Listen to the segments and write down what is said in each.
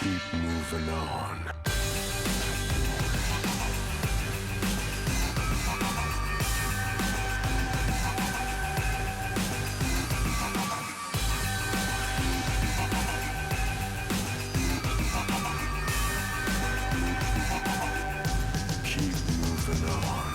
Keep moving on. Keep moving on.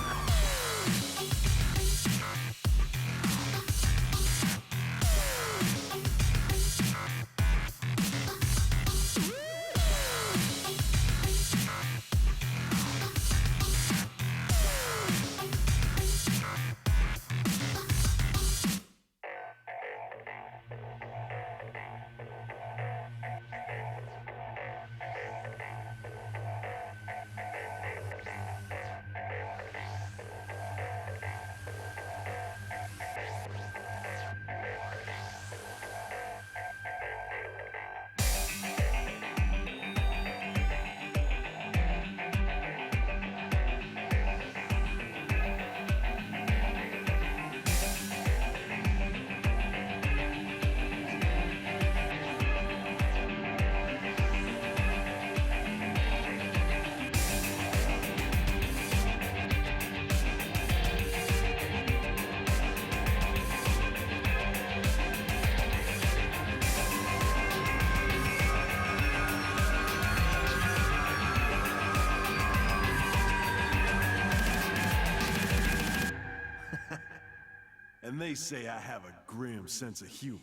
And they say I have a grim sense of humor.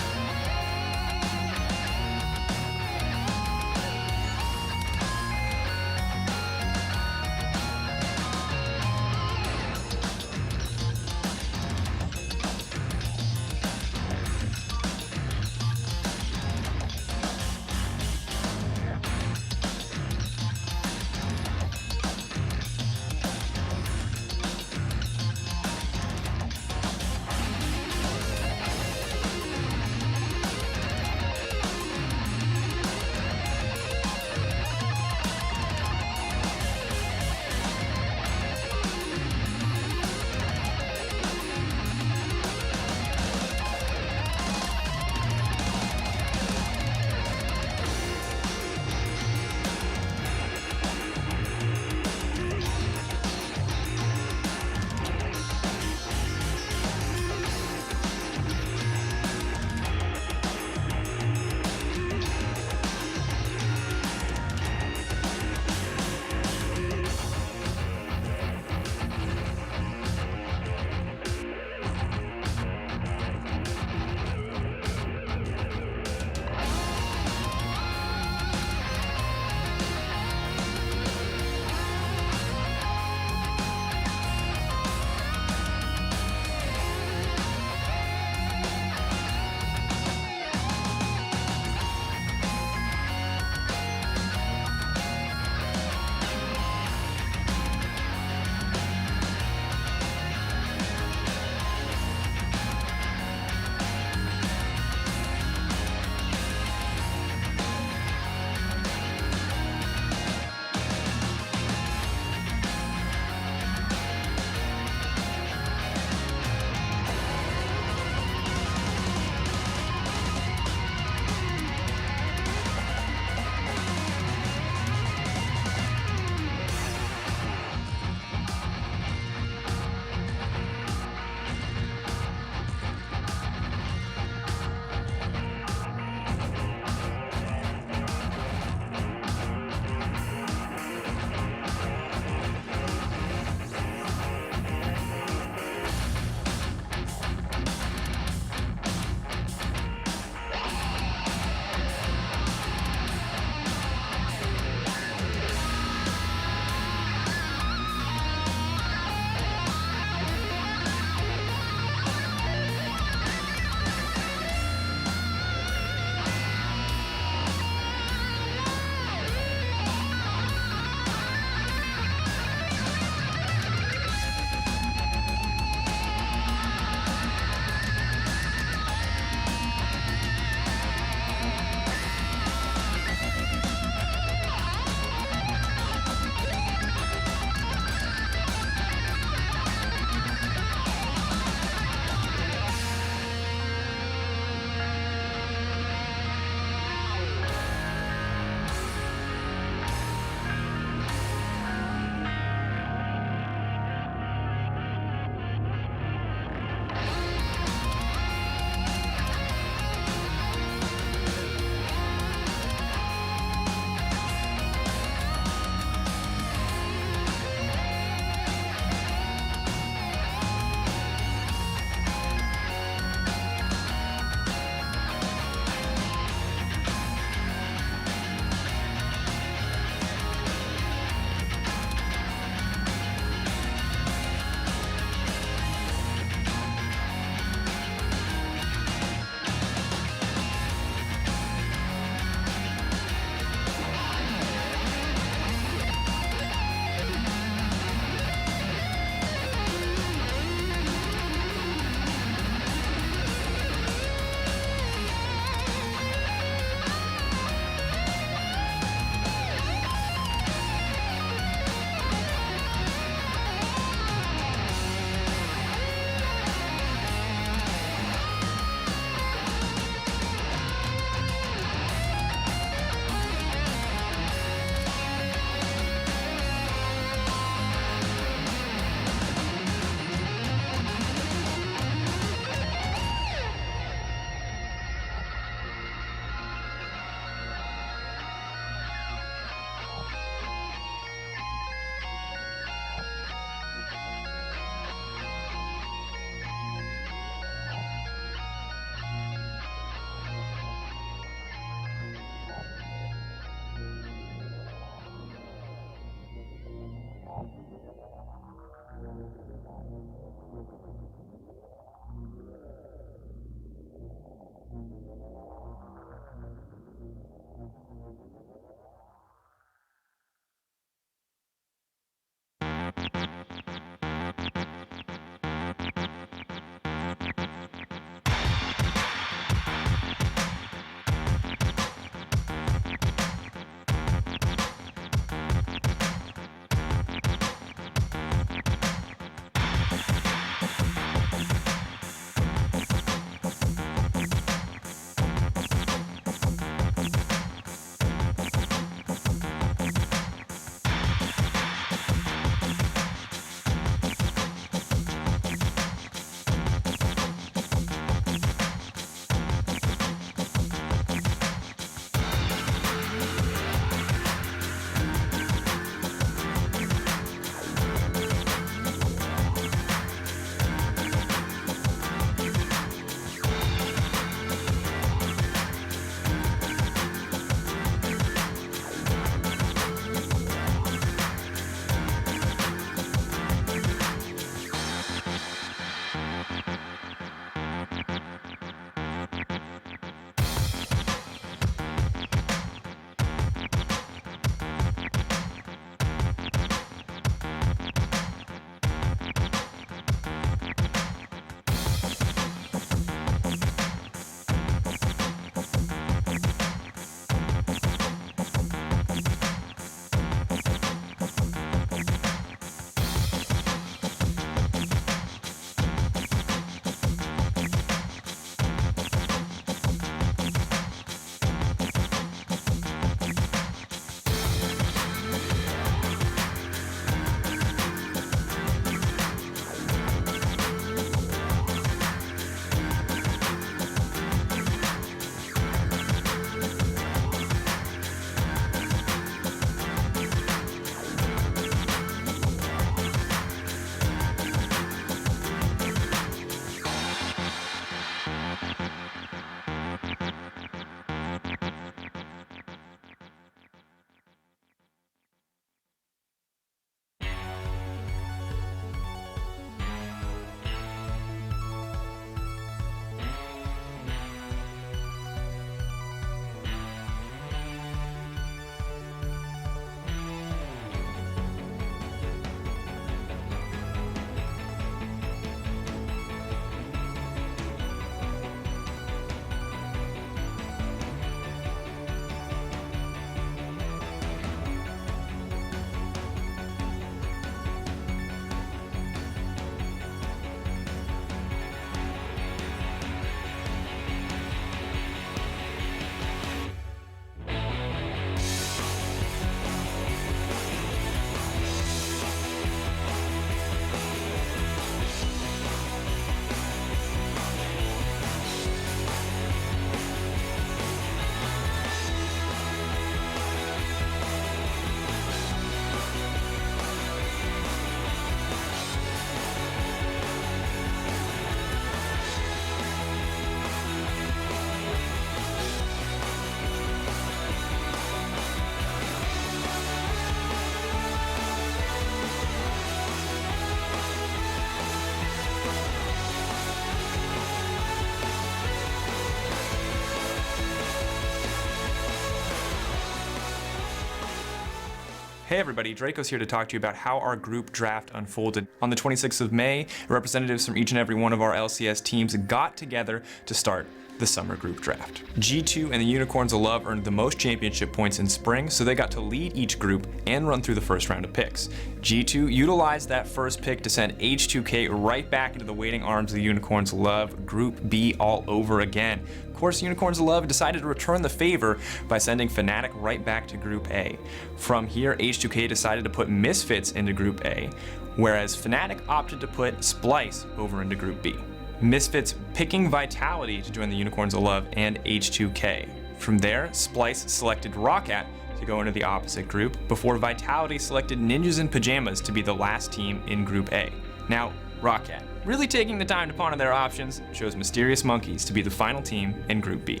Hey everybody, Draco's here to talk to you about how our group draft unfolded. On the 26th of May, representatives from each and every one of our LCS teams got together to start the summer group draft. G2 and the Unicorns of Love earned the most championship points in spring, so they got to lead each group and run through the first round of picks. G2 utilized that first pick to send H2K right back into the waiting arms of the Unicorns of Love, Group B all over again. Of course, Unicorns of Love decided to return the favor by sending Fnatic right back to Group A. From here, H2K decided to put Misfits into Group A, whereas Fnatic opted to put Splyce over into Group B. Misfits picking Vitality to join the Unicorns of Love and H2K. From there, Splyce selected Roccat to go into the opposite group, before Vitality selected Ninjas in Pajamas to be the last team in Group A. Now, Roccat, really taking the time to ponder their options, chose Mysterious Monkeys to be the final team in Group B.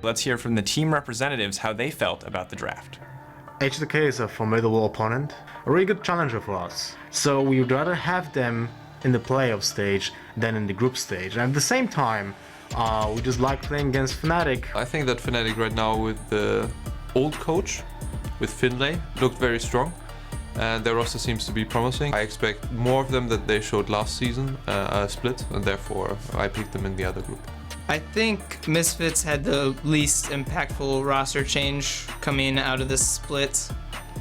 Let's hear from the team representatives how they felt about the draft. H2K is a formidable opponent, a really good challenger for us. So we would rather have them in the playoff stage than in the group stage. And at the same time, we just like playing against Fnatic. I think that Fnatic right now with the old coach, with Finlay, looked very strong. And their roster seems to be promising. I expect more of them that they showed last season, a split, and therefore I picked them in the other group. I think Misfits had the least impactful roster change coming out of this split.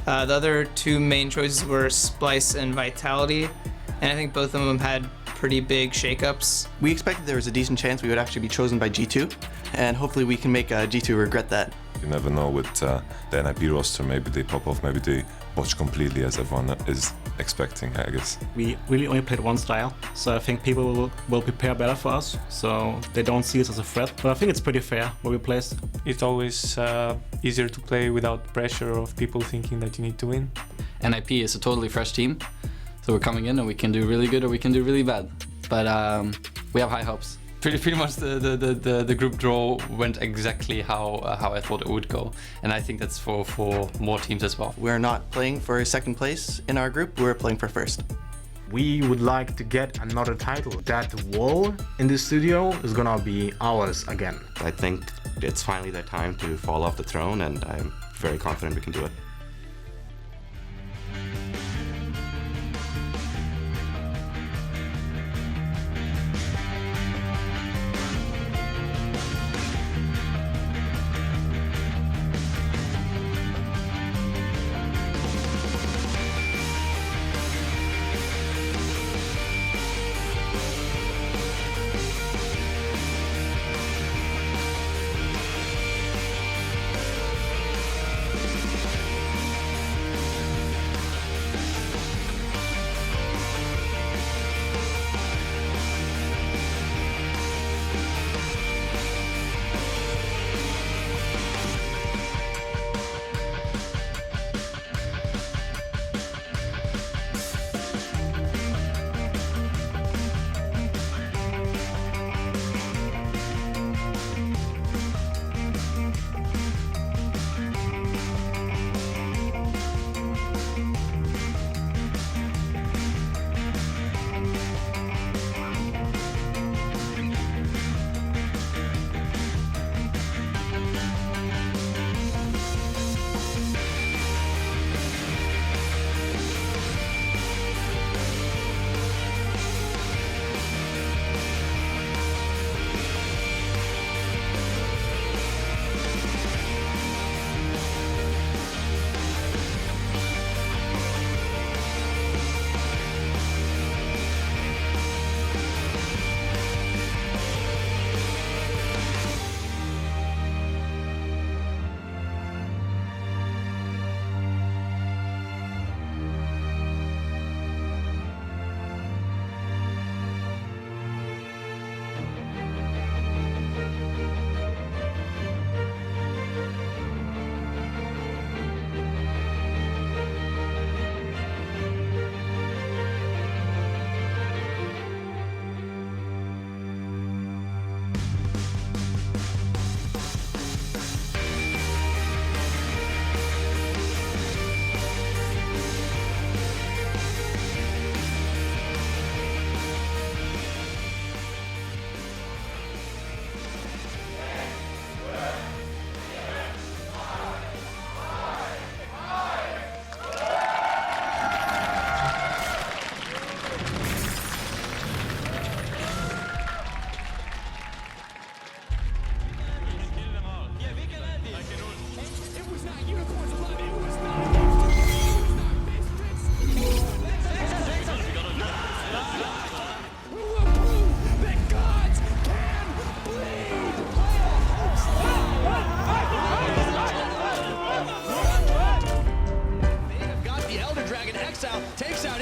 The other two main choices were Splyce and Vitality, and I think both of them had pretty big shakeups. We expected there was a decent chance we would actually be chosen by G2, and hopefully we can make G2 regret that. You never know with the NIP roster, maybe they pop off, maybe they watch completely as everyone is expecting, I guess. We really only played one style, so I think people will prepare better for us, so they don't see us as a threat. But I think it's pretty fair where we placed. It's always easier to play without pressure of people thinking that you need to win. NIP is a totally fresh team, so we're coming in and we can do really good or we can do really bad. But we have high hopes. Pretty much the group draw went exactly how I thought it would go, and I think that's for more teams as well. We're not playing for second place in our group, we're playing for first. We would like to get another title. That wall in the studio is gonna be ours again. I think it's finally their time to fall off the throne, and I'm very confident we can do it.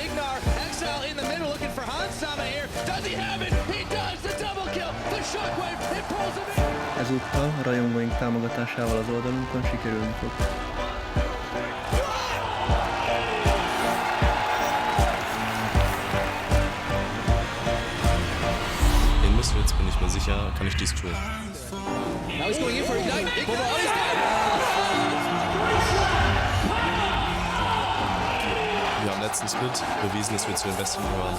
Ragnar. Exile in the middle looking for Hansama here. Does he have it? He does! The double kill! The shockwave! It pulls him in! Ezúttal rajongóink támogatásával az oldalunkon sikerülni fog. In Misfits bin ich mir sicher, kann ich dies tun. Now he's going in for Ignite. Wir haben im letzten Split bewiesen, dass wir zu den Besten gehören.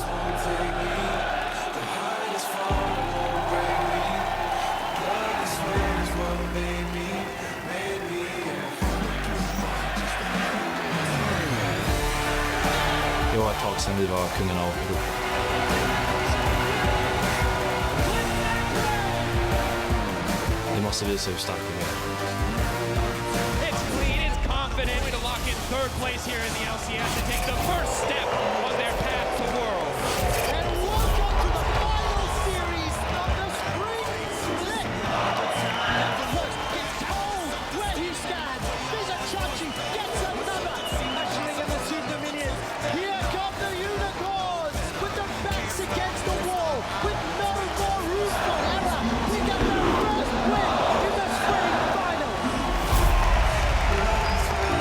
Det var ett tag sedan vi var kungarna av Europa. Vi måste visa hur starka vi är. It's clean, it's confident. Way to lock in third place here in the LCS and take the first step on their path to World. And welcome to the final series of the Spring Split. Look, it's cold where he stands. There's a Chachi, gets another. Ushering in the Super Minions. Here come the Unicorns with their backs against the wall. With no more room for error. We get their first win in the Spring Final.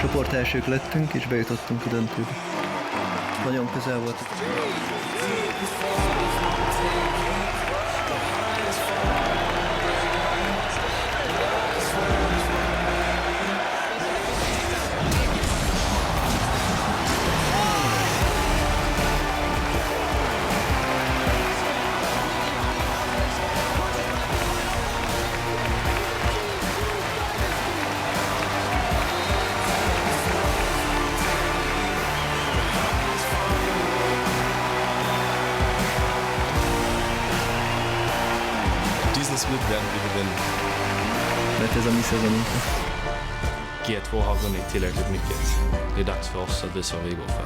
Csoport elsők lettünk, és bejutottunk a döntőbe. Nagyon közel volt. Diesen Split werden wir gewinnen. Mert ez a mi szezonunk. G2 har vunnit tillräckligt mycket. Det är dags för oss att visa vad vi går för.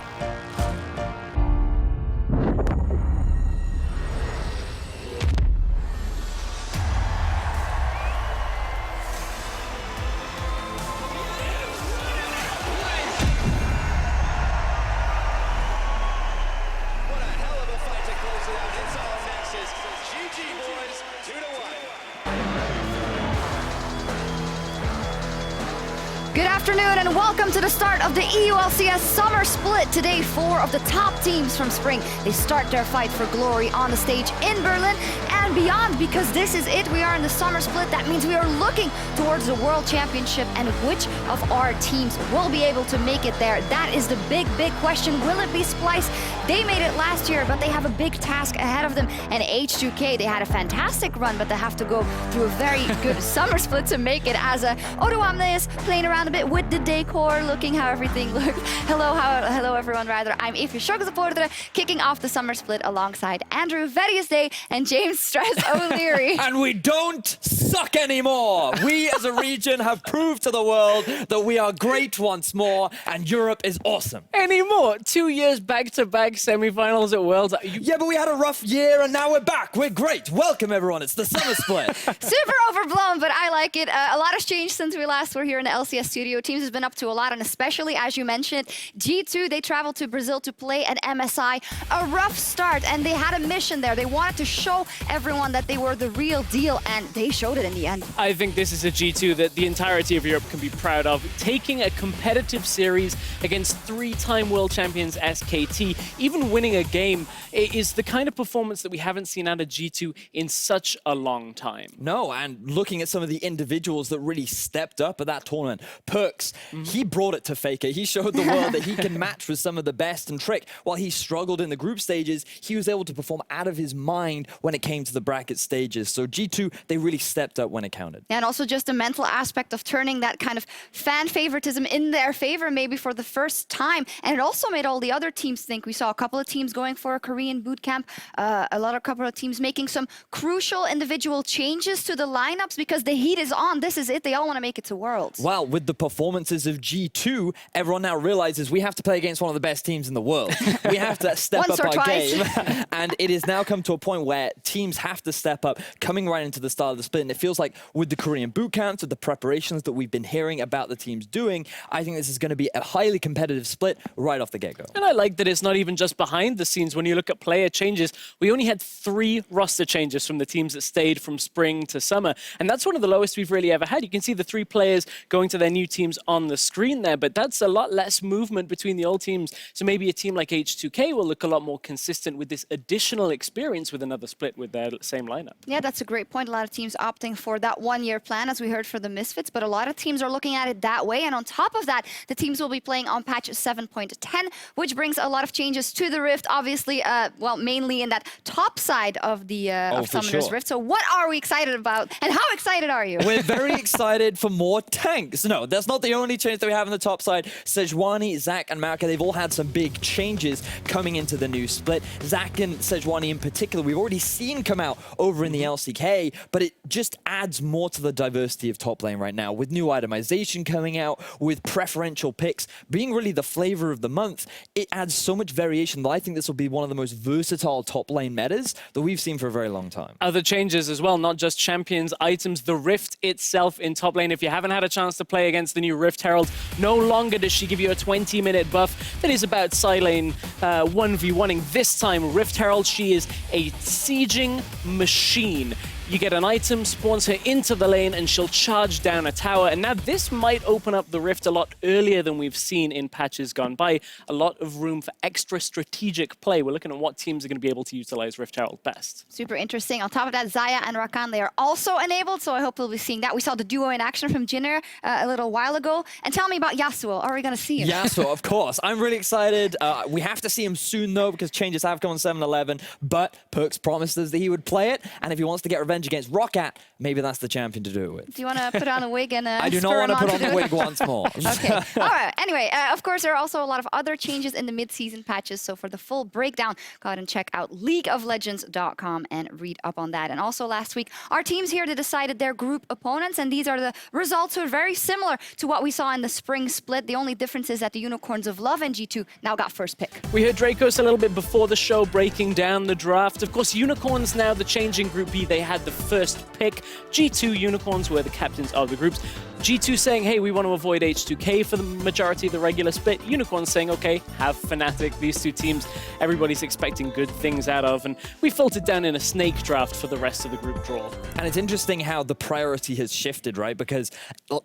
Good afternoon and welcome to the start of the EULCS Summer Split. Today, 4 of the top teams from Spring, they start their fight for glory on the stage in Berlin and beyond. Because this is it, we are in the Summer Split. That means we are looking towards the World Championship, and which of our teams will be able to make it there? That is the big question. Will it be Splyce? They made it last year, but they have a big task ahead of them. And H2K, they had a fantastic run, but they have to go through a very good Summer Split to make it. As Odoamne is playing around a bit with the decor, looking how everything looks. Hello everyone, rather. I'm Ify Shogazapordra, kicking off the Summer Split alongside Andrew Verius Day and James Stress O'Leary. And we don't suck anymore. We as a region have proved to the world that we are great once more, and Europe is awesome. Anymore? 2 years back-to-back semi-finals at Worlds. Yeah, but we had a rough year, and now we're back. We're great. Welcome, everyone. It's the Summer Split. Super overblown, but I like it. A lot has changed since we last were here in the LCS studio. Teams has been up to a lot, and especially, as you mentioned, G2, they traveled to Brazil to play at MSI. A rough start, and they had a mission there. They wanted to show everyone that they were the real deal, and they showed it in the end. I think this is a G2 that the entirety of Europe can be proud of. Taking a competitive series against 3-time world champions SKT, even winning a game, is the kind of performance that we haven't seen out of G2 in such a long time. No, and looking at some of the individuals that really stepped up at that tournament. Perks, he brought it to Faker. He showed the world that he can match with some of the best, and Trick, while he struggled in the group stages, he was able to perform out of his mind when it came to the bracket stages. So G2, they really stepped up when it counted. And also just the mental aspect of turning that kind of fan favoritism in their favor maybe for the first time. And it also made all the other teams think. We saw a couple of teams going for a Korean boot camp, a couple of teams making some crucial individual changes to the lineups because the heat is on. This is it. They all want to make it to Worlds. Well, with the performances of G2, everyone now realizes we have to play against one of the best teams in the world. We have to step up our game. And it has now come to a point where teams have to step up coming right into the start of the split. And it feels like with the Korean boot camps, with the preparations that we've been hearing about the teams doing, I think this is going to be a highly competitive split right off the get-go. And I like that it's not even just behind the scenes. When you look at player changes, we only had 3 roster changes from the teams that stayed from spring to summer. And that's one of the lowest we've really ever had. You can see the 3 players going to their new teams on the screen there, but that's a lot less movement between the old teams. So maybe a team like H2K will look a lot more consistent with this additional experience with another split with their same lineup. Yeah, that's a great point. A lot of teams opting for that one-year plan, as we heard for the Misfits, but a lot of teams are looking at it that way. And on top of that, the teams will be playing on patch 7.10, which brings a lot of changes to the Rift, obviously, well, mainly in that top side of the of Summoner's Rift. So what are we excited about, and how excited are you? We're very excited for more tanks. No, that's not the only change that we have on the top side. Sejuani, Zach, and Marika, they've all had some big changes coming into the new split. Zach and Sejuani in particular, we've already seen come out over in the LCK, but it just adds more to the diversity of top lane right now. With new itemization coming out, with preferential picks being really the flavor of the month, it adds so much variation that I think this will be one of the most versatile top lane metas that we've seen for a very long time. Other changes as well, not just champions, items, the Rift itself in top lane. If you haven't had a chance to play against the new Rift Herald, no longer does she give you a 20-minute buff that is about side lane 1v1ing. This time, Rift Herald, she is a sieging machine. You get an item, spawns her into the lane, and she'll charge down a tower. And now this might open up the Rift a lot earlier than we've seen in patches gone by. A lot of room for extra strategic play. We're looking at what teams are going to be able to utilize Rift Herald best. Super interesting. On top of that, Xayah and Rakan, they are also enabled, so I hope we'll be seeing that. We saw the duo in action from Jinner a little while ago. And tell me about Yasuo. Are we going to see him? Yasuo, of course. I'm really excited. We have to see him soon, though, because changes have come on 7-11. But Perks promised us that he would play it, and if he wants to get revenge against Roccat, maybe that's the champion to do it with. Do you want to put on a wig and I do not want to put on the wig once more. Okay. All right. Anyway, of course, there are also a lot of other changes in the mid-season patches. So for the full breakdown, go ahead and check out leagueoflegends.com and read up on that. And also last week, our teams here, they decided their group opponents, and these are the results are very similar to what we saw in the spring split. The only difference is that the Unicorns of Love and G2 now got first pick. We heard Dracos a little bit before the show breaking down the draft. Of course, Unicorns now the changing Group B. They had the first pick. G2 Unicorns were the captains of the groups. G2 saying, hey, we want to avoid H2K for the majority of the regular split. Unicorns saying, okay, have Fnatic. These two teams, everybody's expecting good things out of. And we filtered down in a snake draft for the rest of the group draw. And it's interesting how the priority has shifted, right? Because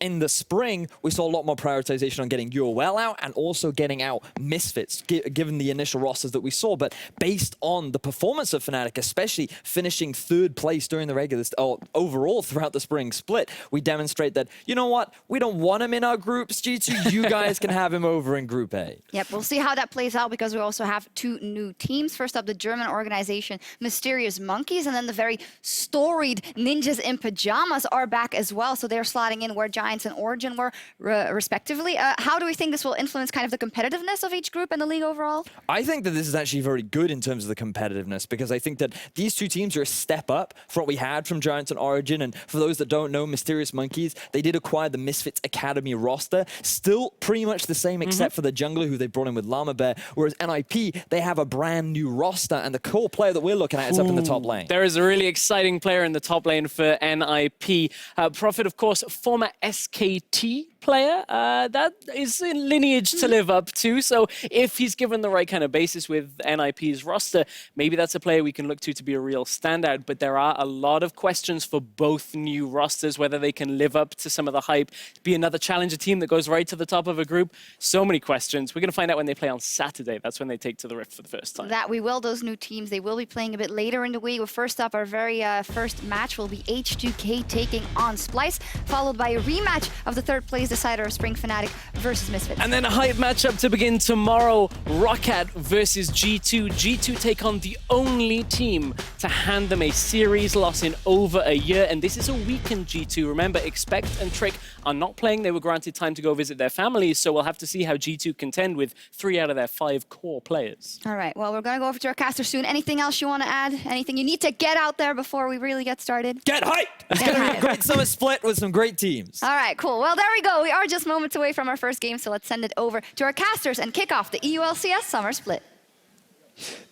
in the spring, we saw a lot more prioritization on getting EULCS out and also getting out Misfits, given the initial rosters that we saw. But based on the performance of Fnatic, especially finishing 3rd place during the regular, or overall throughout the spring split, we demonstrate that, you know what? We don't want him in our groups, G2. You guys can have him over in Group A. Yep, we'll see how that plays out because we also have 2 new teams. First up, the German organization Mysterious Monkeys, and then the very storied Ninjas in Pajamas are back as well. So they're slotting in where Giants and Origin were, respectively. How do we think this will influence kind of the competitiveness of each group and the league overall? I think that this is actually very good in terms of the competitiveness because I think that these 2 teams are a step up from what we had from Giants and Origin. And for those that don't know, Mysterious Monkeys, they did acquire the Misfits Academy roster. Still pretty much the same except for the jungler who they brought in with Llama Bear. Whereas NIP, they have a brand new roster and the core player that we're looking at is up in the top lane. There is a really exciting player in the top lane for NIP. Prophet, of course, former SKT player. That is in lineage to live up to. So if he's given the right kind of basis with NIP's roster, maybe that's a player we can look to be a real standout. But there are a lot of questions for both new rosters, whether they can live up to some of the hype, be another challenger team that goes right to the top of a group. So many questions. We're going to find out when they play on Saturday. That's when they take to the Rift for the first time. That we will. Those new teams, they will be playing a bit later in the week. Well, first up, our very first match will be H2K taking on Splyce, followed by a rematch of the 3rd place decider of Spring Fnatic versus Misfits. And then a hype matchup to begin tomorrow. Roccat versus G2. G2 take on the only team to hand them a series loss in over a year. And this is a weakened G2. Remember, Expect and Trick are not playing. They were granted time to go visit their families. So we'll have to see how G2 contend with 3 out of their 5 core players. All right. Well, we're going to go over to our caster soon. Anything else you want to add? Anything you need to get out there before we really get started? Get hyped! It's going to be a great summer split with some great teams. All right, cool. Well, there we go. We are just moments away from our first game, so let's send it over to our casters and kick off the EULCS Summer Split.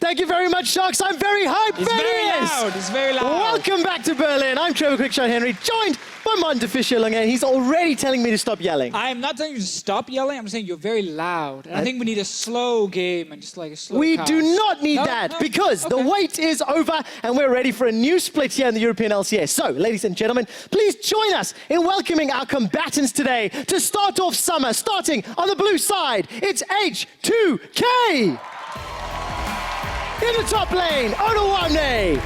Thank you very much, Sharks. I'm very hyped. It's very loud. It's very loud. Welcome back to Berlin. I'm Trevor Quickshot Henry, joined by Martin Fischer, and he's already telling me to stop yelling. I'm not telling you to stop yelling. I'm saying you're very loud. And I think we need a slow game and just like a slow We cast. do not need that because the wait is over and we're ready for a new split here in the European LCS. So, ladies and gentlemen, please join us in welcoming our combatants today to start off summer. Starting on the blue side, it's H2K. In the top lane, Odawane.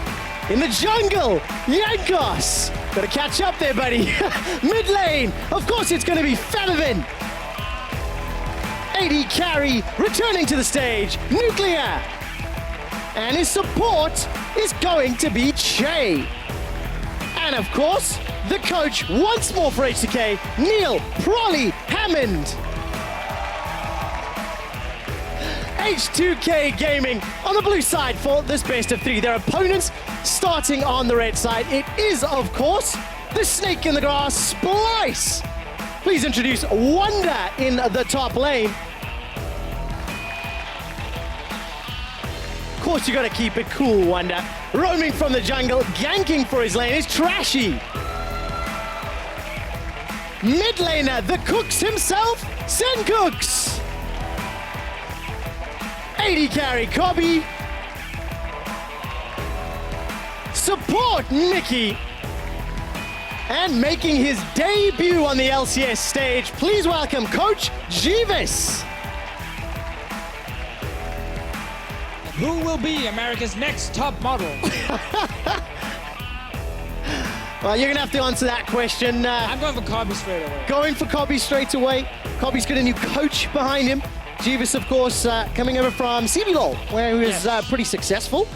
In the jungle, Yankos. Gotta catch up there, buddy. Mid lane, of course it's gonna be Fnatic. AD carry, returning to the stage, Nuclear. And his support is going to be Che. And of course, the coach once more for H2K, Neil Prolly Hammond. H2K Gaming on the blue side for this best of three. Their opponents starting on the red side. It is, of course, the snake in the grass, Splyce. Please introduce Wonder in the top lane. Of course, you gotta keep it cool, Wonder. Roaming from the jungle, ganking for his lane is Trashy. Mid laner, the Cooks himself, Sencooks. AD carry, Cobby. Support, Mickey. And making his debut on the LCS stage, please welcome Coach Jeevis. Who will be America's next top model? Well, you're gonna have to answer that question. I'm going for Cobby straight away. Going for Cobby straight away. Cobby's got a new coach behind him. Jeevis, of course, coming over from CBLOL, where he was pretty successful.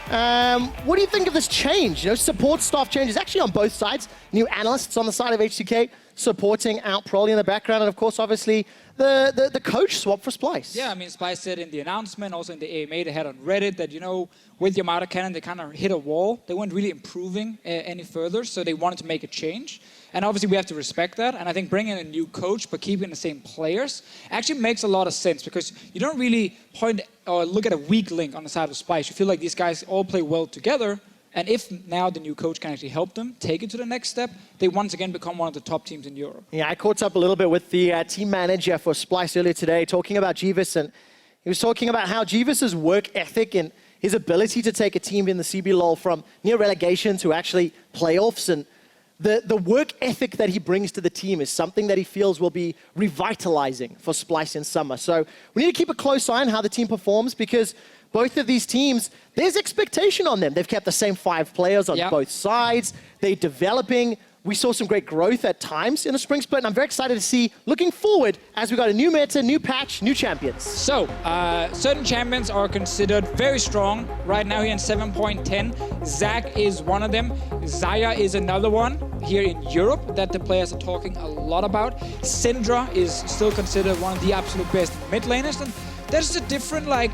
What do you think of this change? You know, support staff changes actually on both sides. New analysts on the side of H2K supporting out Prolly in the background, and of course, obviously, the coach swap for Splyce. Yeah, I mean, Splyce said in the announcement, also in the AMA, they had on Reddit that, you know, with the Armada Cannon, they kind of hit a wall. They weren't really improving any further, so they wanted to make a change. And obviously, we have to respect that. And I think bringing in a new coach, but keeping the same players, actually makes a lot of sense because you don't really point or look at a weak link on the side of Splyce. You feel like these guys all play well together. And if now the new coach can actually help them take it to the next step, they once again become one of the top teams in Europe. Yeah, I caught up a little bit with the team manager for Splyce earlier today, talking about Jeevis, and he was talking about how Jeevis's work ethic and his ability to take a team in the CBLOL from near relegation to actually playoffs, and the work ethic that he brings to the team is something that he feels will be revitalizing for Splyce in summer. So we need to keep a close eye on how the team performs because both of these teams, there's expectation on them. They've kept the same 5 players on both sides. They're developing. We saw some great growth at times in the spring split, and I'm very excited to see, looking forward, as we got a new meta, new patch, new champions. So, certain champions are considered very strong right now here in 7.10. Zac is one of them. Xayah is another one here in Europe that the players are talking a lot about. Syndra is still considered one of the absolute best mid laners, and there's a different, like,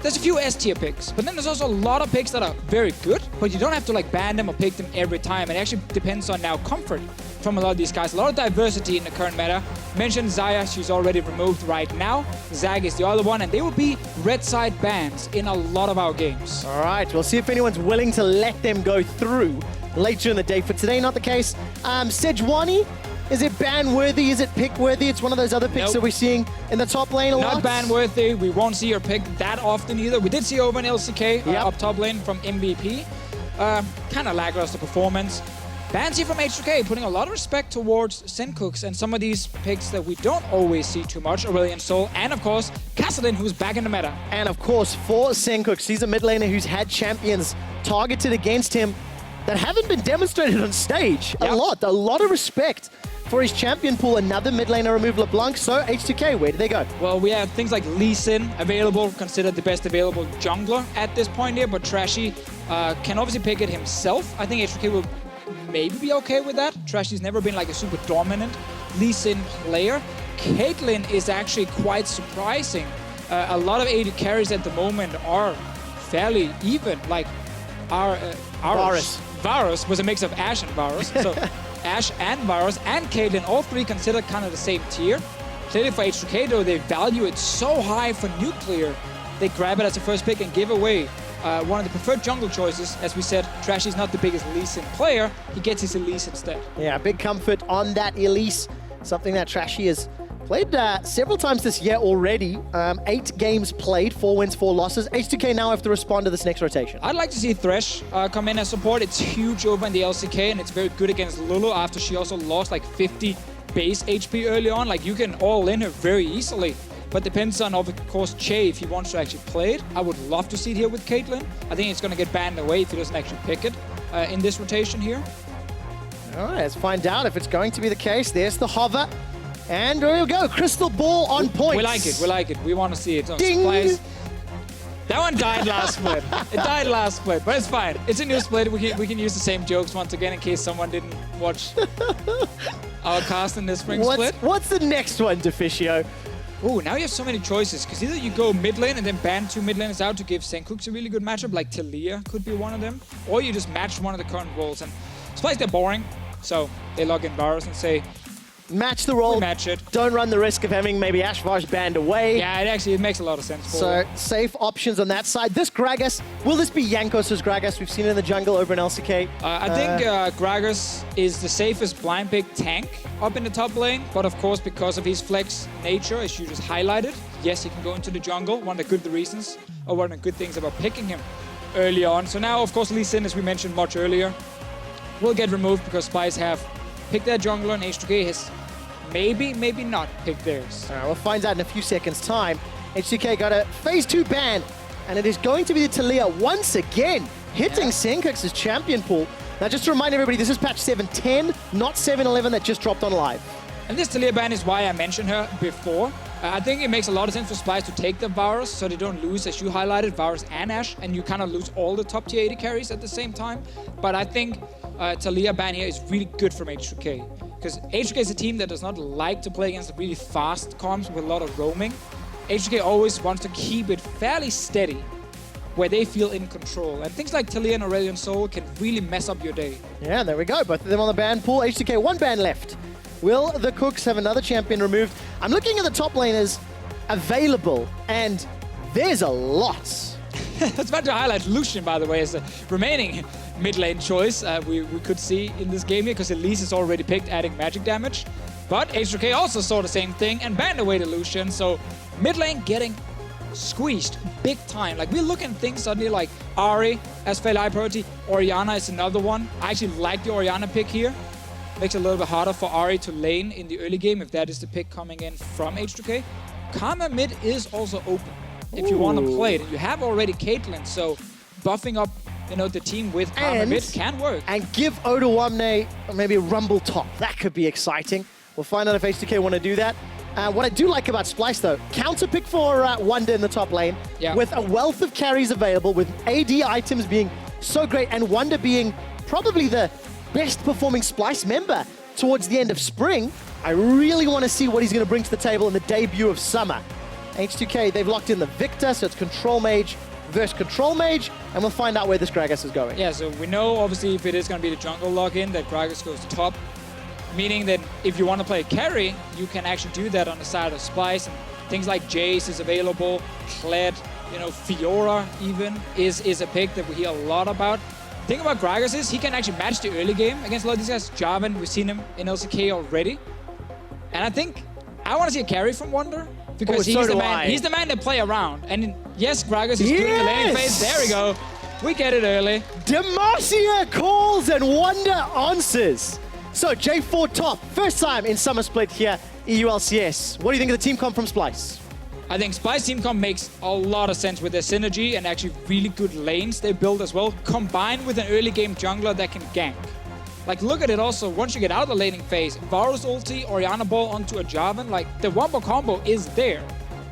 there's a few S-tier picks, but then there's also a lot of picks that are very good, but you don't have to like ban them or pick them every time. It actually depends on now comfort from a lot of these guys. A lot of diversity in the current meta. Mentioned Xayah, she's already removed right now. Zac is the other one, and they will be red side bans in a lot of our games. All right, we'll see if anyone's willing to let them go through later in the day. For today, not the case. Sejuani, is it ban-worthy? Is it pick-worthy? It's one of those other picks that we're seeing in the top lane a lot. Not ban-worthy. We won't see her pick that often either. We did see over in LCK up top lane from MVP. Kind of lackluster performance. Bansi from H2K putting a lot of respect towards Sencooks and some of these picks that we don't always see too much. Aurelion Sol, and of course, Kassadin, who's back in the meta. And of course, for Sencooks, he's a mid laner who's had champions targeted against him that haven't been demonstrated on stage. A lot of respect for his champion pool. Another mid laner remove LeBlanc. So H2K, where do they go? Well, we have things like Lee Sin available, considered the best available jungler at this point here, but Trashy can obviously pick it himself. I think H2K will maybe be okay with that. Trashy's never been like a super dominant Lee Sin player. Caitlyn is actually quite surprising. A lot of AD carries at the moment are fairly even. Like Varus was a mix of Ashe and Varus. So Ashe and Varus and Caitlyn, all three considered kind of the same tier. Clearly for H2K though, they value it so high for Nuclear they grab it as a first pick and give away one of the preferred jungle choices. As we said, Trashy is not the biggest Lee Sin player. He gets his Elise instead. Yeah, big comfort on that Elise. Something that Trashy has played several times this year already. 8 games played, 4 wins, 4 losses. H2K now have to respond to this next rotation. I'd like to see Thresh come in as support. It's huge over in the LCK, and it's very good against Lulu after she also lost like 50 base HP early on. Like, you can all in her very easily. But depends on, of course, Che if he wants to actually play it. I would love to see it here with Caitlyn. I think it's going to get banned away if he doesn't actually pick it in this rotation here. All right, let's find out if it's going to be the case. There's the hover. And there we go, crystal ball on point. We like it, we like it. We want to see it on Ding! Splyce. That one died last split. It died last split, but it's fine. It's a new split. We can use the same jokes once again in case someone didn't watch our cast in this spring split. What's the next one, Deficio? Oh, now you have so many choices, because either you go mid lane and then ban 2 mid laners out to give Senkooks a really good matchup, like Talia could be one of them, or you just match one of the current roles. And Splyce, they're boring, so they log in Varus and say, match the role. Match it. Don't run the risk of having maybe Ashvar's banned away. Yeah, it makes a lot of sense. So safe options on that side. This Gragas, will this be Jankos' Gragas? We've seen it in the jungle over in LCK. I think Gragas is the safest blind pick tank up in the top lane, but of course because of his flex nature, as you just highlighted, yes, he can go into the jungle. One of the good reasons, or one of the good things about picking him early on. So now, of course, Lee Sin, as we mentioned much earlier, will get removed because Splyce have picked their jungler and H2K has maybe not pick theirs. All right, we'll find out in a few seconds' time. H2K got a phase 2 ban, and it is going to be the Talia once again, hitting Senkooks' champion pool. Now, just to remind everybody, this is patch 7.10, not 7.11 that just dropped on live. And this Talia ban is why I mentioned her before. I think it makes a lot of sense for Splyce to take the Varus so they don't lose, as you highlighted, Varus and Ashe, and you kind of lose all the top tier 80 carries at the same time. But I think Talia ban here is really good from H2K. Because H2K is a team that does not like to play against really fast comps with a lot of roaming. H2K always wants to keep it fairly steady, where they feel in control. And things like Talia and Aurelion Sol can really mess up your day. Yeah, there we go. Both of them on the ban pool. H2K, 1 ban left. Will the Cooks have another champion removed? I'm looking at the top laners available, and there's a lot. I was about to highlight Lucian, by the way, as the remaining mid lane choice we could see in this game here, because Elise is already picked, adding magic damage. But H2K also saw the same thing and banned away the Lucian, so mid lane getting squeezed big time. Like, we're looking at things suddenly like Ahri as fairly high priority. Orianna is another one. I actually like the Orianna pick here. Makes it a little bit harder for Ahri to lane in the early game if that is the pick coming in from H2K. Karma mid is also open if you want to play it. And you have already Caitlyn, so buffing up the team with Karma mid can work. And give Odoamne maybe a Rumble top. That could be exciting. We'll find out if H2K want to do that. What I do like about Splyce, though, counter pick for Wonder in the top lane, with a wealth of carries available, with AD items being so great, and Wonder being probably the best performing Splyce member towards the end of spring. I really want to see what he's going to bring to the table in the debut of Summer. H2K, they've locked in the Victor, so it's Control Mage versus Control Mage, and we'll find out where this Gragas is going. Yeah, so we know, obviously, if it is going to be the jungle login, that Gragas goes top, meaning that if you want to play carry, you can actually do that on the side of Splyce, and things like Jace is available, Kled, Fiora even is a pick that we hear a lot about. The thing about Gragas is he can actually match the early game against a lot of these guys. Jarvan, we've seen him in LCK already. And I think I want to see a carry from Wonder, because he's the man that play around. And yes, Gragas is doing the laning phase. There we go. We get it early. Demacia calls and Wonder answers. So J4 top, first time in Summer Split here, EULCS. What do you think of the team comp from Splyce? I think Splyce team comp makes a lot of sense with their synergy and actually really good lanes they build as well, combined with an early game jungler that can gank. Like, look at it also, once you get out of the laning phase, Varus ulti, Orianna ball onto a Jarvan, like, the wombo combo is there.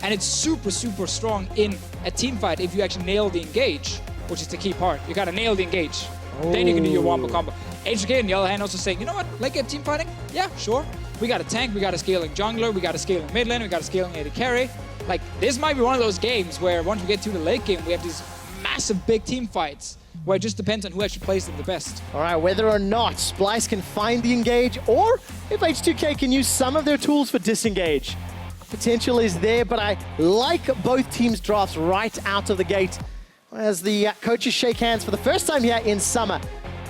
And it's super, super strong in a team fight if you actually nail the engage, which is the key part. You gotta nail the engage. Then you can do your wombo combo. H2K on the other hand also saying, you know what, late game team fighting? Yeah, sure. We got a tank, we got a scaling jungler, we got a scaling mid lane, we got a scaling AD carry. Like, this might be one of those games where once we get to the late game, we have these massive big team fights where it just depends on who actually plays them the best. All right, whether or not Splyce can find the engage, or if H2K can use some of their tools for disengage. potential is there, but I like both teams' drafts right out of the gate. As the coaches shake hands for the first time here in summer.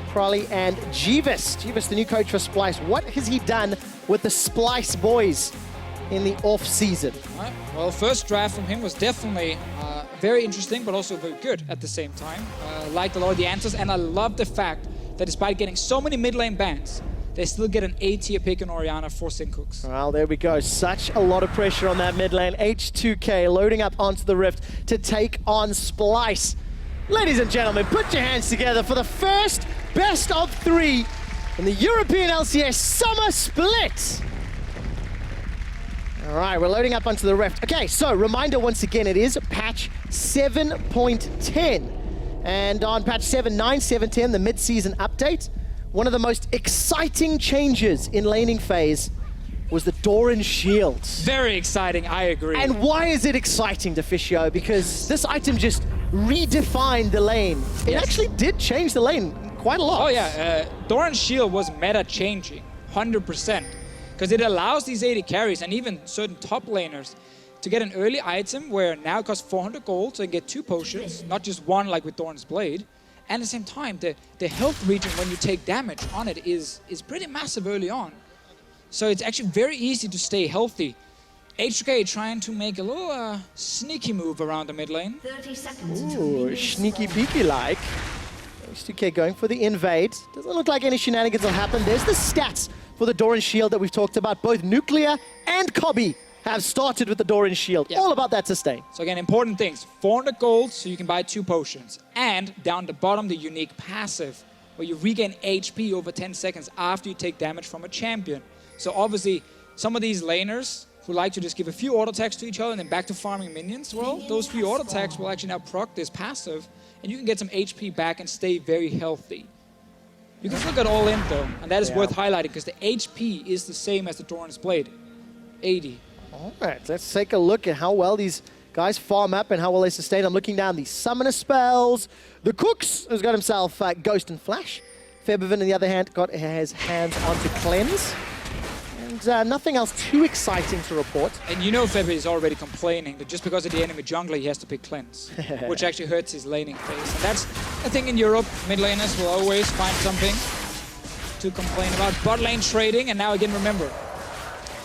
Crowley and Jeevis. Jeevis, the new coach for Splyce. What has he done with the Splyce boys in the off-season? Right. Well, first draft from him was definitely very interesting, but also very good at the same time. Liked a lot of the answers, and I love the fact that despite getting so many mid lane bans, they still get an A-tier pick in Orianna for Syncooks. Well, there we go. Such a lot of pressure on that mid lane. H2K loading up onto the Rift to take on Splyce. Ladies and gentlemen, put your hands together for the first best of 3 in the European LCS Summer Split. All right, we're loading up onto the Rift. Okay, so reminder once again, it is patch 7.10. And on patch 7.9.7.10, the mid-season update, one of the most exciting changes in laning phase was the Doran Shields. Very exciting, I agree. And why is it exciting, Deficio? Because this item just redefined the lane. It actually did change the lane quite a lot. Oh yeah, Doran Shield was meta changing, 100%. Because it allows these AD carries and even certain top laners to get an early item where now it costs 400 gold, so you get 2 potions, not just one like with Doran's Blade. And at the same time, the health regen when you take damage on it is pretty massive early on. So it's actually very easy to stay healthy. H2K trying to make a little sneaky move around the mid lane. 30 seconds. Ooh, sneaky peeky like. H2K going for the invade. Doesn't look like any shenanigans will happen. There's the stats for the Doran Shield that we've talked about. Both Nuclear and Cobby have started with the Doran Shield. Yeah. All about that sustain. So again, important things. 400 gold, so you can buy 2 potions. And down the bottom, the unique passive, where you regain HP over 10 seconds after you take damage from a champion. So obviously, some of these laners who like to just give a few auto attacks to each other and then back to farming minions, well, those few auto attacks will actually now proc this passive, and you can get some HP back and stay very healthy. You can still get all in though, and that is worth highlighting because the HP is the same as the Doran's Blade, 80. All right, let's take a look at how well these guys farm up and how well they sustain. I'm looking down the summoner spells. The Cooks has got himself Ghost and Flash. Febiven, on the other hand, got his hands onto Cleanse. And nothing else too exciting to report. And you know Febby is already complaining that just because of the enemy jungler, he has to pick Cleanse, which actually hurts his laning phase. And that's a thing in Europe. Mid laners will always find something to complain about. Bot lane trading, and now again, remember,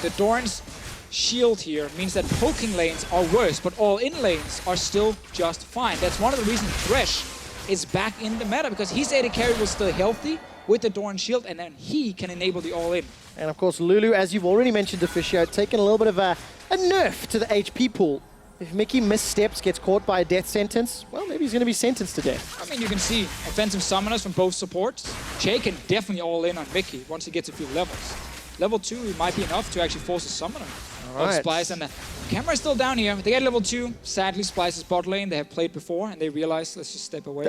the Doran's Shield here means that poking lanes are worse, but all-in lanes are still just fine. That's one of the reasons Thresh is back in the meta, because his AD carry was still healthy with the Doran Shield, and then he can enable the all-in. And of course, Lulu, as you've already mentioned, Deficio, taking a little bit of a nerf to the HP pool. If Mickey missteps, gets caught by a death sentence, well, maybe he's going to be sentenced to death. I mean, you can see offensive summoners from both supports. Jay can definitely all-in on Mickey once he gets a few levels. Level 2 it might be enough to actually force a summoner of Splyce, and the camera is still down here. They get level 2. Sadly, Splyce's bot lane, they have played before, and they realize, let's just step away.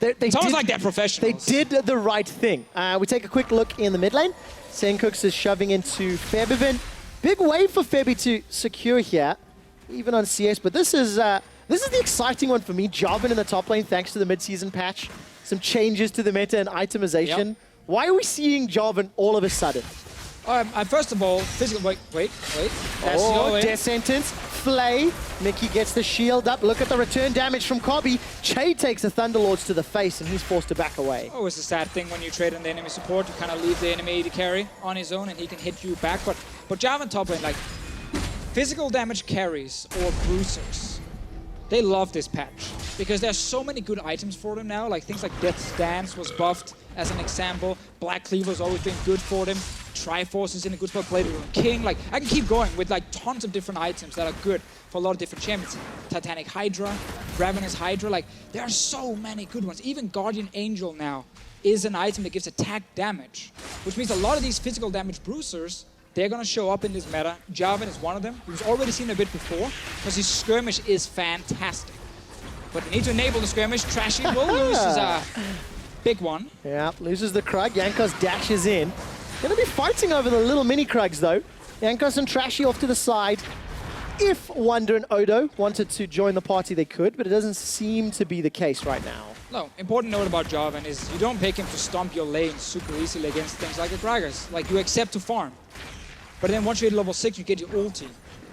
It's almost like they're professionals. They did the right thing. We take a quick look in the mid lane. Sencooks is shoving into Febiven. Big wave for Febby to secure here, even on CS, but this is the exciting one for me. Jarvan in the top lane, thanks to the mid-season patch. Some changes to the meta and itemization. Yep. Why are we seeing Jarvan all of a sudden? First of all, physical. Wait. That's death sentence. Flay. Mickey gets the shield up. Look at the return damage from Cobby. Che takes the Thunderlords to the face, and he's forced to back away. Oh, it's a sad thing when you trade on the enemy support. You kind of leave the enemy AD carry on his own, and he can hit you back. But Jarvan top lane, like, physical damage carries or bruisers, they love this patch because there's so many good items for them now. Like things like Death's Dance was buffed as an example. Black Cleaver's always been good for them. Triforce is in a good spot. Played with King. Like, I can keep going with like tons of different items that are good for a lot of different champions. Titanic Hydra, Ravenous Hydra. Like, there are so many good ones. Even Guardian Angel now is an item that gives attack damage, which means a lot of these physical damage bruisers, they're going to show up in this meta. Jarvan is one of them. We've already seen a bit before because his skirmish is fantastic. But we need to enable the skirmish. Trashy will lose his big one. Yeah, loses the Krug. Jankos dashes in. Gonna be fighting over the little mini Krugs though. Jankos and Trashy off to the side. If Wonder and Odo wanted to join the party, they could, but it doesn't seem to be the case right now. No, important note about Jarvan is you don't pick him to stomp your lane super easily against things like the Gragas. Like, you accept to farm. But then once you hit level 6, you get your ulti.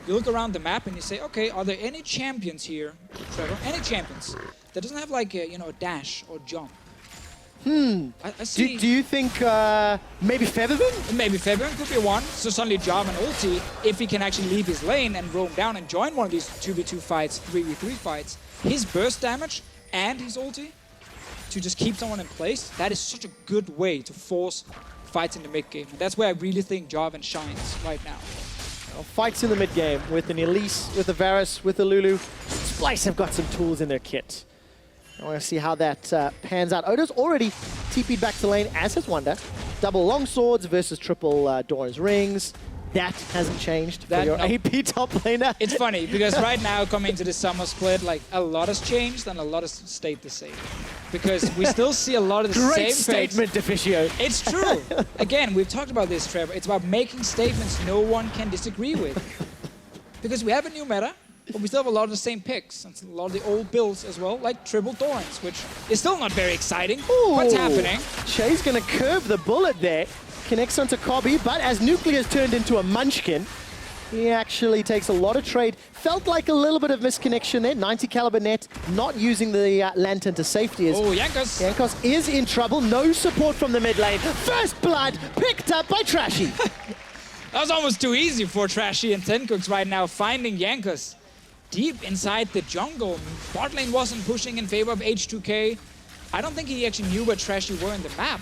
You look around the map and you say, okay, are there any champions here, Trevor? Any champions that doesn't have like a, a dash or jump? I see. Do you think maybe Featherman? Maybe Featherman could be one. So suddenly Jarvan ulti, if he can actually leave his lane and roam down and join one of these 2v2 fights, 3v3 fights, his burst damage and his ulti to just keep someone in place, that is such a good way to force fights in the mid game. And that's where I really think Jarvan shines right now. Well, fights in the mid game with an Elise, with a Varus, with a Lulu. Splyce have got some tools in their kit. I want to see how that pans out. Odo's already TP'd back to lane, as has Wonder. Double long swords versus triple Doran's rings. That hasn't changed for your AP top laner. It's funny, because right now, coming into the summer split, like, a lot has changed and a lot has stayed the same. Because we still see a lot of the Great same statement, Deficio. It's true. Again, we've talked about this, Trevor. It's about making statements no one can disagree with. Because we have a new meta, but we still have a lot of the same picks, and a lot of the old builds as well, like triple Dorans, which is still not very exciting. Ooh. What's happening? Shay's going to curve the bullet there. Connects onto Kobe, but as Nuclear's turned into a munchkin, he actually takes a lot of trade. Felt like a little bit of misconnection there. 90 caliber net, not using the lantern to safety. Oh, Jankos. Jankos is in trouble. No support from the mid lane. First blood picked up by Trashy. That was almost too easy for Trashy and Tencooks right now, finding Jankos deep inside the jungle. Bot lane wasn't pushing in favor of H2K. I don't think he actually knew where Trashy were in the map.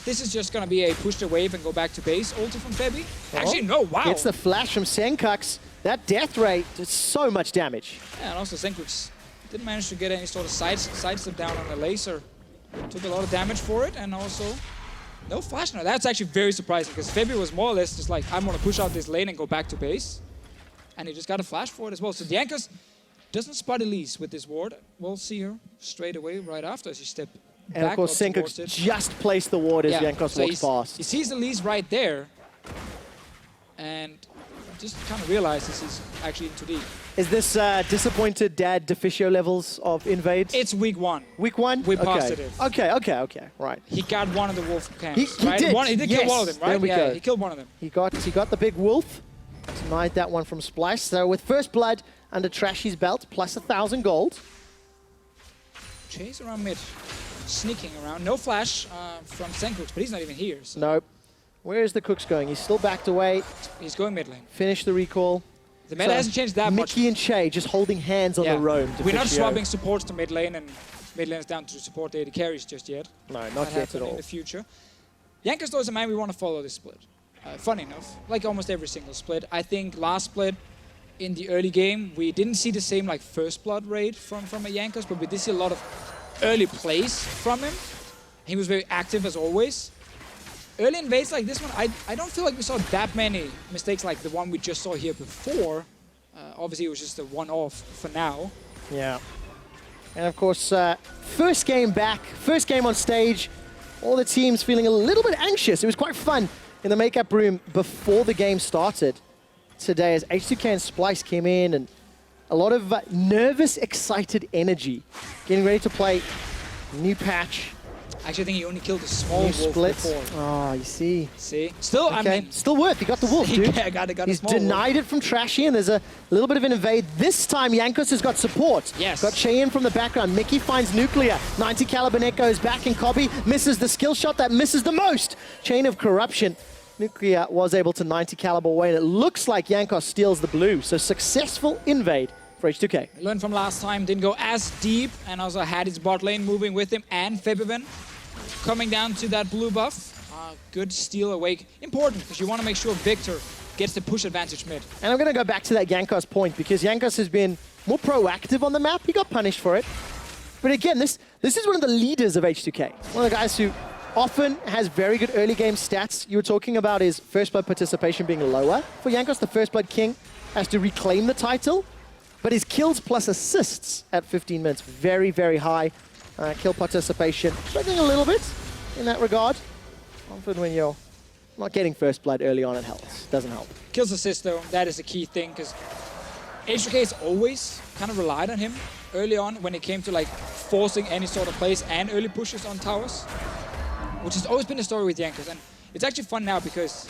This is just going to be a push the wave and go back to base. Ulti from Febby. Actually, no, wow. It's the flash from Senkux. That death rate does so much damage. Yeah, and also Senkux didn't manage to get any sort of sidestep down on the laser. Took a lot of damage for it, and also no flash now. That's actually very surprising, because Febby was more or less just like, I'm going to push out this lane and go back to base. And he just got a flash for it as well. So Jankos doesn't spot Elise with this ward. We'll see her straight away right after as he steps back. And of course, Senkux just placed the ward as Jankos walks past. He sees Elise right there, and just kind of realizes he's actually in too deep. Is this disappointed dad Deficio levels of invades? It's week 1. Week 1? We're positive. Okay, right. He got one of the wolf camps, He right? did. He did kill one of them, right? There we go. He killed one of them. He got the big wolf. Denied that one from Splyce. So with first blood under Trashy's belt, plus 1,000 gold. Chase around mid. Sneaking around. No flash from Senkooks, but he's not even here. So. Nope. Where is the Cooks going? He's still backed away. He's going mid lane. Finish the recall. The meta hasn't changed that much. Mickey and Shay just holding hands on the roam. We're not swapping supports to mid lane, and mid lane is down to support the AD carries just yet. No, not yet at all. In the future. Jankos though is a man we want to follow this split. Funny enough, like almost every single split. I think last split, in the early game, we didn't see the same like first blood rate from a Jankos, but we did see a lot of early plays from him. He was very active as always. Early invades like this one, I don't feel like we saw that many mistakes like the one we just saw here before. Obviously, it was just a one-off for now. Yeah. And of course, first game back, first game on stage. All the teams feeling a little bit anxious. It was quite fun in the makeup room before the game started today as H2K and Splyce came in, and a lot of nervous, excited energy. Getting ready to play new patch. Actually, I think he only killed a small wolf splits. before. Oh, you see. See? Still, okay. I mean... Still worth. He got the wolf, dude. Yeah, got He's a small denied it from Trashy, and there's a little bit of an invade. This time, Jankos has got support. Yes. Got Cheyenne from the background. Mickey finds Nuclear. 90 caliber net goes back, and Kobe misses the skill shot that misses the most. Chain of Corruption. Nuclear was able to 90 caliber away, and it looks like Jankos steals the blue. So successful invade for H2K. Learned from last time, didn't go as deep, and also had his bot lane moving with him, and Febiven coming down to that blue buff. Good steal awake. Important, because you want to make sure Victor gets the push advantage mid. And I'm going to go back to that Jankos point, because Jankos has been more proactive on the map. He got punished for it. But again, this is one of the leaders of H2K. One of the guys who often has very good early game stats. You were talking about his first blood participation being lower. For Jankos, the first blood king has to reclaim the title. But his kills plus assists at 15 minutes, very, very high. Kill participation, struggling a little bit in that regard. Often when you're not getting first blood early on, it helps. Doesn't help. Kills assist though, that is a key thing, because H2K has always kind of relied on him early on when it came to like forcing any sort of plays and early pushes on towers, which has always been the story with Jankos. And it's actually fun now because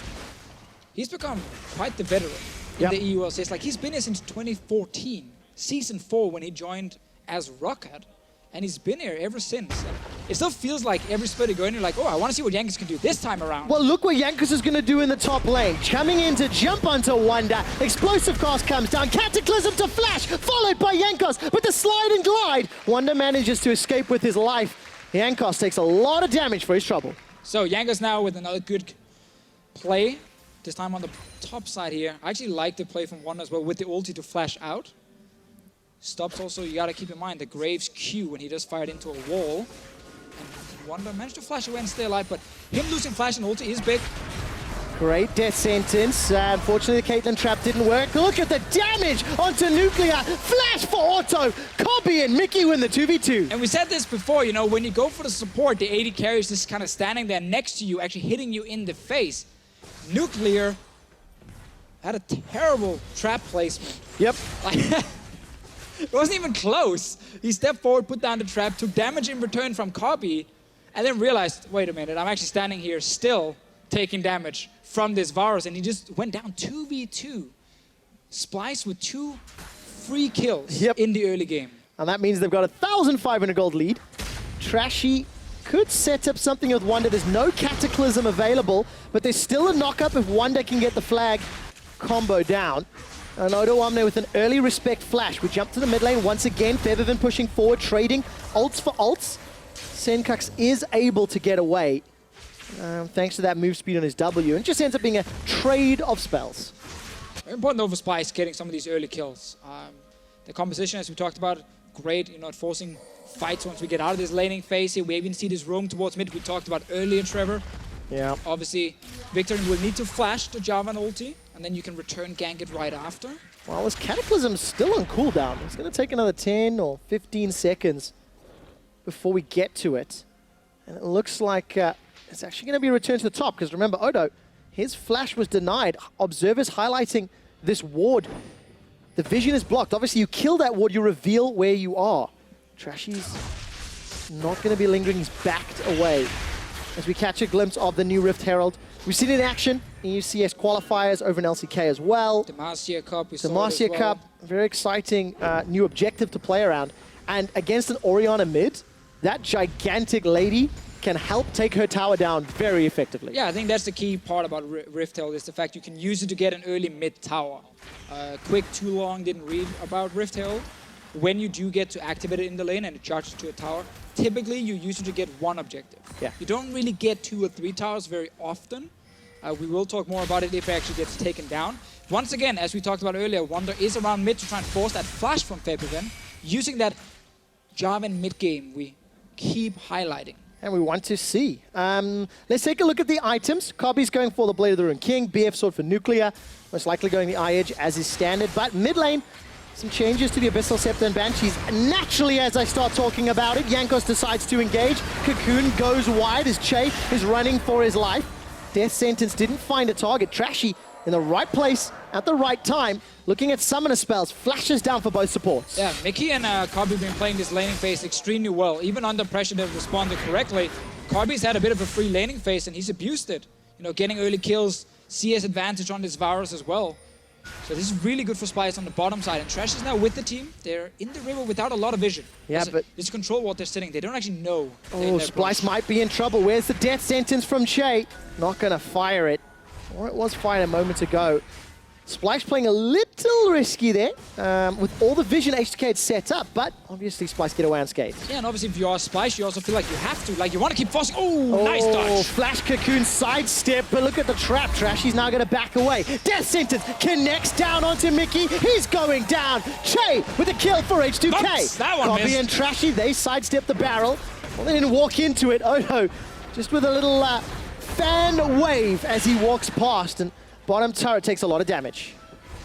he's become quite the veteran in the EULCS. Like, he's been here since 2014, Season 4, when he joined as Rocket. And he's been here ever since. And it still feels like every split you go in, you're like, oh, I want to see what Jankos can do this time around. Well, look what Jankos is going to do in the top lane. Coming in to jump onto Wonder. Explosive cast comes down. Cataclysm to flash, followed by Jankos. But the slide and glide, Wonder manages to escape with his life. Jankos takes a lot of damage for his trouble. So Jankos now with another good play. This time on the top side here. I actually like the play from Wonder as well with the ulti to flash out. Stops also, you gotta keep in mind, the Graves Q when he just fired into a wall. And Wonder managed to flash away and stay alive, but him losing flash and ulti is big. Great death sentence. Unfortunately, the Caitlyn trap didn't work. Look at the damage onto Nuclear. Flash for Auto. Kobe and Mickey win the 2v2. And we said this before, you know, when you go for the support, the AD carry is just kind of standing there next to you, actually hitting you in the face. Nuclear had a terrible trap placement. Yep. It wasn't even close. He stepped forward, put down the trap, took damage in return from Kobe, and then realized, wait a minute, I'm actually standing here still taking damage from this Varus, and he just went down 2v2. Splyce with 2 free kills in the early game. And that means they've got a 1,500 gold lead. Trashy could set up something with Wonder. There's no Cataclysm available, but there's still a knock-up if Wonder can get the flag combo down. And Odo Omne with an early respect flash. We jump to the mid lane once again. Feathervin pushing forward, trading ults for ults. Senkux is able to get away thanks to that move speed on his W, and just ends up being a trade of spells. Very important over Splyce getting some of these early kills. The composition, as we talked about, great, you know, forcing fights once we get out of this laning phase here. We even see this roam towards mid we talked about earlier, Trevor. Yeah. Obviously, Victor will need to flash the Java and ulti, and then you can return gank it right after. Well, this Cataclysm still on cooldown. It's going to take another 10 or 15 seconds before we get to it. And it looks like it's actually going to be a return to the top, because remember, Odo, his flash was denied. Observers highlighting this ward. The vision is blocked. Obviously, you kill that ward, you reveal where you are. Trashy's not going to be lingering. He's backed away. As we catch a glimpse of the new Rift Herald. We've seen it in action in EUCS qualifiers over in LCK as well. Demacia Cup, we saw Demacia Cup, very exciting new objective to play around. And against an Orianna mid, that gigantic lady can help take her tower down very effectively. Yeah, I think that's the key part about Rift Herald, is the fact you can use it to get an early mid tower. Quick, too long, didn't read about Rift Herald. When you do get to activate it in the lane and it charges to a tower, typically you use it to get one objective. Yeah. You don't really get 2 or 3 towers very often. We will talk more about it if it actually gets taken down. Once again, as we talked about earlier, Wonder is around mid to try and force that flash from Feathervin, using that Jarvan mid game we keep highlighting. And we want to see. Let's take a look at the items. Kobe's going for the Blade of the Rune King, BF Sword for Nuclear, most likely going the Eye Edge as is standard, but mid lane, some changes to the Abyssal Scepter and Banshees. Naturally, as I start talking about it, Jankos decides to engage. Cocoon goes wide as Che is running for his life. Death Sentence didn't find a target. Trashy in the right place at the right time. Looking at summoner spells, flashes down for both supports. Yeah, Mickey and Kobe have been playing this laning phase extremely well. Even under pressure, they've responded correctly. Kobe's had a bit of a free laning phase and he's abused it. You know, getting early kills, CS advantage on this Varus as well. So this is really good for Splyce on the bottom side. And Trash is now with the team. They're in the river without a lot of vision. Yeah, but it's control what they're sitting. They don't actually know. Oh, Splyce might be in trouble. Where's the death sentence from Che? Not going to fire it. Or it was fired a moment ago. Splyce playing a little risky there, with all the vision H2K had set up, but obviously Splyce get away unscathed. Yeah, and obviously if you are Splyce, you also feel like you have to. Like, you want to keep forcing. Oh, nice dodge. Flash Cocoon sidestep, but look at the trap. Trashy's now going to back away. Death Sentence connects down onto Mickey. He's going down. Che with a kill for H2K. Oops, that one Kobe missed. and Trashy, they sidestep the barrel. Well, they didn't walk into it. Oh no, just with a little fan wave as he walks past, and bottom turret takes a lot of damage.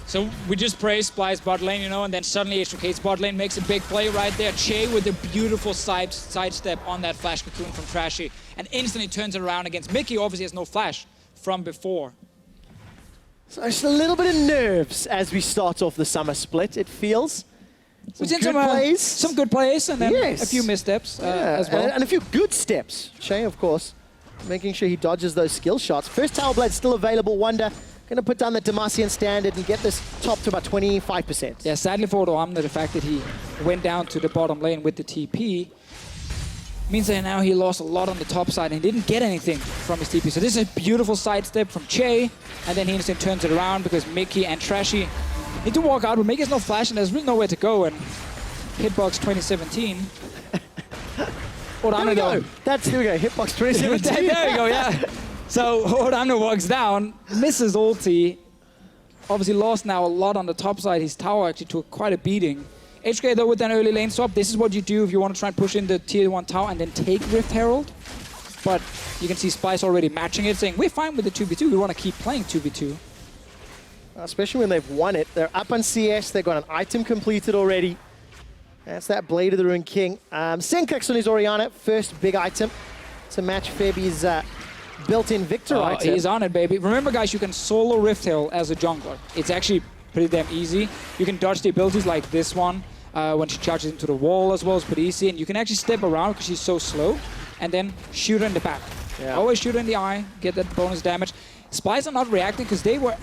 So we just praised Splyce bot lane, you know, and then suddenly H2K's bot lane makes a big play right there. Che with a beautiful sidestep on that flash cocoon from Trashy, and instantly turns it around against Mickey. Obviously has no flash from before. So just a little bit of nerves as we start off the summer split, it feels. Some good plays, and then yes. a few missteps as well. And a few good steps. Che, of course, making sure he dodges those skill shots. First Tower Blade still available. Wonder going to put down the Demacian standard and get this top to about 25%. Yeah, sadly for Odoamne, the fact that he went down to the bottom lane with the TP means that now he lost a lot on the top side and didn't get anything from his TP. So this is a beautiful sidestep from Che, and then he instantly turns it around because Mickey and Trashy need to walk out, but Mickey has no flash and there's really nowhere to go, and Hitbox 2017. There we go. Here we go, Hitbox 2017. There we go, yeah. So Odoamne walks down, misses ulti, obviously lost now a lot on the top side. His tower actually took quite a beating. H2K though with an early lane swap, this is what you do if you want to try and push in the tier 1 tower and then take Rift Herald. But you can see Splyce already matching it, saying we're fine with the 2v2, we want to keep playing 2v2. Especially when they've won it. They're up on CS, they've got an item completed already. That's that Blade of the Ruined King. Senkux on his Orianna, first big item to match Febi's built-in Victor item. He's on it, baby. Remember guys, you can solo Rift Herald as a jungler. It's actually pretty damn easy. You can dodge the abilities like this one. When she charges into the wall as well, it's pretty easy. And you can actually step around because she's so slow. And then shoot her in the back. Yeah. Always shoot her in the eye, get that bonus damage. Splyce are not reacting because they were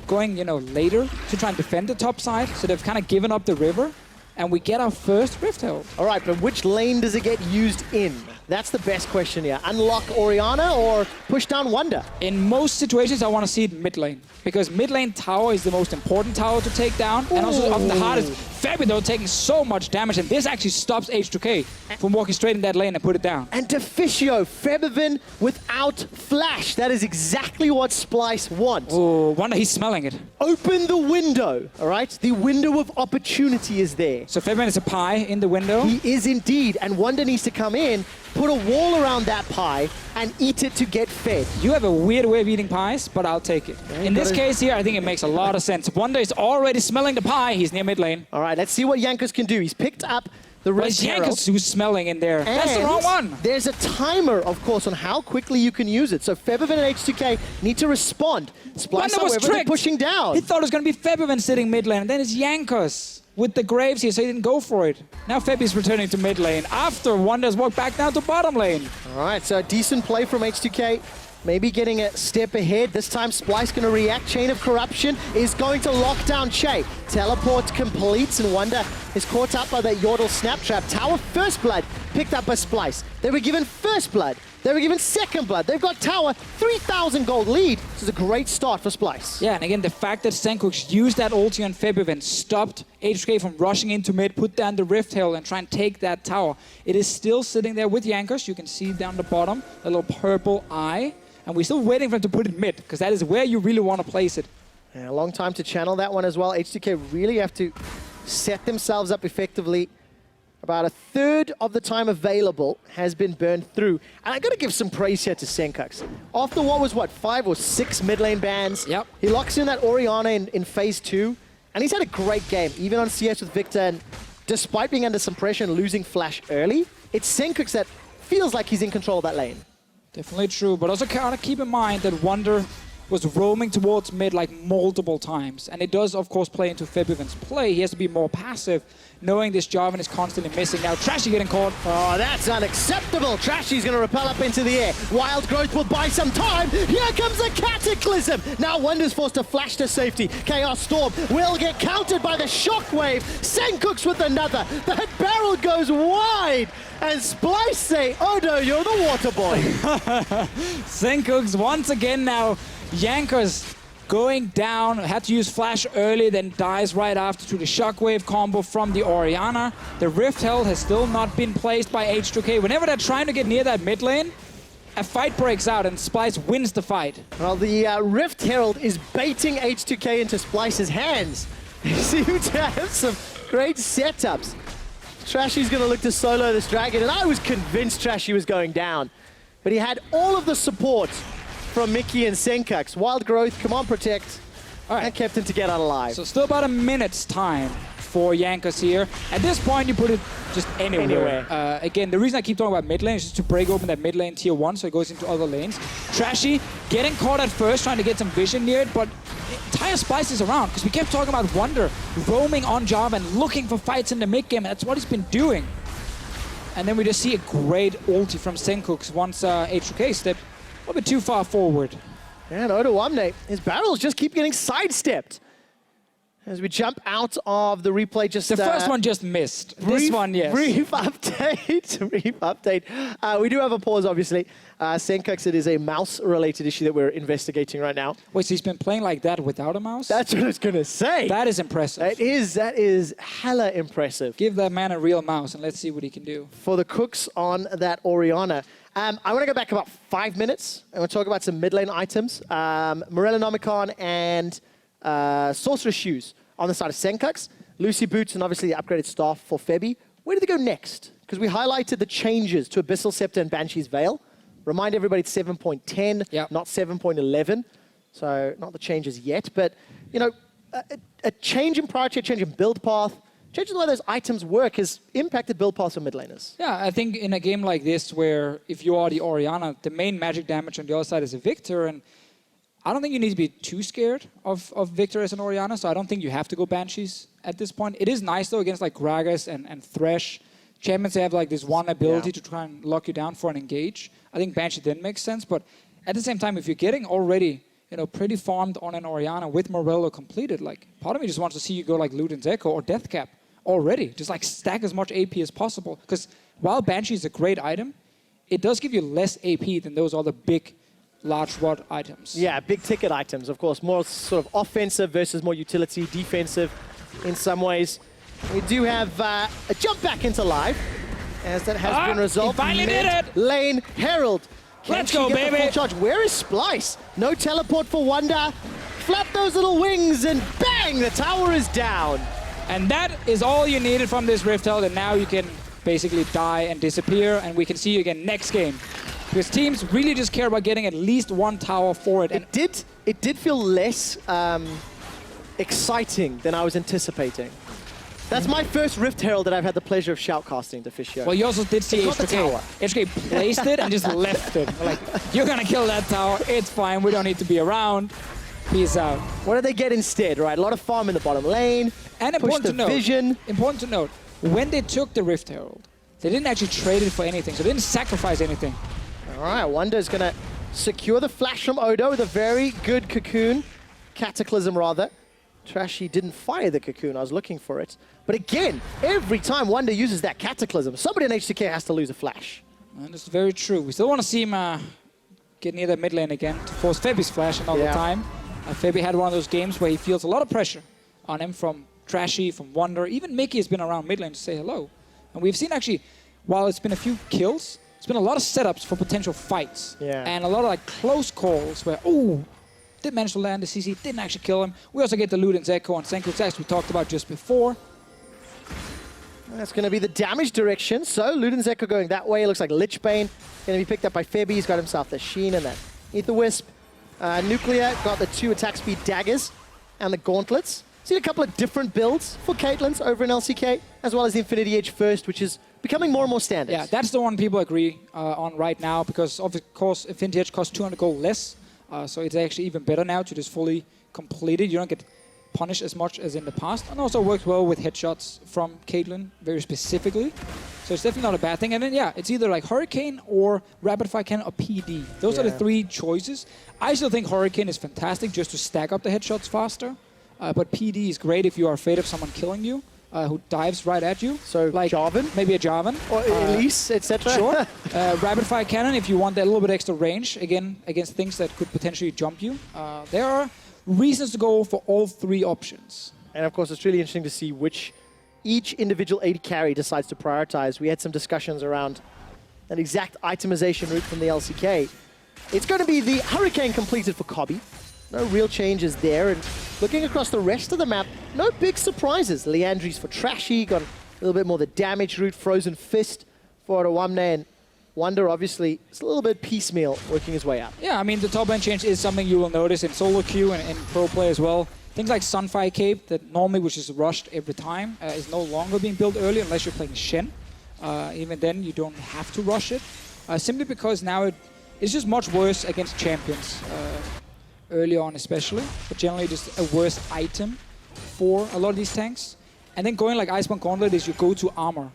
going, later to try and defend the top side. So they've kind of given up the river. And we get our first Rift Herald. All right, but which lane does it get used in? That's the best question here. Unlock Orianna or push down Wonder? In most situations, I want to see it mid lane. Because mid lane tower is the most important tower to take down. Ooh. And also often the hardest. Febi though taking so much damage, and this actually stops H2K from walking straight in that lane and put it down. And Deficio, Febiven without flash. That is exactly what Splyce wants. Oh, Wonder, he's smelling it. Open the window, all right? The window of opportunity is there. So Febiven is a pie in the window? He is indeed, and Wonder needs to come in, put a wall around that pie, and eat it to get fed. You have a weird way of eating pies, but I'll take it. In this case here, I think it makes a lot of sense. Wonder is already smelling the pie. He's near mid lane. All right, let's see what Jankos can do. He's picked up the Red Herald. Jankos who's smelling in there. That's the wrong one. There's a timer, of course, on how quickly you can use it. So Febiven and H2K need to respond. Splyce, however, they're pushing down. He thought it was going to be Febiven sitting mid lane, and then it's Jankos with the Graves here, so he didn't go for it. Now Febi's returning to mid lane after Wonder's walked back down to bottom lane. All right, so a decent play from H2K. Maybe getting a step ahead. This time Splyce going to react. Chain of Corruption is going to lock down Che. Teleport completes, and Wonder is caught up by that Yordle Snap Trap. Tower First Blood picked up by Splyce. They were given First Blood. They were given Second Blood. They've got Tower, 3,000 gold lead. This is a great start for Splyce. Yeah, and again, the fact that Senkux used that ulti on Febiven stopped H2K from rushing into mid, put down the Rift Herald and try and take that tower. It is still sitting there with Jankos. You can see down the bottom, a little purple eye. And we're still waiting for him to put it mid, because that is where you really want to place it. Yeah, a long time to channel that one as well. H2K really have to set themselves up effectively. About a third of the time available has been burned through. And I got to give some praise here to Senkux. After what was, 5 or 6 mid lane bans, yep. He locks in that Orianna in phase 2. And he's had a great game, even on CS with Victor. And despite being under some pressure and losing flash early, it's Senkux that feels like he's in control of that lane. Definitely true, but also gotta keep in mind that Wonder was roaming towards mid like multiple times. And it does, of course, play into Febiven's play. He has to be more passive, knowing this Jarvan is constantly missing. Now, Trashy getting caught. Oh, that's unacceptable. Trashy's going to rappel up into the air. Wild Growth will buy some time. Here comes a Cataclysm. Now Wonder's forced to flash to safety. Chaos Storm will get countered by the Shockwave. Senkux with another. That barrel goes wide. And Splyce say, oh no, you're the water boy. Senkux once again now. Jankos going down, had to use flash early, then dies right after to the Shockwave combo from the Orianna. The Rift Herald has still not been placed by H2K. Whenever they're trying to get near that mid lane, a fight breaks out and Splyce wins the fight. Well, the Rift Herald is baiting H2K into Splyce's hands. They seem to have some great setups. Trashy's going to look to solo this dragon, and I was convinced Trashy was going down. But he had all of the support from Mickey and Senkux. Wild Growth, come on, protect. All right. And kept him to get out alive. So still about a minute's time for Jankos here. At this point, you put it just anywhere. Again, the reason I keep talking about mid lane is just to break open that mid lane tier 1 so it goes into other lanes. Trashy getting caught at first, trying to get some vision near it, but entire Splyce is around because we kept talking about Wonder roaming on Jarvan, looking for fights in the mid game, and that's what he's been doing. And then we just see a great ulti from Senkux once H2K stepped a little bit too far forward. And Odoamne, his barrels just keep getting sidestepped. As we jump out of the replay, just The first one just missed. This one, yes. Brief update. Brief update. We do have a pause, obviously. Senkux, it is a mouse-related issue that we're investigating right now. Wait, so he's been playing like that without a mouse? That's what I was going to say. That is impressive. That is hella impressive. Give that man a real mouse and let's see what he can do. For the cooks on that Orianna. I want to go back about 5 minutes and we'll talk about some mid lane items. Morellonomicon and Sorcerer's Shoes on the side of Senkux. Lucy Boots and obviously the upgraded staff for Febby. Where do they go next? Because we highlighted the changes to Abyssal Scepter and Banshee's Veil. Remind everybody it's 7.10, not 7.11. So not the changes yet, but you know, a change in priority, a change in build path, changing the way those items work has impacted build paths for mid laners. Yeah, I think in a game like this where if you are the Orianna, the main magic damage on the other side is a Victor, and I don't think you need to be too scared of Victor as an Orianna, so I don't think you have to go Banshees at this point. It is nice though against like Gragas and Thresh. Champions have like this one ability to try and lock you down for an engage. I think Banshee then makes sense, but at the same time, if you're getting already, you know, pretty farmed on an Orianna with Morello completed, like part of me just wants to see you go like Luden's Echo or Deathcap already. Just like stack as much AP as possible. Because while Banshee is a great item, it does give you less AP than those other big, large rod items. Yeah, big ticket items, of course. More sort of offensive versus more utility, defensive in some ways. We do have a jump back into live, as that has been resolved. He finally did it! Lane Herald. Let's go, baby! Full charge? Where is Splyce? No teleport for Wonder. Flap those little wings and bang! The tower is down. And that is all you needed from this Rift Herald, and now you can basically die and disappear, and we can see you again next game. Because teams really just care about getting at least one tower for it. And it did feel less exciting than I was anticipating. That's my first Rift Herald that I've had the pleasure of shoutcasting to Fisher. Well, you also did see H2K. H2K placed it and just left it. Like, you're gonna kill that tower, it's fine, we don't need to be around. Peace out. What did they get instead, right? A lot of farm in the bottom lane. And important to note, when they took the Rift Herald, they didn't actually trade it for anything, so they didn't sacrifice anything. All right, Wonder's gonna secure the flash from Odo with a very good cocoon. Cataclysm, rather. Trashy didn't fire the cocoon, I was looking for it. But again, every time Wonder uses that Cataclysm, somebody in H2K has to lose a flash. And it's very true. We still want to see him get near the mid lane again to force Febby's flash another time. Febby had one of those games where he feels a lot of pressure on him from Trashy, from Wonder. Even Mickey has been around mid lane to say hello. And we've seen actually, while it's been a few kills, it's been a lot of setups for potential fights. And a lot of like close calls where, ooh, did manage to land the CC, didn't actually kill him. We also get the Luden's Echo on Senkux X we talked about just before. That's going to be the damage direction. So Luden's Echo going that way. It looks like Lichbane going to be picked up by Febby. He's got himself the Sheen and that Aether Wisp. Nuclear got the 2 attack speed daggers and the gauntlets. Seen a couple of different builds for Caitlyn's over in LCK, as well as the Infinity Edge first, which is becoming more and more standard. Yeah, that's the one people agree on right now, because of course Infinity Edge costs 200 gold less. So it's actually even better now to just fully complete it. You don't get punished as much as in the past. And also works well with headshots from Caitlyn, very specifically. So it's definitely not a bad thing. And then, yeah, it's either like Hurricane or Rapid Fire Cannon or PD. Those are the 3 choices. I still think Hurricane is fantastic just to stack up the headshots faster. But PD is great if you are afraid of someone killing you, who dives right at you. So like Jarvan? Maybe a Jarvan. Or Elise, etc. Sure. Rapid Fire Cannon if you want that little bit extra range, again, against things that could potentially jump you. There are reasons to go for all 3 options. And of course, it's really interesting to see which each individual AD carry decides to prioritize. We had some discussions around an exact itemization route from the LCK. It's going to be the Hurricane completed for Kobby. No real changes there. And looking across the rest of the map, no big surprises. Leandry's for Trashy, got a little bit more the damage route. Frozen Fist for Odoamne, and Wonder, obviously, it's a little bit piecemeal working his way up. Yeah, I mean, the top lane change is something you will notice in solo queue and in pro play as well. Things like Sunfire Cape, that normally which is rushed every time, is no longer being built early unless you're playing Shen. Even then, you don't have to rush it. Simply because now it's just much worse against champions. Early on especially, but generally just a worse item for a lot of these tanks. And then going like Iceborne Gauntlet is your go-to armor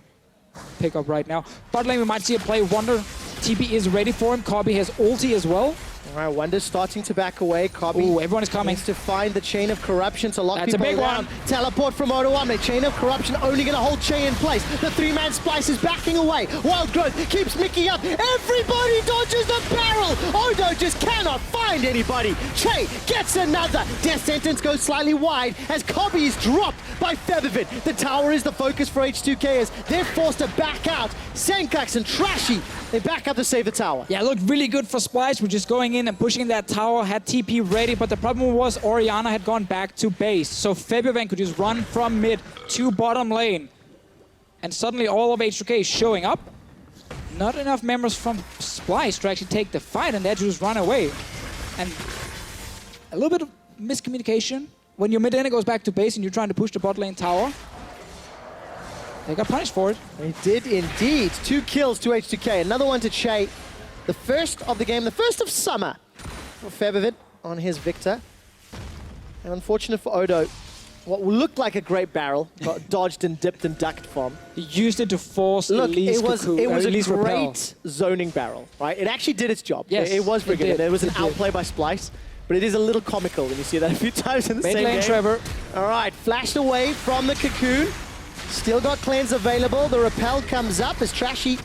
pickup right now. Bot lane we might see a play. Wonder, TP is ready for him. Kobby has ulti as well. All right, Wonder's starting to back away. Kobe everyone is coming. needs to find the Chain of Corruption to lock That's people a big down. one. Teleport from Odoamne. Chain of Corruption only going to hold Che in place. The three-man Splyce is backing away. Wild Growth keeps Mickey up. Everybody dodges the barrel. Odo just cannot find anybody. Che gets another. Death Sentence goes slightly wide as Kobe is dropped by Feathervid. The tower is the focus for H2K as they're forced to back out. Senkax and Trashy, they back up to save the tower. Yeah, it looked really good for Splyce, which is going in and pushing that tower, had TP ready, but the problem was Orianna had gone back to base, so Febiven could just run from mid to bottom lane. And suddenly all of H2K is showing up. Not enough members from Splyce to actually take the fight, and they had to just run away. And a little bit of miscommunication. When your mid laner goes back to base and you're trying to push the bot lane tower, they got punished for it. They did indeed. 2 kills to H2K. Another one to Che. The first of the game, the first of summer for Febiven on his Victor. And unfortunate for Odo, what looked like a great barrel got dodged and dipped and ducked from. He used it to force Look, Elise it was a Elise great repel. zoning barrel, right? It actually did its job. Yes, it was very good. did. It was an It did. outplay by Splyce, but it is a little comical when you see that a few times in the Mid same lane, game. Trevor. All right, flashed away from the cocoon. Still got cleanse available. The repel comes up as Trashy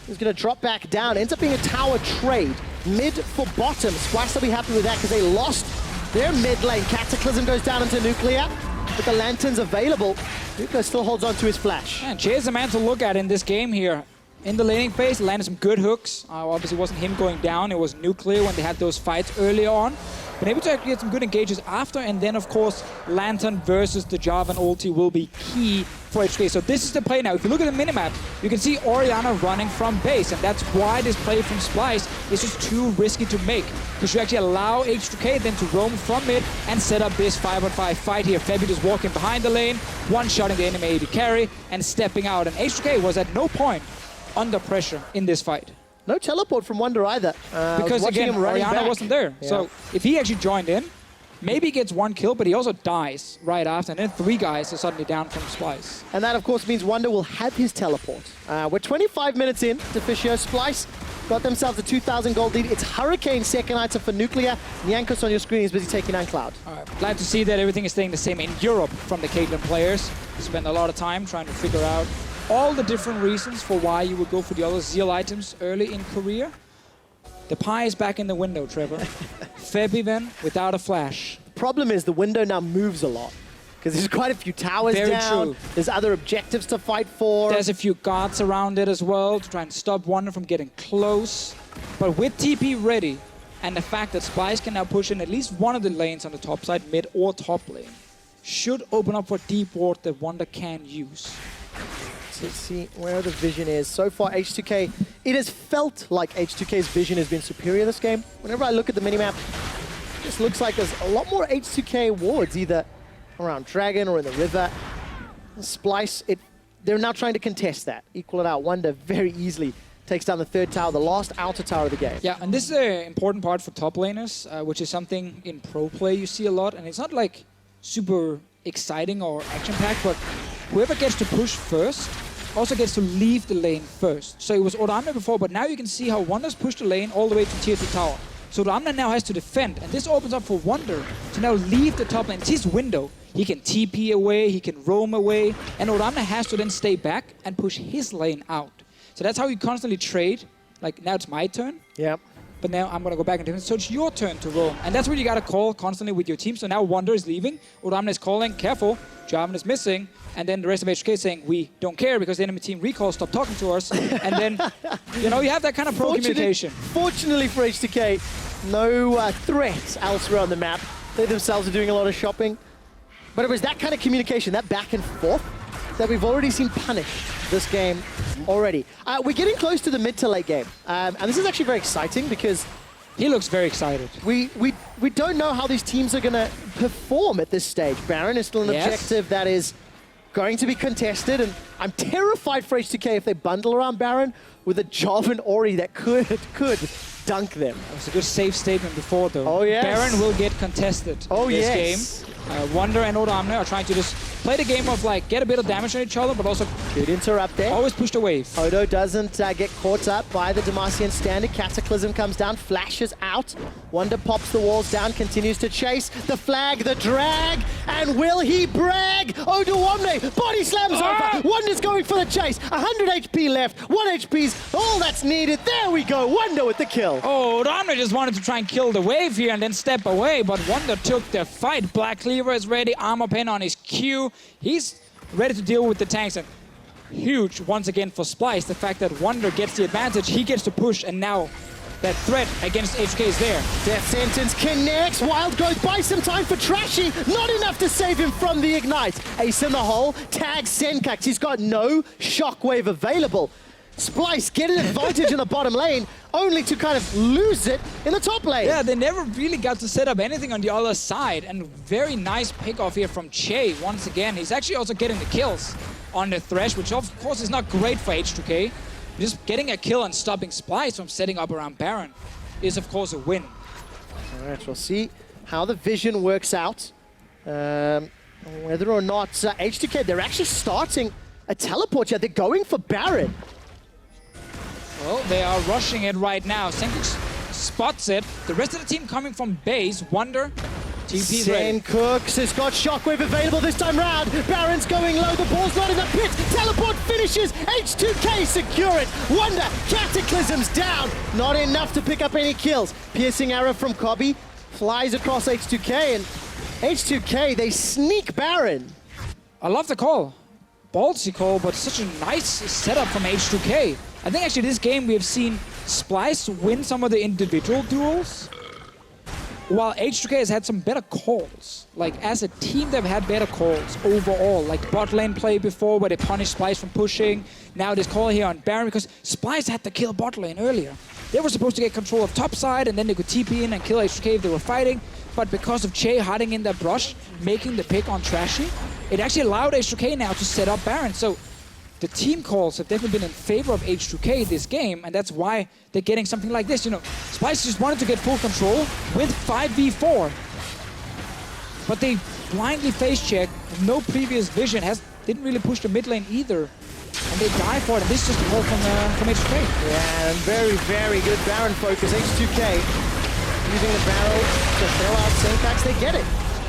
is going to drop back down. Ends up being a tower trade. Mid for bottom. Splyce will be happy with that because they lost their mid lane. Cataclysm goes down into Nuclear. With the lanterns available, Nuclear still holds on to his flash. And Che is the man to look at in this game here. In the laning phase, landed some good hooks. Obviously, it wasn't him going down. It was Nuclear when they had those fights earlier on. Been able to actually get some good engages after, and then, of course, Lantern versus the Jarvan ulti will be key for H2K. So this is the play now. If you look at the minimap, you can see Orianna running from base, and that's why this play from Splyce is just too risky to make. Because you actually allow H2K then to roam from mid and set up this 5-on-5 fight here. Febi just walking behind the lane, one-shotting the enemy AD carry, and stepping out. And H2K was at no point under pressure in this fight. No teleport from Wonder either. Because again, Orianna back. wasn't there. Yeah. So if he actually joined in, maybe he gets 1 kill, but he also dies right after. And then 3 guys are suddenly down from Splyce. And that, of course, means Wonder will have his teleport. We're 25 minutes in to Fisher. Splyce got themselves a 2,000 gold lead. It's Hurricane second item for Nuclear. Nyankos on your screen is busy taking down Cloud. All right. Glad to see that everything is staying the same in Europe from the Caitlyn players. We spent a lot of time trying to figure out all the different reasons for why you would go for the other Zeal items early in career. The pie is back in the window, Trevor. Febiven without a flash. Problem is the window now moves a lot because there's quite a few towers Very down. true. There's other objectives to fight for. There's a few guards around it as well to try and stop Wonder from getting close. But with TP ready and the fact that Splyce can now push in at least one of the lanes on the top side, mid or top lane, should open up for deep ward that Wonder can use. Let's see where the vision is. So far, H2K, it has felt like H2K's vision has been superior this game. Whenever I look at the minimap, it just looks like there's a lot more H2K wards, either around Dragon or in the river. Splyce, they're now trying to contest that, equal it out. Wonder very easily takes down the third tower, the last outer tower of the game. Yeah, and this is an important part for top laners, which is something in pro play you see a lot. And it's not like super exciting or action-packed, but whoever gets to push first also gets to leave the lane first. So it was Odoamne before, but now you can see how Wonder's pushed the lane all the way to tier 2 tower. So Odoamne now has to defend, and this opens up for Wonder to now leave the top lane. It's his window. He can TP away, he can roam away, and Odoamne has to then stay back and push his lane out. So that's how you constantly trade. Like, now it's my turn. Yep. But now I'm going to go back and defend. So it's your turn to roam. And that's what you got to call constantly with your team. So now Wonder is leaving. Odoamne is calling, careful. Jarvan is missing. And then the rest of H2K is saying, we don't care because the enemy team recalls, stop talking to us. And then, you know, you have that kind of pro communication. Fortunately for H2K, no threats elsewhere on the map. They themselves are doing a lot of shopping. But it was that kind of communication, that back and forth, that we've already seen punished this game already. We're getting close to the mid to late game. And this is actually very exciting because he looks very excited. We don't know how these teams are going to perform at this stage. Baron is still an objective that is going to be contested, and I'm terrified for H2K if they bundle around Baron with a Jarvan Ori that could dunk them. That was a good safe statement before, though. Oh, yes. Baron will get contested oh, this yes. game. Wonder and Odoamne are trying to just play the game of like get a bit of damage on each other, but also good interrupt there. Always push the wave. Odo doesn't get caught up by the Demacian standard. Cataclysm comes down, flashes out. Wonder pops the walls down, continues to chase. The flag, the drag, and will he brag? Odo Omne, body slams over. Wonder's going for the chase. 100 HP left, 1 HP's all that's needed. There we go, Wonder with the kill. Oh, Omne just wanted to try and kill the wave here and then step away, but Wonder took the fight. Black Cleaver is ready, armor pen on his Q. He's ready to deal with the tanks, and huge once again for Splyce. The fact that Wonder gets the advantage, he gets to push, and now that threat against H2K is there. Death Sentence connects, Wild Growth buys some time for Trashy, not enough to save him from the Ignite. Ace in the hole, tags Senkax, he's got no shockwave available. Splyce get an advantage in the bottom lane, only to kind of lose it in the top lane. Yeah, they never really got to set up anything on the other side, and very nice pick off here from Che once again. He's actually also getting the kills on the Thresh, which of course is not great for H2K. Just getting a kill and stopping Splyce from setting up around Baron is of course a win. All right, we'll see how the vision works out. Whether or not H2K, they're actually starting a teleport here. They're going for Baron. Well, they are rushing it right now. Senkax spots it. The rest of the team coming from base. Wonder, TP's ready. Cooks has got Shockwave available this time round. Baron's going low, the ball's not in the pit. Teleport finishes, H2K secure it. Wonder, Cataclysm's down. Not enough to pick up any kills. Piercing arrow from Cobby, flies across H2K, and H2K, they sneak Baron. I love the call. Ballsy call, but such a nice setup from H2K. I think actually this game we have seen Splyce win some of the individual duels, while H2K has had some better calls. Like as a team they've had better calls overall, like bot lane play before where they punished Splyce from pushing. Now this call here on Baron because Splyce had to kill bot lane earlier. They were supposed to get control of top side and then they could TP in and kill H2K if they were fighting. But because of Che hiding in that brush, making the pick on Trashy, it actually allowed H2K now to set up Baron. So the team calls have definitely been in favor of H2K this game, and that's why they're getting something like this. You know, Splyce just wanted to get full control with 5v4, but they blindly face check, no previous vision, didn't really push the mid lane either, and they die for it. And this is just a call from H2K. Yeah, and very, very good Baron focus. H2K using the barrel to throw out Senkax. They get it.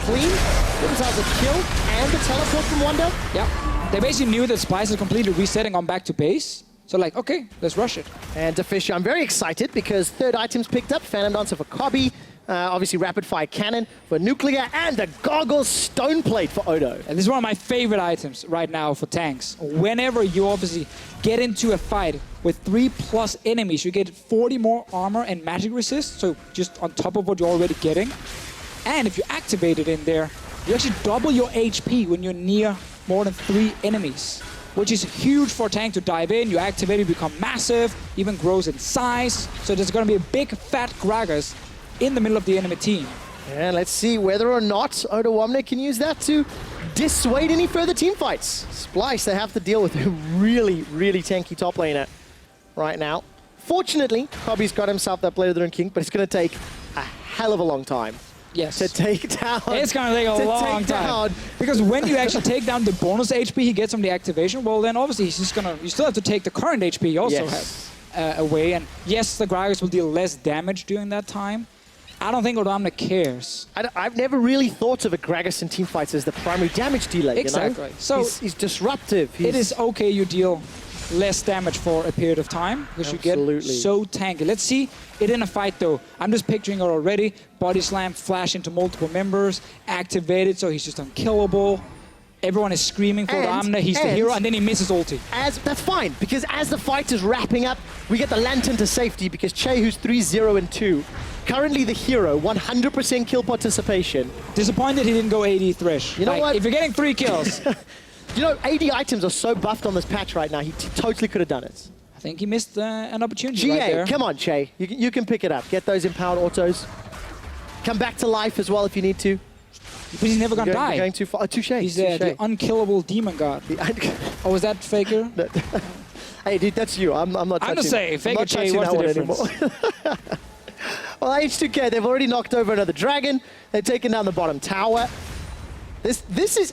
Clean, get themselves a kill, and the teleport from Wonder. Yeah. They basically knew that Splyce is completely resetting on back to base. So like, okay, let's rush it. And Deficia, I'm very excited because third item's picked up. Phantom Dancer for Cobby. Obviously Rapid Fire Cannon for Nuclear. And the Goggles Stone Plate for Odo. And this is one of my favorite items right now for tanks. Whenever you obviously get into a fight with 3+ enemies, you get 40 more armor and magic resist. So just on top of what you're already getting. And if you activate it in there, you actually double your HP when you're near more than 3 enemies, which is huge for a tank to dive in. You activate it, become massive, even grows in size. So there's going to be a big fat Gragas in the middle of the enemy team. And let's see whether or not Odo Omne can use that to dissuade any further team fights. Splyce, they have to deal with a really, really tanky top laner right now. Fortunately, Cobby's got himself that Blade of the Rune King, but it's going to take a hell of a long time. Yes. To take down. It's going to take a long time. Because when you actually take down the bonus HP he gets from the activation, well then obviously he's just going to, you still have to take the current HP he also has away. And yes, the Gragas will deal less damage during that time. I don't think Odo Omne cares. I've never really thought of a Gragas in teamfights as the primary damage dealer. Exactly. You know? So he's disruptive. It is okay you deal less damage for a period of time because you get so tanky. Let's see it in a fight though. I'm just picturing it already. Body slam, flash into multiple members, activated so he's just unkillable. Everyone is screaming for Odo Omne, he's the hero, and then he misses ulti. That's fine, because as the fight is wrapping up, we get the Lantern to safety because Che, who's 3-0-2, currently the hero, 100% kill participation. Disappointed he didn't go AD Thresh. You know what? If you're getting 3 kills. You know, AD items are so buffed on this patch right now, he totally could have done it. I think he missed an opportunity GA, right there. Come on, Che. You can pick it up. Get those empowered autos. Come back to life as well if you need to. But he's never gonna die. You're going too far. Touche. He's the unkillable demon god. Oh, was that Faker? No. Hey, dude, that's you. I'm not touching. I'm just saying, Faker Che, what's the difference? Well, H2K, they've already knocked over another dragon. They've taken down the bottom tower. This is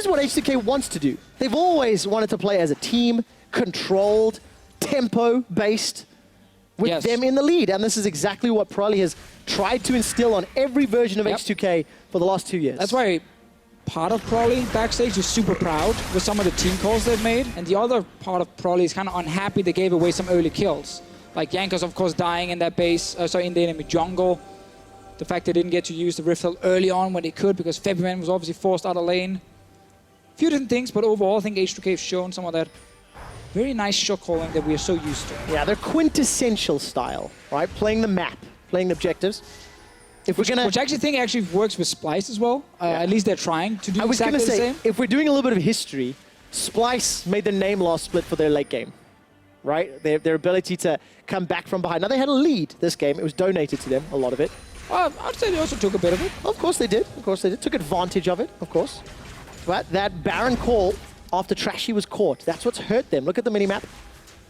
what H2K wants to do. They've always wanted to play as a team, controlled, tempo-based, with them in the lead. And this is exactly what Prolly has tried to instill on every version of H2K for the last 2 years. That's why part of Prolly backstage is super proud with some of the team calls they've made. And the other part of Prolly is kind of unhappy they gave away some early kills. Like Jankos, of course, dying in that base, in the enemy jungle. The fact they didn't get to use the Rift Hill early on when they could because February was obviously forced out of lane. A few different things, but overall I think H2K have shown some of that very nice shot calling that we are so used to. Yeah, they're quintessential style, right? Playing the map, playing the objectives. Which I actually think actually works with Splyce as well. At least they're trying to do exactly the same. If we're doing a little bit of history, Splyce made their name last split for their late game, right? Their ability to come back from behind. Now they had a lead this game. It was donated to them, a lot of it. I'd say they also took a bit of it. Of course they did. Of course they did. Took advantage of it, of course. But that Baron call after Trashy was caught, that's what's hurt them. Look at the minimap.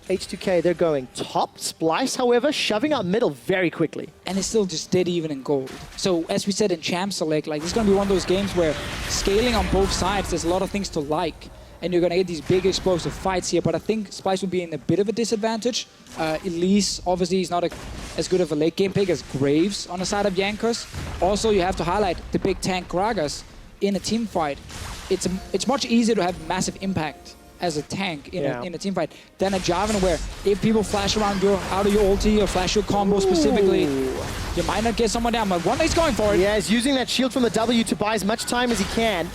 H2K, they're going top. Splyce, however, shoving up middle very quickly. And it's still just dead even in gold. So as we said in Champ Select, like this is going to be one of those games where scaling on both sides, there's a lot of things to like. And you're going to get these big explosive fights here. But I think Splyce will be in a bit of a disadvantage. Elise, obviously, is not as good of a late game pick as Graves on the side of Jankos. Also, you have to highlight the big tank Gragas in a team fight. It's much easier to have massive impact as a tank in a team fight than a Jarvan, where if people flash around out of your ulti or flash your combo specifically, you might not get someone down. But one is going for it. Yeah, he's using that shield from the W to buy as much time as he can.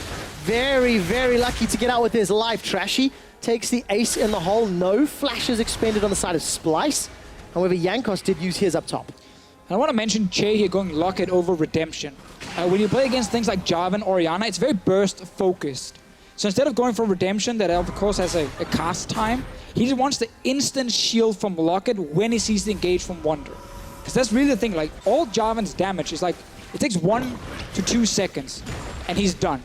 Very, very lucky to get out with his life. Trashy takes the ace in the hole. No flashes expended on the side of Splyce. However, Jankos did use his up top. And I want to mention Che here going Locket over Redemption. When you play against things like Jarvan or Orianna, it's very burst focused. So instead of going for Redemption, that of course has a cast time, he just wants the instant shield from Locket when he sees the engage from Wonder. Because that's really the thing, like all Jarvan's damage is like, it takes 1 to 2 seconds and he's done.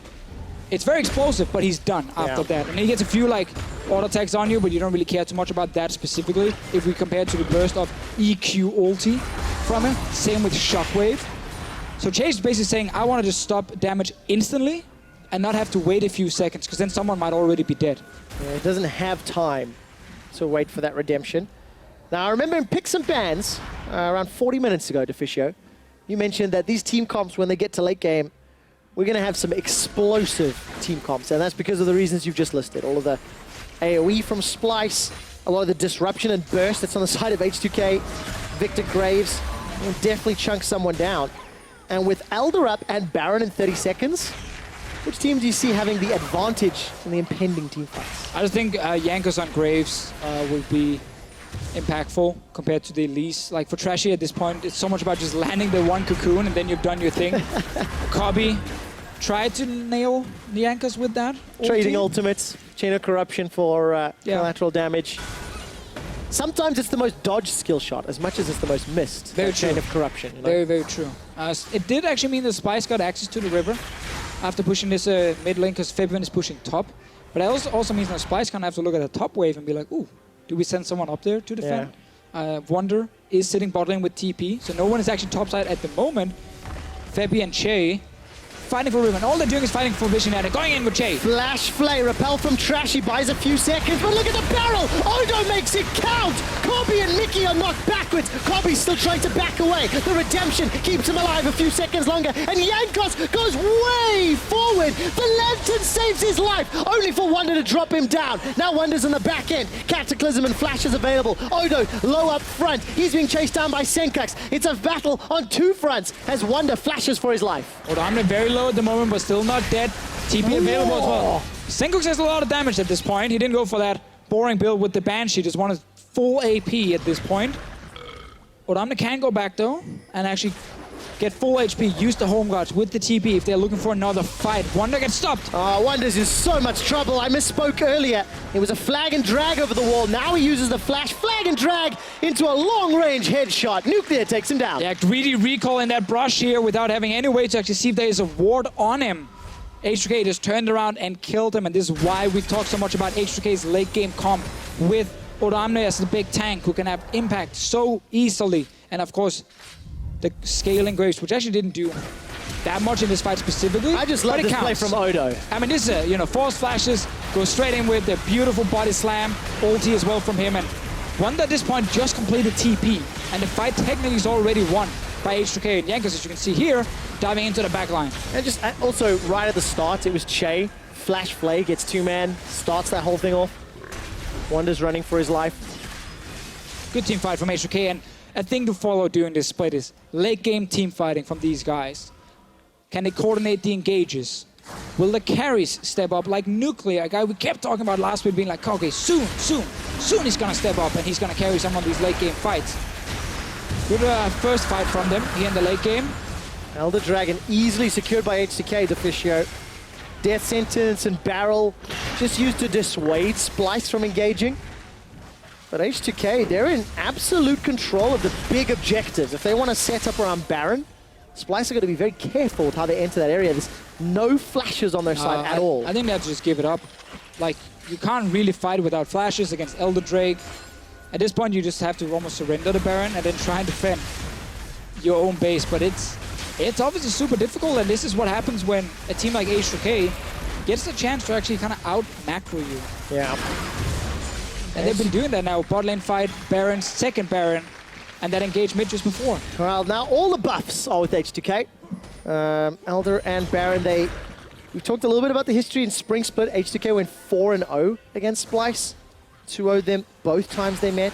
It's very explosive, but he's done after that. And he gets a few like auto attacks on you, but you don't really care too much about that specifically. If we compare it to the burst of EQ ulti from him, same with Shockwave. So Chase is basically saying, I want to just stop damage instantly and not have to wait a few seconds, because then someone might already be dead. Yeah, he doesn't have time to wait for that redemption. Now, I remember in Picks and Bans, around 40 minutes ago, Deficio, you mentioned that these team comps, when they get to late game, we're going to have some explosive team comps, and that's because of the reasons you've just listed. All of the AoE from Splyce, a lot of the disruption and burst that's on the side of H2K. Victor Graves will definitely chunk someone down. And with Elder up and Baron in 30 seconds, which team do you see having the advantage in the impending team fights? I just think Jankos on Graves will be impactful compared to the Elise. Like for Trashy at this point, it's so much about just landing the one cocoon and then you've done your thing. Kobe tried to nail the Jankos with that. Trading ultimates, Chain of Corruption for collateral damage. Sometimes it's the most dodged skill shot as much as it's the most missed. Very true. Chain of Corruption. You know? Very, very true. It did actually mean that Splyce got access to the river after pushing this mid lane, because Fabian is pushing top. But it also means that Splyce kind of have to look at the top wave and be like, ooh, do we send someone up there to defend? Yeah. Wonder is sitting bot lane with TP, so no one is actually topside at the moment. Fabi and Che fighting for Riven. All they're doing is fighting for Visionary. Going in with Che. Flash Flay, repel from Trashy, buys a few seconds, but look at the barrel! Odo makes it count! Kobe and Mickey are knocked backwards. Kobe's still trying to back away. The redemption keeps him alive a few seconds longer, and Jankos goes way forward. The Lantern saves his life, only for Wonder to drop him down. Now Wonder's on the back end. Cataclysm and Flash is available. Odo low up front. He's being chased down by Senkax. It's a battle on two fronts as Wonder flashes for his life. Odo very low at the moment, but still not dead. TP available as well. Senkax has a lot of damage at this point. He didn't go for that boring build with the Banshee. Just wanted full AP at this point. Odamna can go back though and actually get full HP, use the home guards with the TP if they're looking for another fight. Wonder gets stopped. Wonder's in so much trouble. I misspoke earlier. It was a flag and drag over the wall. Now he uses the flash, flag and drag into a long-range headshot. Nuclear takes him down. Yeah, greedy recall in that brush here without having any way to actually see if there is a ward on him. H2K just turned around and killed him, and this is why we talk so much about H2K's late game comp with Odamne as the big tank who can have impact so easily. And of course, the scaling Graves, which actually didn't do that much in this fight specifically. I just love this play from Odo. I mean, this is force flashes, go straight in with the beautiful body slam, ulti as well from him, and Wonder at this point just completed TP, and the fight technically is already won by H2K and Jankos, as you can see here, diving into the back line. And just also right at the start, it was Che, flash flay, gets 2-man, starts that whole thing off. Wonder's running for his life. Good team fight from H2K, and a thing to follow during this split is late game team fighting from these guys. Can they coordinate the engages? Will the carries step up like Nuclear, a guy we kept talking about last week, being like, okay, soon he's gonna step up and he's gonna carry some of these late game fights. Good first fight from them here in the late game. Elder Dragon easily secured by H2K, Deficio. Death Sentence and Barrel just used to dissuade Splyce from engaging. But H2K, they're in absolute control of the big objectives. If they want to set up around Baron, Splyce are going to be very careful with how they enter that area. There's no flashes on their side at all. I think they have to just give it up. Like, you can't really fight without flashes against Elder Drake. At this point, you just have to almost surrender the Baron and then try and defend your own base. But it's obviously super difficult, and this is what happens when a team like H2K gets the chance to actually kind of out-macro you. Yeah. And they've been doing that now. Bot lane fight, Baron, second Baron, and that engaged mid just before. Well, now all the buffs are with H2K. Elder and Baron, we've talked a little bit about the history in Spring Split. H2K went 4-0 against Splyce. 2-0'd them both times they met.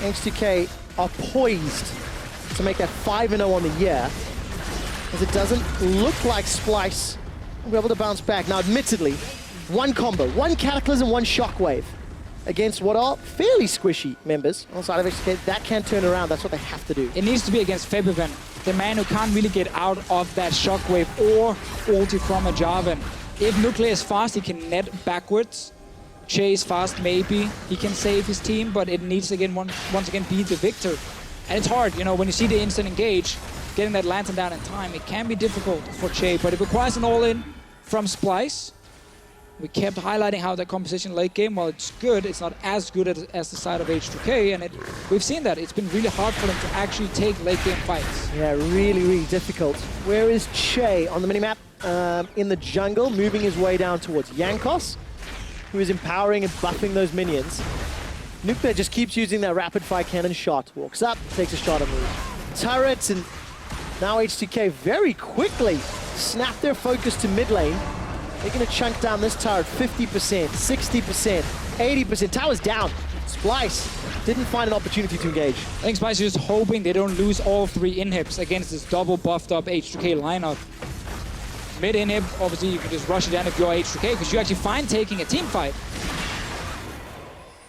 H2K are poised to make that 5-0 on the year, as it doesn't look like Splyce will be able to bounce back. Now, admittedly, one combo, one Cataclysm, one Shockwave against what are fairly squishy members on the side of H2K. That can turn around. That's what they have to do. It needs to be against Febiven, the man who can't really get out of that Shockwave or ulti from a Jarvan. If Nuclear is fast, he can net backwards. Chase fast, maybe. He can save his team, but it needs to again once again be the victor. And it's hard, when you see the instant engage, getting that lantern down in time, it can be difficult for Che, but it requires an all-in from Splyce. We kept highlighting how the composition late game, while it's good, it's not as good as the side of H2K, and we've seen that. It's been really hard for them to actually take late game fights. Yeah, really, really difficult. Where is Che on the minimap? In the jungle, moving his way down towards Jankos, who is empowering and buffing those minions. Nuclear just keeps using that rapid fire cannon shot. Walks up, takes a shot on the turrets, and now H2K very quickly snap their focus to mid lane. They're going to chunk down this turret 50%, 60%, 80%. Tower's down. Splyce didn't find an opportunity to engage. I think Splyce is just hoping they don't lose all 3 inhibs against this double buffed up H2K lineup. Mid inhib, obviously you can just rush it down if you're H2K, because you're actually fine taking a team fight.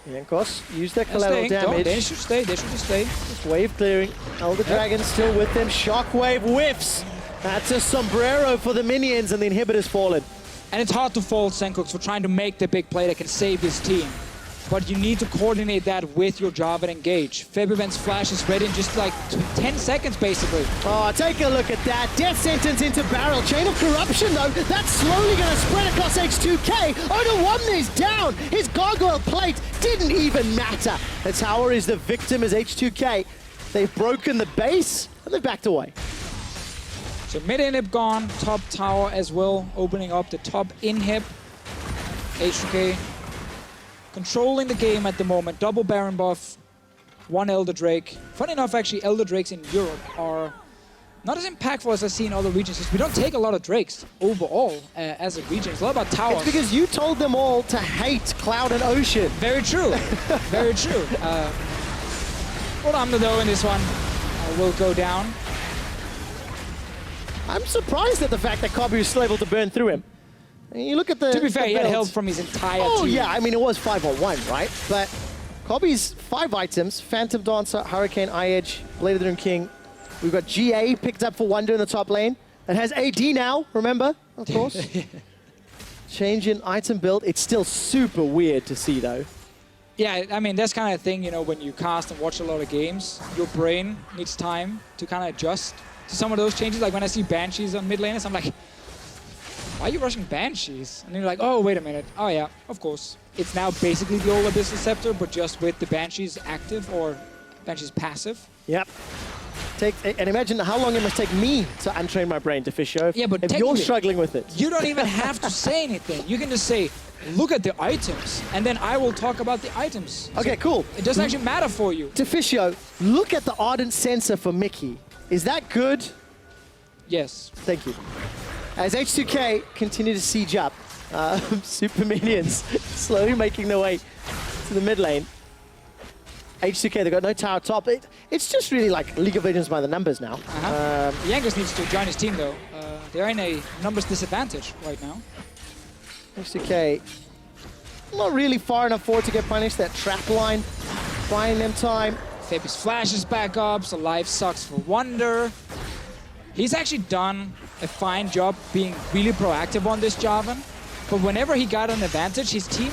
Jankos use their collateral damage. They should stay, they should just stay. Just wave clearing. Elder Dragon still with them. Shockwave whiffs. That's a sombrero for the minions, and the inhibitor's fallen. And it's hard to fault Sencooks for trying to make the big play that can save his team. But you need to coordinate that with your Jarvan engage. Febiven's flash is ready in just like 10 seconds, basically. Oh, take a look at that. Death Sentence into Barrel. Chain of Corruption, though. That's slowly going to spread across H2K. Odo is down. His gargoyle plate didn't even matter. The tower is the victim as H2K. They've broken the base, and they've backed away. So mid inhib gone, top tower as well, opening up the top inhib. H2K controlling the game at the moment. Double Baron buff, 1 Elder Drake. Funny enough, actually, Elder Drakes in Europe are not as impactful as I see in other regions. We don't take a lot of Drakes overall as a region. It's a lot about towers. It's because you told them all to hate Cloud and Ocean. Very true. Very true. Rodamna, though, in this one will go down. I'm surprised at the fact that Kabu is still able to burn through him. You look at the. To be fair, he had help from his entire team. Oh, yeah, I mean, it was 5-on-1, right? But Kabu's 5 items: Phantom Dancer, Hurricane, Eye Edge, Blade of the Rune King. We've got GA picked up for Wonder in the top lane. It has AD now, remember? Of course. Change in item build. It's still super weird to see, though. Yeah, I mean, that's kind of thing, when you cast and watch a lot of games, your brain needs time to kind of adjust to some of those changes. Like when I see Banshees on mid laners, I'm like, why are you rushing Banshees? And you're like, oh, wait a minute. Oh, yeah, of course. It's now basically the old Abyssal Scepter, but just with the Banshees active or Banshees passive. Yep. And imagine how long it must take me to untrain my brain, Deficio, Yeah, but if you're struggling with it. You don't even have to say anything. You can just say, look at the items, and then I will talk about the items. Okay, So cool. It doesn't actually matter for you. Deficio, look at the Ardent Sensor for Mickey. Is that good? Yes. Thank you. As H2K continue to siege up, Super Minions slowly making their way to the mid lane. H2K, they've got no tower top. It's just really like League of Legends by the numbers now. Yankees needs to join his team, though. They're in a numbers disadvantage right now. H2K not really far enough forward to get punished. That trap line buying them time. Fabius flashes back up, so life sucks for Wonder. He's actually done a fine job being really proactive on this Jarvan. But whenever he got an advantage, his team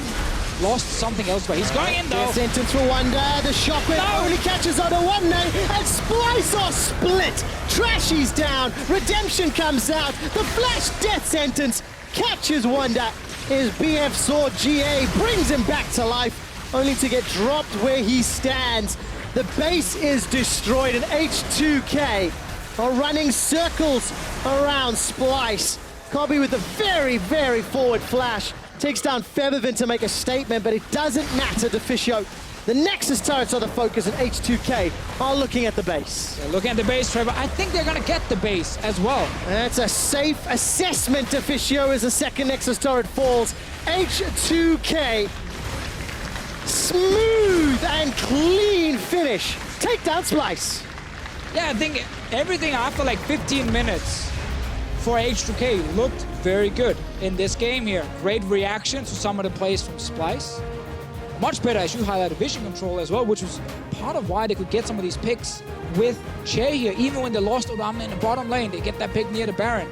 lost something else. But he's going in, though. Sentence for Wonder. The shockwave only catches on a one name. And Splyce are split. Trashy's down. Redemption comes out. The flash death sentence catches Wonder. His BF sword GA brings him back to life, only to get dropped where he stands. The base is destroyed, and H2K are running circles around Splyce. Kobe with a very, very forward flash. Takes down Feathervin to make a statement, but it doesn't matter, Deficio. The Nexus turrets are the focus, and H2K are looking at the base. They're looking at the base, Trevor. I think they're going to get the base as well. That's a safe assessment, Deficio, as the second Nexus turret falls. H2K, smooth and clean finish. Take down Splyce. Yeah, I think everything after like 15 minutes for H2K looked very good in this game here. Great reaction to some of the plays from Splyce. Much better, as you highlighted, vision control as well, which was part of why they could get some of these picks with Che here. Even when they lost Odama in the bottom lane, they get that pick near the Baron.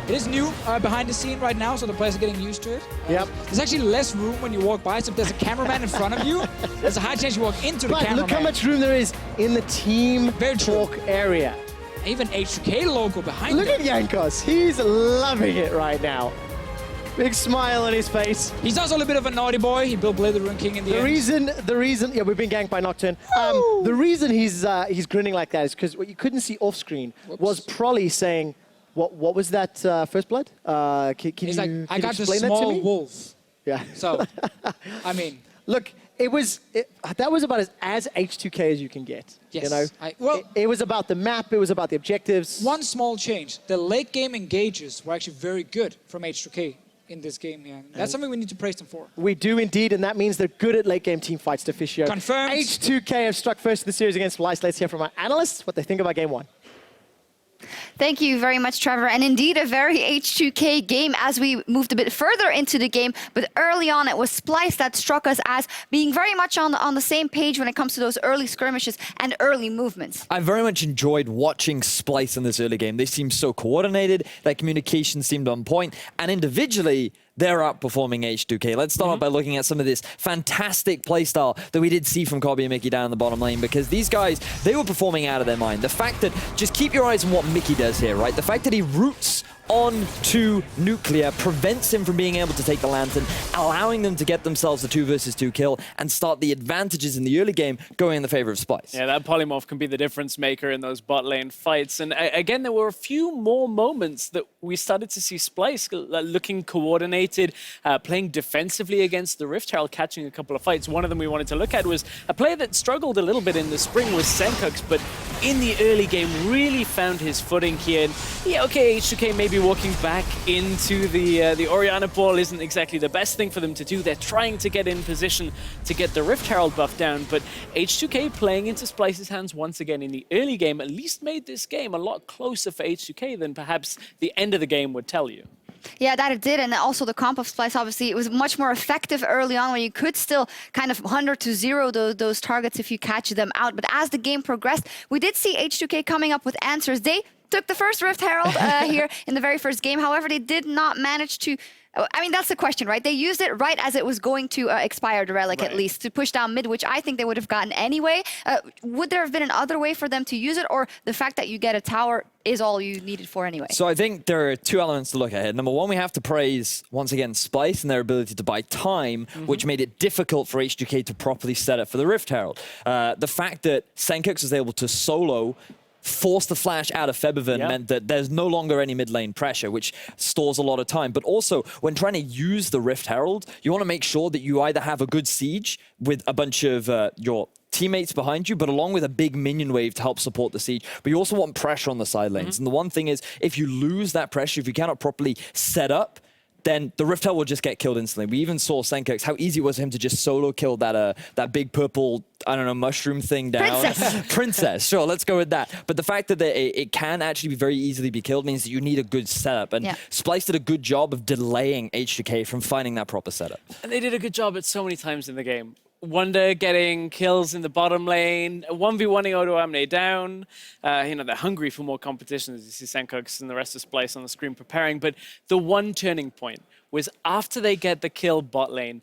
It is new behind the scene right now, so the players are getting used to it. There's actually less room when you walk by, so if there's a cameraman in front of you, there's a high chance you walk into the cameraman. But look how much room there is in the team talk area. Even H2K logo behind Look them. at Yankos. He's loving it right now. Big smile on his face. He's also a little bit of a naughty boy. He built Blade the Rune King in the end. The reason, yeah, we've been ganked by Nocturne. The reason he's grinning like that is because what you couldn't see off screen was Prolly saying, what was that first blood? He's like, I got the small wolf. Yeah. So, I mean. Look, that was about as H2K as you can get. Yes. You know? It was about the map, it was about the objectives. One small change. The late game engages were actually very good from H2K in this game here. That's something we need to praise them for. We do indeed, and that means they're good at late game team fights, Deficio. Confirmed. H2K have struck first in the series against Splyce. Let's hear from our analysts what they think about game one. Thank you very much, Trevor. And indeed, a very H2K game as we moved a bit further into the game. But early on, it was Splyce that struck us as being very much on the same page when it comes to those early skirmishes and early movements. I very much enjoyed watching Splyce in this early game. They seemed so coordinated, their communication seemed on point, and individually, they're outperforming H2K. Let's start off by looking at some of this fantastic playstyle that we did see from Kobe and Mickey down in the bottom lane, because these guys, they were performing out of their mind. The fact that, just keep your eyes on what Mickey does here, right? The fact that he roots onto Nuclear prevents him from being able to take the Lantern, allowing them to get themselves a 2 versus 2 kill and start the advantages in the early game going in the favor of Splyce. Yeah, that polymorph can be the difference maker in those bot lane fights. And again, there were a few more moments that we started to see Splyce looking coordinated, playing defensively against the Rift Herald, catching a couple of fights. One of them we wanted to look at was a player that struggled a little bit in the spring was Senkux, but in the early game really found his footing here. And yeah, okay, H2K maybe walking back into the Orianna ball isn't exactly the best thing for them to do. They're trying to get in position to get the Rift Herald buff down, but H2K playing into Splyce's hands once again in the early game at least made this game a lot closer for H2K than perhaps the end of the game would tell you. Yeah, that it did, and also the comp of Splyce, obviously, it was much more effective early on where you could still kind of 100 to 0 those targets if you catch them out. But as the game progressed, we did see H2K coming up with answers. They took the first Rift Herald here in the very first game. However, they did not manage to... I mean, that's the question, right? They used it right as it was going to expire, the Relic, at least, to push down mid, which I think they would have gotten anyway. Would there have been another way for them to use it, or the fact that you get a tower is all you needed for anyway? So I think there are two elements to look at here. Number one, we have to praise, once again, Splyce and their ability to buy time, which made it difficult for H2K to properly set up for the Rift Herald. The fact that Senkux was able to solo force the flash out of Febiven meant that there's no longer any mid lane pressure, which stores a lot of time. But also, when trying to use the Rift Herald, you want to make sure that you either have a good siege with a bunch of your teammates behind you, but along with a big minion wave to help support the siege. But you also want pressure on the side lanes. And the one thing is, if you lose that pressure, if you cannot properly set up, then the Rift Herald will just get killed instantly. We even saw Senkox, how easy it was for him to just solo kill that big purple, I don't know, mushroom thing down. Princess, sure, let's go with that. But the fact that it can actually very easily be killed means that you need a good setup. And Splyce did a good job of delaying H2K from finding that proper setup. And they did a good job at so many times in the game. Wonder getting kills in the bottom lane, 1v1ing Odo Amne down. You know, they're hungry for more competition, as you see Senkox and the rest of Splyce on the screen preparing. But the one turning point was after they get the kill bot lane,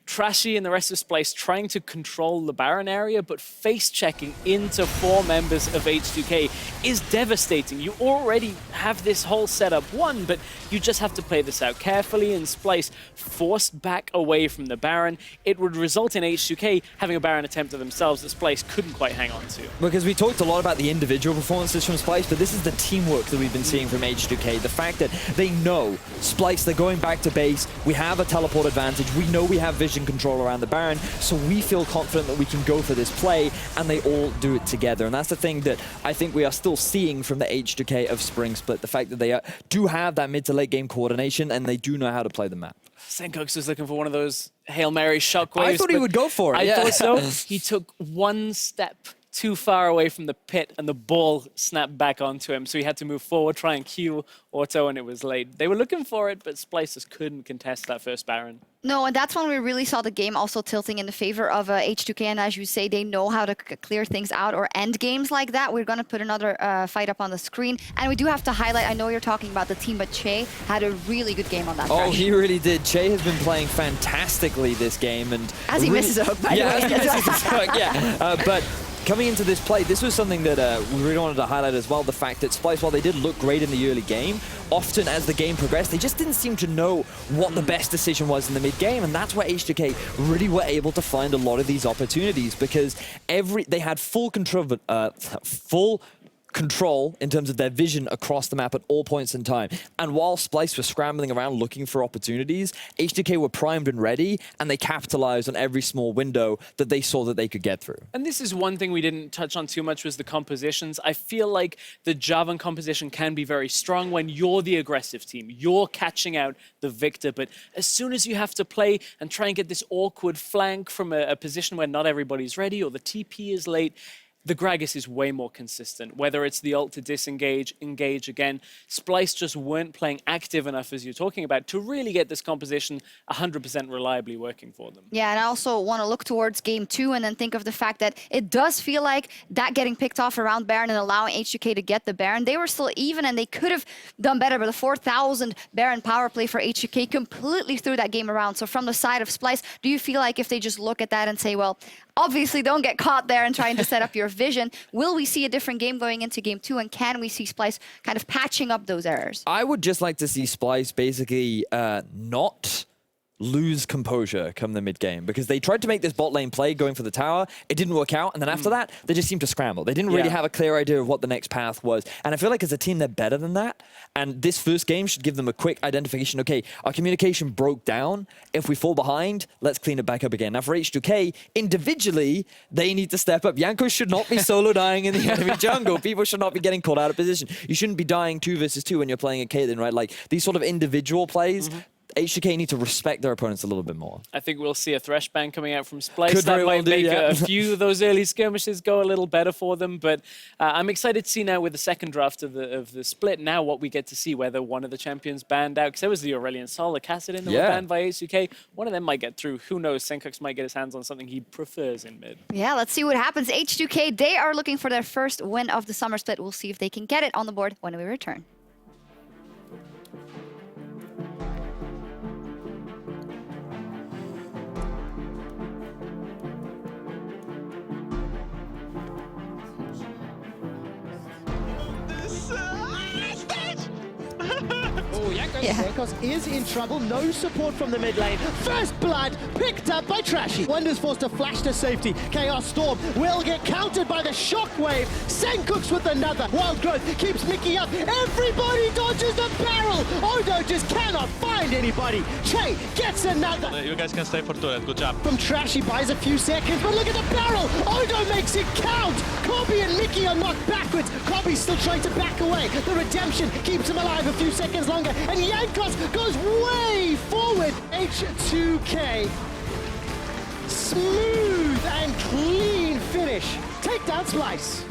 Trashy and the rest of Splyce trying to control the Baron area, but face-checking into 4 members of H2K is devastating. You already have this whole setup won, but you just have to play this out carefully, and Splyce forced back away from the Baron. It would result in H2K having a Baron attempt at themselves that Splyce couldn't quite hang on to. Because we talked a lot about the individual performances from Splyce, but this is the teamwork that we've been seeing from H2K. The fact that they know Splyce, they're going back to base, we have a teleport advantage, we know we have vision control around the Baron, so we feel confident that we can go for this play, and they all do it together. And that's the thing that I think we are still seeing from the H2K of Spring Split, the fact that they do have that mid to late game coordination, and they do know how to play the map. Senkox was looking for one of those Hail Mary shockwaves. I thought he would go for it. I thought so. He took one step too far away from the pit, and the ball snapped back onto him. So he had to move forward, try and Q auto, and it was late. They were looking for it, but Splyce just couldn't contest that first Baron. No, and that's when we really saw the game also tilting in the favor of H2K. And as you say, they know how to clear things out or end games like that. We're going to put another fight up on the screen. And we do have to highlight, I know you're talking about the team, but Che had a really good game on that Oh, trash. he really did. Che has been playing fantastically this game. And as he misses a hook, by the way. As he misses his hook, but coming into this play, this was something that we really wanted to highlight as well, the fact that Splyce, while they did look great in the early game, often as the game progressed, they just didn't seem to know what the best decision was in the mid-game, and that's where H2K really were able to find a lot of these opportunities, because they had full control in terms of their vision across the map at all points in time. And while Splyce was scrambling around looking for opportunities, H2K were primed and ready, and they capitalized on every small window that they saw that they could get through. And this is one thing we didn't touch on too much, was the compositions. I feel like the Javan composition can be very strong when you're the aggressive team. You're catching out the victor, but as soon as you have to play and try and get this awkward flank from a position where not everybody's ready or the TP is late, the Gragas is way more consistent, whether it's the ult to disengage, engage again. Splyce just weren't playing active enough, as you're talking about, to really get this composition 100% reliably working for them. Yeah, and I also want to look towards game 2 and then think of the fact that it does feel like that getting picked off around Baron and allowing H2K to get the Baron, they were still even and they could have done better, but the 4,000 Baron power play for H2K completely threw that game around. So from the side of Splyce, do you feel like if they just look at that and say, well, obviously don't get caught there and trying to set up your vision, will we see a different game going into game 2, and can we see Splyce kind of patching up those errors? I would just like to see Splyce basically not lose composure come the mid game, because they tried to make this bot lane play going for the tower. It didn't work out, and then after that, they just seemed to scramble. They didn't really have a clear idea of what the next path was, and I feel like as a team, they're better than that, and this first game should give them a quick identification. Okay, our communication broke down. If we fall behind, let's clean it back up again. Now for H2K, individually, they need to step up. Yanko should not be solo dying in the enemy jungle. People should not be getting caught out of position. You shouldn't be dying 2 versus 2 when you're playing a Caitlyn, right? Like, these sort of individual plays, H2K need to respect their opponents a little bit more. I think we'll see a Thresh ban coming out from Splyce. Could that might make a few of those early skirmishes go a little better for them. But I'm excited to see now with the second draft of the split, now what we get to see, whether one of the champions banned out. Because there was the Aurelion Sol, the Kassadin that were banned by H2K. One of them might get through. Who knows? Senkox might get his hands on something he prefers in mid. Yeah, let's see what happens. H2K, they are looking for their first win of the summer split. We'll see if they can get it on the board when we return. Oh, Yanko Jankos is in trouble. No support from the mid lane. First blood picked up by Trashy. Wonder's forced to flash to safety. Chaos Storm will get countered by the shockwave. Sencooks with another. Wild Growth keeps Mickey up. Everybody dodges the barrel. Odo just cannot find anybody. Che gets another. You guys can stay for turret. Good job. From Trashy buys a few seconds, but look at the barrel. Odo makes it count. Kobe and Mickey are knocked backwards. Kobe's still trying to back away. The redemption keeps him alive a few seconds longer, and Jankos goes way forward. H2K. Smooth and clean finish. Take down Splyce.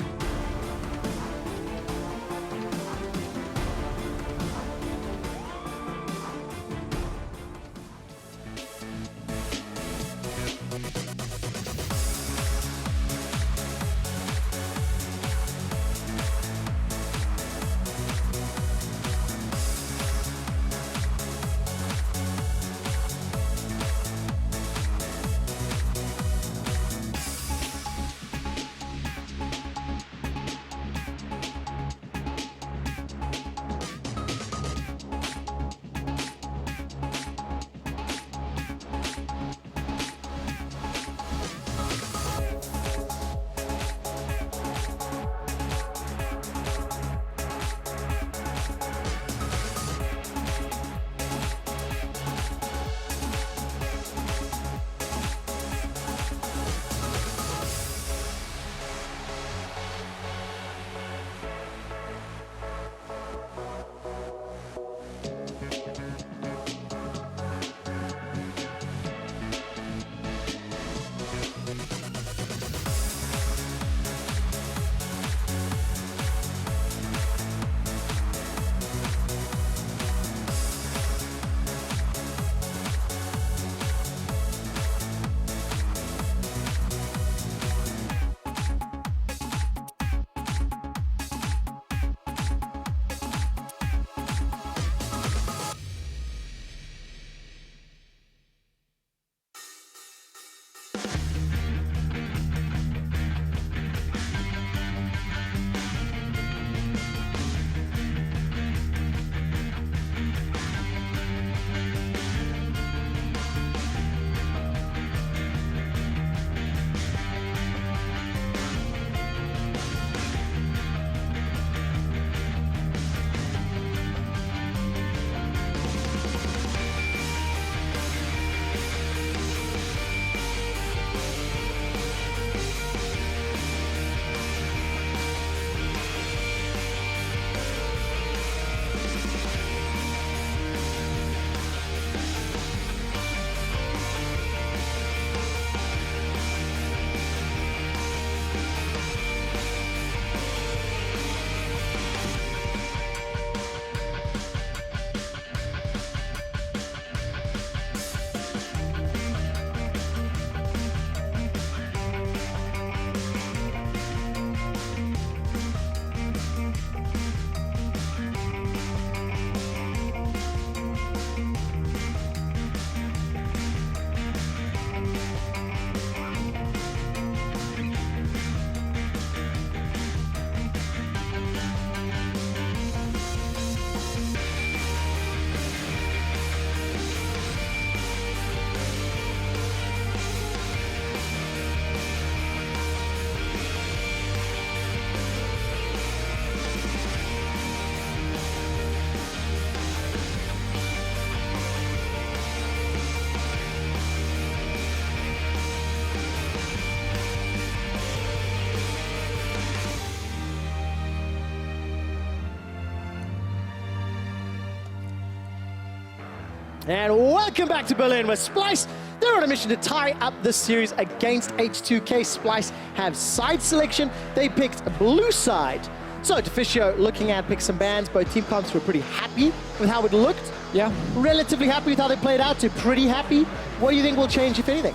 And welcome back to Berlin, where Splyce, they're on a mission to tie up the series against H2K. Splyce have side selection. They picked blue side. So, Deficio looking at picks and bans. Both team comps were pretty happy with how it looked. Yeah. Relatively happy with how they played out to pretty happy. What do you think will change, if anything?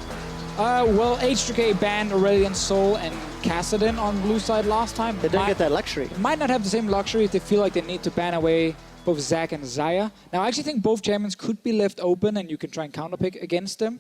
Well, H2K banned Aurelion Sol and Kassadin on blue side last time. They didn't get that luxury. Might not have the same luxury if they feel like they need to ban away both Zac and Xayah. Now, I actually think both champions could be left open and you can try and counterpick against them.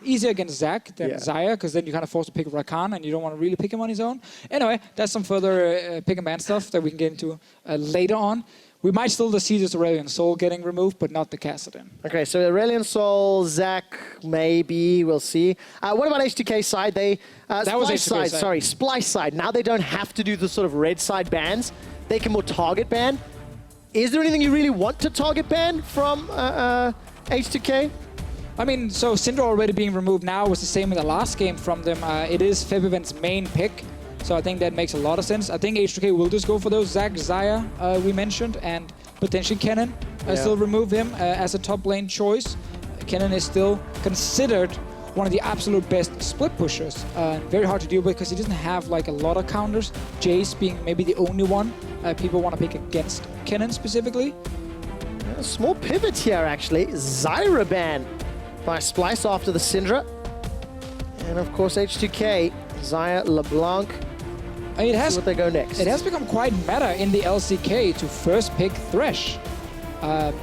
Easier against Zac than Xayah, because then you kind of force to pick Rakan and you don't want to really pick him on his own. Anyway, that's some further pick and ban stuff that we can get into later on. We might still see this Aurelion Sol getting removed, but not the Kassadin. Okay, so Aurelion Sol, Zach, maybe, we'll see. What about H2K side? They That was Splyce H2K side. Sorry, Splyce side. Now they don't have to do the sort of red side bans. They can more target ban. Is there anything you really want to target ban from H2K? I mean, so Syndra already being removed now was the same in the last game from them. It is Febiven's main pick, so I think that makes a lot of sense. I think H2K will just go for those Zach, Xayah we mentioned, and potentially Kennen. Still remove him as a top lane choice. Kennen is still considered one of the absolute best split pushers. Very hard to deal with because he doesn't have like a lot of counters. Jace being maybe the only one people want to pick against Kennen specifically. A small pivot here, actually. Zyra ban by Splyce after the Syndra. And of course, H2K, Xayah, LeBlanc. I mean, what they go next. It has become quite meta in the LCK to first pick Thresh.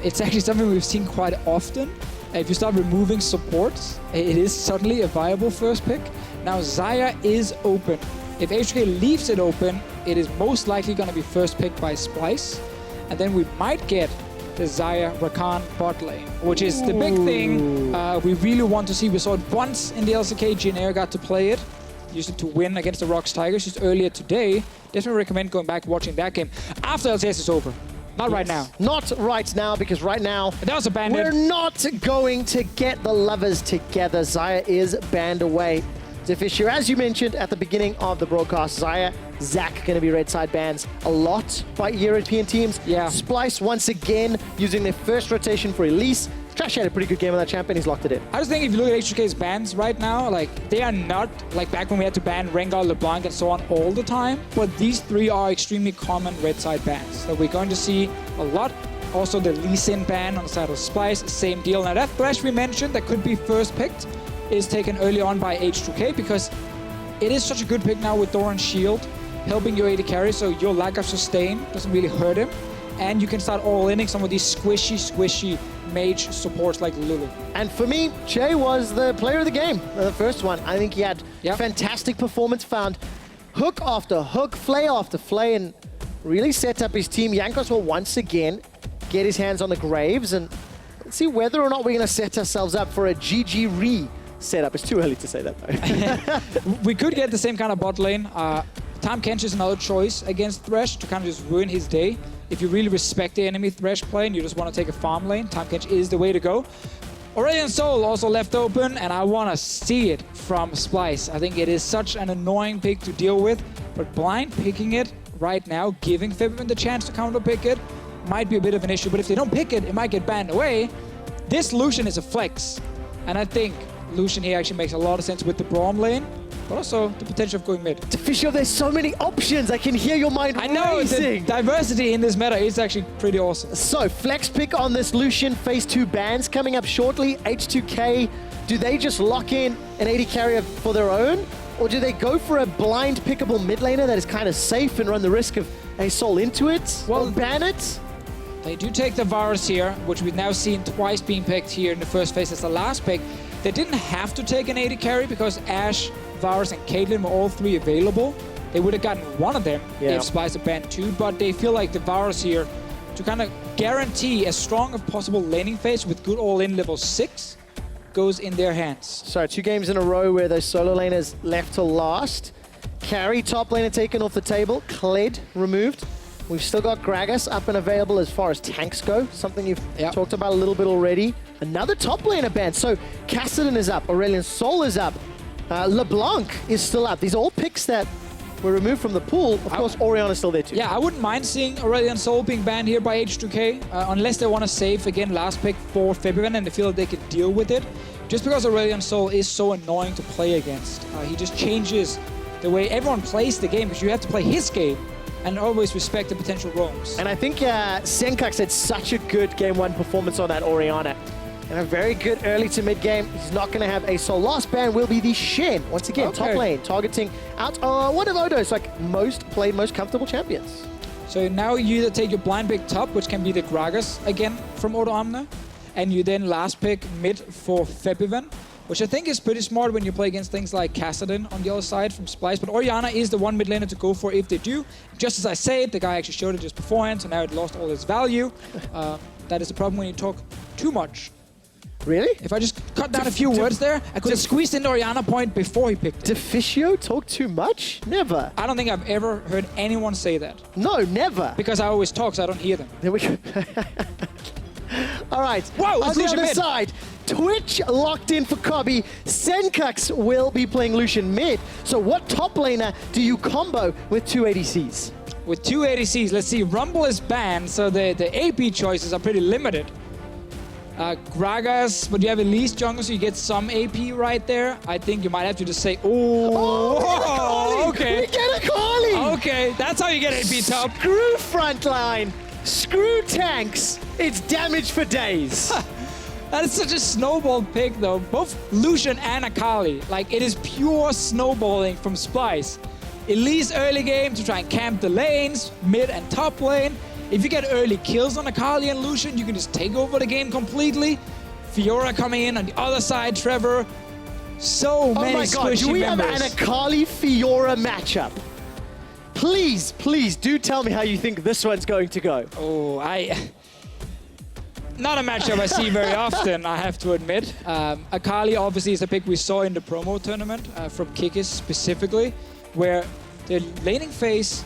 It's actually something we've seen quite often. If you start removing supports, it is suddenly a viable first pick. Now Xayah is open. If H2K leaves it open, it is most likely going to be first picked by Splyce. And then we might get the Xayah Rakan bot lane, which is the big thing we really want to see. We saw it once in the LCK. Jin got to play it. Used it to win against the Rocks Tigers just earlier today. Definitely recommend going back watching that game after LCS is over. Not right now. Not right now, because right now that was a bandit. We're not going to get the lovers together. Xayah is banned away. Fisher, as you mentioned at the beginning of the broadcast, Xayah, Zach going to be red side bans a lot by European teams. Yeah. Splyce once again using their first rotation for Elise. Trash had a pretty good game on that champion. He's locked it in. I just think if you look at H2K's bans right now, like they are not like back when we had to ban Rengar, LeBlanc, and so on all the time. But these three are extremely common red side bans that we're going to see a lot. Also the Lee Sin ban on the side of Splyce, same deal. Now that Thresh we mentioned that could be first picked is taken early on by H2K because it is such a good pick now with Doran's shield, helping your AD carry, so your lack of sustain doesn't really hurt him. And you can start all-inning some of these squishy mage supports like Lulu. And for me, Jay was the player of the game, the first one. I think he had fantastic performance, found hook after hook, flay after flay, and really set up his team. Jankos will once again get his hands on the Graves, and let's see whether or not we're going to set ourselves up for a GG re setup. It's too early to say that, though. We could get the same kind of bot lane. Tahm Kench is another choice against Thresh to kind of just ruin his day. If you really respect the enemy Thresh play and you just want to take a farm lane, Tahm Kench is the way to go. Aurelion Sol also left open, and I want to see it from Splyce. I think it is such an annoying pick to deal with, but blind picking it right now, giving Febiven the chance to counter pick it, might be a bit of an issue. But if they don't pick it, it might get banned away. This Lucian is a flex, and I think Lucian here actually makes a lot of sense with the Braum lane, but also the potential of going mid. Fisher, there's so many options. I can hear your mind racing. I know, the diversity in this meta is actually pretty awesome. So, flex pick on this Lucian phase 2 bans coming up shortly. H2K, do they just lock in an AD carrier for their own? Or do they go for a blind pickable mid laner that is kind of safe and run the risk of a Sol into it? Well, ban it? They do take the Varus here, which we've now seen twice being picked here in the first phase as the last pick. They didn't have to take an AD carry because Ashe, Varus, and Caitlyn were all three available. They would have gotten one of them if Splyce had banned two, but they feel like the Varus here, to kind of guarantee as strong as possible laning phase with good all-in level 6, goes in their hands. So 2 games in a row where those solo laners left to last. Carry top laner taken off the table, Kled removed. We've still got Gragas up and available as far as tanks go, something you've talked about a little bit already. Another top laner ban. So Kassadin is up, Aurelion Sol is up, LeBlanc is still up. These are all picks that were removed from the pool. Of course, Orion is still there too. Yeah, I wouldn't mind seeing Aurelion Sol being banned here by H2K, unless they want to save, again, last pick for Febiven and they feel that they can deal with it. Just because Aurelion Sol is so annoying to play against. He just changes the way everyone plays the game because you have to play his game and always respect the potential roams. And I think Senkax had such a good Game 1 performance on that Orianna. And a very good early to mid game. He's not going to have a Sol. Last ban will be the Shen. Once again, top lane, targeting out one of Odo's like most comfortable champions. So now you either take your blind pick top, which can be the Gragas again from Odo Amna, and you then last pick mid for Febiven. which I think is pretty smart when you play against things like Kassadin on the other side from Splyce. But Orianna is the one mid laner to go for if they do. Just as I said, the guy actually showed it just beforehand, so now it lost all its value. That is the problem when you talk too much. Really? If I just cut down a few words there, I could have squeezed in the Orianna point before he picked it. Deficio talk too much? Never. I don't think I've ever heard anyone say that. No, never. Because I always talk, so I don't hear them. There we go. All right. Whoa, on the Lucian other mid. side, Twitch locked in for Cobby. Senkux will be playing Lucian mid. So what top laner do you combo with 2 ADCs? With 2 ADCs, let's see, Rumble is banned, so the AP choices are pretty limited. Gragas, but you have Elise jungle, so you get some AP right there. I think you might have to just say, oh, okay. We get a Carly! Okay, that's how you get AP top. Screw frontline, screw tanks. It's damage for days. That is such a snowball pick, though. Both Lucian and Akali. Like, it is pure snowballing from Splyce. Elise early game to try and camp the lanes, mid and top lane. If you get early kills on Akali and Lucian, you can just take over the game completely. Fiora coming in on the other side, Trevor. So many Oh my god, do we have an Akali Fiora matchup? Please, please do tell me how you think this one's going to go. Oh, not a matchup I see very often, I have to admit. Akali obviously is the pick we saw in the promo tournament from Kikis specifically, where the laning phase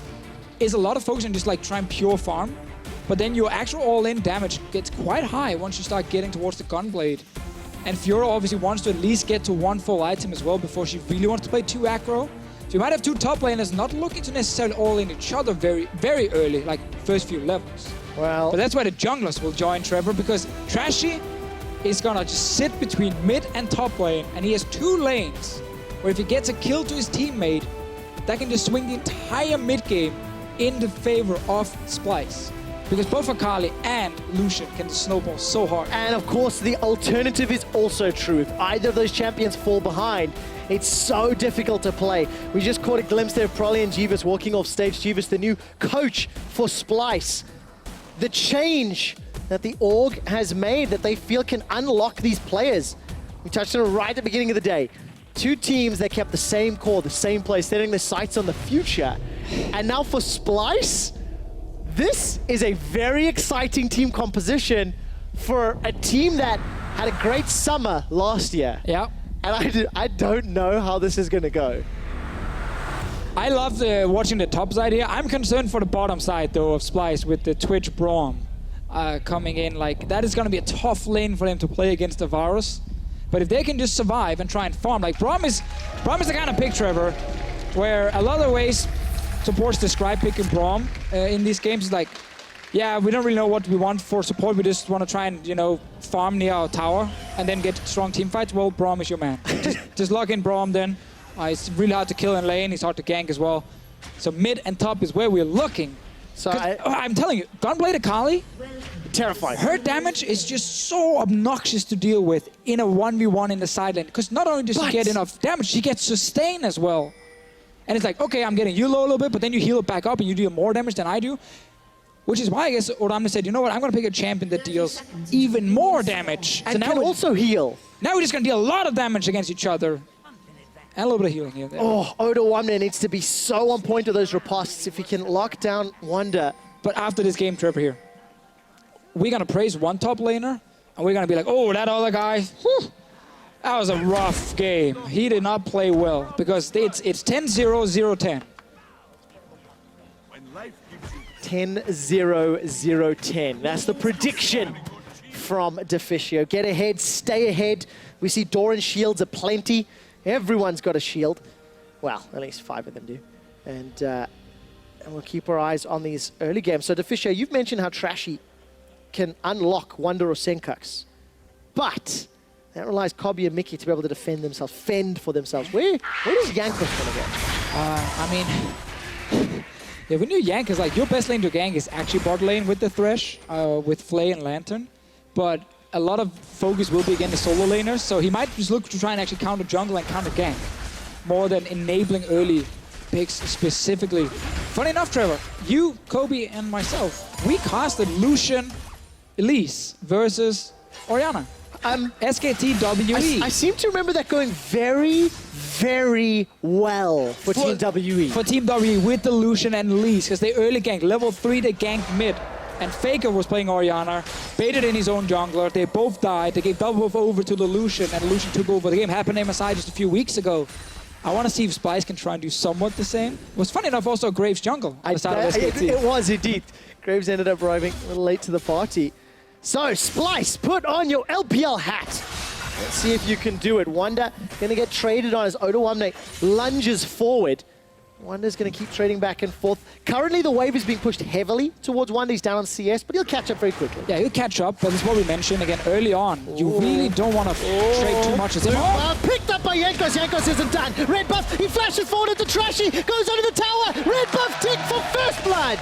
is a lot of focus on just like trying pure farm, but then your actual all-in damage gets quite high once you start getting towards the gunblade. And Fiora obviously wants to at least get to 1 full item as well before she really wants to play 2 aggro. So you might have 2 top laners not looking to necessarily all-in each other very, very early, like first few levels. Well, but that's where the junglers will join Trevor, because Trashy is gonna just sit between mid and top lane, and he has 2 lanes where if he gets a kill to his teammate, that can just swing the entire mid game in the favor of Splyce. Because both Akali and Lucian can snowball so hard. And of course, the alternative is also true. If either of those champions fall behind, it's so difficult to play. We just caught a glimpse there of Prolly and Jeeves walking off stage. Jeeves, the new coach for Splyce. The change that the org has made that they feel can unlock these players. We touched on it right at the beginning of the day. 2 teams that kept the same core, the same play, setting their sights on the future. And now for Splyce, this is a very exciting team composition for a team that had a great summer last year. Yeah. And I don't know how this is going to go. I love watching the top side here. I'm concerned for the bottom side, though, of Splyce with the Twitch Braum coming in. Like, that is going to be a tough lane for them to play against the Varus. But if they can just survive and try and farm, like Braum is the kind of pick, Trevor, where a lot of ways supports describe picking Braum in these games. It's like, yeah, we don't really know what we want for support. We just want to try and, you know, farm near our tower and then get strong team fights. Well, Braum is your man. just lock in Braum then. It's really hard to kill in lane. He's hard to gank as well. So mid and top is where we're looking. So I'm telling you, Gunblade Akali, terrifying. Her damage is just so obnoxious to deal with in a 1v1 in the side lane. Because not only does she get enough damage, she gets sustain as well. And it's like, okay, I'm getting you low a little bit, but then you heal it back up and you deal more damage than I do. Which is why I guess Oramna said, you know what, I'm going to pick a champion that deals even more damage. And so now can also heal. Now we're just going to deal a lot of damage against each other. And a little bit of healing here. There. Oh, Oda Wonder needs to be so on point with those ripostes if he can lock down Wonder. But after this game, Trevor, here, we're going to praise one top laner, and we're going to be like, oh, that other guy, that was a rough game. He did not play well, because it's 10-0, 0-10. 10-0, 0-10. That's the prediction from Deficio. Get ahead, stay ahead. We see Doran shields aplenty. Everyone's got a shield. Well, at least 5 of them do. And we'll keep our eyes on these early games. So, Deficio, you've mentioned how Trashy can unlock Wonder or Senkux. But that relies Cobby and Mickey to be able to defend themselves, fend for themselves. Where does Yankos going to go? I mean, yeah, we knew Yankos, like, your best lane to gank is actually bot lane with the Thresh, with Flay and Lantern. But a lot of focus will be against the solo laners, so he might just look to try and actually counter jungle and counter gank, more than enabling early picks specifically. Funny enough, Trevor, you, Kobe, and myself, we casted Lucian Elise versus Orianna. SKT WE. I seem to remember that going very, very well for Team WE. For Team WE with the Lucian and Lee's, because they early ganked. Level 3, they ganked mid. And Faker was playing Orianna, baited in his own jungler. They both died. They gave double buff over to the Lucian, and Lucian took over the game. Happened in MSI just a few weeks ago. I want to see if Splyce can try and do somewhat the same. It was funny enough also Graves jungle at the start of SKT. It was indeed. Graves ended up arriving a little late to the party. So, Splyce, put on your LPL hat. Let's see if you can do it. Wonder gonna get traded on as Odoamne lunges forward. Wonder's gonna keep trading back and forth. Currently, the wave is being pushed heavily towards Wonder. He's down on CS, but he'll catch up very quickly. Yeah, he'll catch up, but it's what we mentioned again early on. You really don't want to trade too much. Picked up by Jankos. Jankos isn't done. Red buff, he flashes forward into Trashy, goes under the tower. Red buff tick for first blood.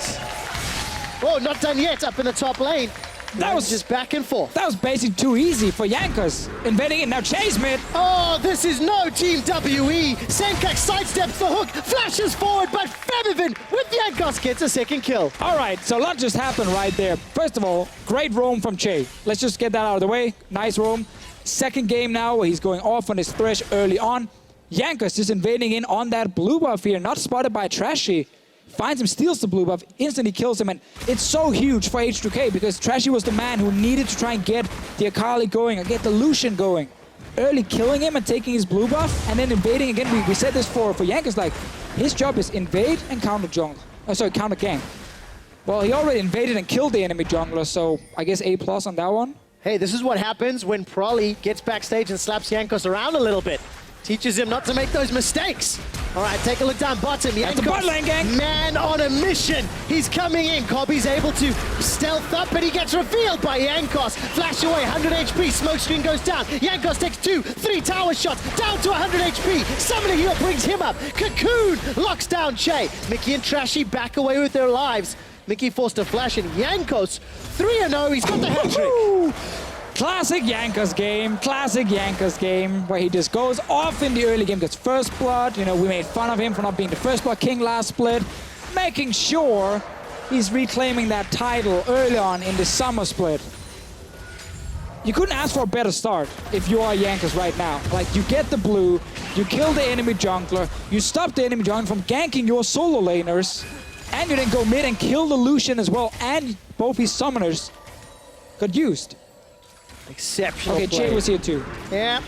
Oh, not done yet up in the top lane. That was just back and forth. That was basically too easy for Jankos. Invading it now, chase mid. Oh, this is no Team WE. Senkak sidesteps the hook, flashes forward, but Febiven with Jankos gets a second kill. All right, so a lot just happened right there. First of all, great roam from Che. Let's just get that out of the way. Nice roam. Second game now where he's going off on his thresh early on. Jankos just invading in on that blue buff here, not spotted by Trashy. Finds him, steals the blue buff, instantly kills him, and it's so huge for H2K because Trashy was the man who needed to try and get the Akali going and get the Lucian going. Early killing him and taking his blue buff, and then invading again. We said this for Jankos, like, his job is invade and counter jungle. Oh, sorry, counter gank. Well, he already invaded and killed the enemy jungler, so I guess A+ on that one. Hey, this is what happens when Prolly gets backstage and slaps Jankos around a little bit. Teaches him not to make those mistakes. All right, take a look down bottom. That's a bot lane gang. Man on a mission. He's coming in. Cobby's able to stealth up, but he gets revealed by Jankos. Flash away, 100 HP. Smoke screen goes down. Jankos takes 2, 3 tower shots, down to 100 HP. Summoner heal brings him up. Cocoon locks down Che. Mickey and Trashy back away with their lives. Mickey forced a flash, and Jankos 3-0. He's got the hat-trick. Classic Jankos game, where he just goes off in the early game, gets first blood. You know, we made fun of him for not being the first blood king last split, making sure he's reclaiming that title early on in the summer split. You couldn't ask for a better start if you are Jankos right now. Like, you get the blue, you kill the enemy jungler, you stop the enemy jungler from ganking your solo laners, and you then go mid and kill the Lucian as well, and both his summoners got used. Exceptional Okay, play. Che was here too. Yeah,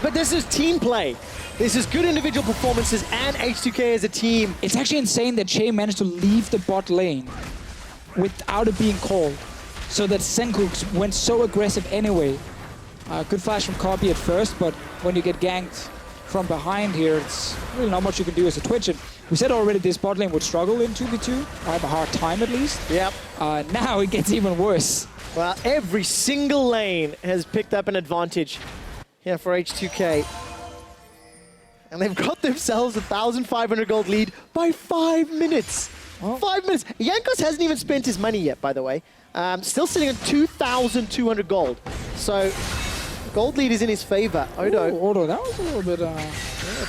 but this is team play. This is good individual performances and H2K as a team. It's actually insane that Che managed to leave the bot lane without it being called, so that Senkuk went so aggressive anyway. Good flash from Copy at first, but when you get ganked from behind here, it's really not much you can do as a Twitch. And we said already this bot lane would struggle in 2v2, or have a hard time at least. Yep. Now it gets even worse. Well, every single lane has picked up an advantage here for H2K. And they've got themselves a 1,500 gold lead by 5 minutes. 5 minutes. Jankos hasn't even spent his money yet, by the way. Still sitting on 2,200 gold. So, gold lead is in his favor. Odo, that was a little bit...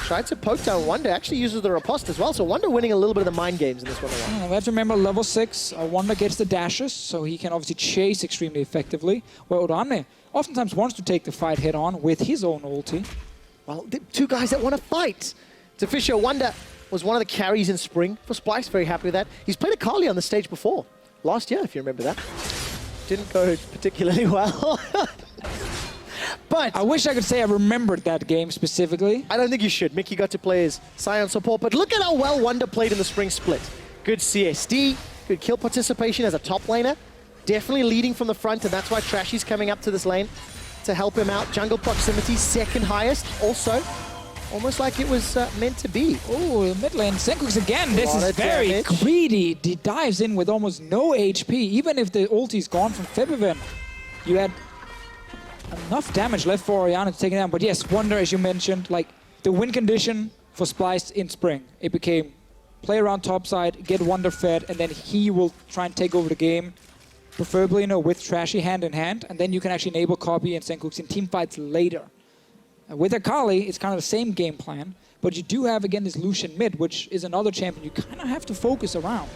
tried to poke down Wonder. Actually uses the riposte as well. So Wonder winning a little bit of the mind games in this one. We have to remember level 6. Wonder gets the dashes, so he can obviously chase extremely effectively. Where Odoamne oftentimes wants to take the fight head on with his own ulti. Well, the two guys that want to fight. Fisher Wonder was one of the carries in spring for Splyce. Very happy with that. He's played Akali on the stage before. Last year, if you remember that. Didn't go particularly well. But I wish I could say I remembered that game specifically. I don't think you should. Mickey got to play his Scion support, but look at how well Wonder played in the spring split. Good CSD, good kill participation as a top laner. Definitely leading from the front, and that's why Trashy's coming up to this lane to help him out. Jungle proximity, second highest. Also, almost like it was meant to be. Oh, mid lane, Senkux again. This is very greedy. He dives in with almost no HP. Even if the ulti's gone from Febiven, you had enough damage left for Orianna to take it down. But yes, Wonder, as you mentioned, like the win condition for Splyce in spring, it became play around topside, get Wonder fed, and then he will try and take over the game, preferably, you know, with Trashy hand in hand, and then you can actually enable Copy and Senkux in team fights later. With Akali, it's kind of the same game plan, but you do have again this Lucian mid, which is another champion you kind of have to focus around.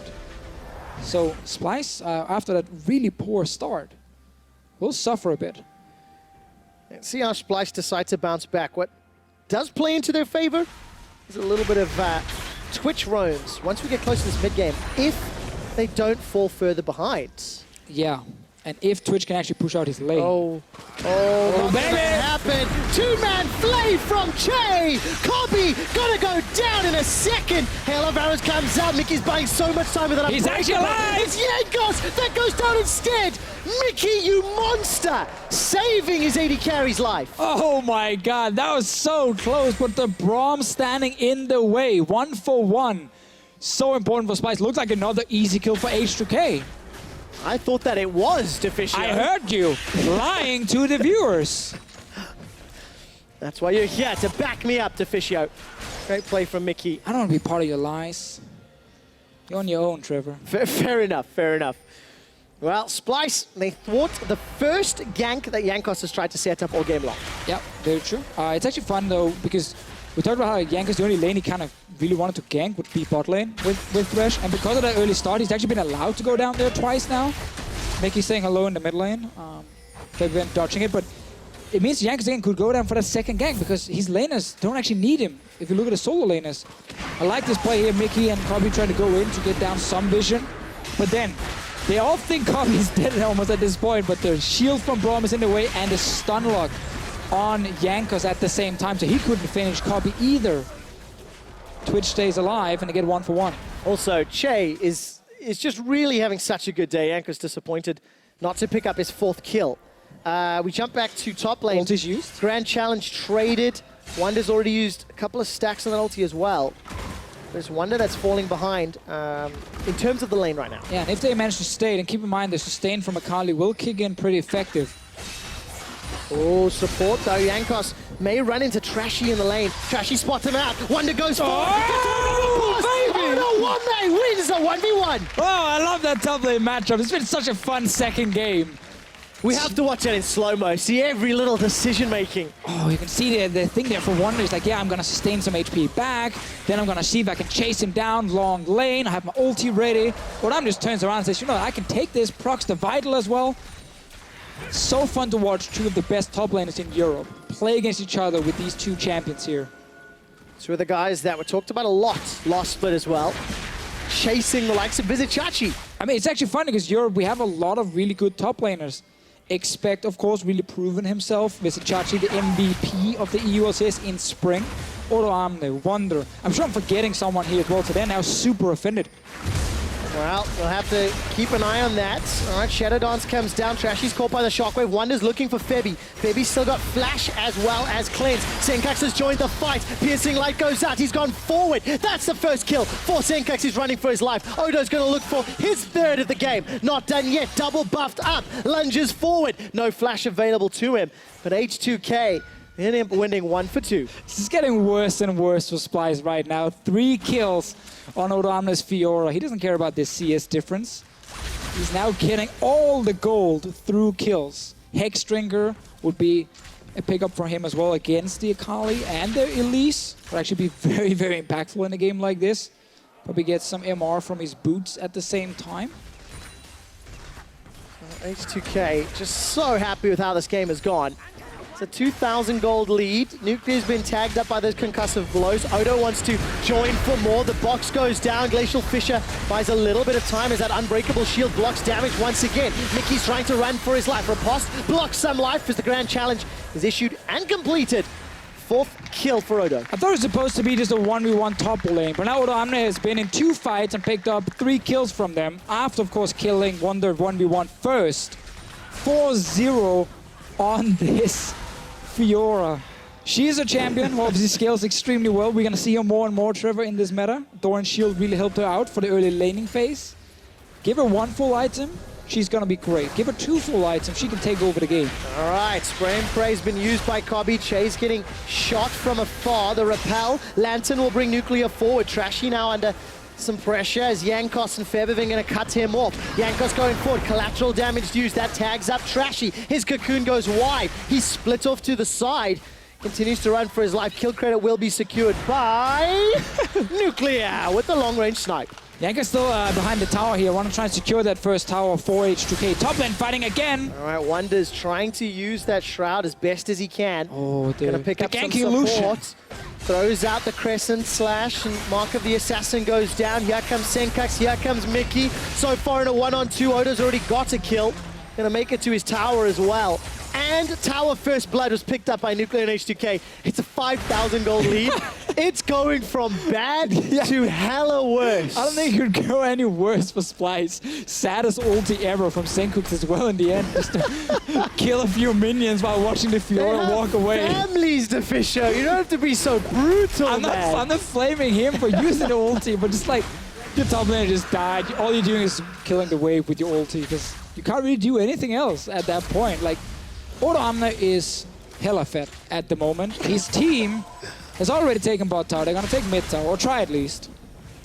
So Splyce, after that really poor start, will suffer a bit. Let's see how Splyce decide to bounce back. What does play into their favor is a little bit of Twitch roams once we get close to this mid-game, if they don't fall further behind. Yeah, and if Twitch can actually push out his lane. Oh, not gonna happen. Two-man flay from Che. Kobe gonna go down in a second. Hail of Arrows comes out. Mickey's buying so much time with that. He's actually alive. It's Yankos that goes down instead. Mickey, you monster, saving his AD carry's life. Oh my god, that was so close, but the Braum standing in the way. 1-for-1. So important for Splyce. Looks like another easy kill for H2K. I thought that it was Deficio. I heard you lying to the viewers. That's why you're here, to back me up, Deficio. Great play from Mickey. I don't want to be part of your lies. You're on your own, Trevor. Fair enough, fair enough. Well, Splyce, they thwart the first gank that Yankos has tried to set up all game long. Yeah, very true. It's actually fun, though, because we talked about how Yankos, the only lane he kind of really wanted to gank would be bot lane with Thresh. And because of that early start, he's actually been allowed to go down there twice now. Mickey saying hello in the mid lane. They've been dodging it, but it means Yankos again could go down for that second gank because his laners don't actually need him. If you look at the solo laners. I like this play here. Mickey and Kobe trying to go in to get down some vision. But then, they all think Kobe is dead almost at this point, but the shield from Braum is in the way and the stun lock on Yankos at the same time, so he couldn't finish Kobe either. Twitch stays alive and they get 1-for-1. Also, Che is just really having such a good day. Yankos disappointed not to pick up his 4th kill. We jump back to top lane. Ulti's used. Grand Challenge traded. Wonder's already used a couple of stacks on that ulti as well. There's Wonder that's falling behind in terms of the lane right now. Yeah, and if they manage to stay, then keep in mind the sustain from Akali will kick in pretty effective. Oh, support though. Yankos may run into Trashy in the lane. Trashy spots him out. Wonder goes forward. Oh, baby! Oh, no, 1-man wins a 1v1. Oh, I love that top lane matchup. It's been such a fun second game. We have to watch that in slow-mo, see every little decision-making. Oh, you can see the thing there for Wonder is like, yeah, I'm going to sustain some HP back, then I'm going to see if I can chase him down long lane, I have my ulti ready. Odam just turns around and says, you know, I can take this, procs the Vital as well. So fun to watch two of the best top laners in Europe play against each other with these two champions here. Two of the guys that were talked about a lot last split as well, chasing the likes of Vizicachi. I mean, it's actually fun because Europe, we have a lot of really good top laners. Expect, of course, really proven himself. Vizicachi, the MVP of the EULCS in spring. Odoamne, Wonder. I'm sure I'm forgetting someone here as well, so they're now super offended. Well, we'll have to keep an eye on that. All right, Shadow Dance comes down. Trashy's caught by the Shockwave. Wonder's looking for Febby. Febby's still got Flash as well as Cleanse. Senkax has joined the fight. Piercing Light goes out. He's gone forward. That's the first kill for Senkax. He's running for his life. Odo's going to look for his 3rd of the game. Not done yet. Double buffed up. Lunges forward. No Flash available to him. But H2K in him winning 1-for-2. This is getting worse and worse for Splyce right now. 3 kills on Odoamne's Fiora. He doesn't care about this CS difference. He's now getting all the gold through kills. Hexdrinker would be a pickup for him as well against the Akali and the Elise. Would actually be very, very impactful in a game like this. Probably get some MR from his boots at the same time. H2K just so happy with how this game has gone. It's a 2,000 gold lead. Nuclear's been tagged up by those concussive blows. Odo wants to join for more. The box goes down. Glacial Fisher buys a little bit of time as that unbreakable shield blocks damage once again. Mickey's trying to run for his life. Riposte blocks some life as the Grand Challenge is issued and completed. 4th kill for Odo. I thought it was supposed to be just a 1v1 top lane, but now Odoamne has been in 2 fights and picked up 3 kills from them. After, of course, killing Wonder 1v1 first. 4-0 on this Fiora. She's a champion who obviously scales extremely well. We're going to see her more and more, Trevor, in this meta. Doran's shield really helped her out for the early laning phase. Give her 1 full item, she's going to be great. Give her 2 full items, she can take over the game. All right, Spray and Pray's been used by Kobe. Chase getting shot from afar. The repel. Lantern will bring Nuclear forward. Trashy now under some pressure as Yankos and Feb are going to cut him off. Yankos going forward, collateral damage used, that tags up Trashy. His cocoon goes wide, he's split off to the side. Continues to run for his life, kill credit will be secured by Nuclear with the long range snipe. Yanka's still behind the tower here. Want to try and secure that first tower for H2K. Top lane fighting again. All right, Wonder's trying to use that Shroud as best as he can. Oh, gonna pick up some support. Throws out the Crescent Slash, and Mark of the Assassin goes down. Here comes Senkax, here comes Mickey. So far in a 1-on-2, Odo's already got a kill. Gonna make it to his tower as well. And Tower First Blood was picked up by Nuclear and H2K. It's a 5,000 gold lead. It's going from bad to hella worse. I don't think it could go any worse for Splyce. Saddest ulti ever from Senkax as well in the end. Just to kill a few minions while watching the Fiora walk away. Families, Deficio. You don't have to be so brutal, I'm not flaming him for using the ulti, but just like, your top laner just died. All you're doing is killing the wave with your ulti, because you can't really do anything else at that point. Like, Odo Amner is hella fed at the moment. His team has already taken bot tower. They're gonna take mid tower, or try at least.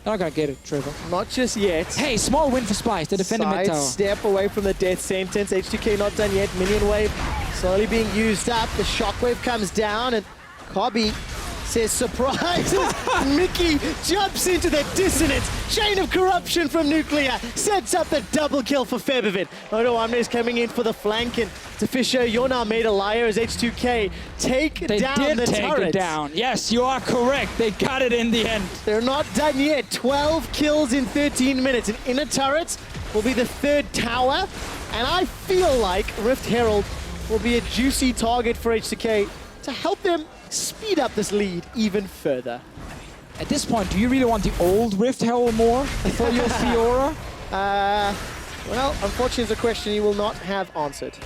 They're not gonna get it, Trevor. Not just yet. Hey, small win for Splyce. They defend the mid tower. Step away from the death sentence. H2K not done yet. Minion wave slowly being used up. The shockwave comes down, and Cobby says surprises. Mickey jumps into the dissonance. Chain of corruption from Nuclear sets up the double kill for Febivin. Odo Amner is coming in for the flank, and Deficio, you're now made a liar as H2K take down the turret. They did take it down. Yes, you are correct. They got it in the end. They're not done yet. 12 kills in 13 minutes. An inner turret will be the third tower, and I feel like Rift Herald will be a juicy target for H2K to help them speed up this lead even further. At this point, do you really want the old Rift Herald more for your Fiora? Well, unfortunately, it's a question you will not have answered.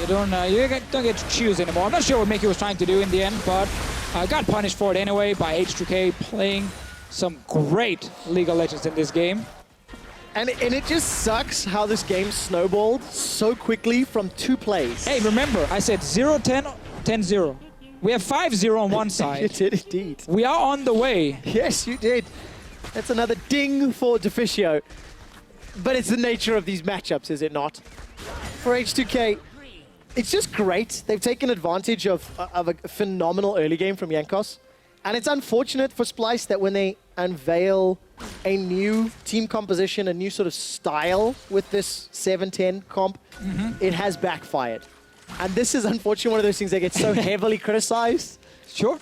Yeah, you don't get to choose anymore. I'm not sure what Mickey was trying to do in the end, but got punished for it anyway by H2K playing some great League of Legends in this game. And it just sucks how this game snowballed so quickly from 2 plays. Hey, remember, I said 0-10, 10-0. We have 5-0 on one side. You did indeed. We are on the way. Yes, you did. That's another ding for Deficio. But it's the nature of these matchups, is it not? For H2K, it's just great. They've taken advantage of a phenomenal early game from Jankos. And it's unfortunate for Splyce that when they unveil a new team composition, a new sort of style with this 7-10 comp, it has backfired. And this is unfortunately one of those things that gets so heavily criticized. Sure.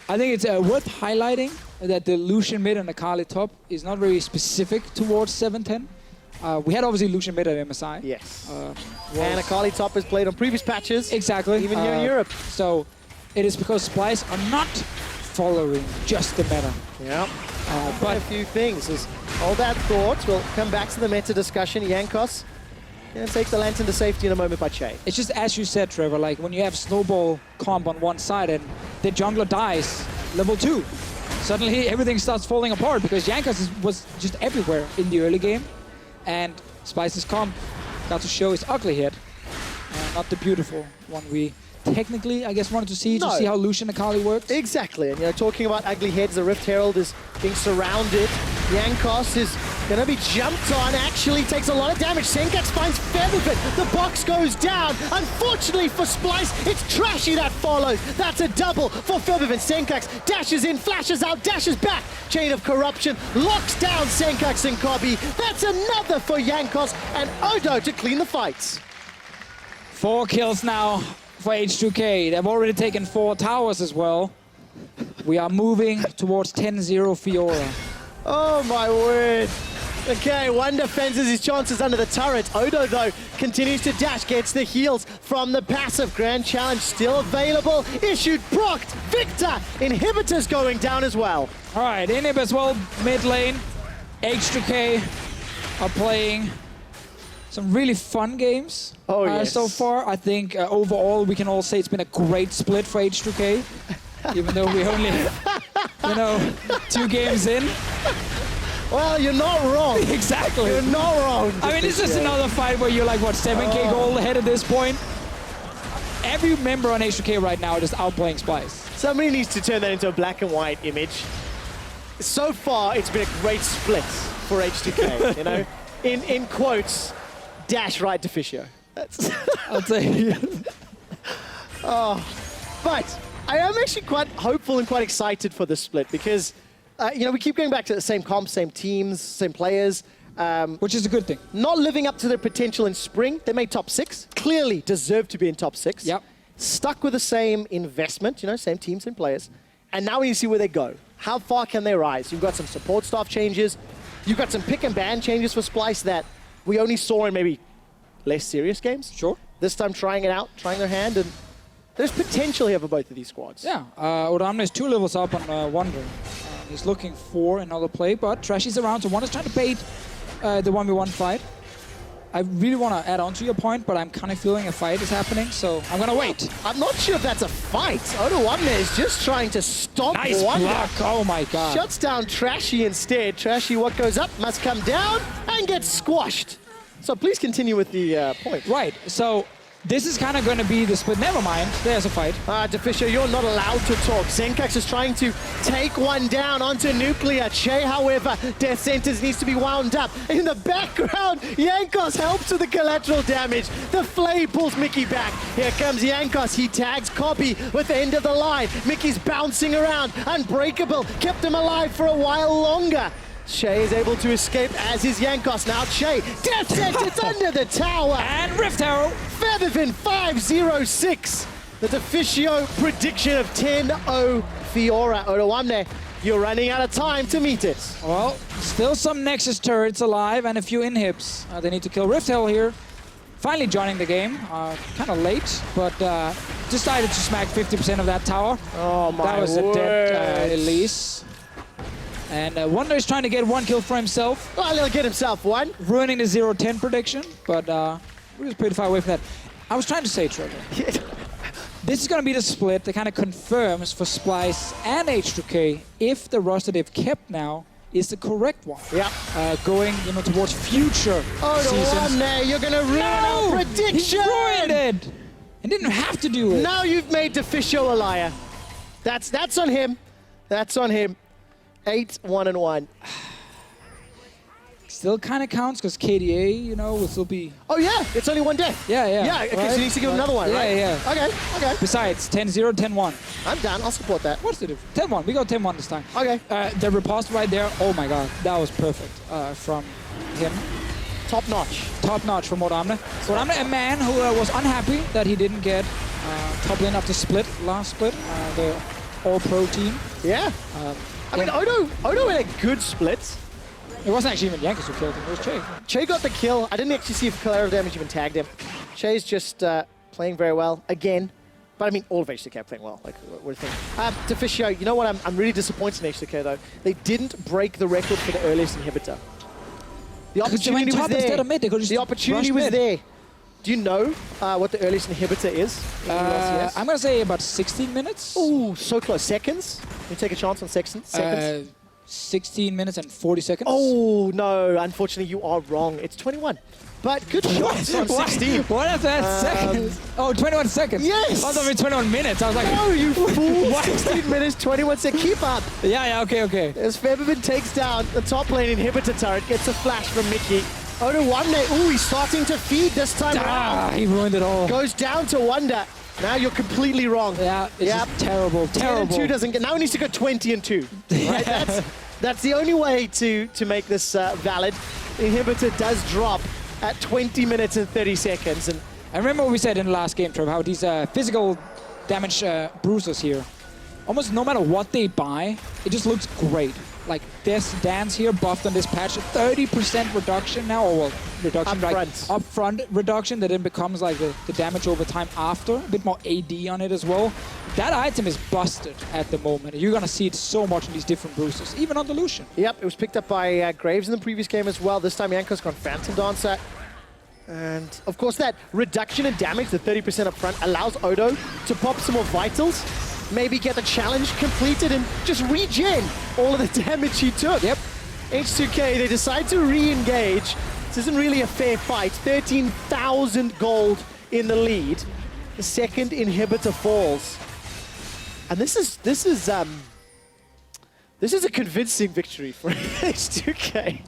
I think it's worth highlighting that the Lucian mid and the Kali top is not very specific towards 7-10. We had obviously Lucian mid at MSI. Yes. And Akali top has played on previous patches. Exactly. Even here in Europe. So it is because Splyce are not following just the meta. Yeah. But a few things. As all that thought, we'll come back to the meta discussion. Jankos gonna take the Lantern to safety in a moment by Che. It's just as you said, Trevor, like when you have snowball comp on one side and the jungler dies level 2, suddenly everything starts falling apart because Jankos was just everywhere in the early game. And Splyce's comp got to show his ugly head, not the beautiful one we technically, I guess, wanted to see how Lucian Akali works. Exactly, and talking about ugly heads, the Rift Herald is being surrounded. Jankos is gonna be jumped on, actually takes a lot of damage. Senkax finds Featherfit, the box goes down. Unfortunately for Splyce, it's Trashy that follows. That's a double for Featherfit. Senkax dashes in, flashes out, dashes back. Chain of corruption locks down Senkax and Cobby. That's another for Jankos and Odo to clean the fights. 4 kills now for H2K. They've already taken 4 towers as well. We are moving towards 10-0 Fiora. Oh my word. Okay, Wonder fences his chances under the turret. Odo, though, continues to dash, gets the heals from the passive. Grand Challenge still available. Issued, procced. Victor, inhibitors going down as well. All right, inhib as well, mid lane. H2K are playing some really fun games so far. I think overall we can all say it's been a great split for H2K, even though we only, 2 games in. Well, you're not wrong. Exactly. You're not wrong. I mean, it's just another fight where you're like, what, 7K gold ahead at this point? Every member on H2K right now is outplaying Splyce. Somebody needs to turn that into a black and white image. So far, it's been a great split for H2K, In quotes, dash right to Fisher. That's I'll say. But I am actually quite hopeful and quite excited for this split because we keep going back to the same comps, same teams, same players. Which is a good thing. Not living up to their potential in spring. They made top 6. Clearly deserve to be in top 6. Yep. Stuck with the same investment, same team, same players. And now we need to see where they go. How far can they rise? You've got some support staff changes. You've got some pick and ban changes for Splyce that we only saw in maybe less serious games. Sure. This time trying it out, trying their hand, and there's potential here for both of these squads. Yeah, Odamne is 2 levels up on Wonder. He's looking for another play, but Trashy's around, so Wonder's trying to bait the 1v1 fight. I really want to add on to your point, but I'm kind of feeling a fight is happening, so I'm going to wait. I'm not sure if that's a fight. Odoamne is just trying to stop Nice Wonder. block, oh my god. Shuts down Trashy instead. Trashy, what goes up must come down and gets squashed. So please continue with the point. Right, so this is kind of going to be the split. Never mind, there's a fight. Defisher, you're not allowed to talk. Zenkax is trying to take one down onto Nuclear. Che, however, Death Sentence needs to be wound up. In the background, Jankos helps with the collateral damage. The Flay pulls Mickey back. Here comes Jankos. He tags Copy with the end of the line. Mickey's bouncing around. Unbreakable. Kept him alive for a while longer. Che is able to escape, as is Jankos. Now Che, Death Sentence under the tower. And Rift Arrow. Featherfin 506. The Deficio prediction of 10-0 Fiora. Odoamne, you're running out of time to meet it. Well, still some Nexus turrets alive and a few inhibs. They need to kill Rift Hell here. Finally joining the game. Kind of late, but decided to smack 50% of that tower. Oh my That was a dead Elise. And Wonder is trying to get 1 kill for himself. Well, he'll get himself 1. Ruining the 0-10 prediction, but we're just pretty far away from that. I was trying to say, Trevor, this is going to be the split that kind of confirms for Splyce and H2K if the roster they've kept now is the correct one. Yeah. Going towards future seasons. You're going to ruin our prediction. He ruined it. And didn't have to do it. Now you've made Deficio a liar. That's on him. That's on him. 8-1-1. Still kind of counts because KDA, will still be... Oh yeah, it's only 1 death. Yeah. Yeah, okay, right? so he needs to give him another one, right? Yeah. Okay. Besides, 10-0, 10-1. I'm down, I'll support that. What's the difference? 10-1, we got 10-1 this time. Okay. The riposte right there, oh my god, that was perfect from him. Top notch. Top notch from Odamne. Odamne, a man who was unhappy that he didn't get top lane after split, last split, the all-pro team. Yeah. I mean, Odo had a good split. It wasn't actually even Jankos who killed him, it was Che. Che got the kill. I didn't actually see if collateral damage even tagged him. Che's just playing very well again. But I mean, all of H2K are playing well. Like, what do you think? Deficio, you know what? I'm really disappointed in H2K though. They didn't break the record for the earliest inhibitor. The opportunity was there. The opportunity was there. Do you know what the earliest inhibitor is? I'm going to say about 16 minutes. Ooh, so close. Seconds? Can you take a chance on seconds? 16 minutes and 40 seconds. Oh, no. Unfortunately, you are wrong. It's 21. But good shots on 16. What is that seconds? Oh, 21 seconds. Yes. I thought it was 21 minutes. I was like, no, you fool. 16 minutes, 21 seconds. Keep up. Yeah, okay. As Featherfin takes down the top lane inhibitor turret, gets a flash from Mickey. Odoamne, ooh, he's starting to feed this time around. He ruined it all. Goes down to Wonder. Now you're completely wrong. Yeah, it's just terrible. 10-2 doesn't get. Now he needs to go 20-2. Right? That's the only way to make this valid. The inhibitor does drop at 20 minutes and 30 seconds. And I remember what we said in the last game, Trev, how these physical damage bruisers here, almost no matter what they buy, it just looks great. Like this dance here buffed on this patch, 30% reduction now, or well, reduction upfront reduction that then becomes like the damage over time after, a bit more AD on it as well. That item is busted at the moment. You're gonna see it so much in these different boosters, even on Delusion. Yep, it was picked up by Graves in the previous game as well. This time Jankos gone Phantom Dancer. And of course that reduction in damage, the 30% up front, allows Odo to pop some more vitals, maybe get the challenge completed and just regen all of the damage he took. Yep. H2K, they decide to re-engage. This isn't really a fair fight. 13,000 gold in the lead. The second inhibitor falls. And this is a convincing victory for H2K.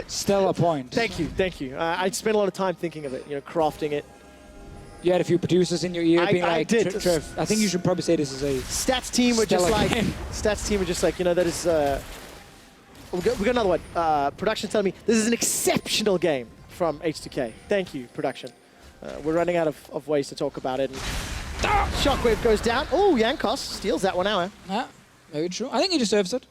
Stellar point. Thank you. I spent a lot of time thinking of it, crafting it. You had a few producers in your ear being I like, did. Trev, I think you should probably say this is a Stats team were just stellar like, game. Stats team were just like, you know, that is, we got another one. Production telling me this is an exceptional game from H2K. Thank you, production. We're running out of ways to talk about it. And Shockwave goes down. Oh, Yankos steals that one out. Yeah, very true. I think he deserves it.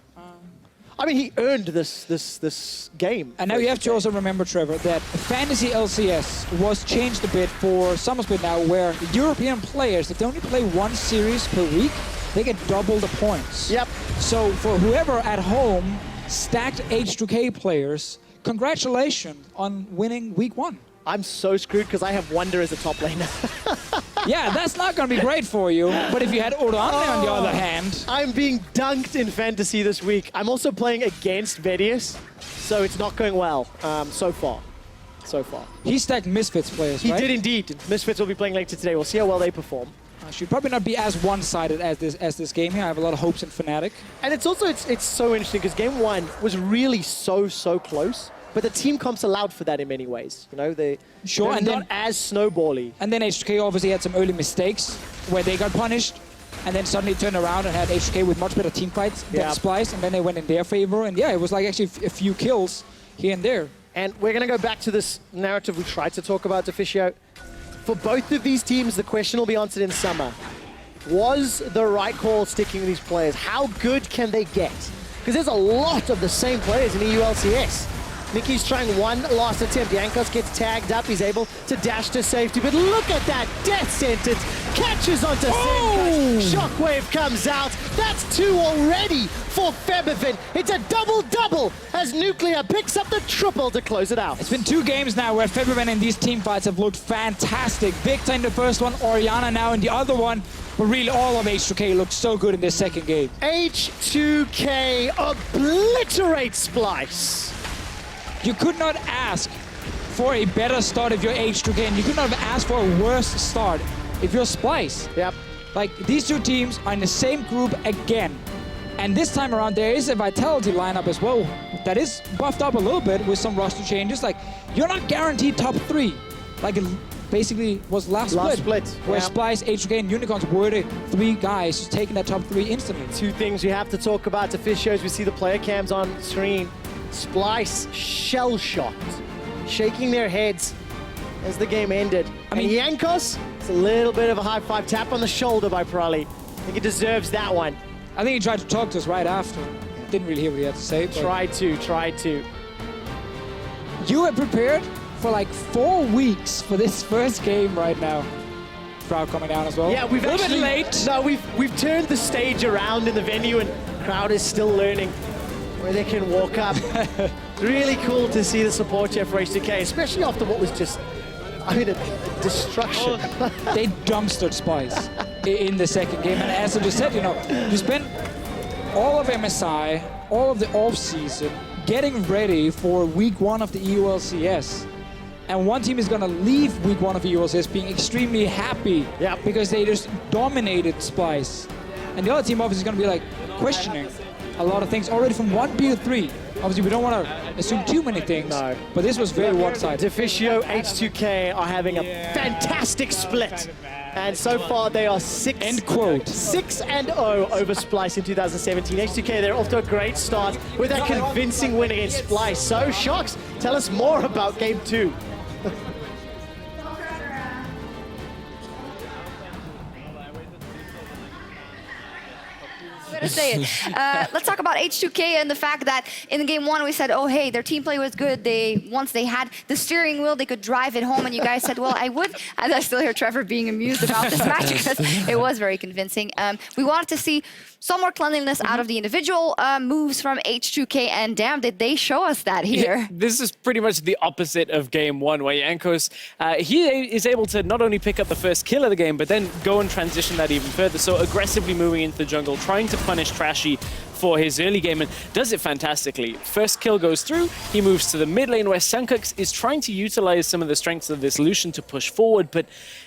I mean, he earned this game. And now you have to also remember, Trevor, that Fantasy LCS was changed a bit for Summer Split now, where European players, if they only play one series per week, they get double the points. Yep. So for whoever at home stacked H2K players, congratulations on winning week 1. I'm so screwed because I have Wonder as a top laner. Yeah, that's not going to be great for you. But if you had Orane on the other hand... I'm being dunked in Fantasy this week. I'm also playing against Vedius, so it's not going well so far. He stacked Misfits players, He right? did indeed. Misfits will be playing later today. We'll see how well they perform. Should probably not be as one-sided as this game here. I have a lot of hopes in Fnatic. And it's also it's so interesting because game 1 was really so close. But the team comps allowed for that in many ways. You know, they're and not as snowbally. And then H2K obviously had some early mistakes where they got punished and then suddenly turned around and had H2K with much better team fights than Splyce, and then they went in their favor. And yeah, it was like actually a few kills here and there. And we're going to go back to this narrative we tried to talk about, Deficio. For both of these teams, the question will be answered in summer. Was the right call sticking with these players? How good can they get? Because there's a lot of the same players in EULCS. Mickey's trying one last attempt. Yankos gets tagged up. He's able to dash to safety. But look at that death sentence. Catches onto Senka. Shockwave comes out. That's 2 already for Febiven. It's a double-double as Nuclear picks up the triple to close it out. It's been 2 games now where Febiven in these team fights have looked fantastic. Victor in the first one, Oriana now in the other one. But really all of H2K looked so good in this second game. H2K obliterates Splyce. You could not ask for a better start if you're H2K, and you could not have asked for a worse start if you're Splyce. Yep. Like, these 2 teams are in the same group again. And this time around, there is a Vitality lineup as well that is buffed up a little bit with some roster changes. Like, you're not guaranteed top 3. Like, it basically was last split. Where Splyce, H2K, and Unicorns were the 3 guys taking that top 3 instantly. 2 things we have to talk about to fish shows. We see the player cams on screen. Splyce shell-shocked, shaking their heads as the game ended. I mean, Yankos, it's a little bit of a high-five tap on the shoulder by Prali. I think he deserves that one. I think he tried to talk to us right after. Didn't really hear what he had to say. Tried to. You were prepared for like 4 weeks for this first game right now. Crowd coming down as well. Yeah, we've a little actually, bit late. No, we've turned the stage around in the venue, and crowd is still learning where they can walk up. Really cool to see the support here for H2K, especially after what was just, I mean, a destruction. They dumpstered Splyce in the second game, and as I just said, you know, you spent all of MSI, all of the off-season, getting ready for week 1 of the EULCS. And one team is going to leave week 1 of EULCS being extremely happy because they just dominated Splyce. And the other team obviously is going to be like questioning a lot of things already from 1 to 3. Obviously, we don't want to assume too many things, but this was very one-sided. Deficio, H2K are having a fantastic split. And so far, they are 6-0 over Splyce in 2017. H2K, they're off to a great start with a convincing win against Splyce. So, Shocks, tell us more about Game 2. To say it. Let's talk about H2K and the fact that in game 1 we said, oh hey, their team play was good. Once they had the steering wheel, they could drive it home. And you guys said, well, I would. And I still hear Trevor being amused about this match because it was very convincing. We wanted to see some more cleanliness out of the individual moves from H2K, and damn, did they show us that here. Yeah, this is pretty much the opposite of game 1, where Yankos, he is able to not only pick up the first kill of the game, but then go and transition that even further. So aggressively moving into the jungle, trying to punish punish Trashy for his early game and does it fantastically. First kill goes through, he moves to the mid lane where Senkux is trying to utilize some of the strengths of this Lucian to push forward, but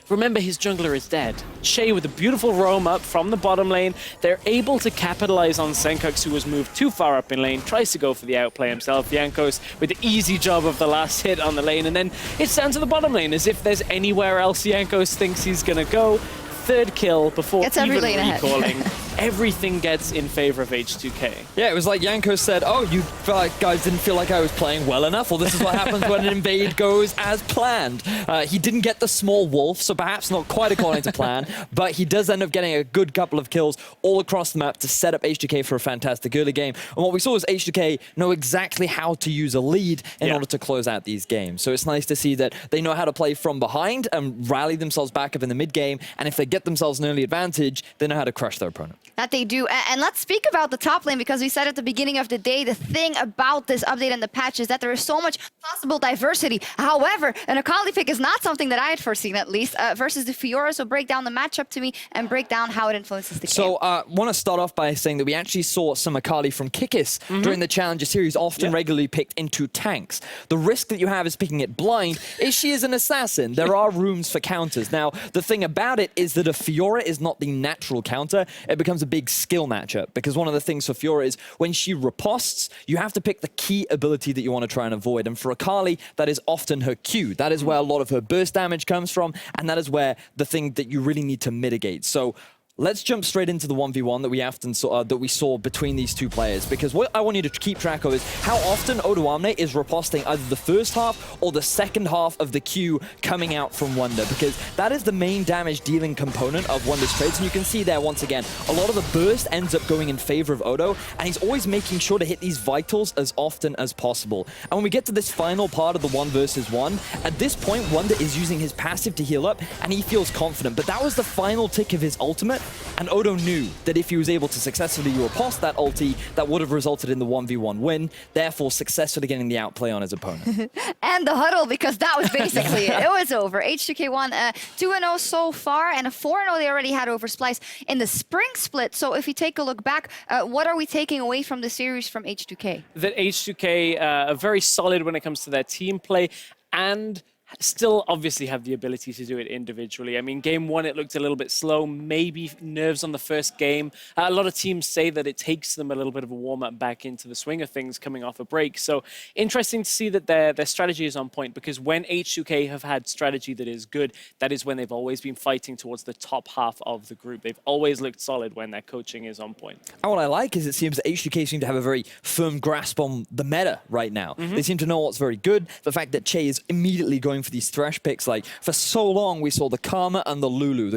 remember his jungler is dead. Shay with a beautiful roam up from the bottom lane, they're able to capitalize on Senkux who was moved too far up in lane, tries to go for the outplay himself. Jankos with the easy job of the last hit on the lane, and then it's down to the bottom lane as if there's anywhere else Jankos thinks he's gonna go. Third kill before even recalling. Everything gets in favor of H2K. Yeah, it was like Yanko said, oh, you guys didn't feel like I was playing well enough? Well, this is what happens when an invade goes as planned. He didn't get the small wolf, so perhaps not quite according to plan, but he does end up getting a good couple of kills all across the map to set up H2K for a fantastic early game. And what we saw was H2K know exactly how to use a lead in order to close out these games. So it's nice to see that they know how to play from behind and rally themselves back up in the mid game, and if they get themselves an early advantage, they know how to crush their opponent. That they do. And let's speak about the top lane, because we said at the beginning of the day, the thing about this update and the patch is that there is so much possible diversity. However, an Akali pick is not something that I had foreseen, at least, versus the Fiora. So break down the matchup to me and break down how it influences the game. So I want to start off by saying that we actually saw some Akali from Kikis during the Challenger Series, often regularly picked into tanks. The risk that you have is picking it blind is she is an assassin. There are rooms for counters. Now, the thing about it is that a Fiora is not the natural counter. It becomes a big skill matchup, because one of the things for Fiora is when she riposts, you have to pick the key ability that you want to try and avoid. And for Akali, that is often her Q. That is where a lot of her burst damage comes from, and that is where the thing that you really need to mitigate. So let's jump straight into the 1v1 that we often saw between these two players, because what I want you to keep track of is how often Odoamne is riposting either the first half or the second half of the Q coming out from Wunder, because that is the main damage dealing component of Wunder's trades. And you can see there once again, a lot of the burst ends up going in favor of Odo, and he's always making sure to hit these vitals as often as possible. And when we get to this final part of the 1 versus 1, at this point Wunder is using his passive to heal up, and he feels confident, but that was the final tick of his ultimate. And Odo knew that if he was able to successfully riposte that ulti, that would have resulted in the 1v1 win, therefore successfully getting the outplay on his opponent. And the huddle, because that was basically it. It was over. H2K won 2-0 so far, and a 4-0 they already had over Splyce in the spring split. So if you take a look back, what are we taking away from the series from H2K? That H2K are very solid when it comes to their team play, and still obviously have the ability to do it individually. I mean, game 1, it looked a little bit slow, maybe nerves on the first game. A lot of teams say that it takes them a little bit of a warm-up back into the swing of things coming off a break. So interesting to see that their strategy is on point, because when H2K have had strategy that is good, that is when they've always been fighting towards the top half of the group. They've always looked solid when their coaching is on point. And what I like is it seems that H2K seem to have a very firm grasp on the meta right now. They seem to know what's very good. The fact that Che is immediately going for these thresh picks, like for so long we saw the Karma and the Lulu,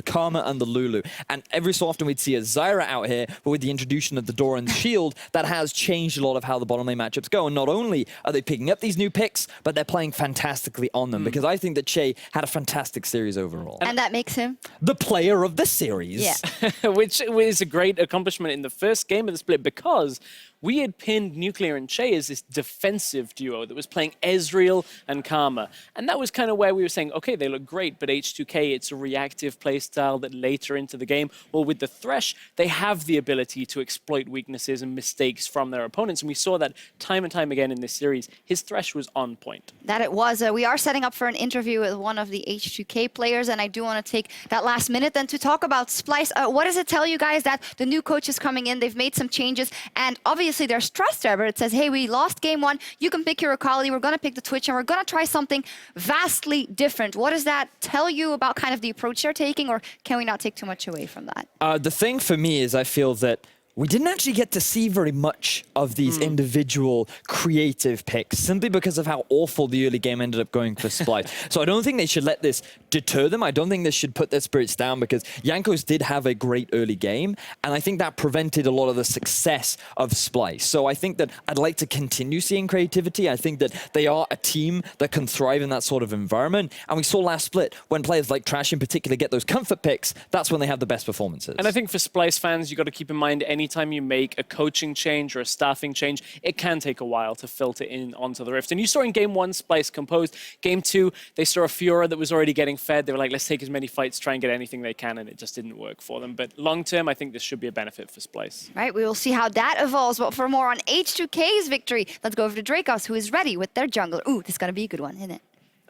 and every so often we'd see a Zyra out here, but with the introduction of the Doran's shield, that has changed a lot of how the bottom lane matchups go. And not only are they picking up these new picks, but they're playing fantastically on them, because I think that Che had a fantastic series overall. And that makes him the player of the series. Yeah. Which is a great accomplishment in the first game of the split, because we had pinned Nuclear and Che as this defensive duo that was playing Ezreal and Karma. And that was kind of where we were saying, okay, they look great, but H2K, it's a reactive playstyle that later into the game, well, with the Thresh, they have the ability to exploit weaknesses and mistakes from their opponents. And we saw that time and time again in this series. His Thresh was on point. That it was. We are setting up for an interview with one of the H2K players, and I do want to take that last minute then to talk about Splyce. What does it tell you guys that the new coach is coming in? They've made some changes, and obviously there's trust there, but it says, hey, we lost game 1, you can pick your Akali, we're going to pick the Twitch, and we're going to try something vastly different. What does that tell you about kind of the approach they're taking, or can we not take too much away from that? The thing for me is I feel that we didn't actually get to see very much of these individual creative picks, simply because of how awful the early game ended up going for Splyce. So I don't think they should let this deter them. I don't think this should put their spirits down, because Jankos did have a great early game, and I think that prevented a lot of the success of Splyce. So I think that I'd like to continue seeing creativity. I think that they are a team that can thrive in that sort of environment. And we saw last split, when players like Trash in particular get those comfort picks, that's when they have the best performances. And I think for Splyce fans, you've got to keep in mind any anytime you make a coaching change or a staffing change, it can take a while to filter in onto the Rift. And you saw in Game 1, Splyce composed. Game 2, they saw a Fiora that was already getting fed. They were like, let's take as many fights, try and get anything they can, and it just didn't work for them. But long term, I think this should be a benefit for Splyce. Right, we will see how that evolves. But for more on H2K's victory, let's go over to Dracos, who is ready with their jungler. Ooh, this is going to be a good one, isn't it?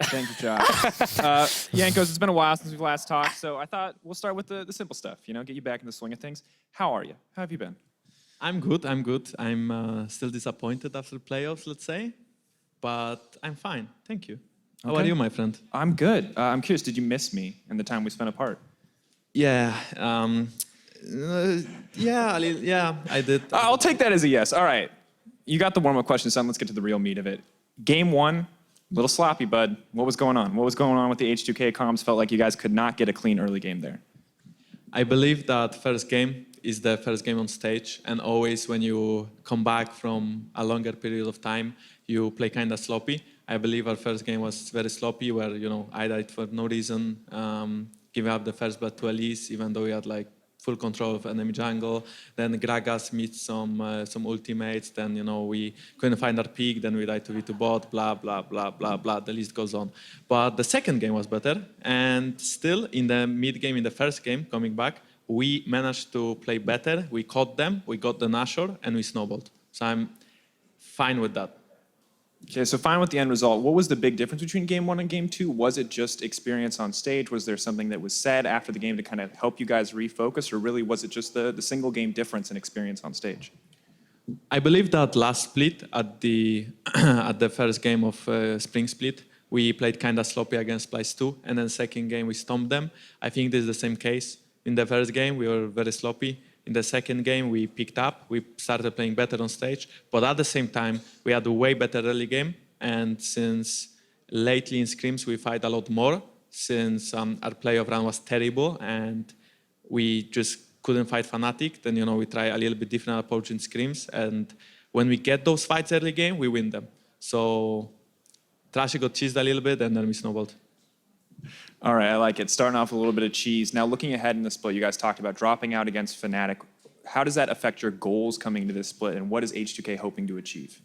Thank you, Josh. Yankos, it's been a while since we've last talked, so I thought we'll start with the simple stuff, you know, get you back in the swing of things. How are you? How have you been? I'm good, I'm good. I'm still disappointed after playoffs, let's say, but I'm fine, thank you. How are you, my friend? I'm good. I'm curious, did you miss me and the time we spent apart? Yeah, yeah, I did. I'll take that as a yes. All right, you got the warm-up questions done. Let's get to the real meat of it. Game 1. Little sloppy, bud. What was going on? What was going on with the H2K comms? Felt like you guys could not get a clean early game there. I believe that first game is the first game on stage, and always when you come back from a longer period of time, you play kind of sloppy. I believe our first game was very sloppy, where I died for no reason, giving up the first blood to Elise, even though we had like full control of enemy jungle. Then Gragas missed some ultimates. Then we couldn't find our peak. Then we died to V2 bot. Blah blah blah blah blah. The list goes on. But the second game was better. And still in the mid game, in the first game, coming back, we managed to play better. We caught them. We got the Nashor, and we snowballed. So I'm fine with that. Okay, so fine with the end result. What was the big difference between Game 1 and Game 2? Was it just experience on stage? Was there something that was said after the game to kind of help you guys refocus? Or really was it just the single game difference in experience on stage? I believe that last split at the at the first game of Spring Split, we played kind of sloppy against Splyce 2. And then second game, we stomped them. I think this is the same case. In the first game, we were very sloppy. In the second game, we picked up. We started playing better on stage. But at the same time, we had a way better early game. And since lately in scrims, we fight a lot more, since our playoff run was terrible and we just couldn't fight Fnatic, then we try a little bit different approach in scrims. And when we get those fights early game, we win them. So Trashy got cheesed a little bit, and then we snowballed. All right, I like it. Starting off with a little bit of cheese. Now, looking ahead in the split, you guys talked about dropping out against Fnatic. How does that affect your goals coming into this split, and what is H2K hoping to achieve?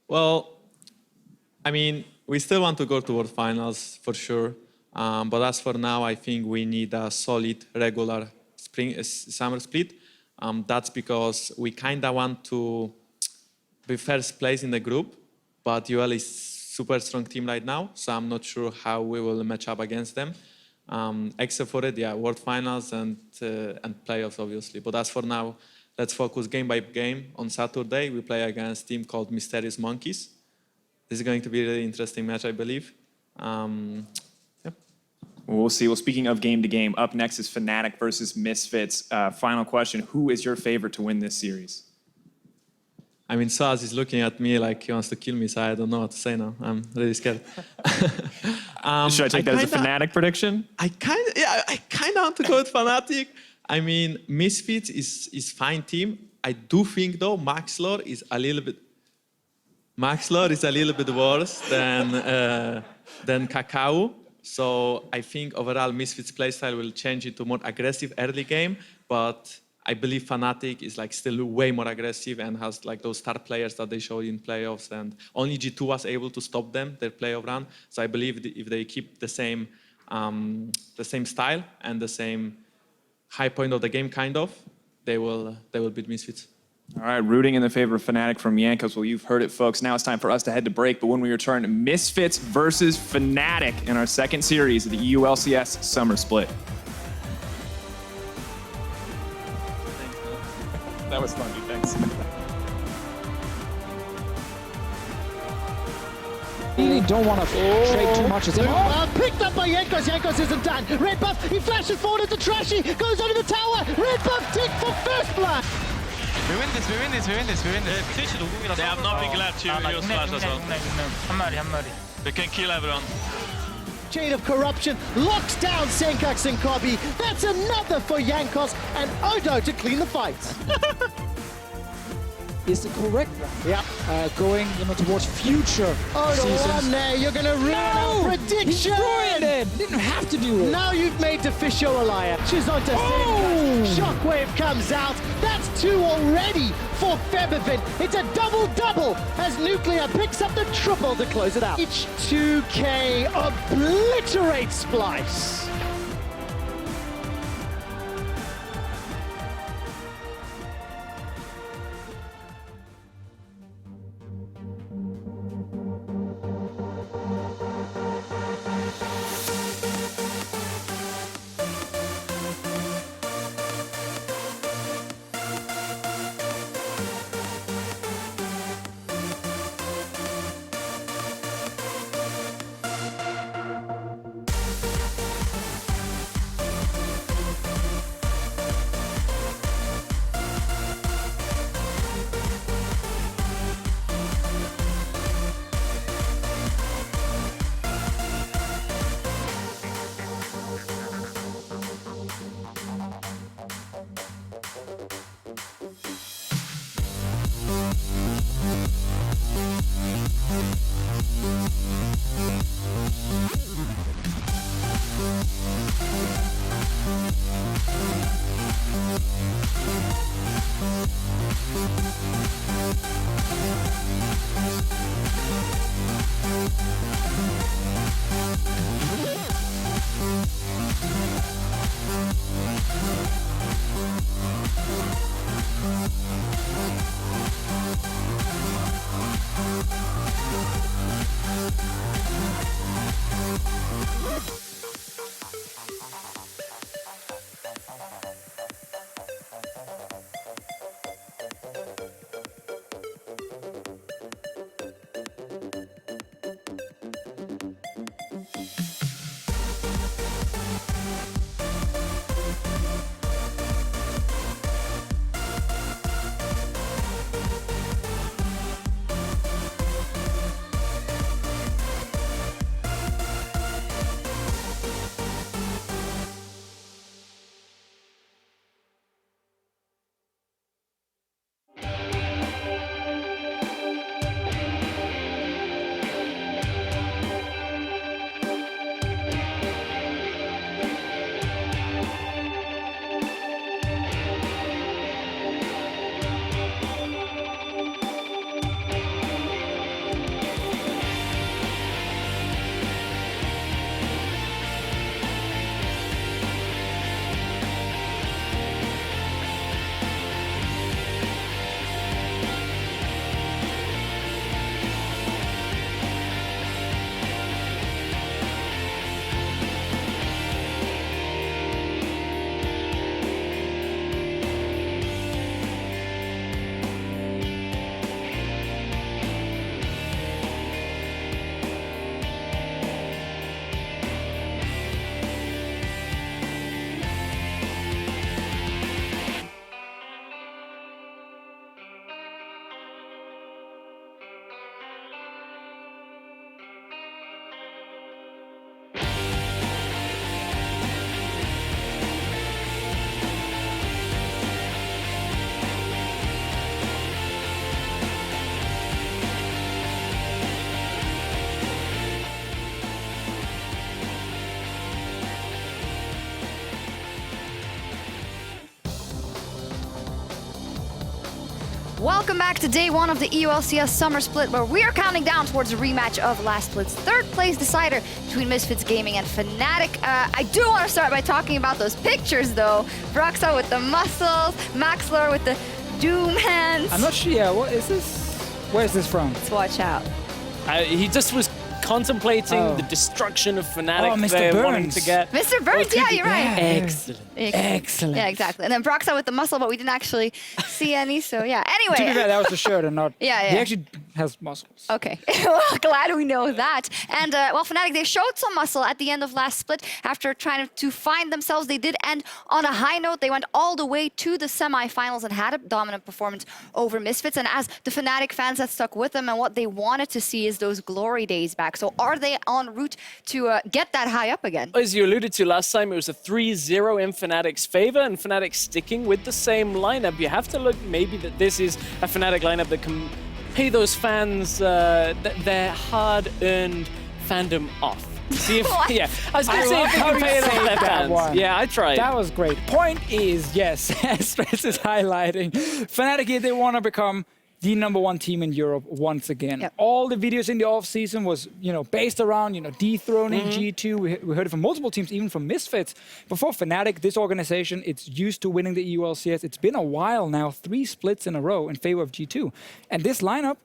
Well, I mean, we still want to go to World Finals for sure. But as for now, I think we need a solid, regular summer split. That's because we kind of want to be first place in the group, but UL is super strong team right now, so I'm not sure how we will match up against them. Except for it, yeah, World Finals and playoffs, obviously. But as for now, let's focus game by game. On Saturday, we play against a team called Mysterious Monkeys. This is going to be a really interesting match, I believe. Well, we'll see. Well, speaking of game to game, up next is Fnatic versus Misfits. Final question, who is your favorite to win this series? I mean, Saz is looking at me like he wants to kill me, so I don't know what to say now. I'm really scared. Should I take that as a Fnatic prediction? I kind of want to go with Fnatic. I mean, Misfits is fine team. I do think though Maxlor is a little bit worse than Kakao. So I think overall Misfits playstyle will change into more aggressive early game, but I believe Fnatic is like still way more aggressive and has like those star players that they showed in playoffs, and only G2 was able to stop them, their playoff run. So I believe if they keep the same style and the same high point of the game, kind of, they will beat Misfits. All right, rooting in the favor of Fnatic from Yankos. Well, you've heard it, folks. Now it's time for us to head to break. But when we return, Misfits versus Fnatic in our second series of the EULCS Summer Split. That was fun, dude. Thanks. Really don't want to trade too much. Picked up by Yankos. Yankos isn't done. Red buff. He flashes forward into Trashy. Goes under the tower. Red buff tick for first blood. We win this. They have nothing left. Just flash as well. We can kill everyone. Chain of corruption locks down Senkax and Kobi. That's another for Yankos and Odo to clean the fight. is the correct one. Yeah. Going, towards future Oh, the seasons. one there, you're going to ruin our prediction! He's ruined it! Didn't have to do it. Now you've made Deficio a liar. She's on to Shockwave comes out. That's 2 already for Febiven. It's a double-double as Nuclear picks up the triple to close it out. H2K obliterates Splyce. Welcome back to day 1 of the EULCS Summer Split, where we are counting down towards a rematch of last split's third place decider between Misfits Gaming and Fnatic. I do want to start by talking about those pictures, though. Broxa with the muscles, Maxlor with the doom hands. I'm not sure. Yeah, what is this? Where is this from? Let's watch out. He just was contemplating the destruction of Fnatic. Oh, Mr. They're Burns. wanting to get. Mr. Burns, yeah, you're right. Excellent. Excellent. Yeah, exactly. And then Broxa with the muscle, but we didn't actually see any, so yeah. Anyway. To be fair, that was the shirt and not... Yeah. He actually has muscles. Okay, well, glad we know that. And well, Fnatic, they showed some muscle at the end of last split. After trying to find themselves, they did end on a high note. They went all the way to the semifinals and had a dominant performance over Misfits. And as the Fnatic fans that stuck with them, and what they wanted to see is those glory days back. So are they en route to get that high up again? As you alluded to last time, it was a 3-0 in Fnatic's favor, and Fnatic sticking with the same lineup. You have to look maybe that this is a Fnatic lineup that can pay those fans their hard-earned fandom off. See if, yeah, I was going to say if they can pay it off their fans. Yeah, I tried. That was great. Point is, yes, as Stress is highlighting, Fnatic here, they want to become the #1 team in Europe once again. Yep. All the videos in the off-season was, based around, dethroning G2. We heard it from multiple teams, even from Misfits. But for Fnatic, this organization, it's used to winning the EULCS. It's been a while now, 3 splits in a row in favor of G2. And this lineup,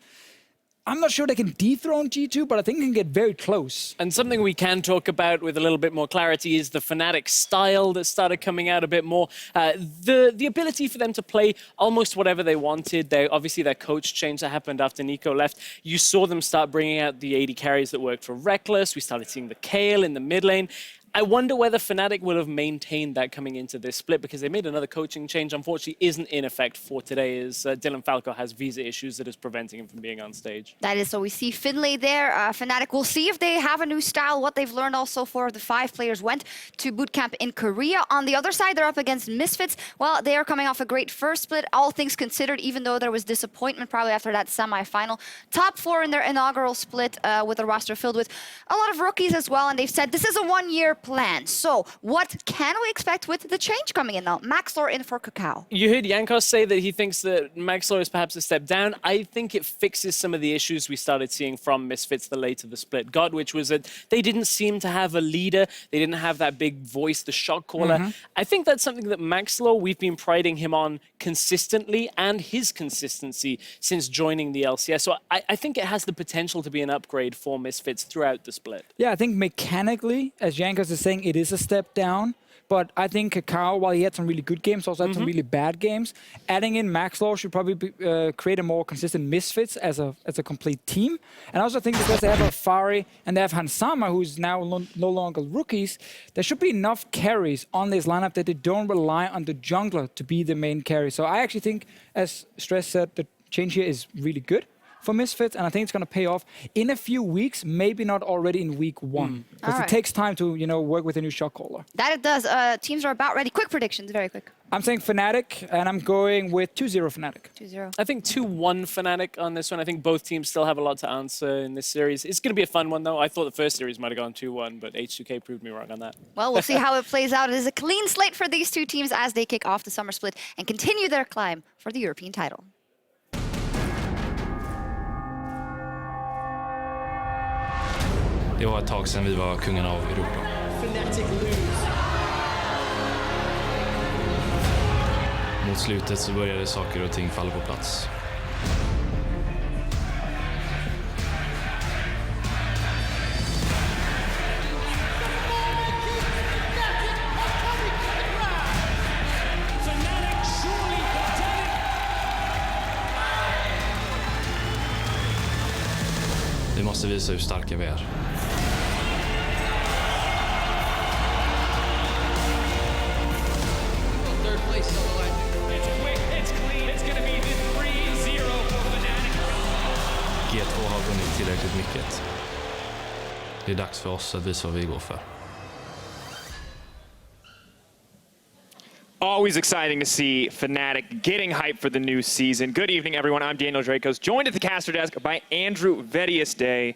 I'm not sure they can dethrone G2, but I think they can get very close. And something we can talk about with a little bit more clarity is the Fnatic style that started coming out a bit more. The ability for them to play almost whatever they wanted. Obviously, their coach change that happened after Nico left. You saw them start bringing out the AD carries that worked for Reckless. We started seeing the Kale in the mid lane. I wonder whether Fnatic will have maintained that coming into this split, because they made another coaching change. Unfortunately, isn't in effect for today, as Dylan Falco has visa issues that is preventing him from being on stage. That is, so we see Finlay there. Fnatic, we'll see if they have a new style, what they've learned also. 4 of the 5 players went to bootcamp in Korea. On the other side, they're up against Misfits. Well, they are coming off a great first split, all things considered, even though there was disappointment probably after that semi-final. Top 4 in their inaugural split with a roster filled with a lot of rookies as well, and they've said this is a 1-year plan. So what can we expect with the change coming in now? Maxlor in for Kakao. You heard Jankos say that he thinks that Maxlor is perhaps a step down. I think it fixes some of the issues we started seeing from Misfits the later the split got, which was that they didn't seem to have a leader. They didn't have that big voice, the shot caller. I think that's something that Maxlor, we've been priding him on consistently, and his consistency since joining the LCS. So I think it has the potential to be an upgrade for Misfits throughout the split. Yeah, I think mechanically, as Jankos is saying, it is a step down. But I think Kakao, while he had some really good games, also had some really bad games. Adding in Maxlor should probably create a more consistent Misfits as a complete team. And I also think because they have Afari and they have Hansama, who's now no longer rookies, there should be enough carries on this lineup that they don't rely on the jungler to be the main carry. So I actually think, as Stress said, the change here is really good for Misfits, and I think it's going to pay off in a few weeks, maybe not already in week 1. Because it takes time to, work with a new shot caller. That it does. Teams are about ready. Quick predictions, very quick. I'm saying Fnatic, and I'm going with 2-0 Fnatic. 2-0. I think 2-1 Fnatic on this one. I think both teams still have a lot to answer in this series. It's going to be a fun one, though. I thought the first series might have gone 2-1, but H2K proved me wrong on that. Well, we'll see how it plays out. It is a clean slate for these 2 teams as they kick off the summer split and continue their climb for the European title. Det var ett tag sedan vi var kungen av Europa. Mot slutet så började saker och ting falla på plats. Vi måste visa hur starka vi är. G2 har vunnit tillräckligt mycket. Det är dags för oss att visa vad vi går för. Always exciting to see Fnatic getting hype for the new season. Good evening, everyone. I'm Daniel Dracos, joined at the caster desk by Andrew Vedius-Day.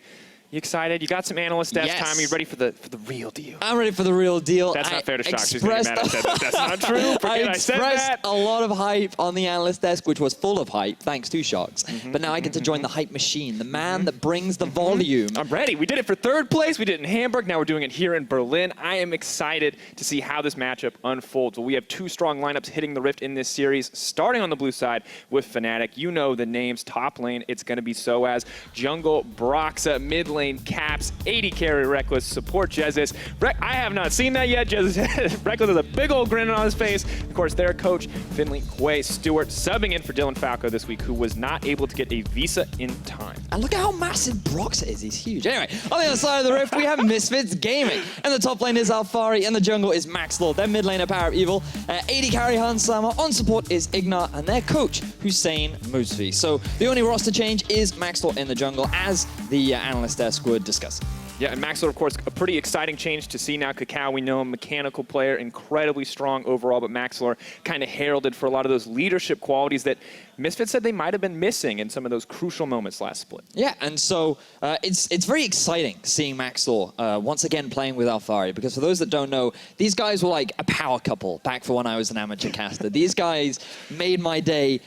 You excited? You got some analyst desk time. Are you ready for the real deal? I'm ready for the real deal. That's not fair to Shock. She's going to be mad I said that. That's not true. I expressed a lot of hype on the analyst desk, which was full of hype, thanks to Shocks. But now I get to join the hype machine, the man that brings the volume. I'm ready. We did it for 3rd place. We did it in Hamburg. Now we're doing it here in Berlin. I am excited to see how this matchup unfolds. Well, we have 2 strong lineups hitting the Rift in this series, starting on the blue side with Fnatic. You know the names. Top lane, it's going to be Soaz. Jungle, Broxa. Mid lane, lane, Caps, 80 carry, Reckless, support Jesus. I have not seen that yet. Jesus, Reckless has a big old grin on his face. Of course, their coach, Finley Quay Stewart, subbing in for Dylan Falco this week, who was not able to get a visa in time. And look at how massive Brox is. He's huge. Anyway, on the other side of the rift, we have Misfits Gaming. And the top lane is Alfari, and the jungle is Maxlord. Their mid laner, Power of Evil. 80 carry, Hans Sama. On support is Ignar, and their coach, Hussein Mousfi. So the only roster change is Maxlord in the jungle, as the analyst desk would discuss. Yeah, and Maxlord, of course, a pretty exciting change to see now. Kakao, we know him, mechanical player, incredibly strong overall, but Maxlord kind of heralded for a lot of those leadership qualities that Misfits said they might have been missing in some of those crucial moments last split. Yeah, and so it's very exciting seeing Maxlord once again playing with Alfari, because for those that don't know, these guys were like a power couple back for when I was an amateur caster. These guys made my day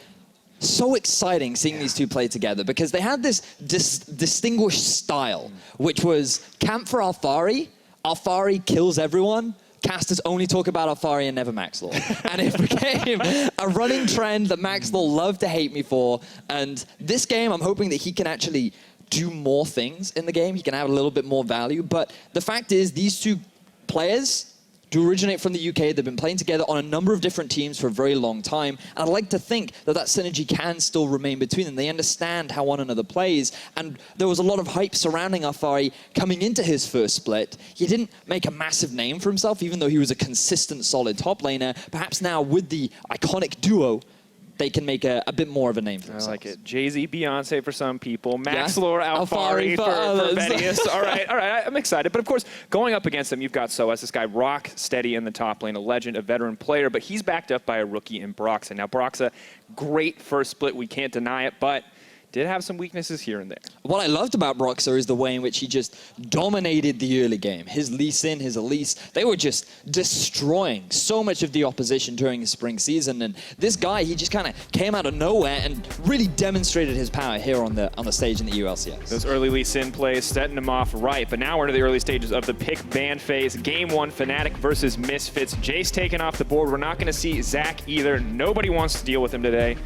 so exciting seeing these two play together, because they had this distinguished style, which was camp for Alfari, Alfari kills everyone, casters only talk about Alfari and never Maxlord. And it became a running trend that Maxlord loved to hate me for. And this game, I'm hoping that he can actually do more things in the game. He can have a little bit more value. But the fact is, these two players do originate from the UK. They've been playing together on a number of different teams for a very long time. And I'd like to think that that synergy can still remain between them. They understand how one another plays. And there was a lot of hype surrounding Alfari coming into his first split. He didn't make a massive name for himself, even though he was a consistent, solid top laner. Perhaps now with the iconic duo, they can make a bit more of a name for themselves. I like it. Jay-Z, Beyonce for some people. Max Yeah. Lore, Alfari for Vedius. All right, I'm excited. But of course, going up against them, you've got Soas, this guy rock steady in the top lane, a legend, a veteran player, but he's backed up by a rookie in Broxa. Now, Broxa, great first split, we can't deny it, but did have some weaknesses here and there. What I loved about Broxa is the way in which he just dominated the early game. His Lee Sin, his Elise, they were just destroying so much of the opposition during the spring season. And this guy, he just kind of came out of nowhere and really demonstrated his power here on the stage in the EULCS. Those early Lee Sin plays setting him off right, but now we're into the early stages of the pick ban phase. Game 1, Fnatic versus Misfits. Jace taken off the board. We're not going to see Zach either. Nobody wants to deal with him today.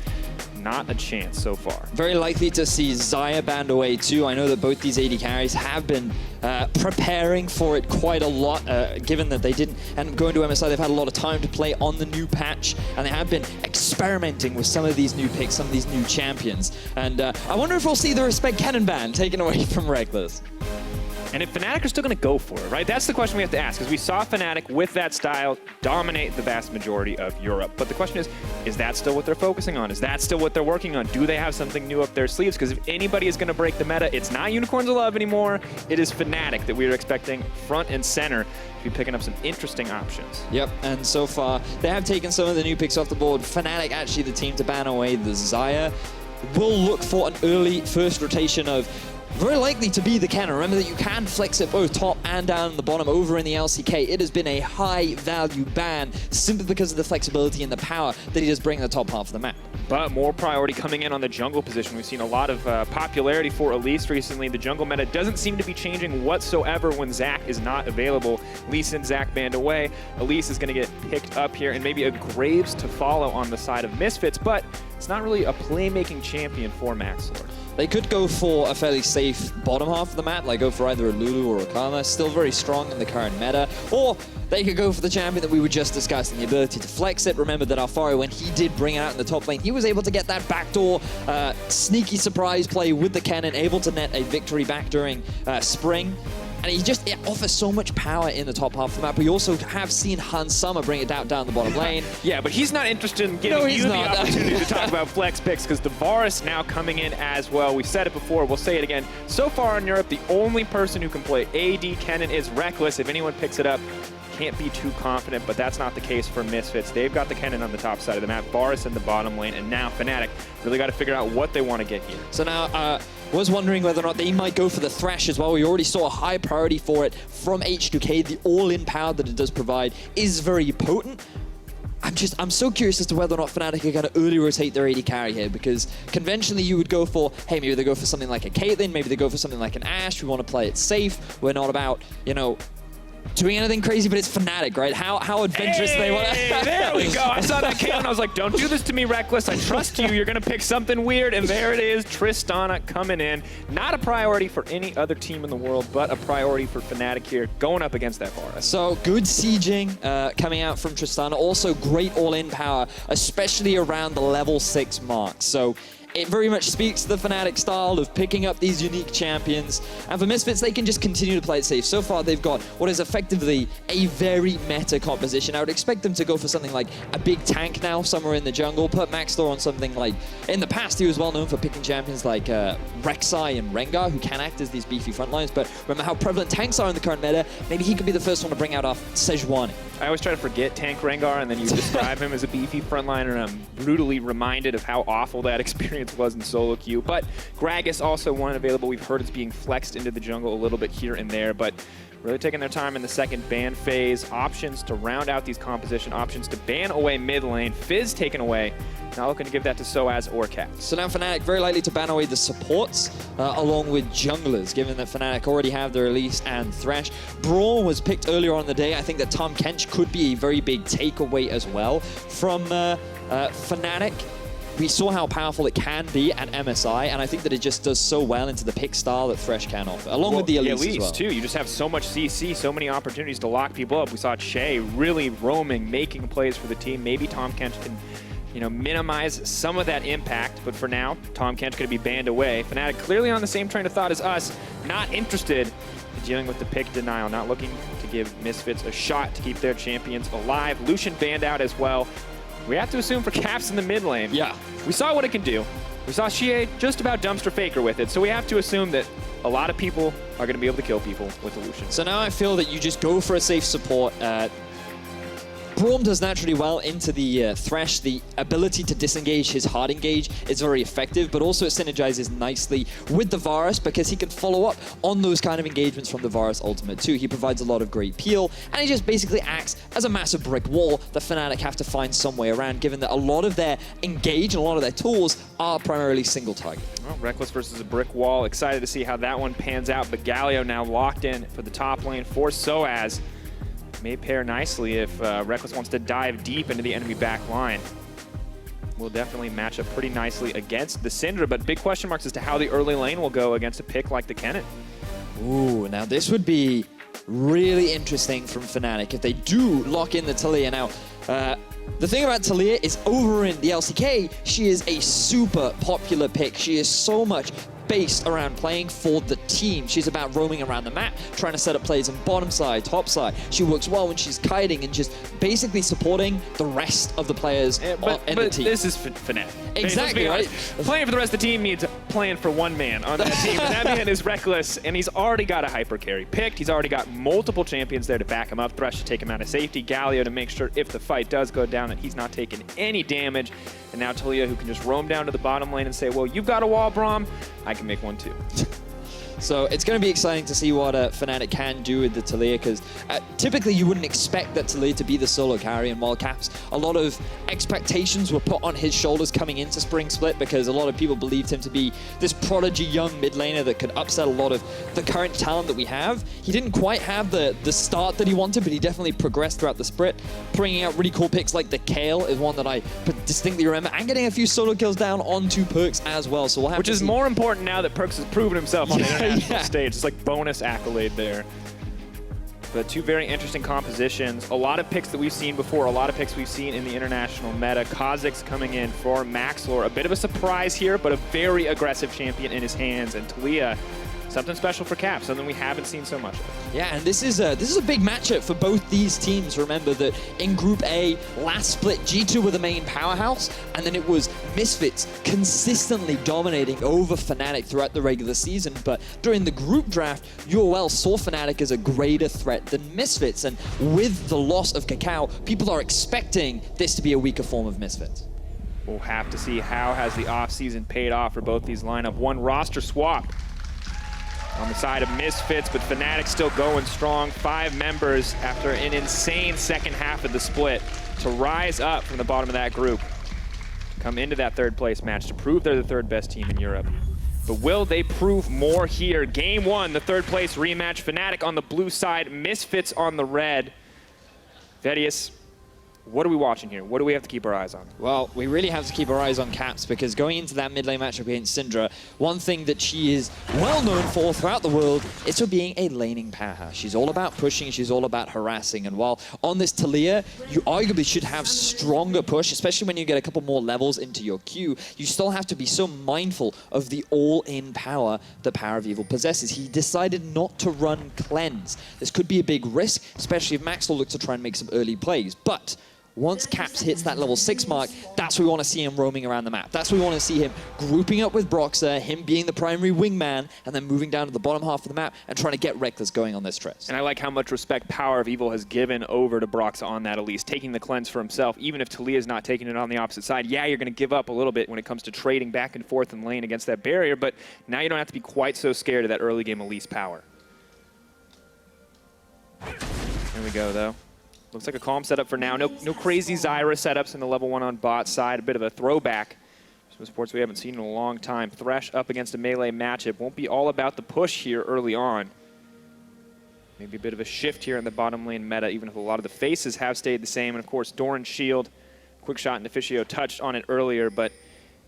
Not a chance so far. Very likely to see Xayah banned away too. I know that both these AD carries have been preparing for it quite a lot, given that they didn't end up going to MSI. They've had a lot of time to play on the new patch, and they have been experimenting with some of these new picks, some of these new champions. And I wonder if we'll see the Respect Cannon ban taken away from Reckless. And if Fnatic are still going to go for it, right? That's the question we have to ask, because we saw Fnatic with that style dominate the vast majority of Europe. But the question is that still what they're focusing on? Is that still what they're working on? Do they have something new up their sleeves? Because if anybody is going to break the meta, it's not Unicorns of Love anymore. It is Fnatic that we are expecting front and center to be picking up some interesting options. Yep, and so far, they have taken some of the new picks off the board. Fnatic, actually the team to ban away the Xayah. Will look for an early first rotation of very likely to be the cannon. Remember that you can flex it both top and down the bottom over in the LCK. It has been a high value ban simply because of the flexibility and the power that he does bring in the top half of the map. But more priority coming in on the jungle position. We've seen a lot of popularity for Elise recently. The jungle meta doesn't seem to be changing whatsoever when Zach is not available. Lee Sin, Zach banned away. Elise is going to get picked up here, and maybe a Graves to follow on the side of Misfits, but it's not really a playmaking champion for Maxlord. They could go for a fairly safe bottom half of the map, like go for either a Lulu or a Karma, still very strong in the current meta, or they could go for the champion that we were just discussing, the ability to flex it. Remember that Alfari, when he did bring it out in the top lane, he was able to get that backdoor sneaky surprise play with the cannon, able to net a victory back during spring. And it offers so much power in the top half of the map. We also have seen Hans Summer bring it down the bottom lane. Yeah, but he's not interested in giving you the opportunity to talk about flex picks, because Devaris now coming in as well. We said it before, we'll say it again. So far in Europe, the only person who can play AD Kennen is Reckless. If anyone picks it up, can't be too confident, but that's not the case for Misfits. They've got the Kennen on the top side of the map, Varus in the bottom lane, and now Fnatic really got to figure out what they want to get here. So now, was wondering whether or not they might go for the Thresh as well. We already saw a high priority for it from H2K. The all-in power that it does provide is very potent. I'm so curious as to whether or not Fnatic are going to early rotate their AD carry here, because conventionally you would go for, hey, maybe they go for something like a Caitlyn, maybe they go for something like an Ashe. We want to play it safe. We're not about, doing anything crazy, but it's Fnatic, right? How adventurous they want to... There we go. I saw that cannon. I was like, don't do this to me, Reckless. I trust you. You're going to pick something weird. And there it is. Tristana coming in. Not a priority for any other team in the world, but a priority for Fnatic here, going up against that Varus. So good sieging coming out from Tristana. Also great all-in power, especially around the level 6 mark. So it very much speaks to the Fnatic style of picking up these unique champions. And for Misfits, they can just continue to play it safe. So far, they've got what is effectively a very meta composition. I would expect them to go for something like a big tank now, somewhere in the jungle. Put Maxthor on something like... In the past, he was well known for picking champions like Rek'Sai and Rengar, who can act as these beefy frontlines. But remember how prevalent tanks are in the current meta. Maybe he could be the first one to bring out our Sejuani. I always try to forget Tank Rengar, and then you describe him as a beefy frontliner, and I'm brutally reminded of how awful that experience was in solo queue. But Gragas also one available. We've heard it's being flexed into the jungle a little bit here and there, but really taking their time in the second ban phase. Options to round out these composition, options to ban away mid lane. Fizz taken away. Not looking to give that to Soaz or Caps. So now Fnatic very likely to ban away the supports along with junglers, given that Fnatic already have the Release and Thresh. Brawl was picked earlier on in the day. I think that Tahm Kench could be a very big takeaway as well from Fnatic. We saw how powerful it can be at MSI, and I think that it just does so well into the pick style that Thresh can offer, along with the Elise as well. too. You just have so much CC, so many opportunities to lock people up. We saw Che really roaming, making plays for the team. Maybe Tahm Kench can, you know, minimize some of that impact, but for now, Tahm Kench could be banned away. Fnatic clearly on the same train of thought as us, not interested in dealing with the pick denial, not looking to give Misfits a shot to keep their champions alive. Lucian banned out as well. We have to assume for Caps in the mid lane. Yeah. We saw what it can do. We saw Xie just about dumpster faker with it, so we have to assume that a lot of people are going to be able to kill people with the Lucian. So now I feel that you just go for a safe support. Braum does naturally well into the Thresh. The ability to disengage his hard engage is very effective, but also it synergizes nicely with the Varus because he can follow up on those kind of engagements from the Varus ultimate too. He provides a lot of great peel, and he just basically acts as a massive brick wall that Fnatic have to find some way around, given that a lot of their engage and a lot of their tools are primarily single target. Well, Reckless versus a brick wall. Excited to see how that one pans out, but Galio now locked in for the top lane for Soaz. May pair nicely if Reckless wants to dive deep into the enemy back line. Will definitely match up pretty nicely against the Syndra, but big question marks as to how the early lane will go against a pick like the Kennen. Ooh, now this would be really interesting from Fnatic if they do lock in the Taliyah. Now, the thing about Taliyah is over in the LCK, she is a super popular pick. She is so much based around playing for the team. She's about roaming around the map, trying to set up plays on bottom side, top side. She works well when she's kiting and just basically supporting the rest of the players in the team. But this is Fnatic. Exactly, right? Playing for the rest of the team means playing for one man on that team. And that man is Reckless, and he's already got a hyper carry picked. He's already got multiple champions there to back him up. Thresh to take him out of safety. Galio to make sure if the fight does go down that he's not taking any damage. And now Taliyah, who can just roam down to the bottom lane and say, well, you've got a wall, Braum. I can make one too. So it's going to be exciting to see what Fnatic can do with the Taliyah, because typically you wouldn't expect that Taliyah to be the solo carry in World Caps. A lot of expectations were put on his shoulders coming into Spring Split because a lot of people believed him to be this prodigy young mid laner that could upset a lot of the current talent that we have. He didn't quite have the start that he wanted, but he definitely progressed throughout the split, bringing out really cool picks like the Kale is one that I distinctly remember, and getting a few solo kills down onto Perks as well. So we'll have Which is more important now that Perks has proven himself on the international stage. It's like bonus accolade there. But two very interesting compositions. A lot of picks that we've seen before, a lot of picks we've seen in the international meta. Kha'Zix coming in for Maxlor. A bit of a surprise here, but a very aggressive champion in his hands. And Taliyah, something special for Cap, something we haven't seen so much of. Yeah, and this is a big matchup for both these teams. Remember that in Group A, last split, G2 were the main powerhouse, and then it was Misfits consistently dominating over Fnatic throughout the regular season. But during the group draft, EULCS saw Fnatic as a greater threat than Misfits, and with the loss of Kakao, people are expecting this to be a weaker form of Misfits. We'll have to see how has the offseason paid off for both these lineup. One roster swap on the side of Misfits, but Fnatic still going strong. 5 members after an insane second half of the split to rise up from the bottom of that group. Come into that third place match to prove they're the third best team in Europe. But will they prove more here? Game 1, the third place rematch. Fnatic on the blue side, Misfits on the red. Vedius, what are we watching here? What do we have to keep our eyes on? Well, we really have to keep our eyes on Caps because going into that mid lane matchup against Syndra, one thing that she is well known for throughout the world is for being a laning powerhouse. She's all about pushing, she's all about harassing. And while on this Talia, you arguably should have stronger push, especially when you get a couple more levels into your queue, you still have to be so mindful of the all-in power that Power of Evil possesses. He decided not to run Cleanse. This could be a big risk, especially if Max will look to try and make some early plays. But once Caps hits that level 6 mark, that's where we want to see him roaming around the map. That's where we want to see him grouping up with Broxah, him being the primary wingman, and then moving down to the bottom half of the map and trying to get Reckless going on this Trez. And I like how much respect Power of Evil has given over to Broxah on that Elise, taking the cleanse for himself. Even if Talia's not taking it on the opposite side, yeah, you're going to give up a little bit when it comes to trading back and forth in lane against that barrier, but now you don't have to be quite so scared of that early game Elise power. Here we go, though. Looks like a calm setup for now. No crazy Zyra setups in the level 1 on bot side. A bit of a throwback. Some sports we haven't seen in a long time. Thresh up against a melee matchup. Won't be all about the push here early on. Maybe a bit of a shift here in the bottom lane meta, even if a lot of the faces have stayed the same. And of course, Doran's shield. Quick shot and Officio touched on it earlier, but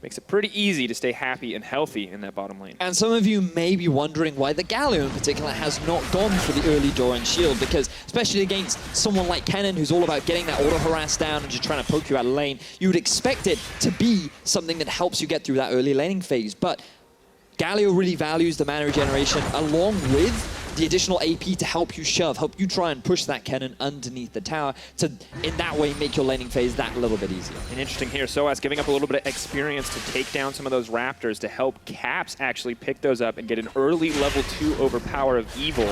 makes it pretty easy to stay happy and healthy in that bottom lane. And some of you may be wondering why the Galio in particular has not gone for the early Doran shield, because especially against someone like Kennen, who's all about getting that auto-harass down and just trying to poke you out of lane, you would expect it to be something that helps you get through that early laning phase. But Galio really values the mana regeneration along with the additional AP to help you shove, help you try and push that cannon underneath the tower to, in that way, make your laning phase that little bit easier. And interesting here, Soaz giving up a little bit of experience to take down some of those Raptors to help Caps actually pick those up and get an early level 2 over Power of Evil.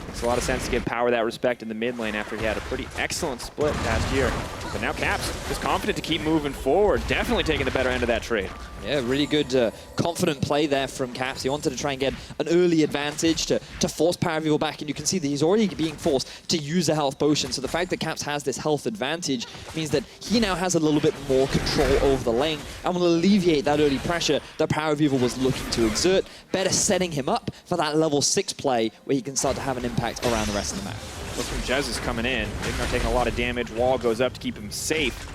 Makes a lot of sense to give Power that respect in the mid lane after he had a pretty excellent split last year. But now Caps is confident to keep moving forward, definitely taking the better end of that trade. Yeah, really good, confident play there from Caps. He wanted to try and get an early advantage to force Power of Evil back, and you can see that he's already being forced to use a health potion. So the fact that Caps has this health advantage means that he now has a little bit more control over the lane and will alleviate that early pressure that Power of Evil was looking to exert, better setting him up for that level 6 play where he can start to have an impact around the rest of the map. Look from Jez is coming in. Ignar taking a lot of damage. Wall goes up to keep him safe.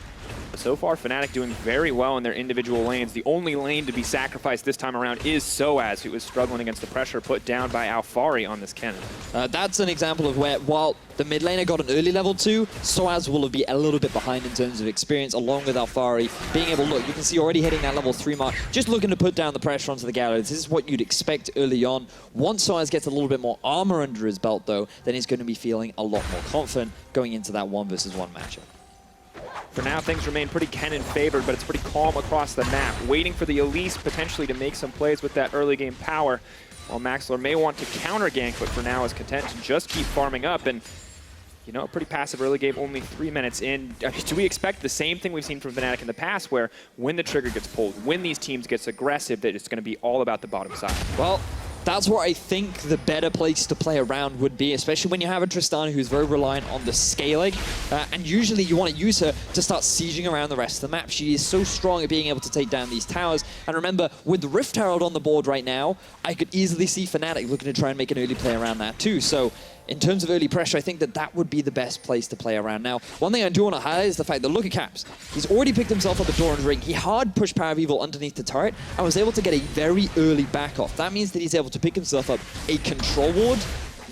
But so far, Fnatic doing very well in their individual lanes. The only lane to be sacrificed this time around is Soaz, who is struggling against the pressure put down by Alfari on this cannon. That's an example of where, while the mid laner got an early level 2, Soaz will be a little bit behind in terms of experience, along with Alfari being able to look. You can see already hitting that level 3 mark, just looking to put down the pressure onto the Galio. This is what you'd expect early on. Once Soaz gets a little bit more armor under his belt, though, then he's going to be feeling a lot more confident going into that 1v1 matchup. For now, things remain pretty Kennen favored, but it's pretty calm across the map. Waiting for the Elise potentially to make some plays with that early game power, while Maxler may want to counter gank, but for now is content to just keep farming up. And, you know, a pretty passive early game, only 3 minutes in. Do we expect the same thing we've seen from Fnatic in the past, where when the trigger gets pulled, when these teams gets aggressive, that it's going to be all about the bottom side? Well, that's where I think the better place to play around would be, especially when you have a Tristana who's very reliant on the scaling. And usually you want to use her to start sieging around the rest of the map. She is so strong at being able to take down these towers. And remember, with the Rift Herald on the board right now, I could easily see Fnatic looking to try and make an early play around that too. So in terms of early pressure, I think that that would be the best place to play around. Now, one thing I do want to highlight is the fact that look at Caps. He's already picked himself up a Doran's Ring. He hard pushed Power of Evil underneath the turret and was able to get a very early back off. That means that he's able to pick himself up a control ward,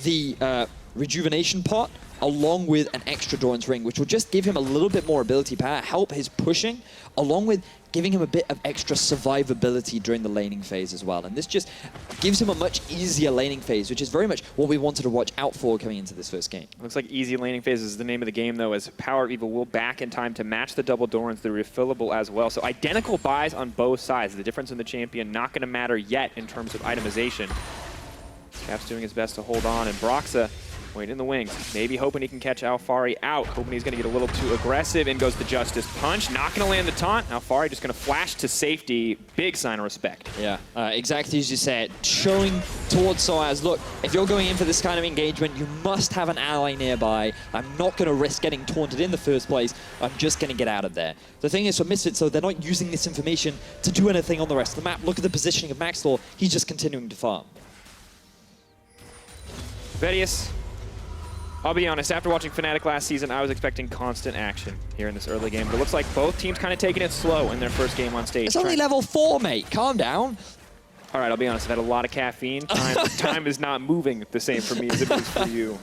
the rejuvenation pot, along with an extra Doran's Ring, which will just give him a little bit more ability power, help his pushing, along with giving him a bit of extra survivability during the laning phase as well. And this just gives him a much easier laning phase, which is very much what we wanted to watch out for coming into this first game. Looks like easy laning phase is the name of the game, though, as Power of Evil will back in time to match the double Dorans. They're refillable as well. So identical buys on both sides. The difference in the champion not going to matter yet in terms of itemization. Cap's doing his best to hold on, and Broxah Waiting in the wings, maybe hoping he can catch Alfari out, hoping he's gonna get a little too aggressive. In goes the Justice Punch, not gonna land the taunt. Alfari just gonna flash to safety. Big sign of respect. Yeah, exactly as you said. Showing towards Soaz, look, if you're going in for this kind of engagement, you must have an ally nearby. I'm not gonna risk getting taunted in the first place. I'm just gonna get out of there. The thing is for Misfits, though, they're not using this information to do anything on the rest of the map. Look at the positioning of Maxlor. He's just continuing to farm. Vedius, I'll be honest, after watching Fnatic last season, I was expecting constant action here in this early game, but it looks like both teams kind of taking it slow in their first game on stage. It's only level 4, mate. Calm down. All right, I'll be honest, I've had a lot of caffeine. Time is not moving the same for me as it is for you.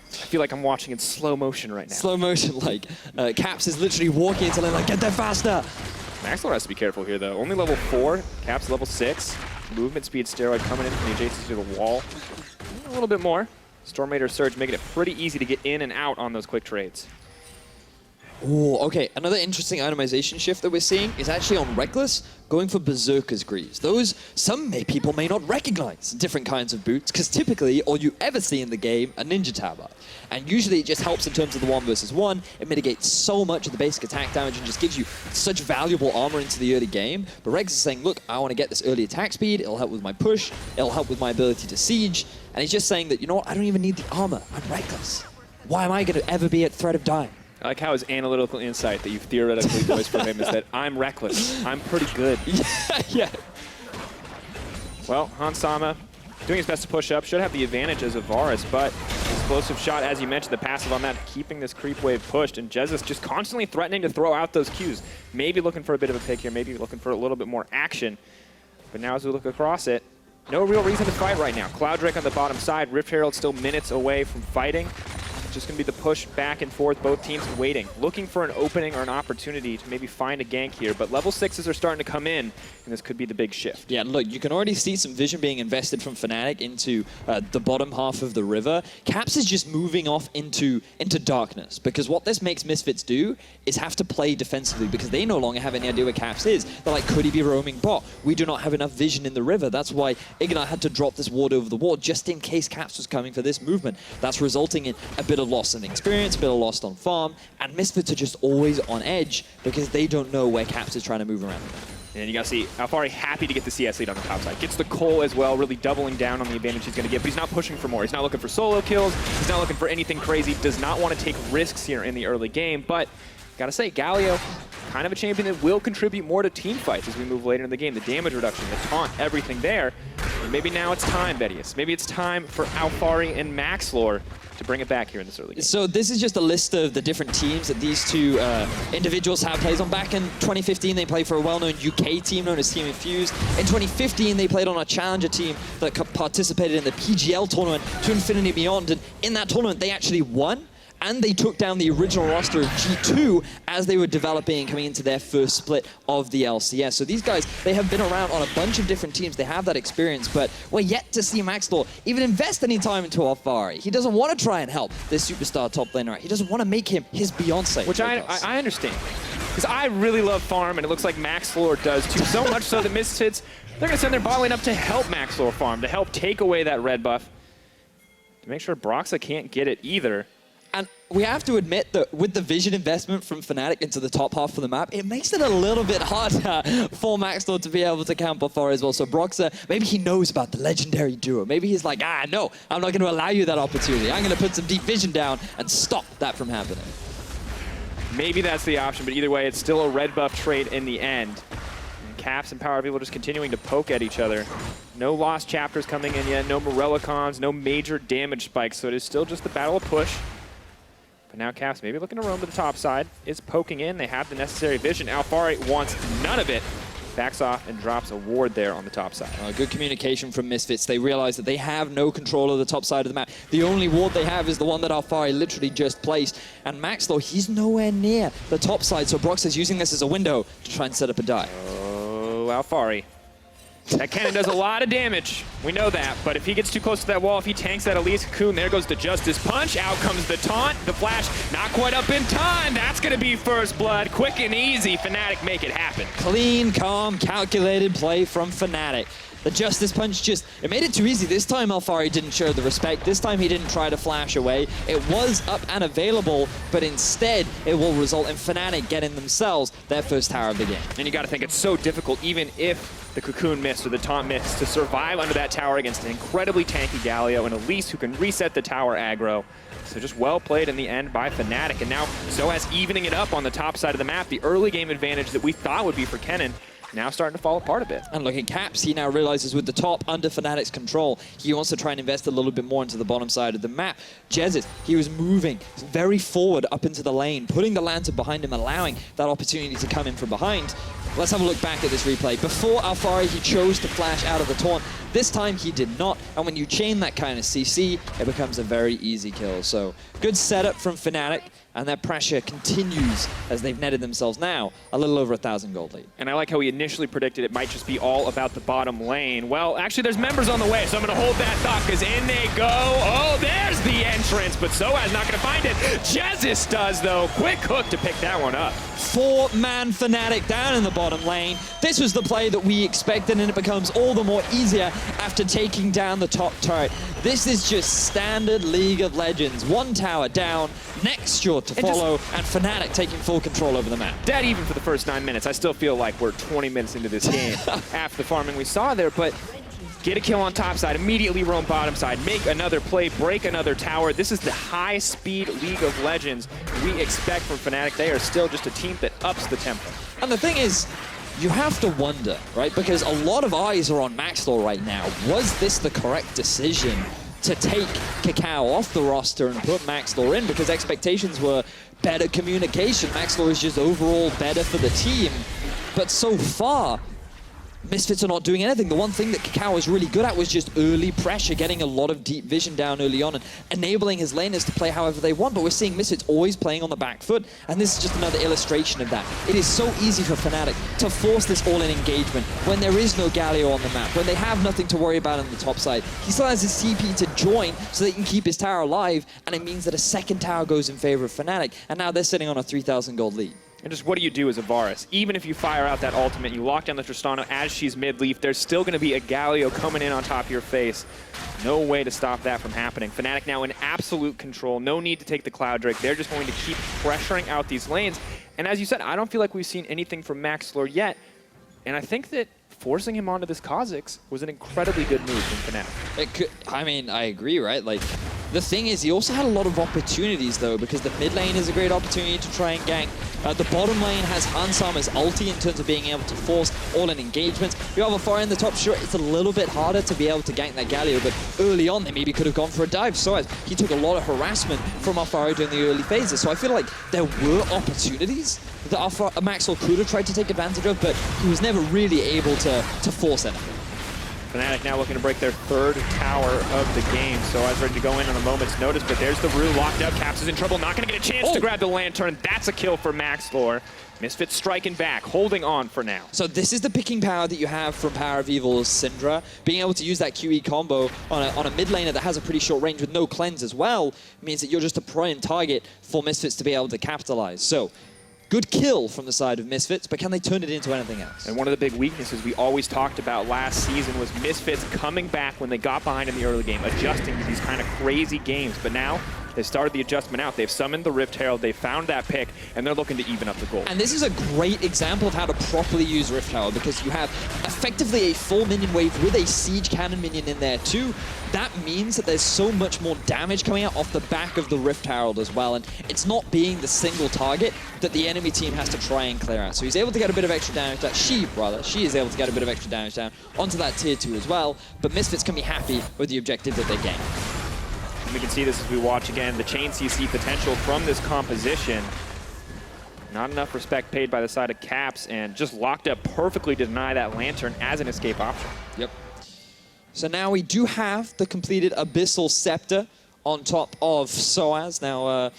I feel like I'm watching in slow motion right now. Slow motion, like Caps is literally walking into lane like, get there faster. Maxlor has to be careful here, though. Only level 4, Caps level 6. Movement speed steroid coming in from the adjacency to the wall. A little bit more. Stormraider Surge making it pretty easy to get in and out on those quick trades. Ooh, okay, another interesting itemization shift that we're seeing is actually on Reckless, going for Berserker's Greaves. Those, people may not recognize different kinds of boots, because typically all you ever see in the game are Ninja Tower. And usually it just helps in terms of the 1 versus 1. It mitigates so much of the basic attack damage and just gives you such valuable armor into the early game. But Rex is saying, look, I want to get this early attack speed, it'll help with my push, it'll help with my ability to siege. And he's just saying that, you know what, I don't even need the armor, I'm Reckless. Why am I going to ever be at threat of dying? I like how his analytical insight that you've theoretically voiced for him is that I'm reckless. I'm pretty good. Yeah. Well, Hansama doing his best to push up. Should have the advantage as Avaris, but explosive shot, as you mentioned, the passive on that, keeping this creep wave pushed. And Jesus just constantly threatening to throw out those Qs. Maybe looking for a bit of a pick here, maybe looking for a little bit more action. But now as we look across it, no real reason to fight right now. Cloud Drake on the bottom side. Rift Herald still minutes away from fighting. Just going to be the push back and forth, both teams waiting, looking for an opening or an opportunity to maybe find a gank here. But level 6s are starting to come in, and this could be the big shift. Yeah, look, you can already see some vision being invested from Fnatic into the bottom half of the river. Caps is just moving off into darkness, because what this makes Misfits do is have to play defensively, because they no longer have any idea where Caps is. They're like, could he be roaming bot? We do not have enough vision in the river. That's why Ignite had to drop this ward over the wall, just in case Caps was coming for this movement. That's resulting in a bit of loss in experience, a bit of loss on farm, and Misfits are just always on edge because they don't know where Caps is trying to move around. And you gotta see, Alfari happy to get the CS lead on the top side. Gets the Cole as well, really doubling down on the advantage he's gonna get, but he's not pushing for more. He's not looking for solo kills, he's not looking for anything crazy, does not want to take risks here in the early game, but gotta say, Galio, kind of a champion that will contribute more to team fights as we move later in the game. The damage reduction, the taunt, everything there. And maybe now it's time, Vedius. Maybe it's time for Alfari and Maxlor to bring it back here in this early game. So this is just a list of the different teams that these two individuals have plays on. Back in 2015, they played for a well-known UK team known as Team Infused. In 2015, they played on a challenger team that participated in the PGL tournament to Infinity Beyond. And in that tournament, they actually won. And they took down the original roster of G2 as they were developing and coming into their first split of the LCS. So these guys, they have been around on a bunch of different teams. They have that experience, but we're yet to see Maxlor even invest any time into Alfari. He doesn't want to try and help this superstar top laner. He doesn't want to make him his Beyonce. Which I understand. Because I really love farm, and it looks like Maxlor does too. So much so that Misfits, they're going to send their bot lane up to help Maxlor farm, to help take away that red buff, to make sure Broxa can't get it either. And we have to admit that with the vision investment from Fnatic into the top half of the map, it makes it a little bit harder for Maxlor to be able to camp Alfari as well. So Broxa, maybe he knows about the legendary duo. Maybe he's like, no, I'm not going to allow you that opportunity. I'm going to put some deep vision down and stop that from happening. Maybe that's the option, but either way, it's still a red buff trade in the end. And Caps and Power People just continuing to poke at each other. No lost chapters coming in yet, no Morelicons, no major damage spikes, so it is still just the battle of push. But now Caps maybe looking to roam to the top side, is poking in, they have the necessary vision. Alfari wants none of it. Backs off and drops a ward there on the top side. Good communication from Misfits. They realize that they have no control of the top side of the map. The only ward they have is the one that Alfari literally just placed. And Maxlor, he's nowhere near the top side, so Brox is using this as a window to try and set up a dive. Oh, Alfari. That cannon does a lot of damage. We know that. But if he gets too close to that wall, if he tanks that Elise Cocoon, there goes the Justice Punch. Out comes the taunt. The flash not quite up in time. That's going to be first blood. Quick and easy. Fnatic make it happen. Clean, calm, calculated play from Fnatic. The Justice Punch just, it made it too easy. This time Alfari didn't show the respect. This time he didn't try to flash away. It was up and available, but instead it will result in Fnatic getting themselves their first tower of the game. And you got to think it's so difficult, even if the Cocoon missed or the Taunt missed, to survive under that tower against an incredibly tanky Galio and Elise who can reset the tower aggro. So just well played in the end by Fnatic. And now Soaz evening it up on the top side of the map. The early game advantage that we thought would be for Kennen now starting to fall apart a bit. And look at Caps, he now realizes with the top under Fnatic's control, he wants to try and invest a little bit more into the bottom side of the map. Jezis, he was moving very forward up into the lane, putting the lantern behind him, allowing that opportunity to come in from behind. Let's have a look back at this replay. Before Alfari, he chose to flash out of the taunt. This time he did not, and when you chain that kind of CC, it becomes a very easy kill. So good setup from Fnatic, and their pressure continues as they've netted themselves now a little over 1,000 gold lead. And I like how he initially predicted it might just be all about the bottom lane. Well, actually there's members on the way, so I'm gonna hold that thought, because in they go. Oh, there's the entrance, but Soaz not gonna find it. Jezis does though. Quick hook to pick that one up. 4-man Fnatic down in the bottom lane. This was the play that we expected, and it becomes all the more easier after taking down the top turret. This is just standard League of Legends. One tower down, next short to follow, and Fnatic taking full control over the map. Dead even for the first 9 minutes. I still feel like we're 20 minutes into this game after the farming we saw there, but get a kill on top side, immediately roam bottom side, make another play, break another tower. This is the high-speed League of Legends we expect from Fnatic. They are still just a team that ups the tempo. And the thing is, you have to wonder, right? Because a lot of eyes are on Maxlor right now. Was this the correct decision to take Kakao off the roster and put Maxlor in? Because expectations were better communication. Maxlor is just overall better for the team. But so far, Misfits are not doing anything. The one thing that Kakao was really good at was just early pressure, getting a lot of deep vision down early on and enabling his laners to play however they want. But we're seeing Misfits always playing on the back foot, and this is just another illustration of that. It is so easy for Fnatic to force this all-in engagement when there is no Galio on the map, when they have nothing to worry about on the top side. He still has his CP to join so they can keep his tower alive, and it means that a second tower goes in favor of Fnatic, and now they're sitting on a 3,000 gold lead. And just what do you do as a Varus? Even if you fire out that ultimate, you lock down the Tristana as she's mid-leaf, there's still going to be a Galio coming in on top of your face. No way to stop that from happening. Fnatic now in absolute control. No need to take the Cloud Drake. They're just going to keep pressuring out these lanes. And as you said, I don't feel like we've seen anything from Maxlor yet. And I think that forcing him onto this Kha'Zix was an incredibly good move from Fnatic. It could, I mean, I agree, right? Like, the thing is, he also had a lot of opportunities, though, because the mid lane is a great opportunity to try and gank. The bottom lane has Hansama's ulti in terms of being able to force all-in engagements. You have a fire in the top, sure, it's a little bit harder to be able to gank that Galio, but early on, they maybe could have gone for a dive. So he took a lot of harassment from Alfari during the early phases. So I feel like there were opportunities that Maxwell could have tried to take advantage of, but he was never really able to force anything. Fnatic now looking to break their third tower of the game. So I was ready to go in on a moment's notice, but there's the Rue locked up. Caps is in trouble, not going to get a chance to grab the Lantern. That's a kill for Maxlor. Misfits striking back, holding on for now. So this is the picking power that you have from Power of Evil's Syndra. Being able to use that QE combo on a mid laner that has a pretty short range with no cleanse as well means that you're just a prime target for Misfits to be able to capitalize. So good kill from the side of Misfits, but can they turn it into anything else? And one of the big weaknesses we always talked about last season was Misfits coming back when they got behind in the early game, adjusting to these kind of crazy games. But now they started the adjustment out. They've summoned the Rift Herald, they found that pick, and they're looking to even up the goal. And this is a great example of how to properly use Rift Herald, because you have effectively a full minion wave with a Siege Cannon minion in there too. That means that there's so much more damage coming out off the back of the Rift Herald as well, and it's not being the single target that the enemy team has to try and clear out. So he's able to get a bit of extra damage down. She is able to get a bit of extra damage down onto that tier 2 as well, but Misfits can be happy with the objective that they gain. And we can see this as we watch again, the chain CC potential from this composition. Not enough respect paid by the side of Caps, and just locked up perfectly to deny that Lantern as an escape option. Yep. So now we do have the completed Abyssal Scepter on top of Soaz. Now,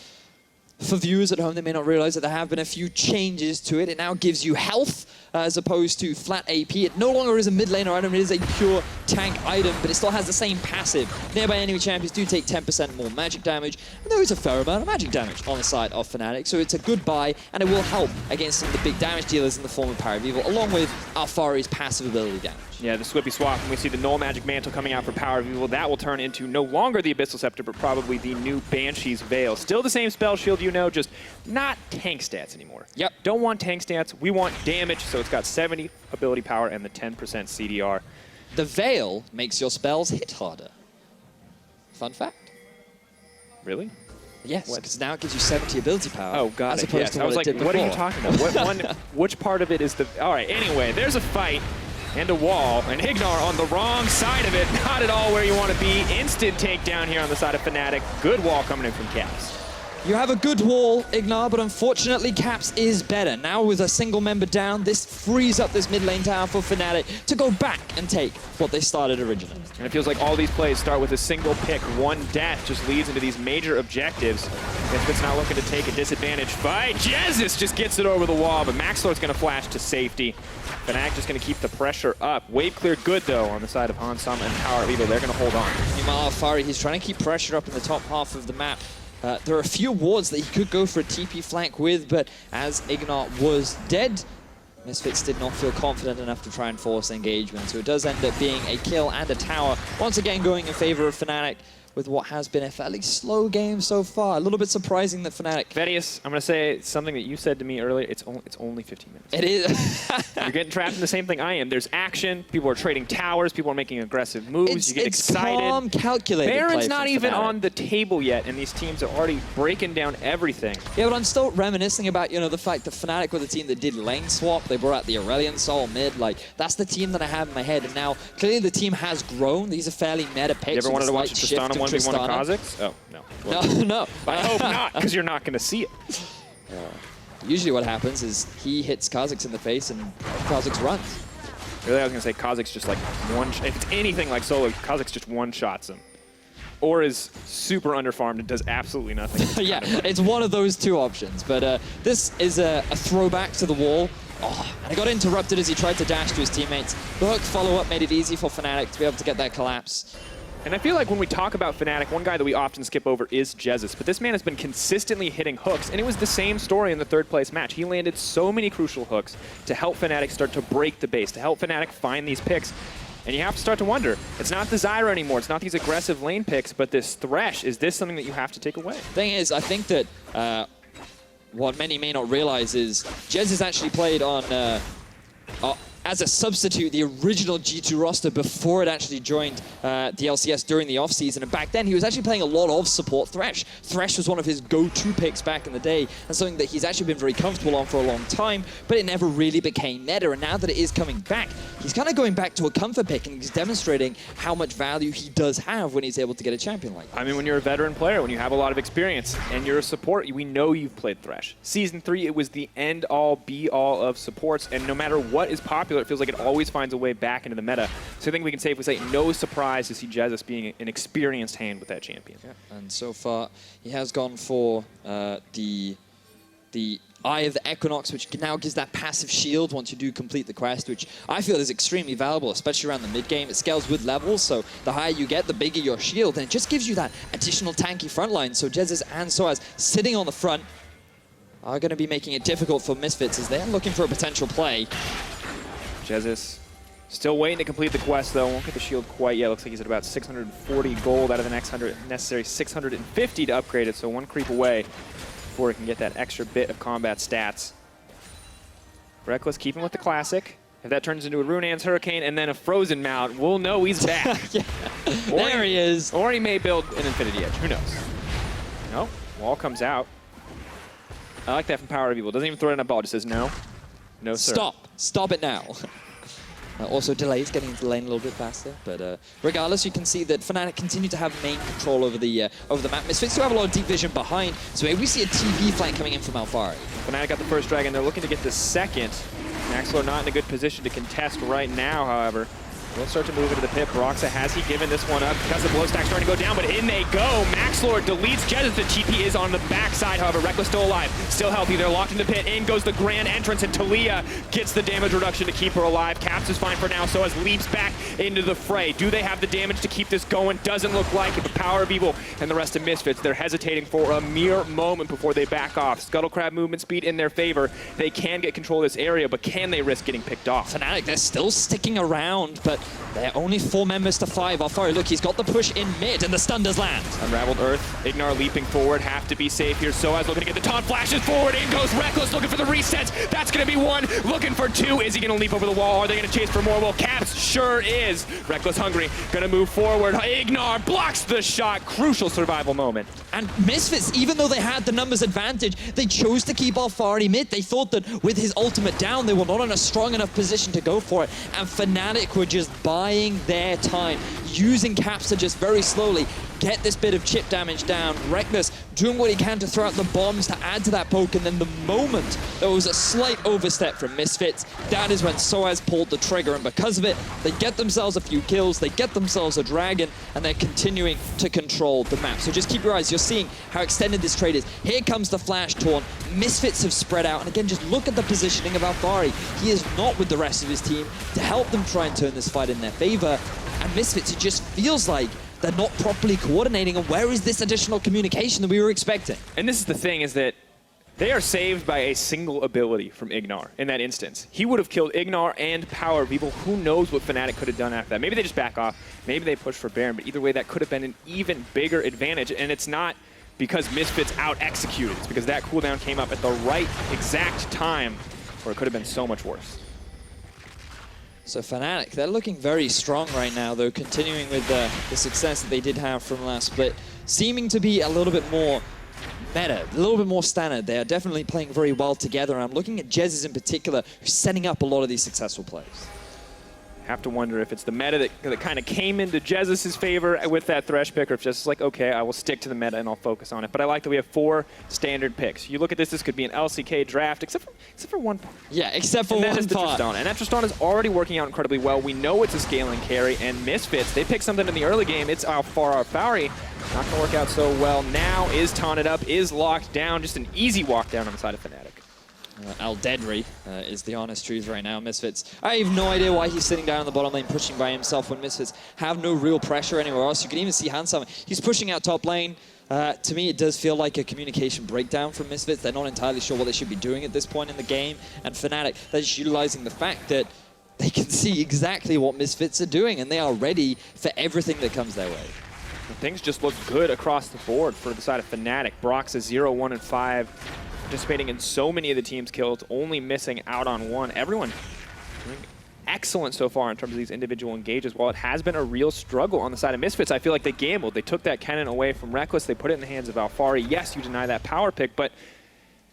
for viewers at home, they may not realize that there have been a few changes to it. It now gives you health as opposed to flat AP. It no longer is a mid laner item, it is a pure tank item, but it still has the same passive. Nearby enemy champions do take 10% more magic damage, and there is a fair amount of magic damage on the side of Fnatic, so it's a good buy, and it will help against some of the big damage dealers in the form of Power of Evil, along with Alfari's passive ability damage. Yeah, the Swippy swap, and we see the Null Magic Mantle coming out for Power of Evil. That will turn into no longer the Abyssal Scepter, but probably the new Banshee's Veil. Still the same spell shield, you know, just not tank stats anymore. Yep. Don't want tank stats. We want damage, so it's got 70 ability power and the 10% CDR. The Veil makes your spells hit harder. Fun fact. Really? Yes, because now it gives you 70 ability power. Oh, got as it. opposed Yes. to I was what like, it did what are you before. talking about? Which part of it is the... All right, anyway, there's a fight and a wall, and Ignar on the wrong side of it. Not at all where you want to be. Instant takedown here on the side of Fnatic. Good wall coming in from Caps. You have a good wall, Ignar, but unfortunately Caps is better. Now with a single member down, this frees up this mid lane tower for Fnatic to go back and take what they started originally. And it feels like all these plays start with a single pick. One death just leads into these major objectives. Misfits not looking to take a disadvantage fight. Jesus just gets it over the wall, but Maxlor's going to flash to safety. Fnatic just going to keep the pressure up. Wave clear good, though, on the side of Hansama and Power of Evil. They're going to hold on. Meanwhile, Alfari, he's trying to keep pressure up in the top half of the map. There are a few wards that he could go for a TP flank with, but as Ignar was dead, Misfits did not feel confident enough to try and force engagement. So it does end up being a kill and a tower, once again going in favor of Fnatic with what has been a fairly slow game so far. A little bit surprising that Fnatic... Vedius, I'm going to say something that you said to me earlier. It's only 15 minutes. It is. You're getting trapped in the same thing I am. There's action. People are trading towers. People are making aggressive moves. You get excited. Calm, calculated play Baron's not from even Fnatic. on the table yet, and these teams are already breaking down everything. Yeah, but I'm still reminiscing about, you know, the fact that Fnatic were the team that did lane swap. They brought out the Aurelion Soul mid. Like, that's the team that I have in my head. And now, clearly the team has grown. These are fairly meta picks. You ever wanted to watch a slight Tristana shift to 1v1 of Tristana. Kha'Zix? Oh, no. No. I hope not, because you're not going to see it. Usually what happens is he hits Kha'Zix in the face and Kha'Zix runs. Really, I was going to say Kha'Zix just like if it's anything like solo, Kha'Zix just one-shots him. Or is super underfarmed and does absolutely nothing. Yeah, it's one of those two options. But this is a throwback to the wall. Oh, and it got interrupted as he tried to dash to his teammates. The hook follow-up made it easy for Fnatic to be able to get that collapse. And I feel like when we talk about Fnatic, one guy that we often skip over is Jesus. But this man has been consistently hitting hooks, and it was the same story in the third-place match. He landed so many crucial hooks to help Fnatic start to break the base, to help Fnatic find these picks. And you have to start to wonder, it's not the Zyra anymore, it's not these aggressive lane picks, but this Thresh, is this something that you have to take away? Thing is, I think that what many may not realize is Jez has actually played on as a substitute the original G2 roster before it actually joined the LCS during the offseason. And back then, he was actually playing a lot of support Thresh. Thresh was one of his go-to picks back in the day, and something that he's actually been very comfortable on for a long time, but it never really became meta. And now that it is coming back, he's kind of going back to a comfort pick, and he's demonstrating how much value he does have when he's able to get a champion like that. I mean, when you're a veteran player, when you have a lot of experience, and you're a support, we know you've played Thresh. Season 3, it was the end-all, be-all of supports, and no matter what is popular, it feels like it always finds a way back into the meta. So I think we can safely say no surprise to see Jesus being an experienced hand with that champion. Yeah. And so far, he has gone for the Eye of the Equinox, which now gives that passive shield once you do complete the quest, which I feel is extremely valuable, especially around the mid-game. It scales with levels, so the higher you get, the bigger your shield, and it just gives you that additional tanky frontline. So Jez's and Soaz sitting on the front are going to be making it difficult for Misfits as they're looking for a potential play. Jesus still waiting to complete the quest, though. Won't get the shield quite yet. Looks like he's at about 640 gold out of the next necessary 650 to upgrade it, so one creep away before he can get that extra bit of combat stats. Reckless keeping with the classic. If that turns into a Runaan's Hurricane and then a Frozen Mount, we'll know he's back. Yeah. There he is. Or he may build an Infinity Edge. Who knows? No. Wall comes out. I like that from Power of Evil. Doesn't even throw it in a ball. Just says no. No, sir. Stop. Stop it now. Also delays getting into the lane a little bit faster, but regardless, you can see that Fnatic continue to have main control over the map. Misfits do have a lot of deep vision behind, so maybe we see a TV flank coming in from Alfari. Fnatic got the first dragon. They're looking to get the second. Maxlor not in a good position to contest right now, however. We'll start to move into the pit. Broxa, has he given this one up? Because the blow stack starting to go down, but in they go. MaxLord deletes Jez. The TP is on the backside, however. Reckless still alive, still healthy. They're locked in the pit. In goes the grand entrance, and Talia gets the damage reduction to keep her alive. Caps is fine for now, so as leaps back into the fray. Do they have the damage to keep this going? Doesn't look like it. The power of Evil and the rest of Misfits, they're hesitating for a mere moment before they back off. Scuttle Crab movement speed in their favor. They can get control of this area, but can they risk getting picked off? Fnatic, they're still sticking around, but they're only 4 members to 5. Alfari, look, he's got the push in mid, and the stun does land. Unraveled Earth, Ignar leaping forward, have to be safe here. Soaz looking to get the taunt, flashes forward, in goes Reckless, looking for the resets. That's gonna be 1, looking for 2. Is he gonna leap over the wall? Are they gonna chase for more? Well, Caps sure is. Reckless hungry, gonna move forward. Ignar blocks the shot, crucial survival moment. And Misfits, even though they had the numbers advantage, they chose to keep Alfari mid. They thought that with his ultimate down, they were not in a strong enough position to go for it. And Fnatic were just buying their time, using Caps to just very slowly get this bit of chip damage down. Reckless doing what he can to throw out the bombs to add to that poke, and then the moment there was a slight overstep from Misfits, that is when Soaz pulled the trigger, and because of it, they get themselves a few kills, they get themselves a dragon, and they're continuing to control the map. So just keep your eyes, you're seeing how extended this trade is. Here comes the flash taunt. Misfits have spread out, and again, just look at the positioning of Alfari. He is not with the rest of his team to help them try and turn this fight in their favor, and Misfits, it just feels like they're not properly coordinating, and where is this additional communication that we were expecting? And this is the thing, is that they are saved by a single ability from Ignar in that instance. He would have killed Ignar and Power of Evil. Who knows what Fnatic could have done after that? Maybe they just back off, maybe they push for Baron, but either way, that could have been an even bigger advantage, and it's not because Misfits out-executed. It's because that cooldown came up at the right exact time, or it could have been so much worse. So Fnatic, they're looking very strong right now, though, continuing with the success that they did have from last split, seeming to be a little bit more meta, a little bit more standard. They are definitely playing very well together, and I'm looking at Jez's in particular, who's setting up a lot of these successful plays. Have to wonder if it's the meta that kind of came into Jez's favor with that Thresh pick, or if just like, okay, I will stick to the meta and I'll focus on it. But I like that we have 4 standard picks. You look at this could be an LCK draft, except for one part. Yeah, except for one part. And that Tristana is already working out incredibly well. We know it's a scaling carry, and Misfits, they pick something in the early game. It's Alfari. Not going to work out so well. Now is taunted up, is locked down. Just an easy walk down on the side of Fnatic. Aldedri is the honest truth right now. Misfits, I have no idea why he's sitting down in the bottom lane pushing by himself when Misfits have no real pressure anywhere else. You can even see Handsome, he's pushing out top lane. To me, it does feel like a communication breakdown from Misfits. They're not entirely sure what they should be doing at this point in the game. And Fnatic, they're just utilizing the fact that they can see exactly what Misfits are doing, and they are ready for everything that comes their way. Things just look good across the board for the side of Fnatic. Brox is 0, 1, and 5. Participating in so many of the team's kills, only missing out on 1. Everyone doing excellent so far in terms of these individual engages. While it has been a real struggle on the side of Misfits, I feel like they gambled. They took that cannon away from Reckless. They put it in the hands of Alfari. Yes, you deny that power pick, but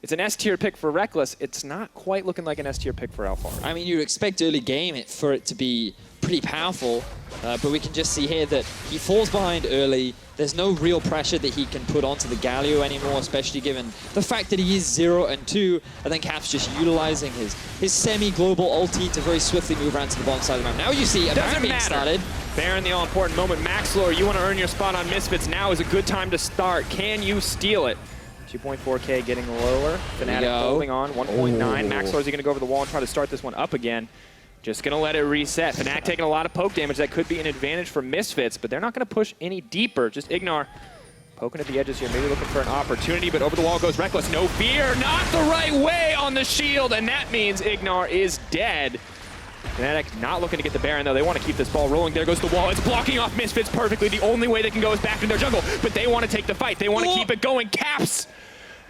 it's an S-tier pick for Reckless. It's not quite looking like an S-tier pick for Alfari. I mean, you'd expect early game for it to be pretty powerful, but we can just see here that he falls behind early. There's no real pressure that he can put onto the Galio anymore, especially given the fact that he is 0 and 2, and then Cap's just utilizing his semi-global ulti to very swiftly move around to the bottom side of the map. Now you see a Baron being started. Baron, the all-important moment. MaxLord, you want to earn your spot on Misfits. Now is a good time to start. Can you steal it? 2.4K getting lower. Fnatic holding on, 1.9. MaxLord, is he going to go over the wall and try to start this one up again? Just going to let it reset. Fnatic taking a lot of poke damage. That could be an advantage for Misfits, but they're not going to push any deeper. Just Ignar poking at the edges here, maybe looking for an opportunity, but over the wall goes Reckless. No fear, not the right way on the shield, and that means Ignar is dead. Fnatic not looking to get the Baron, though. They want to keep this ball rolling. There goes the wall. It's blocking off Misfits perfectly. The only way they can go is back in their jungle, but they want to take the fight. They want to keep it going. Caps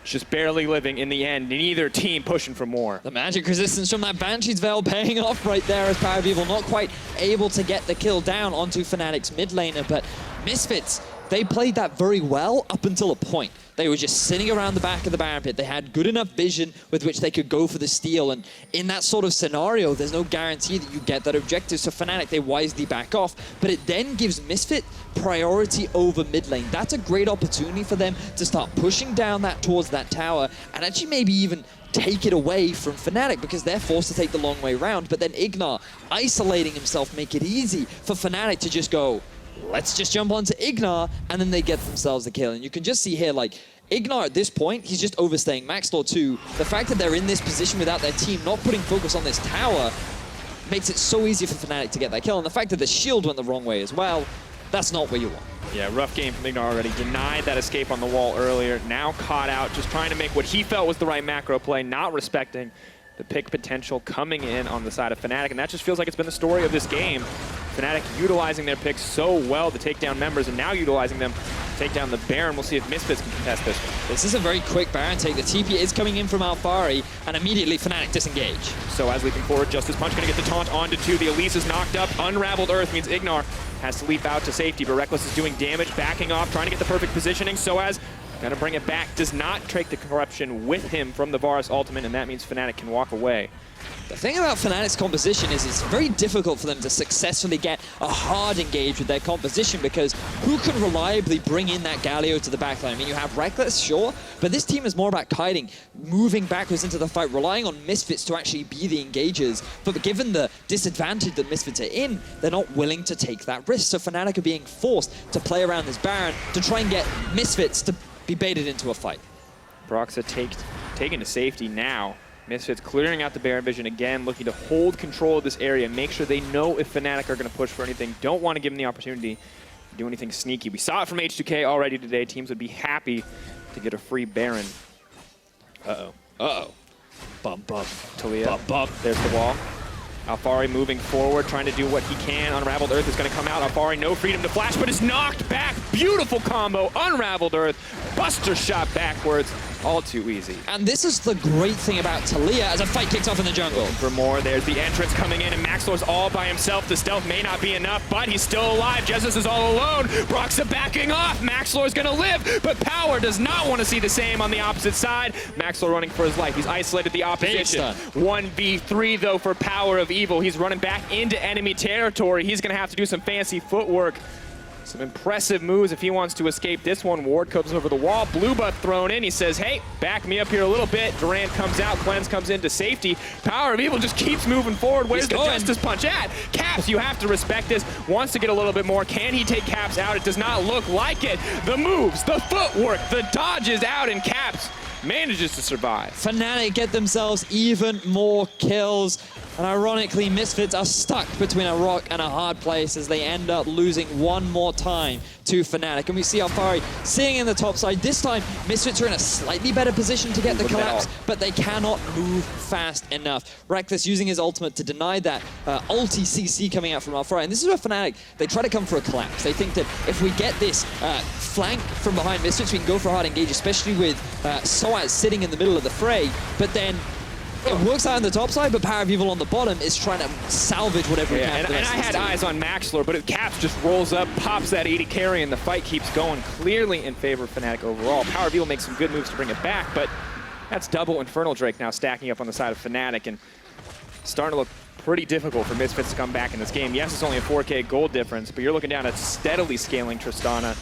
just barely living in the end. Neither team pushing for more. The magic resistance from that Banshee's Veil paying off right there as Power of Evil not quite able to get the kill down onto Fnatic's mid laner, but Misfits, they played that very well up until a point. They were just sitting around the back of the Baron pit. They had good enough vision with which they could go for the steal. And in that sort of scenario, there's no guarantee that you get that objective. So Fnatic, they wisely back off. But it then gives Misfit priority over mid lane. That's a great opportunity for them to start pushing down that towards that tower and actually maybe even take it away from Fnatic because they're forced to take the long way around. But then Ignar isolating himself make it easy for Fnatic to just go, let's just jump onto Ignar, and then they get themselves the kill. And you can just see here, like, Ignar at this point, he's just overstaying. Maxlore too. The fact that they're in this position without their team not putting focus on this tower makes it so easy for Fnatic to get that kill. And the fact that the shield went the wrong way as well, that's not what you want. Yeah, rough game from Ignar already. Denied that escape on the wall earlier. Now caught out, just trying to make what he felt was the right macro play, not respecting the pick potential coming in on the side of Fnatic. And that just feels like it's been the story of this game. Fnatic utilizing their picks so well to take down members and now utilizing them to take down the Baron. We'll see if Misfits can contest this one. This is a very quick Baron take. The TP is coming in from Alphari, and immediately Fnatic disengage. So as leaping forward, Justice Punch going to get the taunt onto 2. The Elise is knocked up. Unraveled Earth means Ignar has to leap out to safety, but Reckless is doing damage, backing off, trying to get the perfect positioning. So as gonna bring it back, does not take the corruption with him from the Varus ultimate, and that means Fnatic can walk away. The thing about Fnatic's composition is it's very difficult for them to successfully get a hard engage with their composition because who can reliably bring in that Galio to the backline? I mean, you have Reckless, sure, but this team is more about kiting, moving backwards into the fight, relying on Misfits to actually be the engagers. But given the disadvantage that Misfits are in, they're not willing to take that risk. So Fnatic are being forced to play around this Baron to try and get Misfits to be baited into a fight. Broxa taken to safety now. Misfits clearing out the Baron vision again, looking to hold control of this area, make sure they know if Fnatic are going to push for anything. Don't want to give them the opportunity to do anything sneaky. We saw it from H2K already today. Teams would be happy to get a free Baron. Uh-oh. Uh-oh. Bump, bump. Talia. Bump, bump. There's the wall. Alphari moving forward, trying to do what he can. Unraveled Earth is going to come out. Alphari, no freedom to flash, but is knocked back. Beautiful combo. Unraveled Earth. Buster shot backwards. All too easy. And this is the great thing about Talia as a fight kicks off in the jungle. For more, there's the entrance coming in, and Maxlore's all by himself. The stealth may not be enough, but he's still alive. Justice is all alone. Broxa backing off. Maxlore's gonna live, but Power does not want to see the same on the opposite side. Maxlore running for his life. He's isolated the opposition. 1v3 though for Power of Evil. He's running back into enemy territory. He's gonna have to do some fancy footwork. Some impressive moves if he wants to escape this one. Ward comes over the wall. Blue buff thrown in. He says, hey, back me up here a little bit. Durant comes out. Cleanse comes into safety. Power of Evil just keeps moving forward. Where's the Justice Punch at? Caps, you have to respect this. Wants to get a little bit more. Can he take Caps out? It does not look like it. The moves, the footwork, the dodges out, and Caps manages to survive. Fnatic get themselves even more kills. And ironically, Misfits are stuck between a rock and a hard place as they end up losing one more time to Fnatic. And we see Alphari sitting in the top side. This time, Misfits are in a slightly better position to get the collapse, but they cannot move fast enough. Reckless using his ultimate to deny that ulti CC coming out from Alphari. And this is where Fnatic, they try to come for a collapse. They think that if we get this flank from behind Misfits, we can go for a hard engage, especially with Soaz sitting in the middle of the fray. But then it works out on the top side, but Power of Evil on the bottom is trying to salvage whatever he can. And I had eyes on Maxlore, but if Caps just rolls up, pops that 80 carry, and the fight keeps going clearly in favor of Fnatic overall. Power of Evil makes some good moves to bring it back, but that's double Infernal Drake now stacking up on the side of Fnatic, and starting to look pretty difficult for Misfits to come back in this game. Yes, it's only a 4K gold difference, but you're looking down at steadily scaling Tristana.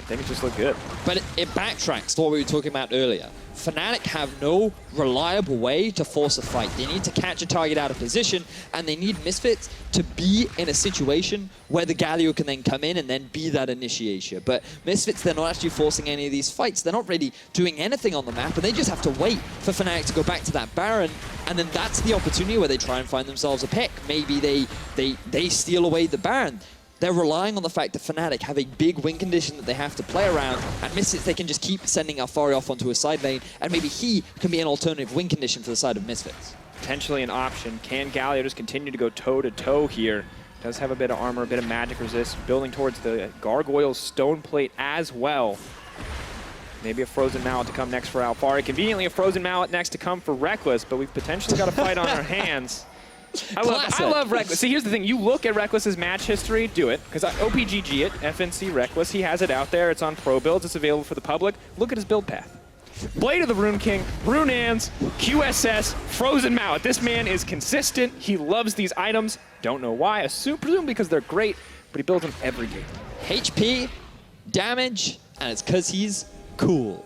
Things just look good. But it backtracks to what we were talking about earlier. Fnatic have no reliable way to force a fight. They need to catch a target out of position, and they need Misfits to be in a situation where the Galio can then come in and then be that initiator. But Misfits, they're not actually forcing any of these fights. They're not really doing anything on the map, and they just have to wait for Fnatic to go back to that Baron, and then that's the opportunity where they try and find themselves a pick. Maybe they steal away the Baron. They're relying on the fact that Fnatic have a big win condition that they have to play around, and Misfits, they can just keep sending Alphari off onto a side lane, and maybe he can be an alternative win condition for the side of Misfits. Potentially an option. Can Galio just continue to go toe-to-toe here? Does have a bit of armor, a bit of magic resist, building towards the Gargoyle's stone plate as well. Maybe a Frozen Mallet to come next for Alphari. Conveniently, a Frozen Mallet next to come for Reckless, but we've potentially got a fight on our hands. I love Reckless. See, here's the thing. You look at Reckless's match history, do it, because OPGG it, FNC Reckless. He has it out there. It's on pro builds. It's available for the public. Look at his build path. Blade of the Rune King, Runeans, QSS, Frozen Mallet. This man is consistent. He loves these items. Don't know why. Presume because they're great, but he builds them every game. HP, damage, and it's because he's cool.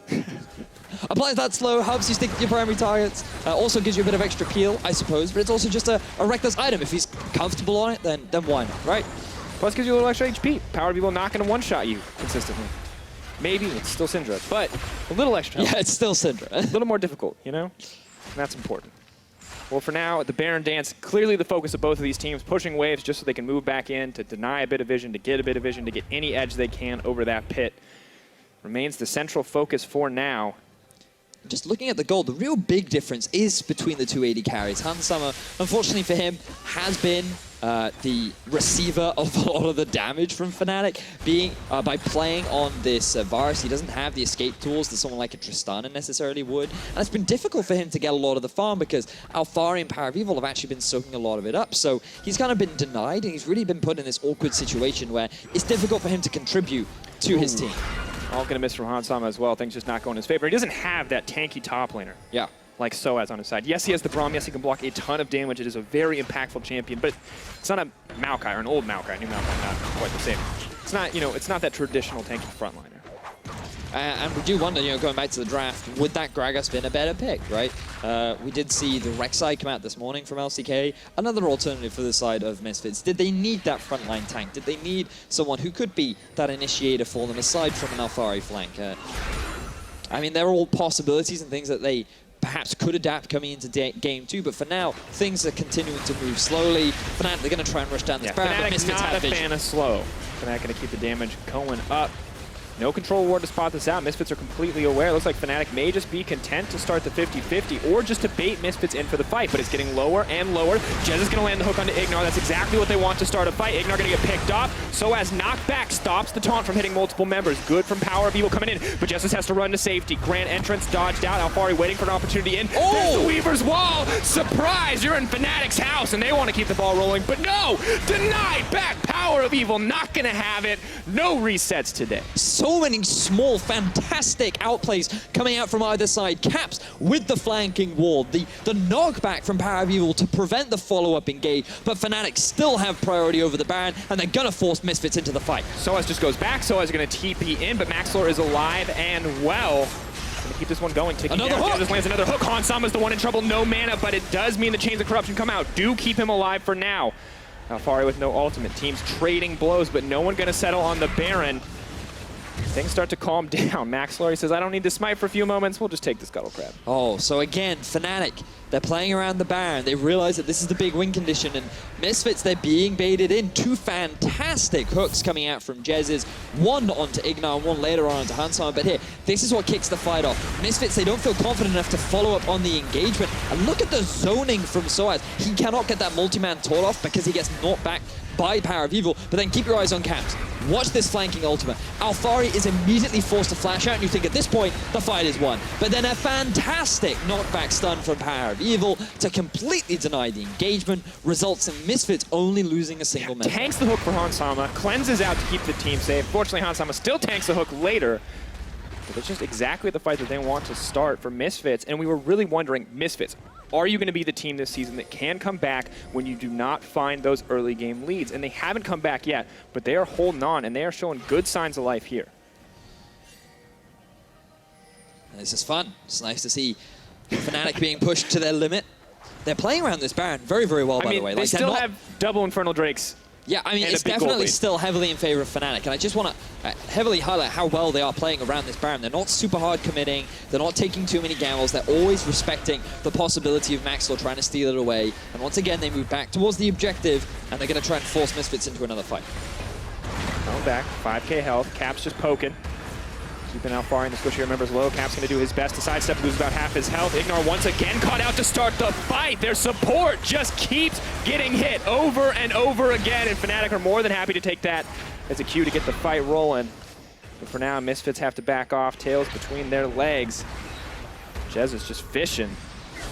Applies that slow, helps you stick to your primary targets, also gives you a bit of extra peel, I suppose, but it's also just a Reckless item. If he's comfortable on it, then why not, right? Plus gives you a little extra HP. Power people not going to one-shot you consistently. Maybe it's still Syndra, but a little extra. Yeah, it's still Syndra. A little more difficult, you know? And that's important. Well, for now, the Baron Dance, clearly the focus of both of these teams, pushing waves just so they can move back in, to deny a bit of vision, to get a bit of vision, to get any edge they can over that pit. Remains the central focus for now. Just looking at the gold, the real big difference is between the two AD carries. HunSummer, unfortunately for him, has been the receiver of a lot of the damage from Fnatic. By playing on this Varus, he doesn't have the escape tools that someone like a Tristana necessarily would. And it's been difficult for him to get a lot of the farm because Alphari and Power of Evil have actually been soaking a lot of it up. So he's kind of been denied, and he's really been put in this awkward situation where it's difficult for him to contribute to his team. All going to miss from HunSummer as well. Things just not going in his favor. He doesn't have that tanky top laner. Yeah. Like Soaz on his side. Yes, he has the Braum. Yes, he can block a ton of damage. It is a very impactful champion, but it's not a Maokai or an old Maokai. New Maokai, not quite the same. It's not, you know, it's not that traditional tanky frontliner. And we do wonder, you know, going back to the draft, would that Gragas been a better pick, right? We did see the Rek'Sai come out this morning from LCK. Another alternative for the side of Misfits. Did they need that frontline tank? Did they need someone who could be that initiator for them aside from an Alphari flank? I mean, they're all possibilities and things that they perhaps could adapt coming into game 2, but for now, things are continuing to move slowly. Fnatic, they're going to try and rush down this Baron, but Misfits not have a vision. fan of slow. Fnatic going to keep the damage going up. No control ward to spot this out. Misfits are completely aware. Looks like Fnatic may just be content to start the 50-50 or just to bait Misfits in for the fight, but it's getting lower and lower. Jez is going to land the hook onto Ignar. That's exactly what they want to start a fight. Ignar going to get picked off. So as knockback stops the taunt from hitting multiple members. Good from Power of Evil coming in, but Jez has to run to safety. Grand entrance dodged out. Alphari waiting for an opportunity in. Oh! There's the Weaver's Wall. Surprise! You're in Fnatic's house, and they want to keep the ball rolling, but no! Denied back. Power of Evil not going to have it. No resets today. So many small, fantastic outplays coming out from either side. Caps with the flanking ward, the knockback from Power of Evil to prevent the follow-up engage, but Fnatic still have priority over the Baron, and they're gonna force Misfits into the fight. Soaz just goes back. Soaz is gonna TP in, but Maxlor is alive and well. Gonna keep this one going. Another hook. Just lands another hook. HunSummer's the one in trouble. No mana, but it does mean the Chains of Corruption come out. Do keep him alive for now. Alphari with no ultimate. Teams trading blows, but no one gonna settle on the Baron. Things start to calm down. Maxlor says, I don't need to smite for a few moments. We'll just take the Scuttle Crab. Oh, so again, Fnatic, they're playing around the Baron. They realize that this is the big win condition, and Misfits, they're being baited in. Two fantastic hooks coming out from Jez's. One onto Ignar and one later on onto HunSummer. But here, this is what kicks the fight off. Misfits, they don't feel confident enough to follow up on the engagement. And look at the zoning from Soaz. He cannot get that multi-man taunt off because he gets knocked back by Power of Evil, but then keep your eyes on Caps. Watch this flanking ultimate. Alphari is immediately forced to flash out, and you think at this point, the fight is won. But then a fantastic knockback stun from Power of Evil to completely deny the engagement, results in Misfits only losing a single member. Tanks the hook for HunSummer, cleanses out to keep the team safe. Fortunately, HunSummer still tanks the hook later. But it's just exactly the fight that they want to start for Misfits, and we were really wondering, Misfits, are you going to be the team this season that can come back when you do not find those early game leads? And they haven't come back yet, but they are holding on, and they are showing good signs of life here. This is fun. It's nice to see Fnatic being pushed to their limit. They're playing around this Baron very, very well, by the way. They still have double Infernal Drakes. Yeah, I mean, it's definitely still heavily in favor of Fnatic, and I just want to heavily highlight how well they are playing around this Baron. They're not super hard committing, they're not taking too many gambles, they're always respecting the possibility of Maxlor trying to steal it away, and once again, they move back towards the objective, and they're going to try and force Misfits into another fight. Going back, 5k health, Cap's just poking. Keeping Alphari in the squishy members low. Cap's going to do his best to sidestep, lose about half his health. Ignar once again caught out to start the fight. Their support just keeps getting hit over and over again, and Fnatic are more than happy to take that as a cue to get the fight rolling. But for now, Misfits have to back off, tails between their legs. Jez is just fishing.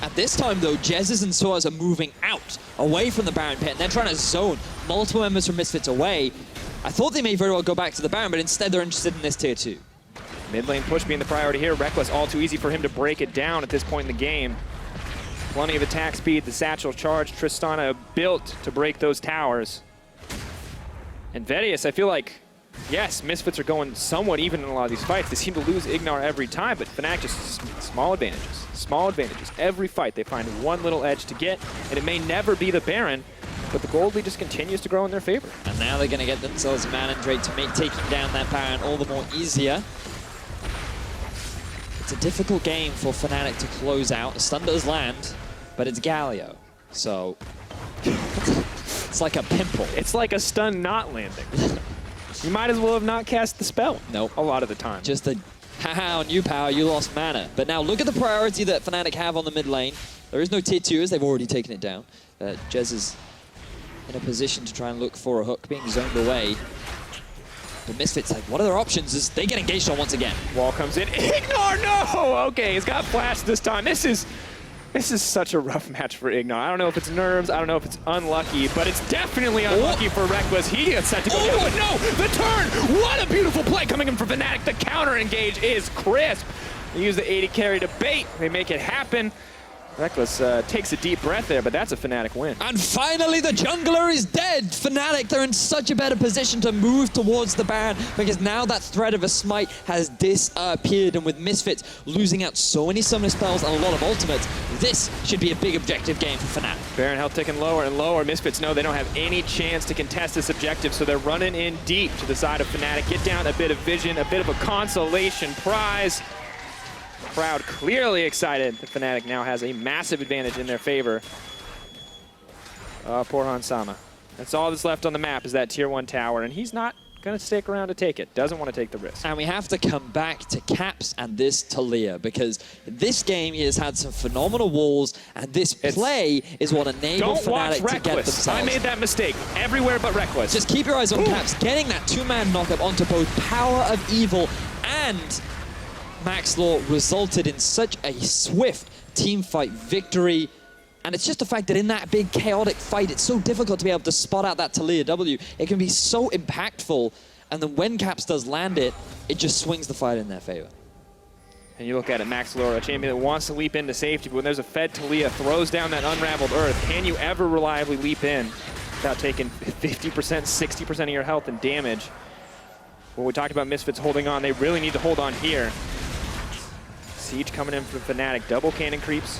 At this time, though, Jez's and Soaz are moving out away from the Baron pit, and they're trying to zone multiple members from Misfits away. I thought they may very well go back to the Baron, but instead they're interested in this tier 2. Mid lane push being the priority here. Reckless, all too easy for him to break it down at this point in the game. Plenty of attack speed, the satchel charge. Tristana built to break those towers. And Vedius, I feel like, yes, Misfits are going somewhat even in a lot of these fights. They seem to lose Ignar every time, but Fnatic just small advantages. Small advantages. Every fight they find one little edge to get, and it may never be the Baron, but the gold lead just continues to grow in their favor. And now they're going to get themselves a man and Drake to make taking down that Baron all the more easier. It's a difficult game for Fnatic to close out. A stun does land, but it's Galio, so it's like a pimple. It's like a stun not landing. You might as well have not cast the spell. Nope. A lot of the time. Just a haha on you, power, you lost mana. But now look at the priority that Fnatic have on the mid lane. There is no tier 2 as they've already taken it down. Jez is in a position to try and look for a hook, being zoned away. But Misfits, like, what are their options as they get engaged on once again? Wall comes in. Ignar, no! Okay, he's got flash this time. This is such a rough match for Ignar. I don't know if it's nerves, I don't know if it's unlucky, but it's definitely unlucky for Reckless. He gets set to go down, but no! The turn! What a beautiful play coming in from Fnatic. The counter engage is crisp. They use the 80 carry to bait. They make it happen. Reckless takes a deep breath there, but that's a Fnatic win. And finally, the jungler is dead. Fnatic, they're in such a better position to move towards the Baron because now that threat of a smite has disappeared. And with Misfits losing out so many summoner spells and a lot of ultimates, this should be a big objective game for Fnatic. Baron health ticking lower and lower. Misfits know they don't have any chance to contest this objective, so they're running in deep to the side of Fnatic. Get down a bit of vision, a bit of a consolation prize. Crowd clearly excited that Fnatic now has a massive advantage in their favor. Poor Hansama. That's all that's left on the map is that tier 1 tower, and he's not going to stick around to take it. Doesn't want to take the risk. And we have to come back to Caps and this Talia because this game he has had some phenomenal walls, and this play is what enabled Fnatic to get themselves. I made that mistake everywhere but Reckless. Just keep your eyes on Caps, getting that 2-man knockup onto both Power of Evil and Max Law resulted in such a swift team fight victory. And it's just the fact that in that big chaotic fight, it's so difficult to be able to spot out that Talia W. It can be so impactful. And then when Caps does land it, it just swings the fight in their favor. And you look at it, Max Law, a champion that wants to leap into safety, but when there's a fed Talia, throws down that unraveled earth, can you ever reliably leap in without taking 50%, 60% of your health and damage? Well, we talked about Misfits holding on. They really need to hold on here. Siege coming in from Fnatic. Double cannon creeps.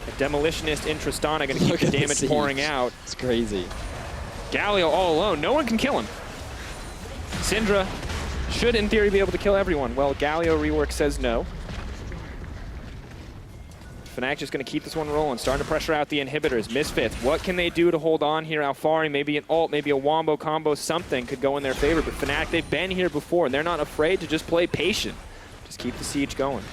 A Demolitionist in Tristana going to keep the damage pouring out. It's crazy. Galio all alone. No one can kill him. Syndra should, in theory, be able to kill everyone. Well, Galio rework says no. Fnatic just going to keep this one rolling. Starting to pressure out the inhibitors. Misfits, what can they do to hold on here? Alfari, maybe an ult, maybe a wombo combo, something could go in their favor. But Fnatic, they've been here before, and they're not afraid to just play patient. Just keep the siege going.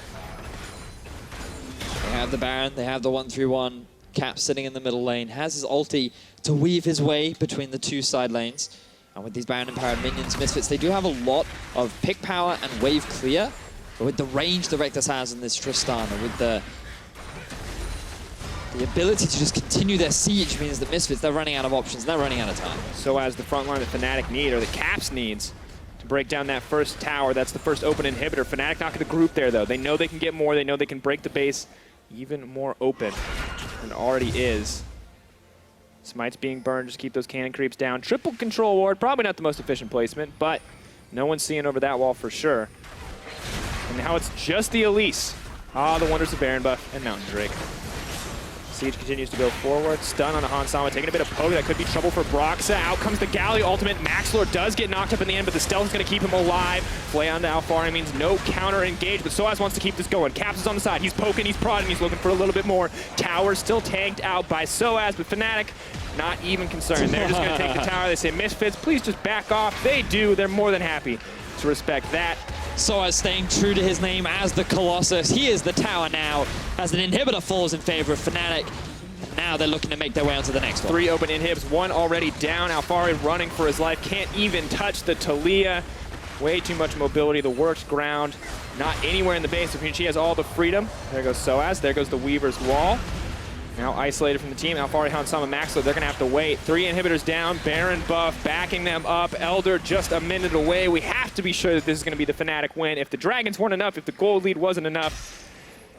They have the Baron, they have the 1-3-1. Cap sitting in the middle lane, has his ulti to weave his way between the two side lanes. And with these Baron empowered minions, Misfits, they do have a lot of pick power and wave clear. But with the range the Reckless has in this Tristana, with the ability to just continue their siege means that Misfits, they're running out of options, they're running out of time. So as the front line that Fnatic need, or the Caps needs, to break down that first tower, that's the first open inhibitor. Fnatic not going to group there, though. They know they can get more, they know they can break the base even more open than it already is. Smite's being burned, just keep those cannon creeps down. Triple control ward, probably not the most efficient placement, but no one's seeing over that wall for sure. And now it's just the Elise. Ah, the wonders of Baron buff and Mountain Drake. Siege continues to go forward. Stun on a Hansama, taking a bit of poke. That could be trouble for Broxa. Out comes the Galio ultimate. Max Lord does get knocked up in the end, but the stealth is going to keep him alive. Play onto Alfari means no counter engage, but Soaz wants to keep this going. Caps is on the side. He's poking, he's prodding, he's looking for a little bit more. Tower still tagged out by Soaz, but Fnatic not even concerned. They're just going to take the tower. They say, Misfits, please just back off. They do. They're more than happy to respect that. Soaz staying true to his name as the Colossus. He is the tower now as an inhibitor falls in favor of Fnatic. Now they're looking to make their way onto the next one. 3 open inhibs, 1 already down. Alfari running for his life, can't even touch the Talia. Way too much mobility, the worst ground. Not anywhere in the base, she has all the freedom. There goes Soaz, there goes the Weaver's wall. Now isolated from the team. Alfari, Hansama, Maxlo, they're going to have to wait. 3 inhibitors down. Baron buff backing them up. Elder just a minute away. We have to be sure that this is going to be the Fnatic win. If the Dragons weren't enough, if the gold lead wasn't enough,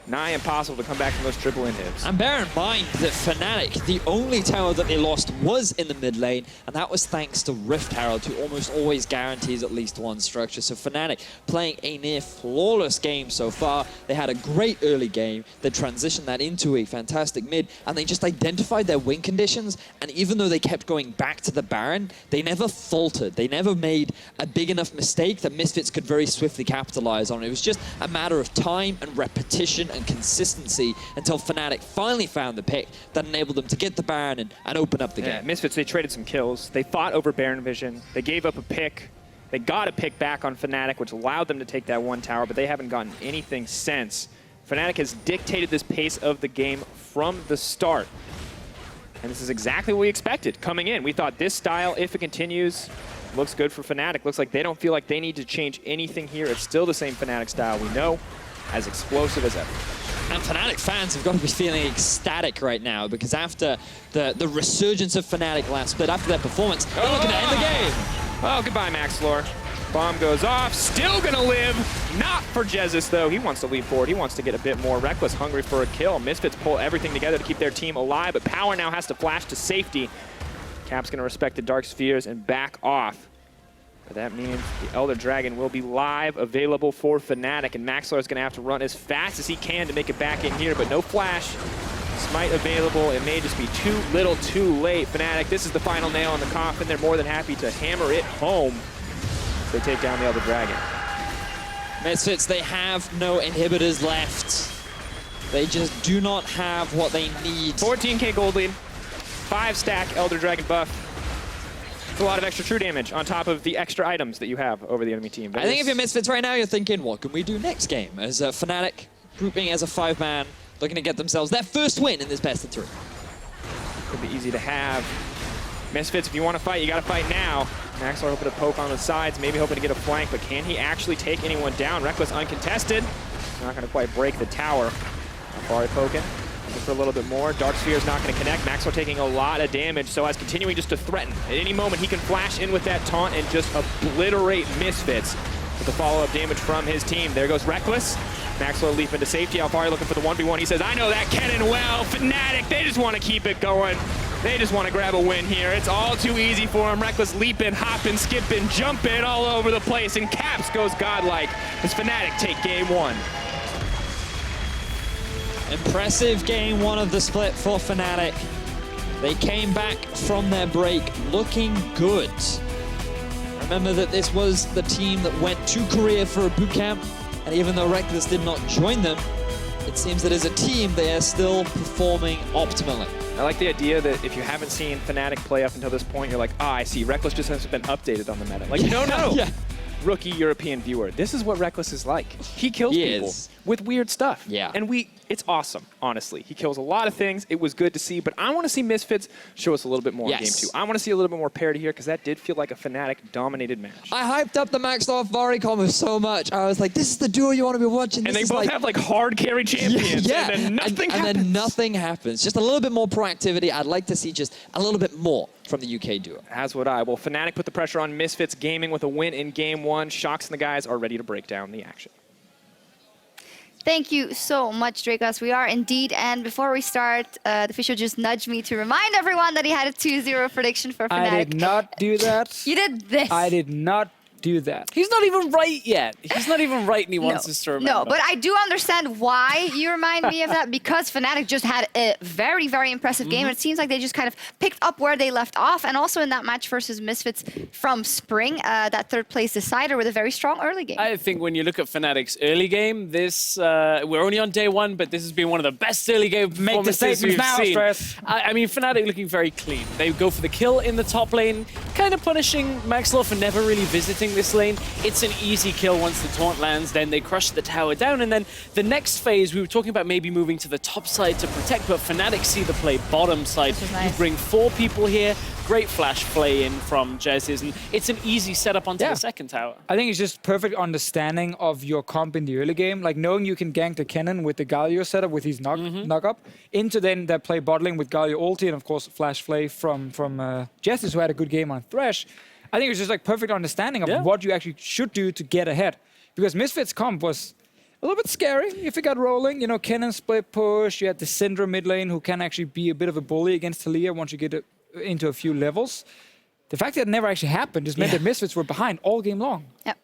nigh impossible to come back from those triple inhibs. And bear in mind that Fnatic, the only tower that they lost was in the mid lane, and that was thanks to Rift Herald, who almost always guarantees at least one structure. So Fnatic playing a near flawless game so far. They had a great early game. They transitioned that into a fantastic mid, and they just identified their win conditions. And even though they kept going back to the Baron, they never faltered. They never made a big enough mistake that Misfits could very swiftly capitalize on. It was just a matter of time and repetition and consistency until Fnatic finally found the pick that enabled them to get the Baron and open up the game. Misfits, they traded some kills. They fought over Baron Vision. They gave up a pick. They got a pick back on Fnatic, which allowed them to take that one tower, but they haven't gotten anything since. Fnatic has dictated this pace of the game from the start. And this is exactly what we expected coming in. We thought this style, if it continues, looks good for Fnatic. Looks like they don't feel like they need to change anything here. It's still the same Fnatic style we know, as explosive as ever. And Fnatic fans have got to be feeling ecstatic right now, because after the resurgence of Fnatic last split, after their performance, they're looking to end the game. Well, goodbye, Maxlor. Bomb goes off, still gonna live. Not for Jesus, though. He wants to lead forward. He wants to get a bit more reckless, hungry for a kill. Misfits pull everything together to keep their team alive, but Power now has to flash to safety. Cap's gonna respect the Dark Spheres and back off. But that means the Elder Dragon will be live, available for Fnatic, and Maxlor is going to have to run as fast as he can to make it back in here, but no flash. Smite available. It may just be too little, too late. Fnatic, this is the final nail in the coffin. They're more than happy to hammer it home as they take down the Elder Dragon. Misfits, they have no inhibitors left. They just do not have what they need. 14k gold lead, 5-stack Elder Dragon buff. It's a lot of extra true damage on top of the extra items that you have over the enemy team. I think if you're Misfits right now, you're thinking, what can we do next game? As Fnatic grouping as a 5-man, looking to get themselves their first win in this best of 3. Could be easy to have. Misfits, if you want to fight, you got to fight now. Maxlor hoping to poke on the sides, maybe hoping to get a flank, but can he actually take anyone down? Reckless uncontested. Not going to quite break the tower. Alfari poking. For a little bit more. Dark Sphere is not going to connect. Maxwell taking a lot of damage, so as continuing just to threaten. At any moment, he can flash in with that taunt and just obliterate Misfits with the follow-up damage from his team. There goes Reckless. Maxwell leap into safety. Alfari looking for the 1v1. He says, I know that cannon well. Fnatic, they just want to keep it going. They just want to grab a win here. It's all too easy for him. Reckless leaping, hopping, skipping, jumping all over the place, and Caps goes godlike as Fnatic take game 1. Impressive game 1 of the split for Fnatic. They came back from their break looking good. Remember that this was the team that went to Korea for a boot camp, and even though Reckless did not join them, it seems that as a team they are still performing optimally. I like the idea that if you haven't seen Fnatic play up until this point, you're like, I see, Reckless just hasn't been updated on the meta. Like, no. Yeah. Rookie European viewer. This is what Reckless is like. He kills people with weird stuff. Yeah. And it's awesome, honestly. He kills a lot of things. It was good to see, but I want to see Misfits show us a little bit more in game 2. I want to see a little bit more parity here, because that did feel like a Fnatic-dominated match. I hyped up the Maxlor Alfari combo so much. I was like, this is the duo you want to be watching. And this they both have like hard carry champions. Yeah. And then nothing happens. And then nothing happens. Just a little bit more proactivity. I'd like to see just a little bit more from the UK duo. As would I. Well, Fnatic put the pressure on Misfits Gaming with a win in game 1. Shox and the guys are ready to break down the action. Thank you so much, Dracos. We are indeed. And before we start, the official just nudged me to remind everyone that he had a 2-0 prediction for Fnatic. I did not do that. You did this. I did not do that. He's not even right yet. He's not even right, and he wants us to remember. No, but I do understand why you remind me of that, because Fnatic just had a very, very impressive game. It seems like they just kind of picked up where they left off, and also in that match versus Misfits from Spring, that 3rd place decider with a very strong early game. I think when you look at Fnatic's early game, this we're only on day 1, but this has been one of the best early game performances we've seen. I mean, Fnatic looking very clean. They go for the kill in the top lane, kind of punishing Maxlor for never really visiting pushing this lane. It's an easy kill once the taunt lands, then they crush the tower down, and then the next phase, we were talking about maybe moving to the top side to protect, but Fnatic see the play bottom side. Nice. You bring 4 people here, great flash play in from Jez's, and it's an easy setup onto the second tower. I think it's just perfect understanding of your comp in the early game, like knowing you can gank the cannon with the Galio setup with his knock up, into then that play bottling with Galio ulti, and of course flash play from Jez, who had a good game on Thresh. I think it's just like perfect understanding of what you actually should do to get ahead. Because Misfits comp was a little bit scary if it got rolling. You know, cannon split push, you had the Syndra mid lane who can actually be a bit of a bully against Talia once you get into a few levels. The fact that it never actually happened just meant that Misfits were behind all game long. Yeah.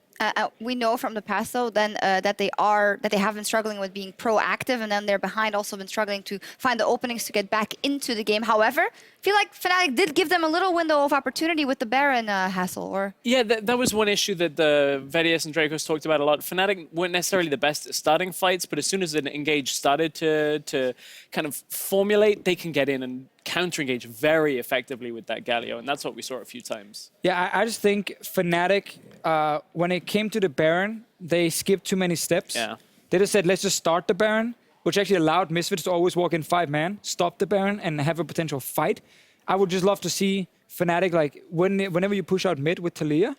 We know from the past, though, then that they have been struggling with being proactive, and then they're behind, also been struggling to find the openings to get back into the game. However, I feel like Fnatic did give them a little window of opportunity with the Baron hassle, or yeah, that was one issue that the Vedius and Dracos talked about a lot. Fnatic weren't necessarily the best at starting fights, but as soon as an engage started to kind of formulate, they can get in and counter-engage very effectively with that Galio, and that's what we saw a few times. Yeah, I just think Fnatic, when it came to the Baron, they skipped too many steps. Yeah. They just said, let's just start the Baron, which actually allowed Misfits to always walk in 5-man, stop the Baron, and have a potential fight. I would just love to see Fnatic, like, whenever you push out mid with Talia,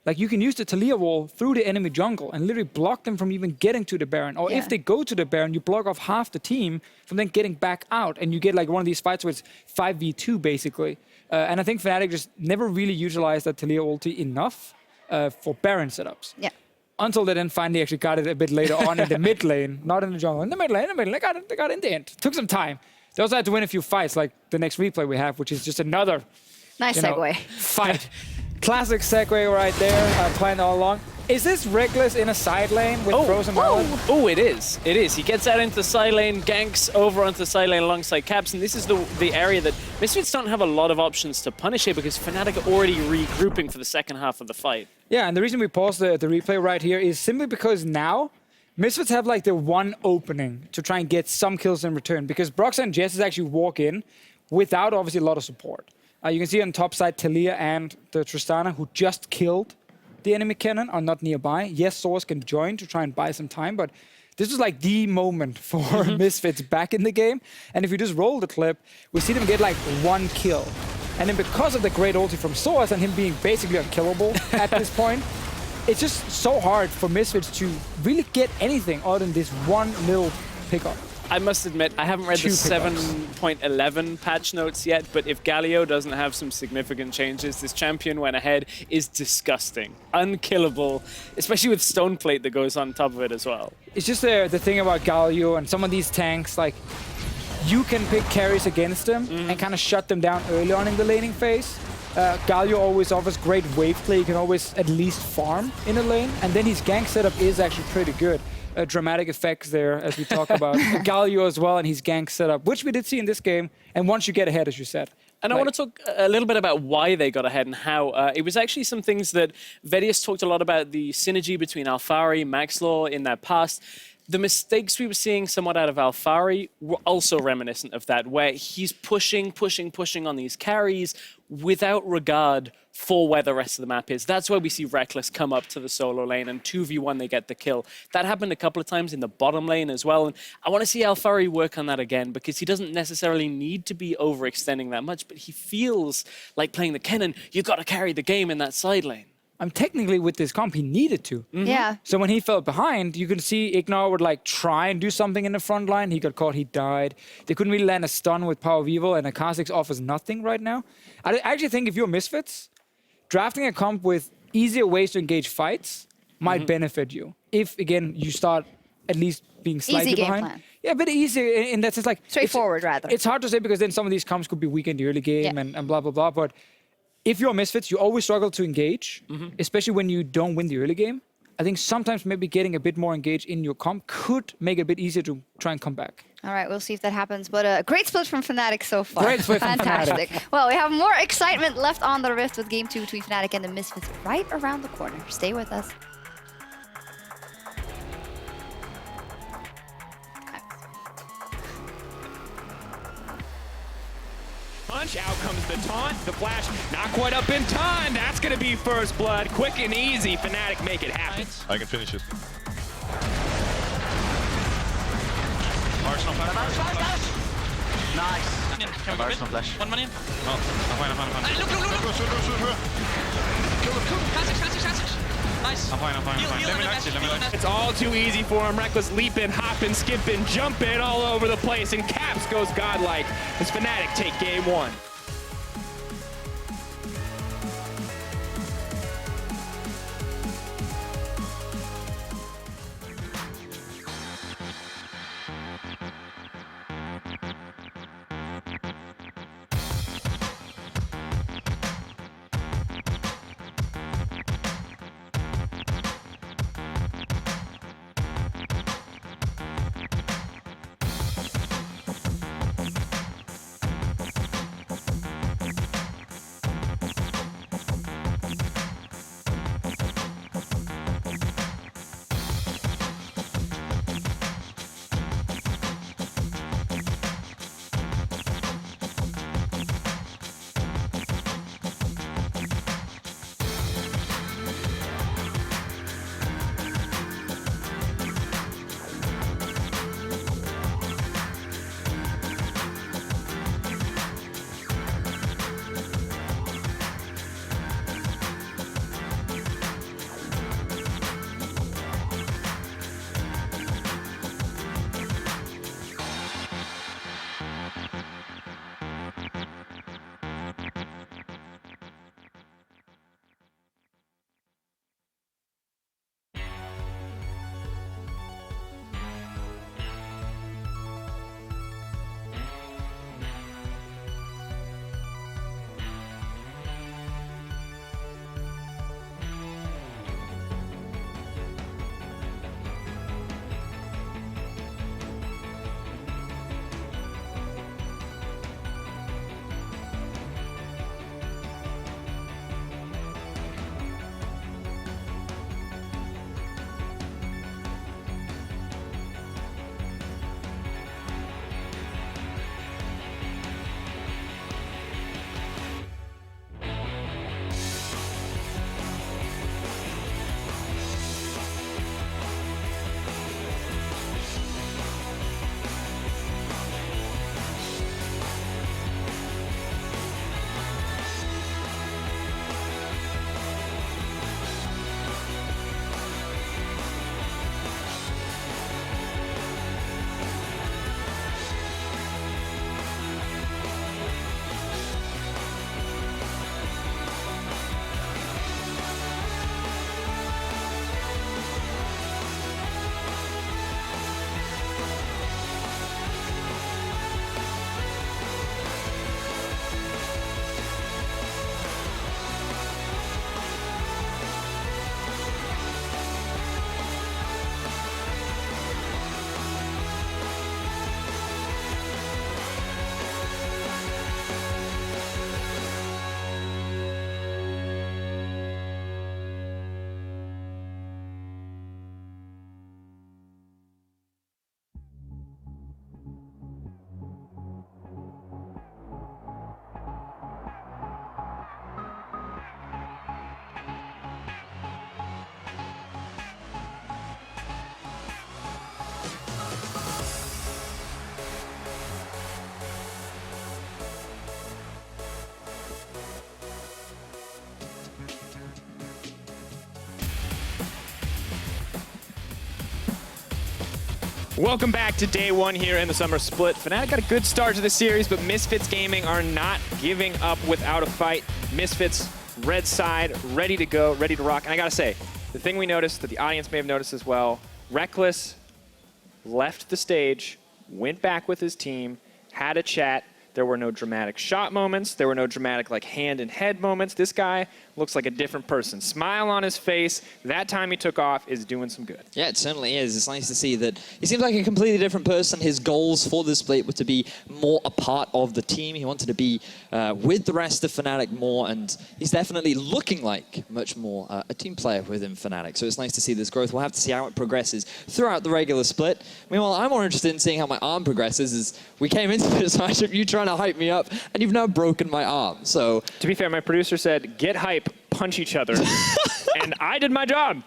like, you can use the Talia wall through the enemy jungle and literally block them from even getting to the Baron. Or if they go to the Baron, you block off half the team from then getting back out, and you get, like, one of these fights where it's 5v2, basically. And I think Fnatic just never really utilized that Talia ulti enough for Baron setups. Yeah. Until they then finally actually got it a bit later on in the mid lane, not in the jungle, in the mid lane, they got it in the end. Took some time. They also had to win a few fights, like the next replay we have, which is just another nice segue. Fight. Classic segue right there, planned all along. Is this Reckless in a side lane with Frozen Melon? Oh, it is. It is. He gets out into the side lane, ganks over onto the side lane alongside Caps, and this is the area that Misfits don't have a lot of options to punish here because Fnatic are already regrouping for the second half of the fight. Yeah, and the reason we paused the replay right here is simply because now Misfits have like the one opening to try and get some kills in return, because Brox and Jez actually walk in without obviously a lot of support. You can see on top side Talia and the Tristana, who just killed the enemy cannon, are not nearby. Yes, Source can join to try and buy some time, but this is like the moment for Misfits back in the game. And if you just roll the clip, we see them get like 1 kill. And then because of the great ulti from Source and him being basically unkillable at this point, it's just so hard for Misfits to really get anything other than this one little pickup. I must admit, I haven't read the 7.11 patch notes yet, but if Galio doesn't have some significant changes, this champion when ahead is disgusting. Unkillable, especially with Stoneplate that goes on top of it as well. It's just the thing about Galio and some of these tanks, like, you can pick carries against them and kind of shut them down early on in the laning phase. Galio always offers great wave play. You can always at least farm in a lane, and then his gank setup is actually pretty good. Dramatic effects there, as we talk about. Galio as well and his gank setup, which we did see in this game. And once you get ahead, as you said. And I want to talk a little bit about why they got ahead and how. It was actually some things that Vedius talked a lot about, the synergy between Alphari, Maxlaw in their past. The mistakes we were seeing somewhat out of Alphari were also reminiscent of that, where he's pushing on these carries without regard for where the rest of the map is. That's where we see Reckless come up to the solo lane, and 2v1 they get the kill. That happened a couple of times in the bottom lane as well, and I want to see Alphari work on that again, because he doesn't necessarily need to be overextending that much, but he feels like playing the cannon. You got to carry the game in that side lane. Technically with this comp, he needed to. Yeah. So when he fell behind, you can see Ignore would like try and do something in the front line. He got caught, he died. They couldn't really land a stun with Power of Evil, and Kha'Zix offers nothing right now. I actually think if you're Misfits, drafting a comp with easier ways to engage fights might benefit you. If, again, you start at least being slightly Easy game behind. plan. Yeah, but easier in that sense. Like, straightforward, rather. It's hard to say because then some of these comps could be weak in the early game and blah, blah, blah. But if you're Misfits, you always struggle to engage, especially when you don't win the early game. I think sometimes maybe getting a bit more engaged in your comp could make it a bit easier to try and come back. All right, we'll see if that happens. But a great split from Fnatic so far. Great split from Fantastic. Fnatic. Well, we have more excitement left on the Rift with Game 2 between Fnatic and the Misfits right around the corner. Stay with us. launch. Out comes the taunt. The flash not quite up in time. That's going to be first blood. Quick and easy. Fnatic make it happen. I can finish it. Nice. No flash. One money. I'm fine. Look. Classic. Nice. I'm fine. Let me launch. It's all too easy for him. Reckless leaping, hopping, skipping, jumping all over the place. And Caps goes godlike as Fnatic take game one. Welcome back to day one here in the summer split. Fnatic got a good start to the series, but Misfits Gaming are not giving up without a fight. Misfits, red side, ready to go, ready to rock. And I gotta say, the thing we noticed that the audience may have noticed as well, Reckless left the stage, went back with his team, had a chat. There were no dramatic shot moments. There were no dramatic like hand and head moments. This guy looks like a different person. Smile on his face. That time he took off is doing some good. Yeah, it certainly is. It's nice to see that he seems like a completely different person. His goals for this split were to be more a part of the team. He wanted to be with the rest of Fnatic more, and he's definitely looking like much more a team player within Fnatic. So it's nice to see this growth. We'll have to see how it progresses throughout the regular split. Meanwhile, I'm more interested in seeing how my arm progresses as we came into this matchup, you trying trying to hype me up, and you've now broken my arm. So to be fair, my producer said, "Get hype, punch each other," and I did my job.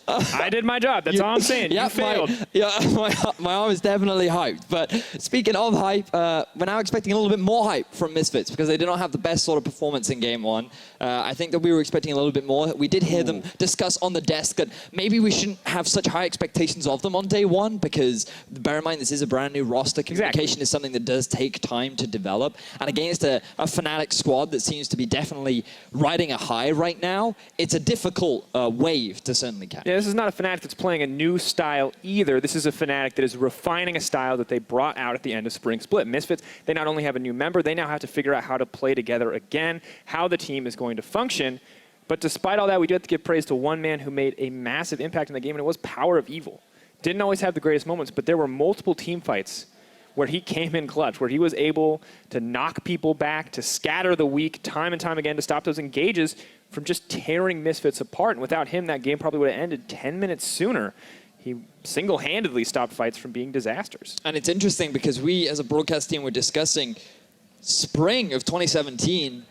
I did my job. That's all I'm saying. You failed. My arm is definitely hyped. But speaking of hype, we're now expecting a little bit more hype from Misfits because they did not have the best sort of performance in Game 1. I think that we were expecting a little bit more. We did hear them discuss on the desk that maybe we shouldn't have such high expectations of them on day one because bear in mind this is a brand new roster. Communication is something that does take time to develop. And against a Fnatic squad that seems to be definitely riding a high right now, it's a difficult wave to certainly catch. Yeah, this is not a Fnatic that's playing a new style either. This is a Fnatic that is refining a style that they brought out at the end of Spring Split. Misfits, they not only have a new member, they now have to figure out how to play together again, how the team is going to function. But despite all that, we do have to give praise to one man who made a massive impact in the game, and it was Power of Evil. Didn't always have the greatest moments, but there were multiple team fights where he came in clutch, where he was able to knock people back, to scatter the weak time and time again, to stop those engages from just tearing Misfits apart. And without him, that game probably would have ended 10 minutes sooner. He single-handedly stopped fights from being disasters. And it's interesting because we, as a broadcast team, were discussing spring of 2017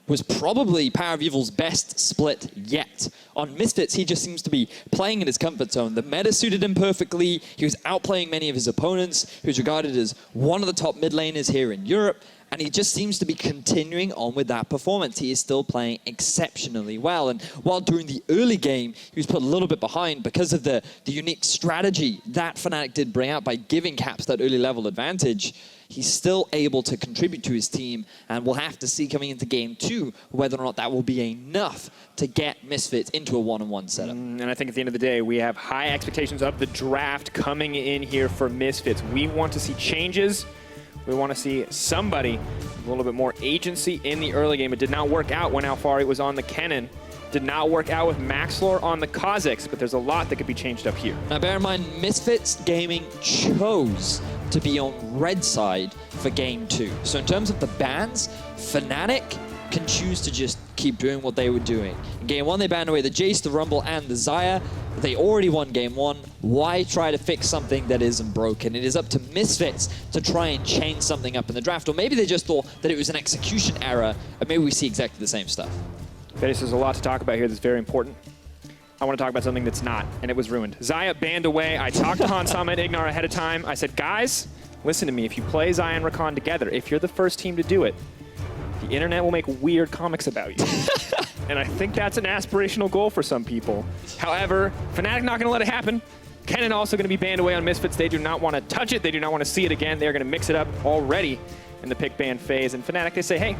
was probably Power of Evil's best split yet. On Misfits, he just seems to be playing in his comfort zone. The meta suited him perfectly. He was outplaying many of his opponents. He was regarded as one of the top mid laners here in Europe. And he just seems to be continuing on with that performance. He is still playing exceptionally well. And while during the early game, he was put a little bit behind because of the unique strategy that Fnatic did bring out by giving Caps that early level advantage, he's still able to contribute to his team. And we'll have to see coming into Game 2 whether or not that will be enough to get Misfits into a one-on-one setup. And I think at the end of the day, we have high expectations of the draft coming in here for Misfits. We want to see changes. We want to see somebody with a little bit more agency in the early game. It did not work out when Alfari was on the Kennen. Did not work out with Maxlor on the Kazakhs, but there's a lot that could be changed up here. Now bear in mind, Misfits Gaming chose to be on red side for Game 2. So in terms of the bans, Fnatic can choose to just keep doing what they were doing. In Game 1, they banned away the Jace, the Rumble, and the Xayah. They already won Game 1. Why try to fix something that isn't broken? It is up to Misfits to try and change something up in the draft. Or maybe they just thought that it was an execution error, and maybe we see exactly the same stuff. There's a lot to talk about here that's very important. I want to talk about something that's not, and it was ruined. Xayah banned away. I talked to Hansama and Ignar ahead of time. I said, guys, listen to me. If you play Xayah and Rakan together, if you're the first team to do it, the internet will make weird comics about you. And I think that's an aspirational goal for some people. However, Fnatic not going to let it happen. Kennen also going to be banned away on Misfits. They do not want to touch it. They do not want to see it again. They're going to mix it up already in the pick ban phase. And Fnatic, they say, hey,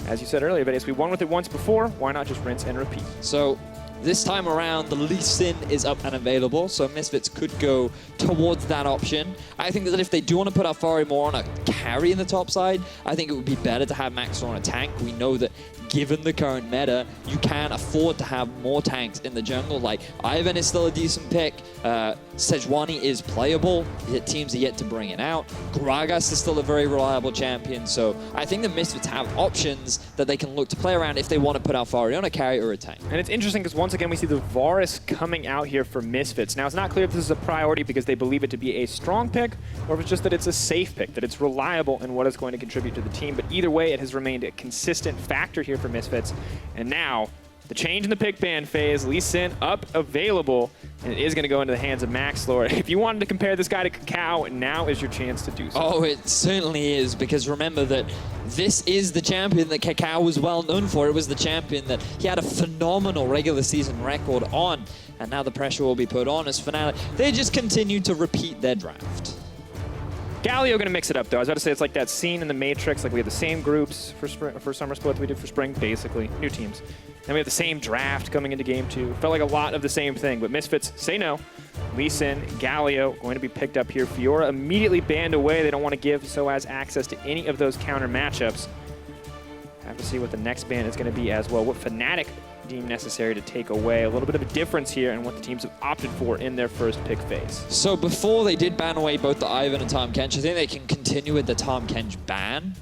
as you said earlier, Vedas, we won with it once before. Why not just rinse and repeat? So this time around, the Lee Sin is up and available, so Misfits could go towards that option. I think that if they do want to put Alfari more on a carry in the top side, I think it would be better to have Max on a tank. We know that given the current meta, you can afford to have more tanks in the jungle. Like, Ivan is still a decent pick. Sejuani is playable. The teams are yet to bring it out. Gragas is still a very reliable champion. So I think the Misfits have options that they can look to play around if they want to put Alfari on a carry or a tank. And it's interesting because once again, we see the Varus coming out here for Misfits. Now, it's not clear if this is a priority because they believe it to be a strong pick, or if it's just that it's a safe pick, that it's reliable in what is going to contribute to the team. But either way, it has remained a consistent factor here for Misfits. And now, the change in the pick ban phase, Lee Sin up, available, and it is going to go into the hands of Maxlor. If you wanted to compare this guy to Kakao, now is your chance to do so. Oh, it certainly is, because remember that this is the champion that Kakao was well known for. It was the champion that he had a phenomenal regular season record on, and now the pressure will be put on as Fnatic. They just continue to repeat their draft. Galio going to mix it up, though. I was about to say it's like that scene in The Matrix. Like, we have the same groups for Summer Split that we did for Spring, basically. New teams. Then we have the same draft coming into Game 2. Felt like a lot of the same thing, but Misfits say no. Lee Sin, Galio going to be picked up here. Fiora immediately banned away. They don't want to give Soaz access to any of those counter matchups. Have to see what the next ban is going to be as well. What Fnatic deem necessary to take away. A little bit of a difference here in what the teams have opted for in their first pick phase. So before they did ban away both the Ivan and Tahm Kench, I think they can continue with the Tahm Kench ban.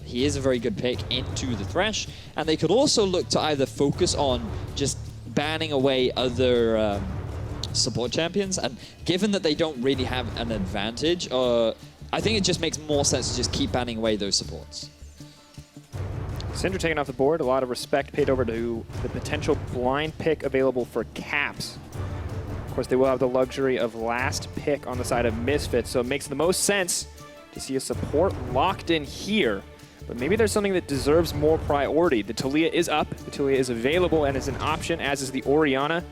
He is a very good pick into the Thresh. And they could also look to either focus on just banning away other support champions. And given that they don't really have an advantage, I think it just makes more sense to just keep banning away those supports. Syndra taken off the board. A lot of respect paid over to the potential blind pick available for Caps. Of course, they will have the luxury of last pick on the side of Misfits, so it makes the most sense to see a support locked in here. But maybe there's something that deserves more priority. The Taliyah is up, the Taliyah is available and is an option, as is the Orianna.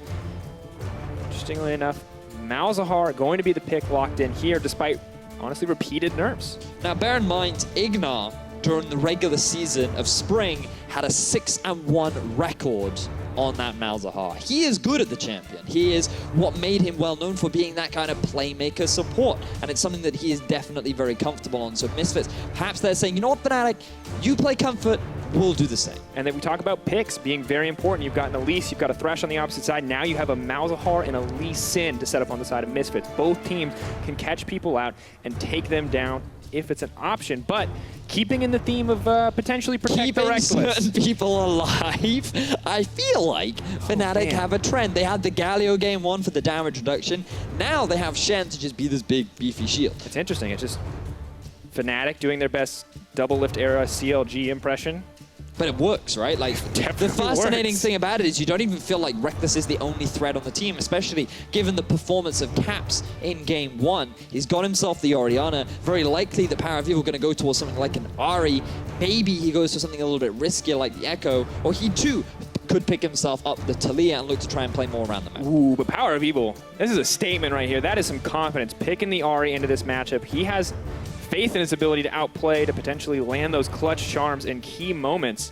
Interestingly enough, Malzahar going to be the pick locked in here, despite honestly repeated nerfs. Now bear in mind, Ignar, during the regular season of Spring, had a 6-1 record on that Malzahar. He is good at the champion. He is what made him well known for being that kind of playmaker support, and it's something that he is definitely very comfortable on. So Misfits, perhaps they're saying, you know what, Fnatic, you play comfort, we'll do the same. And then we talk about picks being very important. You've got an Elise, you've got a Thresh on the opposite side. Now you have a Malzahar and a Lee Sin to set up on the side of Misfits. Both teams can catch people out and take them down if it's an option, but keeping in the theme of potentially protect the Reckless. Certain people alive. I feel like Fnatic have a trend. They had the Galio game 1 for the damage reduction. Now they have Shen to just be this big, beefy shield. It's interesting. It's just Fnatic doing their best double lift era CLG impression. But it works, right? Like, the fascinating thing about it is you don't even feel like Reckless is the only threat on the team, especially given the performance of Caps in game 1. He's got himself the Orianna. Very likely the Power of Evil going to go towards something like an Ahri. Maybe he goes for something a little bit riskier like the Echo, or he too could pick himself up the Taliyah and look to try and play more around the map. Ooh, but Power of Evil, this is a statement right here. That is some confidence. Picking the Ahri into this matchup. He has faith in his ability to outplay, to potentially land those clutch charms in key moments.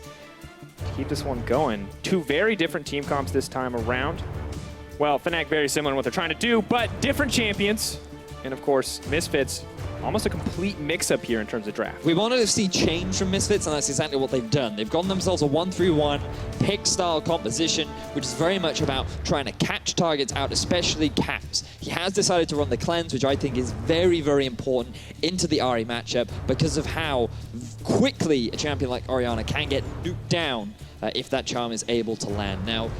Keep this one going. Two very different team comps this time around. Well, Fnatic very similar in what they're trying to do, but different champions. And of course, Misfits, almost a complete mix-up here in terms of draft. We wanted to see change from Misfits, and that's exactly what they've done. They've gotten themselves a 1-3-1 pick-style composition, which is very much about trying to catch targets out, especially Caps. He has decided to run the cleanse, which I think is very, very important into the Ahri matchup because of how quickly a champion like Orianna can get nuked down if that charm is able to land. Now,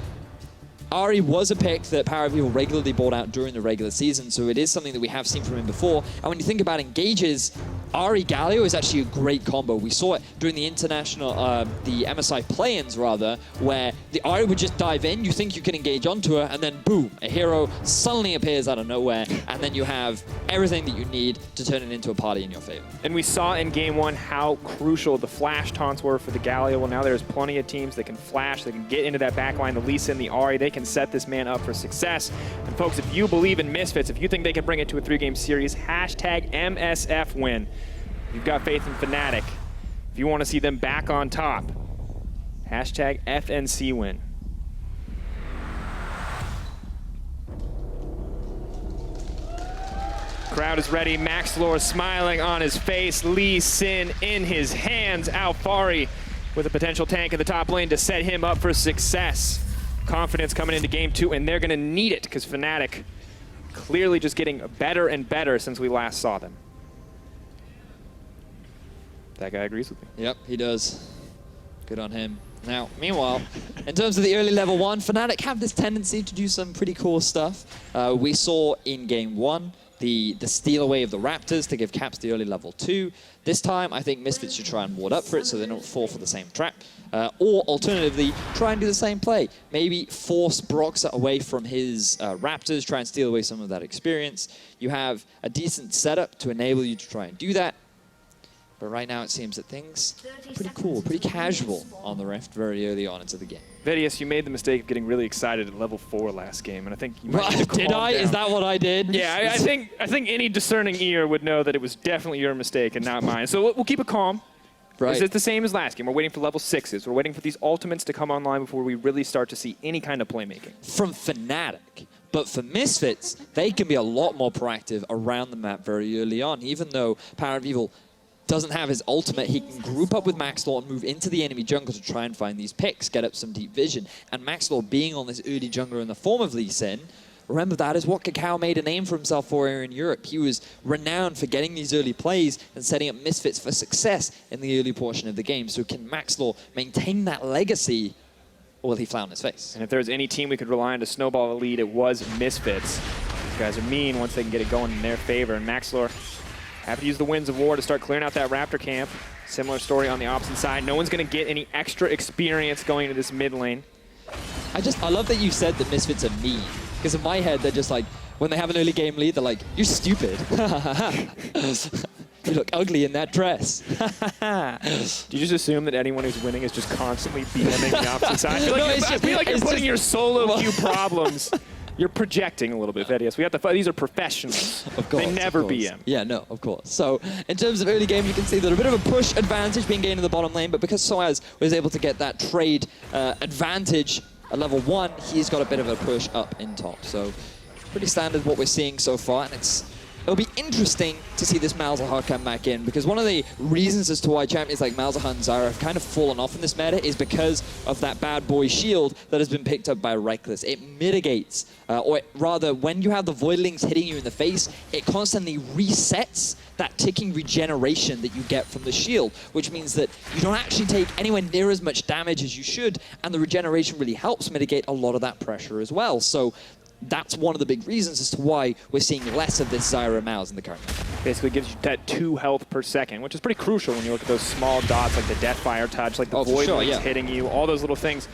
Ahri was a pick that Power of Evil regularly brought out during the regular season, so it is something that we have seen from him before. And when you think about engages, Ahri Galio is actually a great combo. We saw it during the international, the MSI play-ins rather, where the Ahri would just dive in, you think you can engage onto her, and then boom, a hero suddenly appears out of nowhere, and then you have everything that you need to turn it into a party in your favor. And we saw in game 1 how crucial the flash taunts were for the Galio. Well, now there's plenty of teams that can flash, they can get into that backline, the Lee Sin, the Ahri, they can set this man up for success. And folks, if you believe in Misfits, if you think they can bring it to a 3-game series, hashtag MSF win. You've got faith in Fnatic. If you want to see them back on top, hashtag FNC win. Crowd is ready. Maxlor smiling on his face. Lee Sin in his hands. Alfari with a potential tank in the top lane to set him up for success. Confidence coming into game 2, and they're going to need it because Fnatic clearly just getting better and better since we last saw them. That guy agrees with me. Yep, he does. Good on him. Now, meanwhile, in terms of the early level 1, Fnatic have this tendency to do some pretty cool stuff. We saw in game 1 the steal away of the Raptors to give Caps the early level 2. This time, I think Misfits should try and ward up for it so they don't fall for the same trap. Or alternatively, try and do the same play. Maybe force Broxah away from his Raptors, try and steal away some of that experience. You have a decent setup to enable you to try and do that. But right now it seems that things are pretty cool, pretty casual on the Rift very early on into the game. Vedius, you made the mistake of getting really excited at level 4 last game, and I think you might need to Did calm I? down. Is that what I did? Yeah, I think any discerning ear would know that it was definitely your mistake and not mine. So we'll keep it calm. Right. Is it the same as last game? We're waiting for level 6s. We're waiting for these ultimates to come online before we really start to see any kind of playmaking. From Fnatic. But for Misfits, they can be a lot more proactive around the map very early on. Even though Power of Evil doesn't have his ultimate, he can group up with Maxlor and move into the enemy jungle to try and find these picks, get up some deep vision. And Maxlor being on this early jungler in the form of Lee Sin, remember that is what Kakao made a name for himself for here in Europe. He was renowned for getting these early plays and setting up Misfits for success in the early portion of the game. So can Maxlor maintain that legacy, or will he fly on his face? And if there's any team we could rely on to snowball a lead, it was Misfits. These guys are mean once they can get it going in their favor. And Maxlor Have to use the Winds of War to start clearing out that Raptor camp. Similar story on the opposite side. No one's going to get any extra experience going into this mid lane. I love that you said that Misfits are mean. Because in my head, they're just like, when they have an early game lead, they're like, you're stupid. You look ugly in that dress. Do you just assume that anyone who's winning is just constantly BMing the opposite side? I feel like you're putting your solo queue problems. You're projecting a little bit, Vedius. We have to. These are professionals. Of course, they never of course. BM. Yeah, no, of course. So in terms of early game, you can see that a bit of a push advantage being gained in the bottom lane, but because Soaz was able to get that trade advantage at level 1, he's got a bit of a push up in top. So pretty standard what we're seeing so far, and it'll be interesting to see this Malzahar come back in, because one of the reasons as to why champions like Malzahar and Zyra have kind of fallen off in this meta is because of that bad boy shield that has been picked up by Reckless. It mitigates, or rather, when you have the Voidlings hitting you in the face, it constantly resets that ticking regeneration that you get from the shield, which means that you don't actually take anywhere near as much damage as you should, and the regeneration really helps mitigate a lot of that pressure as well. So that's one of the big reasons as to why we're seeing less of this Zyra Mouse in the current meta. Basically gives you that 2 health per second, which is pretty crucial when you look at those small dots like the Deathfire touch, like the Voidlings hitting you, all those little things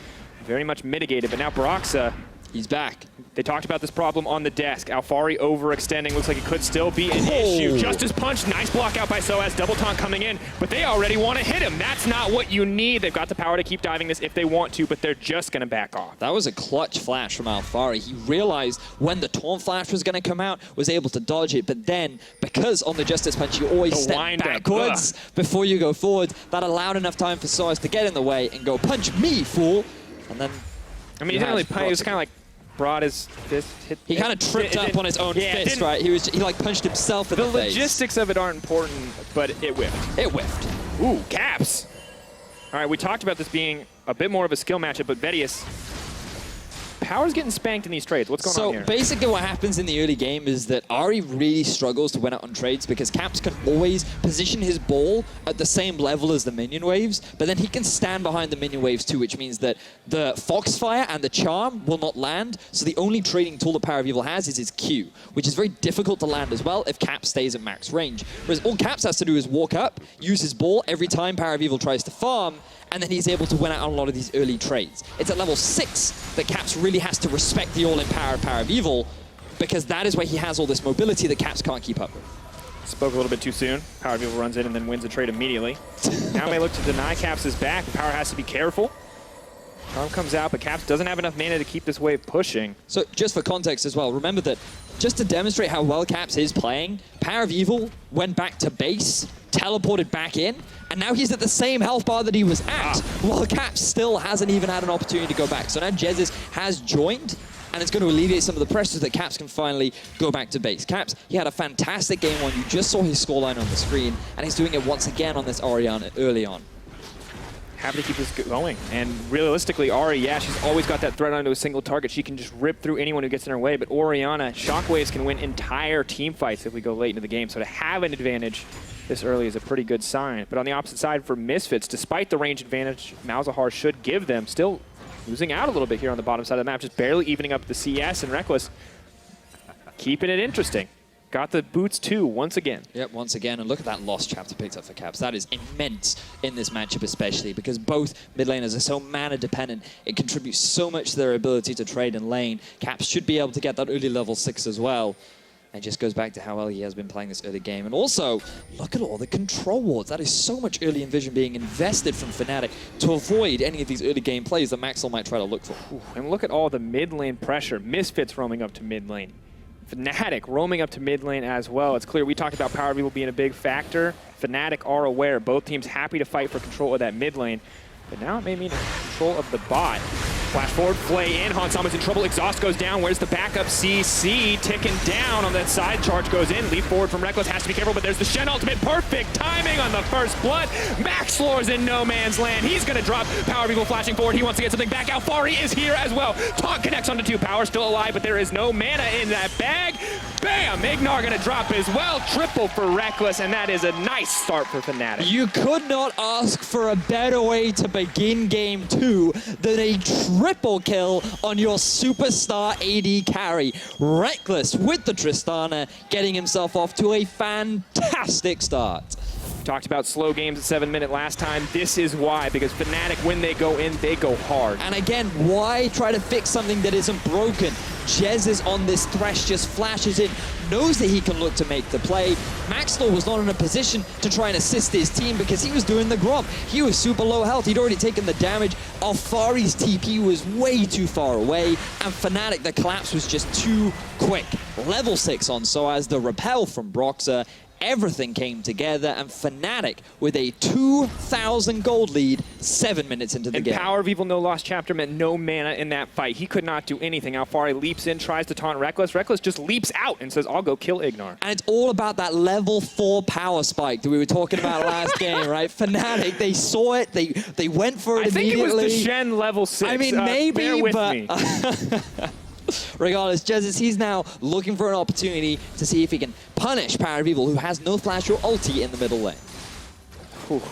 very much mitigated. But now Broxa, he's back. They talked about this problem on the desk. Alfari overextending. Looks like it could still be an issue. Justice Punch, nice block out by Soaz. Double taunt coming in, but they already want to hit him. That's not what you need. They've got the power to keep diving this if they want to, but they're just going to back off. That was a clutch flash from Alfari. He realized when the taunt flash was going to come out, was able to dodge it, but then, because on the Justice Punch, you always step backwards before you go forward, that allowed enough time for Soaz to get in the way and go, punch me, fool! And then... I mean, he didn't really punch. It was kind of like brought his fist, hit. He kind of tripped up on his own fist, right? He like punched himself in the face. The logistics of it aren't important, but it whiffed. It whiffed. Ooh, caps. All right, we talked about this being a bit more of a skill matchup, but Vedius, Power's getting spanked in these trades. What's going on here? So basically what happens in the early game is that Ari really struggles to win out on trades because Caps can always position his ball at the same level as the minion waves, but then he can stand behind the minion waves too, which means that the Foxfire and the Charm will not land, so the only trading tool the Power of Evil has is his Q, which is very difficult to land as well if Caps stays at max range. Whereas all Caps has to do is walk up, use his ball every time Power of Evil tries to farm, and then he's able to win out on a lot of these early trades. It's at level 6 that Caps really has to respect the all-in power of Evil, because that is where he has all this mobility that Caps can't keep up with. Spoke a little bit too soon. Power of Evil runs in and then wins the trade immediately. Now may look to deny Caps' back. Power has to be careful. Charm comes out, but Caps doesn't have enough mana to keep this wave pushing. So just for context as well, remember that just to demonstrate how well Caps is playing, Power of Evil went back to base, teleported back in, and now he's at the same health bar that he was at, while Caps still hasn't even had an opportunity to go back. So now Jezis has joined, and it's going to alleviate some of the pressures that Caps can finally go back to base. Caps, he had a fantastic game one. You just saw his scoreline on the screen, and he's doing it once again on this Orianna early on. Happy to keep this going. And realistically, Ari, yeah, she's always got that threat onto a single target. She can just rip through anyone who gets in her way. But Orianna, Shockwaves can win entire team fights if we go late into the game. So to have an advantage this early is a pretty good sign. But on the opposite side for Misfits, despite the range advantage Malzahar should give them, still losing out a little bit here on the bottom side of the map, just barely evening up the CS, and Reckless keeping it interesting. Got the boots too, once again. Yep, once again, and look at that lost chapter picked up for Caps. That is immense in this matchup especially, because both mid laners are so mana dependent. It contributes so much to their ability to trade in lane. Caps should be able to get that early level 6 as well. And just goes back to how well he has been playing this early game. And also, look at all the control wards. That is so much early envision being invested from Fnatic to avoid any of these early game plays that Maxwell might try to look for. Ooh, and look at all the mid lane pressure. Misfits roaming up to mid lane. Fnatic roaming up to mid lane as well. It's clear we talked about Power of Evil being a big factor. Fnatic are aware. Both teams happy to fight for control of that mid lane. But now it may mean control of the bot. Flash forward, Flay in. Hansama's in trouble. Exhaust goes down. Where's the backup? CC ticking down on that side. Charge goes in. Leap forward from Reckless. Has to be careful, but there's the Shen ultimate. Perfect timing on the first blood. Max Floor's in no man's land. He's going to drop. Power of Evil flashing forward. He wants to get something back. Alfari is here as well. Taunt connects onto 2. Power still alive, but there is no mana in that bag. Bam! Ignar going to drop as well. Triple for Reckless, and that is a nice start for Fnatic. You could not ask for a better way to begin game 2 than a triple kill on your superstar AD carry. Reckless with the Tristana, getting himself off to a fantastic start. Talked about slow games at 7 minutes last time. This is why, because Fnatic, when they go in, they go hard. And again, why try to fix something that isn't broken? Jez is on this Thresh, just flashes in, knows that he can look to make the play. Maxwell was not in a position to try and assist his team because he was doing the Grom. He was super low health. He'd already taken the damage. Alfari's TP was way too far away. And Fnatic, the collapse was just too quick. Level 6 on Soaz, the repel from Broxer. Everything came together, and Fnatic with a 2,000 gold lead 7 minutes into the game. Power of Evil No Lost Chapter meant no mana in that fight. He could not do anything. Alfari leaps in, tries to taunt Reckless. Reckless just leaps out and says, I'll go kill Ignar. And it's all about that level 4 power spike that we were talking about last game, right? Fnatic, they saw it, they went for it immediately. I think it was the Shen level 6. I mean, maybe, but... Regardless, Jez, he's now looking for an opportunity to see if he can punish Power of Evil, who has no flash or ulti in the middle lane. Whew.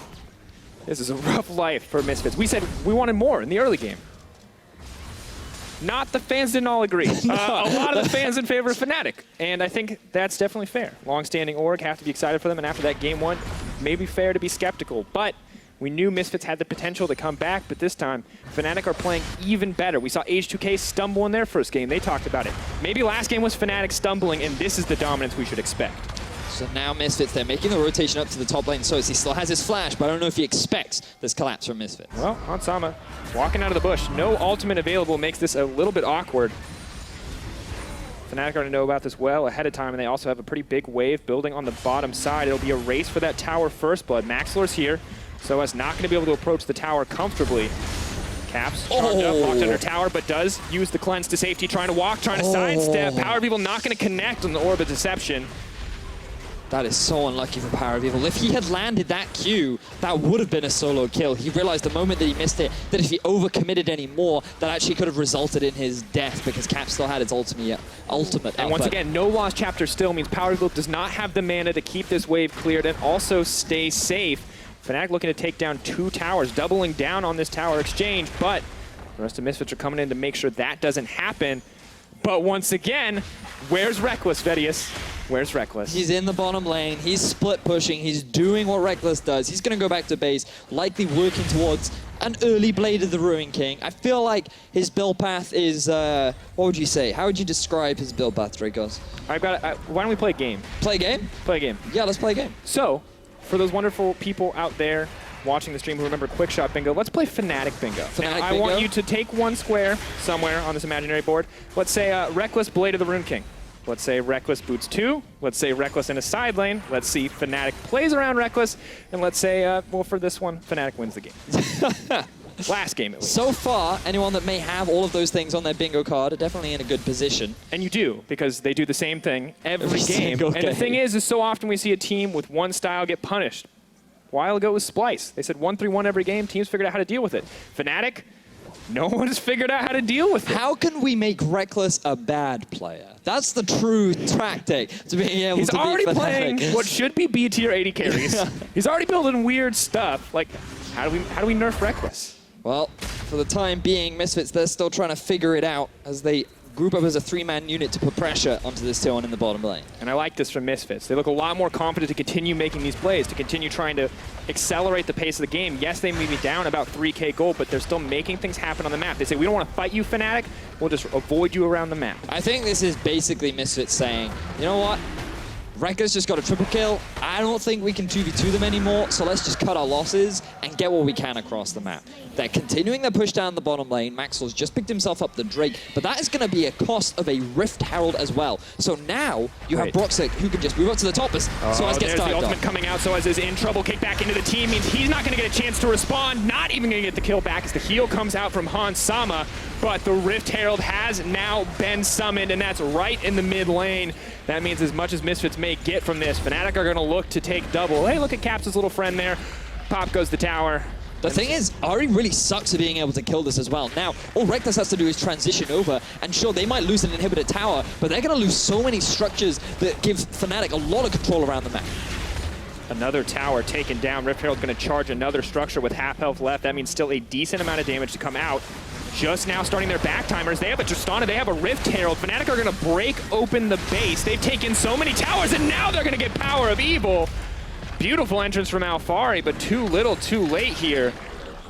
This is a rough life for Misfits. We said we wanted more in the early game. Not the fans didn't all agree. A lot of the fans in favor of Fnatic, and I think that's definitely fair. Long-standing org, have to be excited for them, and after that game 1, maybe fair to be skeptical, but we knew Misfits had the potential to come back, but this time, Fnatic are playing even better. We saw H2K stumble in their first game. They talked about it. Maybe last game was Fnatic stumbling, and this is the dominance we should expect. So now Misfits, they're making the rotation up to the top lane. So he still has his flash, but I don't know if he expects this collapse from Misfits. Well, Hansama walking out of the bush. No ultimate available makes this a little bit awkward. Fnatic are going to know about this well ahead of time, and they also have a pretty big wave building on the bottom side. It'll be a race for that tower first blood. Maxlor's here. Soaz not going to be able to approach the tower comfortably. Caps charmed up, locked under tower, but does use the cleanse to safety, trying to walk, trying to sidestep. Power of Evil not going to connect on the Orb of Deception. That is so unlucky for Power of Evil. If he had landed that Q, that would have been a solo kill. He realized the moment that he missed it, that if he overcommitted any more, that actually could have resulted in his death because Cap still had its ultimate And once again, no lost chapter still means Power of Evil does not have the mana to keep this wave cleared and also stay safe. Fnatic looking to take down 2 towers, doubling down on this tower exchange, but the rest of Misfits are coming in to make sure that doesn't happen. But once again, where's Reckless, Vedius? Where's Reckless? He's in the bottom lane. He's split pushing. He's doing what Reckless does. He's going to go back to base, likely working towards an early Blade of the Ruin King. I feel like his build path is, what would you say? How would you describe his build path, Dracos? Why don't we play a game? Play a game? Play a game. Yeah, let's play a game. So, for those wonderful people out there watching the stream who remember Quick Shot Bingo, let's play Fnatic Bingo. I want you to take one square somewhere on this imaginary board. Let's say Reckless Blade of the Rune King. Let's say Reckless boots 2. Let's say Reckless in a side lane. Let's see Fnatic plays around Reckless. And let's say, well, for this one, Fnatic wins the game. Last game, it was. So far, anyone that may have all of those things on their bingo card are definitely in a good position. And you do, because they do the same thing every game. And the thing is so often we see a team with one style get punished. A while ago it was Splyce. They said 1-3-1 every game. Teams figured out how to deal with it. Fnatic, no one has figured out how to deal with it. How can we make Reckless a bad player? That's the true tactic to being able to beat Fnatic. He's already playing what should be B tier 80 carries. He's already building weird stuff. Like, how do we nerf Reckless? Well, for the time being, Misfits, they're still trying to figure it out as they group up as a 3-man unit to put pressure onto this T1 in the bottom lane. And I like this from Misfits. They look a lot more confident to continue making these plays, to continue trying to accelerate the pace of the game. Yes, they may be down about 3K gold, but they're still making things happen on the map. They say, we don't want to fight you, Fnatic. We'll just avoid you around the map. I think this is basically Misfits saying, you know what? Reckless just got a triple kill. I don't think we can 2v2 them anymore, so let's just cut our losses and get what we can across the map. They're continuing their push down the bottom lane. Maxwell's just picked himself up the Drake, but that is going to be a cost of a Rift Herald as well. So now you have Broxer who can just move up to the top as Soaz gets the ultimate coming out. Soaz is in trouble. Kick back into the team means he's not going to get a chance to respond. Not even going to get the kill back as the heal comes out from Hansama. But the Rift Herald has now been summoned, and that's right in the mid lane. That means as much as Misfits may get from this, Fnatic are going to look to take double. Hey, look at Caps' little friend there. Pop goes the tower. The thing is, Ari really sucks at being able to kill this as well. Now, all Reckless has to do is transition over, and sure, they might lose an inhibitor tower, but they're going to lose so many structures that give Fnatic a lot of control around the map. Another tower taken down. Rift Herald's going to charge another structure with half health left. That means still a decent amount of damage to come out. just now starting their back timers. They have a Tristana, they have a Rift Herald. Fnatic are gonna break open the base. They've taken so many towers, and now they're gonna get Power of Evil. Beautiful entrance from Alphari, but too little, too late here.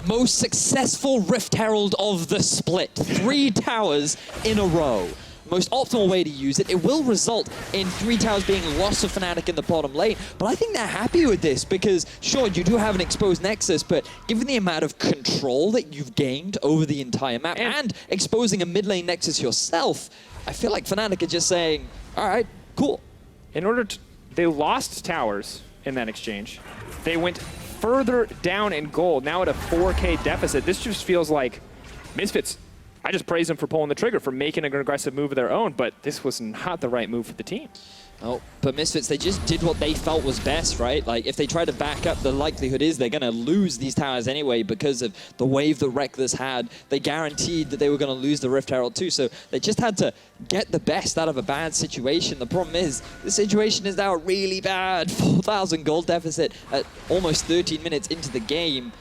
Most successful Rift Herald of the split. 3 towers in a row. Most optimal way to use it. It will result in 3 towers being lost to Fnatic in the bottom lane, but I think they're happy with this because, sure, you do have an exposed Nexus, but given the amount of control that you've gained over the entire map and exposing a mid lane Nexus yourself, I feel like Fnatic are just saying, all right, cool. In order to, they lost towers in that exchange. They went further down in gold, now at a 4K deficit. This just feels like Misfits. I just praise them for pulling the trigger, for making an aggressive move of their own, but this was not the right move for the team. Oh, but Misfits, they just did what they felt was best, right? Like, if they try to back up, the likelihood is they're going to lose these towers anyway because of the wave that Reckless had. They guaranteed that they were going to lose the Rift Herald too, so they just had to get the best out of a bad situation. The problem is, the situation is now really bad. 4,000 gold deficit at almost 13 minutes into the game,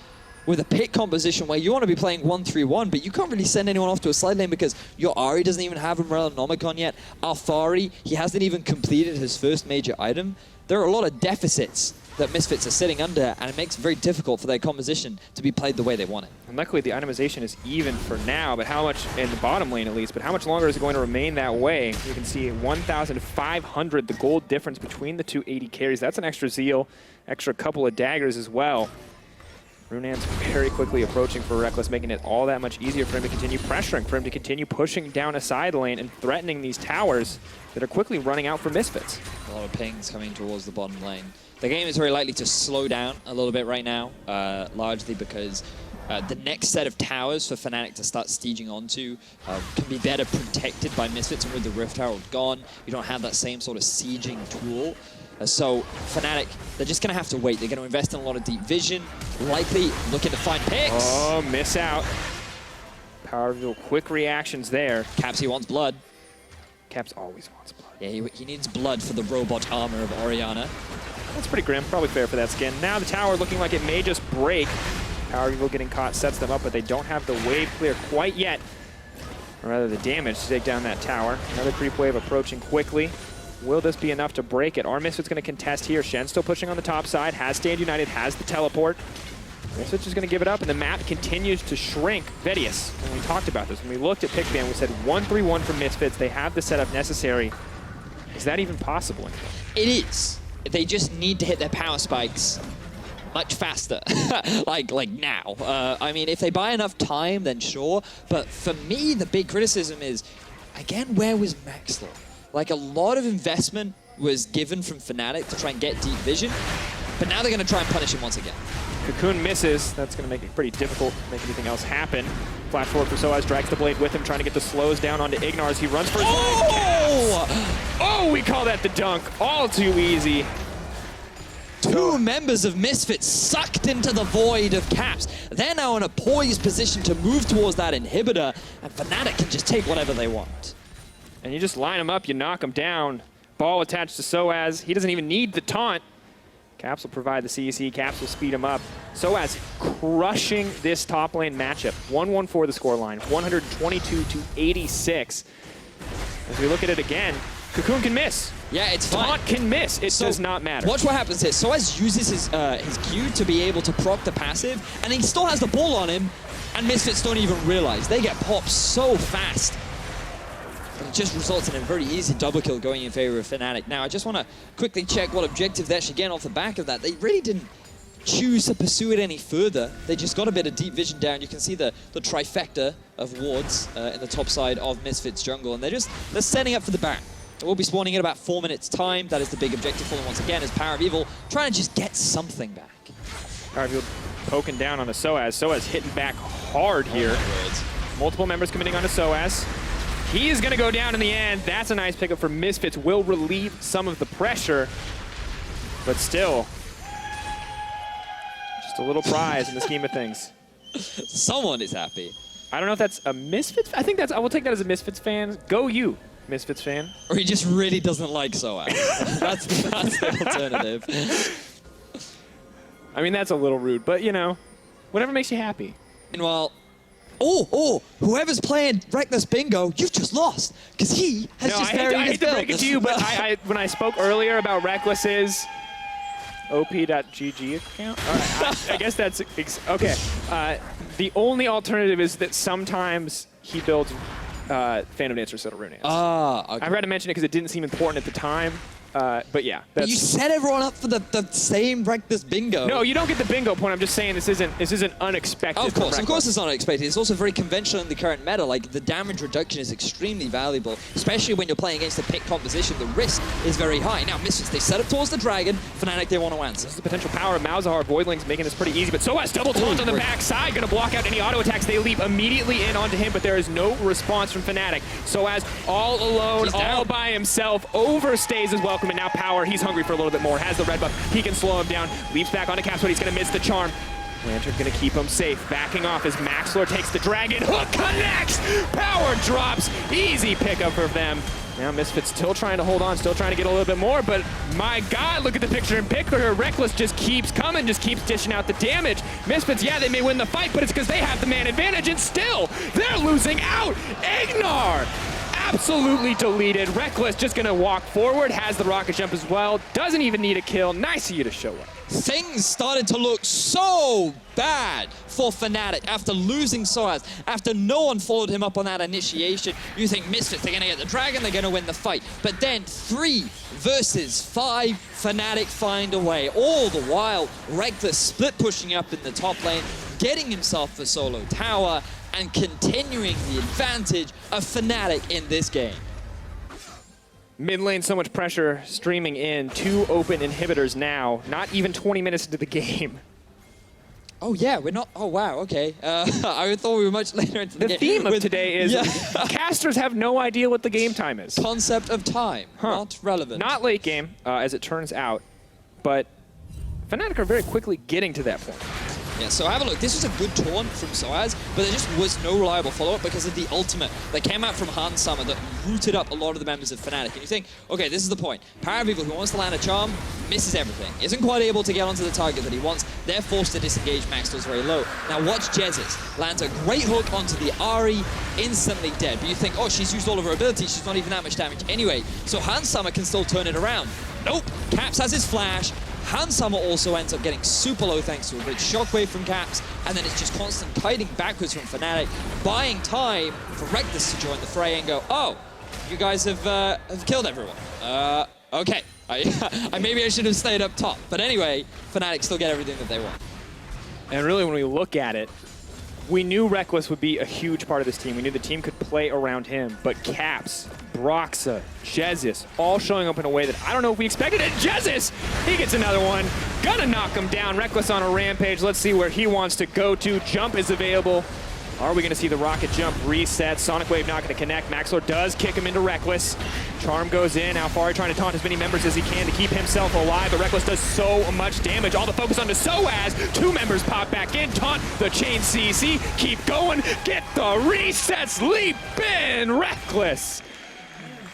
with a pick composition where you want to be playing 1-3-1, but you can't really send anyone off to a side lane because your Ahri doesn't even have Umbrella Nomicon yet. Alphari, he hasn't even completed his first major item. There are a lot of deficits that Misfits are sitting under, and it makes it very difficult for their composition to be played the way they want it. And luckily, the itemization is even for now, but how much, in the bottom lane at least, but how much longer is it going to remain that way? You can see 1,500, the gold difference between the two 80 carries. That's an extra Zeal, extra couple of daggers as well. Runan's very quickly approaching for Reckless, making it all that much easier for him to continue pressuring, for him to continue pushing down a side lane and threatening these towers that are quickly running out for Misfits. A lot of pings coming towards the bottom lane. The game is very likely to slow down a little bit right now, largely because the next set of towers for Fnatic to start sieging onto can be better protected by Misfits, and with the Rift Herald gone, you don't have that same sort of sieging tool. So Fnatic, they're just going to have to wait. They're going to invest in a lot of deep vision, likely looking to find picks. Oh, miss out. Power reveal, quick reactions there. Caps, he wants blood. Caps always wants blood. Yeah, he needs blood for the robot armor of Orianna. That's pretty grim, probably fair for that skin. Now the tower looking like it may just break. Power reveal getting caught sets them up, but they don't have the wave clear quite yet. Or rather the damage to take down that tower. Another creep wave approaching quickly. Will this be enough to break it? Are Misfits going to contest here? Shen still pushing on the top side, has Stand United, has the teleport. Misfits is going to give it up, and the map continues to shrink. Vedius, when we talked about this, when we looked at Pickban, we said 1-3-1 for Misfits. They have the setup necessary. Is that even possible? It is. They just need to hit their power spikes much faster, like now. I mean, if they buy enough time, then sure. But for me, the big criticism is, again, where was Maxlow? Like, a lot of investment was given from Fnatic to try and get deep vision, but now they're going to try and punish him once again. Cocoon misses. That's going to make it pretty difficult to make anything else happen. Flash forward for Soaz, drags the blade with him, trying to get the slows down onto Ignar as he runs for his life. Oh, we call that the dunk. All too easy. Two members of Misfits sucked into the void of Caps. They're now in a poised position to move towards that inhibitor, and Fnatic can just take whatever they want. And you just line him up, you knock him down. Ball attached to Soaz. He doesn't even need the taunt. Caps will provide the CEC. Caps will speed him up. Soaz crushing this top lane matchup. 1-1-4 the scoreline. 122-86. As we look at it again, Cocoon can miss. Yeah, it's fine. Taunt can miss. It does not matter. Watch what happens here. Soaz uses his Q to be able to proc the passive, and he still has the ball on him, and Misfits don't even realize. They get popped so fast. It just results in a very easy double kill going in favor of Fnatic. Now, I just want to quickly check what objective they actually get off the back of that. They really didn't choose to pursue it any further. They just got a bit of deep vision down. You can see the trifecta of wards in the top side of Misfits jungle, and they're setting up for the back. We'll be spawning in about 4 minutes time. That is the big objective for them once again, is Power of Evil trying to just get something back. Power of Evil poking down on the Soaz. Soaz hitting back hard here. Multiple members committing onto Soaz. He is going to go down in the end. That's a nice pickup for Misfits. Will relieve some of the pressure, but still, just a little prize in the scheme of things. Someone is happy. I don't know if that's a Misfits. I think I will take that as a Misfits fan. Go you, Misfits fan. Or he just really doesn't like Soaz. that's the alternative. I mean, that's a little rude, but you know, whatever makes you happy. Meanwhile, whoever's playing Reckless Bingo, you've just lost. Because he has just very I hate to break it to you, but when I spoke earlier about Reckless's op.gg account, all right, I guess that's, okay. The only alternative is that sometimes he builds Phantom Dancer instead of Rune Hands. Okay. I read to mention it because it didn't seem important at the time. But yeah, but you set everyone up for the same Reckless Bingo. No, you don't get the bingo point. I'm just saying this isn't unexpected. Of course it's not unexpected. It's also very conventional in the current meta. Like, the damage reduction is extremely valuable, especially when you're playing against a pick composition. The risk is very high. Now, Misfits, they set up towards the Dragon. Fnatic, they want to answer. This is the potential power of Malzahar. Voidling's making this pretty easy, but Soaz double taunt on the backside, gonna block out any auto attacks. They leap immediately in onto him, but there is no response from Fnatic. Soaz all alone, all by himself, overstays his welcome, and now Power, he's hungry for a little bit more, has the red buff, he can slow him down, leaps back onto Caps, but he's gonna miss the charm. Lantern gonna keep him safe, backing off as Maxlor takes the dragon, hook connects, Power drops, easy pickup for them. Now Misfits still trying to hold on, still trying to get a little bit more, but my God, look at the picture in picture. Reckless just keeps coming, just keeps dishing out the damage. Misfits, yeah, they may win the fight, but it's because they have the man advantage, and still, they're losing out. Ignar! Absolutely deleted. Reckless just gonna walk forward, has the rocket jump as well, doesn't even need a kill. Nice of you to show up. Things started to look so bad for Fnatic after losing Soaz, after no one followed him up on that initiation. You think Misfits, they're gonna get the dragon, they're gonna win the fight. But then 3 versus 5, Fnatic find a way. All the while, Reckless split pushing up in the top lane, getting himself the solo tower, and continuing the advantage of Fnatic in this game. Mid lane, so much pressure streaming in. 2 open inhibitors now. Not even 20 minutes into the game. Oh yeah, we're not, oh wow, okay. I thought we were much later into the game. The theme of today is casters have no idea what the game time is. Concept of time, not relevant. Not late game, as it turns out, but Fnatic are very quickly getting to that point. Yeah, so have a look. This was a good taunt from Soaz, but there just was no reliable follow-up because of the ultimate that came out from Han Summer that rooted up a lot of the members of Fnatic. And you think, okay, this is the point. Parabeagle, who wants to land a charm, misses everything. Isn't quite able to get onto the target that he wants. They're forced to disengage. Maxwell's very low. Now watch Jezis. Lands a great hook onto the Ahri, instantly dead. But you think, oh, she's used all of her abilities. She's not even that much damage anyway. So Han Summer can still turn it around. Nope. Caps has his flash. Han Summer also ends up getting super low thanks to a great shockwave from Caps, and then it's just constant kiting backwards from Fnatic, buying time for Reckless to join the fray and go, oh, you guys have killed everyone. Okay. Maybe I should have stayed up top. But anyway, Fnatic still get everything that they want. And really, when we look at it, we knew Reckless would be a huge part of this team. We knew the team could play around him, but Caps, Broxa, Jezis, all showing up in a way that I don't know if we expected it. Jezis, he gets another one. Gonna knock him down. Reckless on a rampage. Let's see where he wants to go to. Jump is available. Are we gonna see the rocket jump reset? Sonic Wave not gonna connect. Maxlor does kick him into Reckless. Charm goes in. Alfari trying to taunt as many members as he can to keep himself alive, but Reckless does so much damage. All the focus onto Soaz. 2 members pop back in. Taunt the chain CC. Keep going. Get the resets. Leap in. Reckless.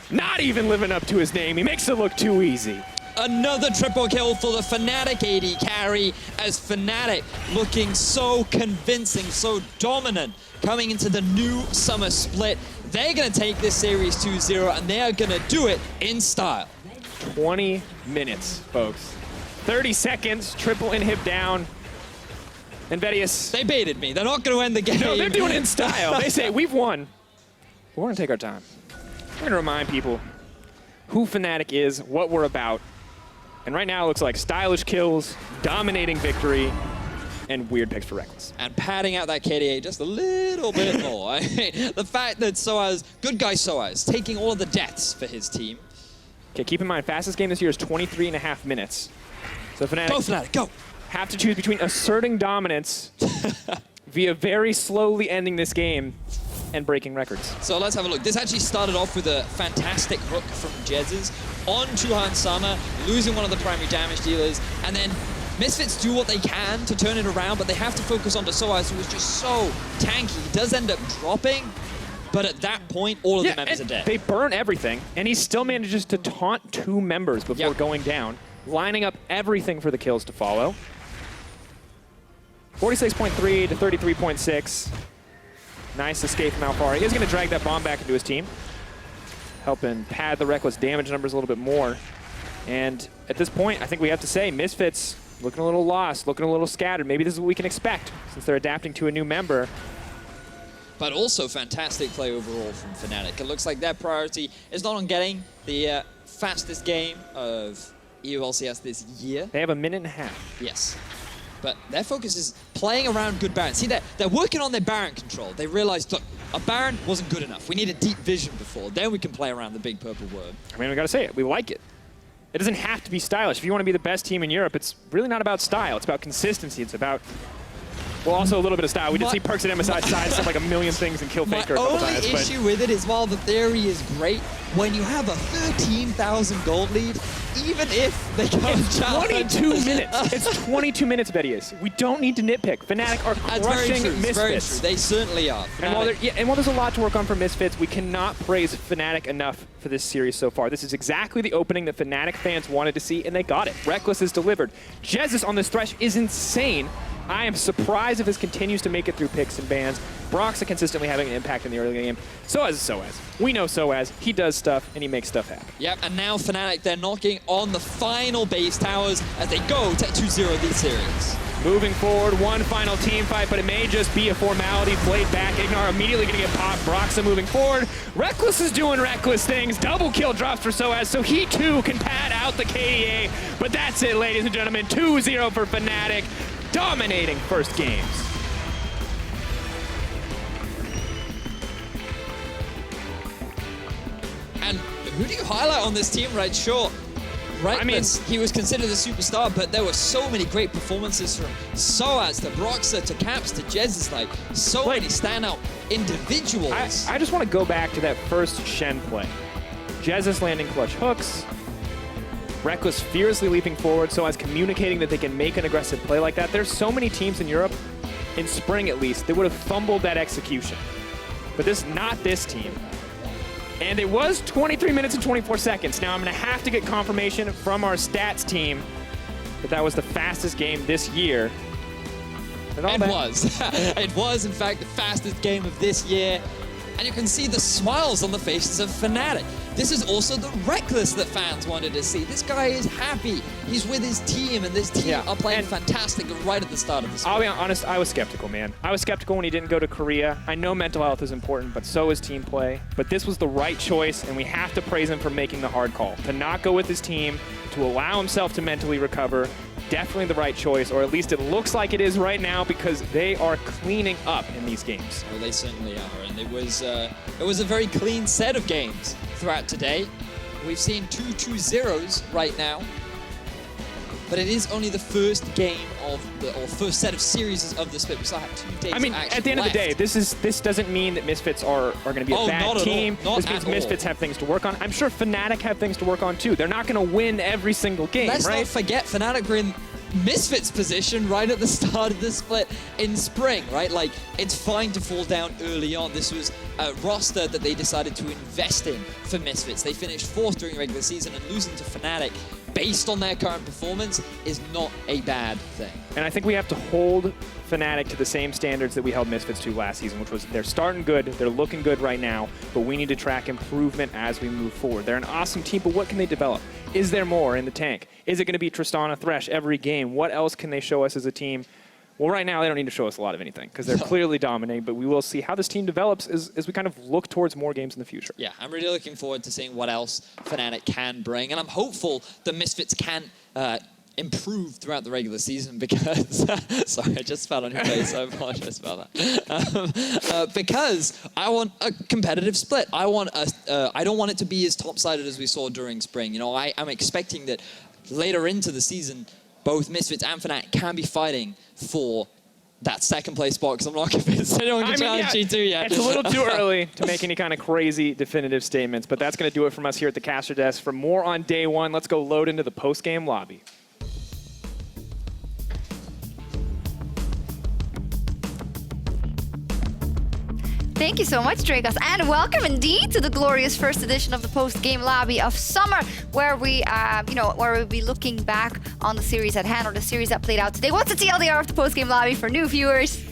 Not even living up to his name. He makes it look too easy. Another triple kill for the Fnatic AD carry, as Fnatic looking so convincing, so dominant coming into the new summer split. They're going to take this series 2-0, and they are going to do it in style. 20 minutes, folks. 30 seconds, triple inhib down. And Vedius. They baited me. They're not going to end the game. No, they're doing it in style. They say, we've won. We're going to take our time. We're going to remind people who Fnatic is, what we're about. And right now it looks like stylish kills, dominating victory, and weird picks for Reckless. And padding out that KDA just a little bit more. I mean, the fact that Soaz, good guy Soaz, taking all of the deaths for his team. Okay, keep in mind, fastest game this year is 23.5 minutes. So Fnatic, go Fnatic, go! Have to choose between asserting dominance via very slowly ending this game and breaking records. So let's have a look. This actually started off with a fantastic hook from Jezis on Han Summer, losing one of the primary damage dealers, and then Misfits do what they can to turn it around, but they have to focus on Soaz, who is just so tanky. He does end up dropping, but at that point, all of the members are dead. They burn everything, and he still manages to taunt 2 members before going down, lining up everything for the kills to follow. 46.3 to 33.6. Nice escape from Alfari. He's going to drag that bomb back into his team, helping pad the Reckless damage numbers a little bit more. And at this point, I think we have to say Misfits looking a little lost, looking a little scattered. Maybe this is what we can expect since they're adapting to a new member. But also fantastic play overall from Fnatic. It looks like their priority is not on getting the fastest game of EULCS this year. They have a minute and a half. Yes. But their focus is playing around good Baron. See, they're working on their Baron control. They realized, look, a Baron wasn't good enough. We need a deep vision before. Then we can play around the big purple worm. I mean, we got to say it. We like it. It doesn't have to be stylish. If you want to be the best team in Europe, it's really not about style. It's about consistency. It's about, well, also a little bit of style. We did see Perks at MSI side stuff like a million things and kill Faker a couple times. My only issue with it is, while the theory is great, when you have a 13,000 gold lead, even if they can't challenge... 22 minutes. It's 22 minutes, Vedius. We don't need to nitpick. Fnatic are crushing Misfits. Very true. They certainly are. And while there's a lot to work on for Misfits, we cannot praise Fnatic enough for this series so far. This is exactly the opening that Fnatic fans wanted to see, and they got it. Reckless is delivered. Jesus on this Thresh is insane. I am surprised if this continues to make it through picks and bans. Broxah consistently having an impact in the early game. Soaz is Soaz. We know Soaz. He does stuff, and he makes stuff happen. Yep, and now Fnatic, they're knocking on the final base towers as they go to 2-0 this series. Moving forward, one final team fight, but it may just be a formality. Played back, Ignar immediately going to get popped. Broxah moving forward. Reckless is doing reckless things. Double kill drops for Soaz, so he too can pad out the KDA. But that's it, ladies and gentlemen. 2-0 for Fnatic. Dominating first games. And who do you highlight on this team, right? Sure, Reckless, he was considered a superstar, but there were so many great performances from Soaz to Broxah to Caps to Jesus, like so many standout individuals. I just want to go back to that first Shen play. Jesus landing clutch hooks. Reckless fiercely leaping forward, so as communicating that they can make an aggressive play like that. There's so many teams in Europe, in spring at least, that would have fumbled that execution. But not this team. And it was 23 minutes and 24 seconds. Now I'm going to have to get confirmation from our stats team that was the fastest game this year. It was. It was, in fact, the fastest game of this year. And you can see the smiles on the faces of Fnatic. This is also the Reckless that fans wanted to see. This guy is happy. He's with his team, and this team are playing fantastic right at the start of the spring. I'll be honest, I was skeptical, man. I was skeptical when he didn't go to Korea. I know mental health is important, but so is team play. But this was the right choice, and we have to praise him for making the hard call. To not go with his team, to allow himself to mentally recover, definitely the right choice, or at least it looks like it is right now, because they are cleaning up in these games. Well, they certainly are, and it was a very clean set of games throughout today. We've seen 2 2-0s right now, but it is only the first game of or first set of series of the split. We still have 2 days. I mean, at the end of the day, this doesn't mean that Misfits are going to be a bad team. This means Misfits have things to work on. I'm sure Fnatic have things to work on too. They're not going to win every single game, Let's right? not forget Fnatic were in Misfits position right at the start of the split in spring, right? Like, it's fine to fall down early on. This was a roster that they decided to invest in for Misfits. They finished 4th during regular season, and losing to Fnatic based on their current performance is not a bad thing. And I think we have to hold Fnatic to the same standards that we held Misfits to last season, which was they're starting good, they're looking good right now, but we need to track improvement as we move forward. They're an awesome team, but what can they develop? Is there more in the tank? Is it going to be Tristana Thresh every game? What else can they show us as a team? Well, right now, they don't need to show us a lot of anything because they're clearly dominating, but we will see how this team develops as we kind of look towards more games in the future. Yeah, I'm really looking forward to seeing what else Fnatic can bring, and I'm hopeful that Misfits can improve throughout the regular season because... sorry, I just fell on your face. I apologize about that. Because I want a competitive split. I don't want it to be as top-sided as we saw during spring. You know, I'm expecting that later into the season, both Misfits and Fnatic can be fighting for that second place spot, because I'm not convinced anyone can challenge G2 yet. It's a little too early to make any kind of crazy definitive statements, but that's going to do it from us here at the Caster Desk. For more on day one, let's go load into the post-game lobby. Thank you so much, Dracos, and welcome indeed to the glorious first edition of the post-game lobby of summer, where we, where we'll be looking back on the series at hand, or the series that played out today. What's the TLDR of the post-game lobby for new viewers?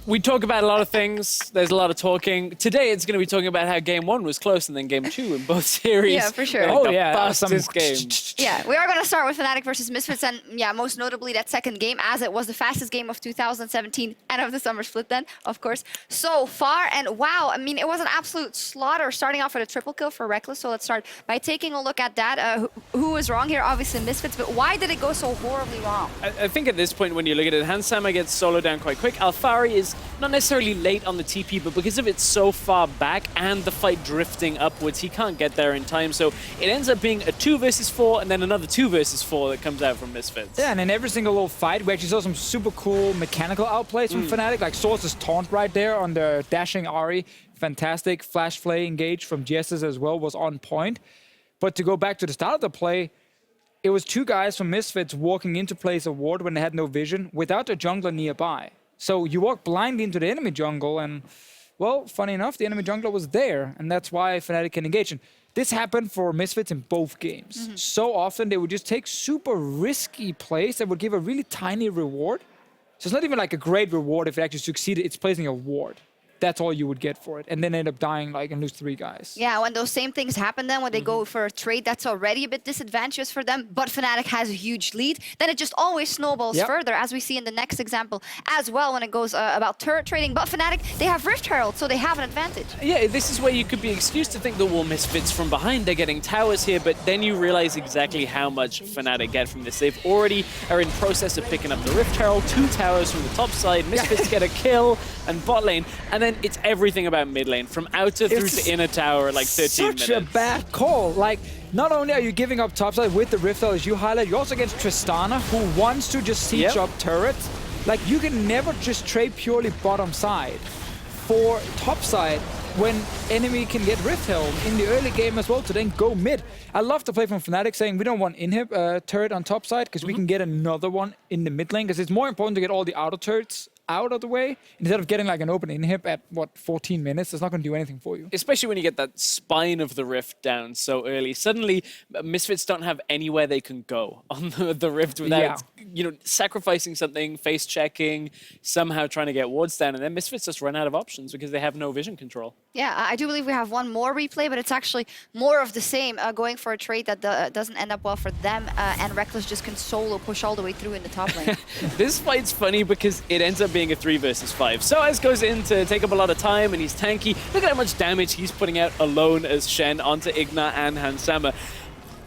We talk about a lot of things. There's a lot of talking. Today, it's going to be talking about how Game 1 was close and then Game 2 in both series. Yeah, for sure. Oh, yeah. Fastest game. Yeah, we are going to start with Fnatic versus Misfits, and yeah, most notably that second game, as it was the fastest game of 2017 and of the summer split then, of course, so far. And wow, I mean, it was an absolute slaughter, starting off with a triple kill for Reckless. So let's start by taking a look at that. Who was wrong here? Obviously Misfits, but why did it go so horribly wrong? I think at this point, when you look at it, Hansama gets soloed down quite quick. Alfari is not necessarily late on the TP, but because of it's so far back and the fight drifting upwards, he can't get there in time. So it ends up being a 2 versus 4 and then another 2 versus 4 that comes out from Misfits. Yeah, and in every single little fight, we actually saw some super cool mechanical outplays from Fnatic, like Source's taunt right there on the dashing Ahri. Fantastic. Flash Flay engage from GS's as well was on point. But to go back to the start of the play, it was 2 guys from Misfits walking into place a ward when they had no vision without a jungler nearby. So you walk blindly into the enemy jungle and, well, funny enough, the enemy jungler was there, and that's why Fnatic can engage. And this happened for Misfits in both games. So often they would just take super risky plays that would give a really tiny reward. So it's not even like a great reward if it actually succeeded. It's placing a ward. That's all you would get for it. And then end up dying like and lose 3 guys. Yeah, when those same things happen then, when they go for a trade that's already a bit disadvantageous for them, but Fnatic has a huge lead, then it just always snowballs further, as we see in the next example as well when it goes about turret trading. But Fnatic, they have Rift Herald, so they have an advantage. Yeah, this is where you could be excused to think the wall Misfits from behind. They're getting towers here, but then you realize exactly how much Fnatic get from this. They've already are in process of picking up the Rift Herald, 2 towers from the top side. Misfits get a kill and bot lane, and then it's everything about mid lane, from outer through to inner tower, like 13 minutes. Such a bad call. Like, not only are you giving up topside with the Rift Herald, as you highlight, you're also against Tristana, who wants to just siege up turrets. Like, you can never just trade purely bottom side for topside when enemy can get Rift Herald in the early game as well to then go mid. I love the play from Fnatic saying we don't want inhib turret on top side because we can get another one in the mid lane, because it's more important to get all the outer turrets out of the way instead of getting like an open inhib at what, 14 minutes. It's not going to do anything for you. Especially when you get that spine of the rift down so early. Suddenly Misfits don't have anywhere they can go on the rift without you know, sacrificing something, face checking, somehow trying to get wards down, and then Misfits just run out of options because they have no vision control. Yeah, I do believe we have one more replay, but it's actually more of the same, going for a trade that doesn't end up well for them, and Reckless just can solo push all the way through in the top lane. This fight's funny because it ends up being a 3 versus 5. Soaz goes in to take up a lot of time, and he's tanky. Look at how much damage he's putting out alone as Shen onto Igna and Hansama.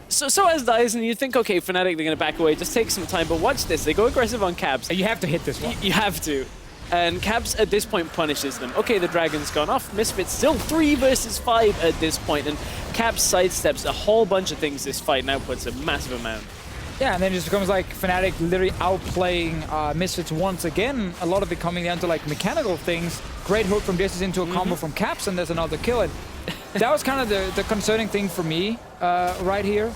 So Soaz dies, and you think, okay, Fnatic, they're going to back away, just take some time. But watch this. They go aggressive on Caps. You have to hit this one. You have to. And Caps, at this point, punishes them. Okay, the Dragon's gone off. Misfits still 3 versus 5 at this point, and Caps sidesteps a whole bunch of things this fight, now puts a massive amount. Yeah, and then it just becomes like Fnatic literally outplaying Misfits once again. A lot of it coming down to like mechanical things. Great hook from Distance into a combo from Caps, and there's another kill. And that was kind of the concerning thing for me right here,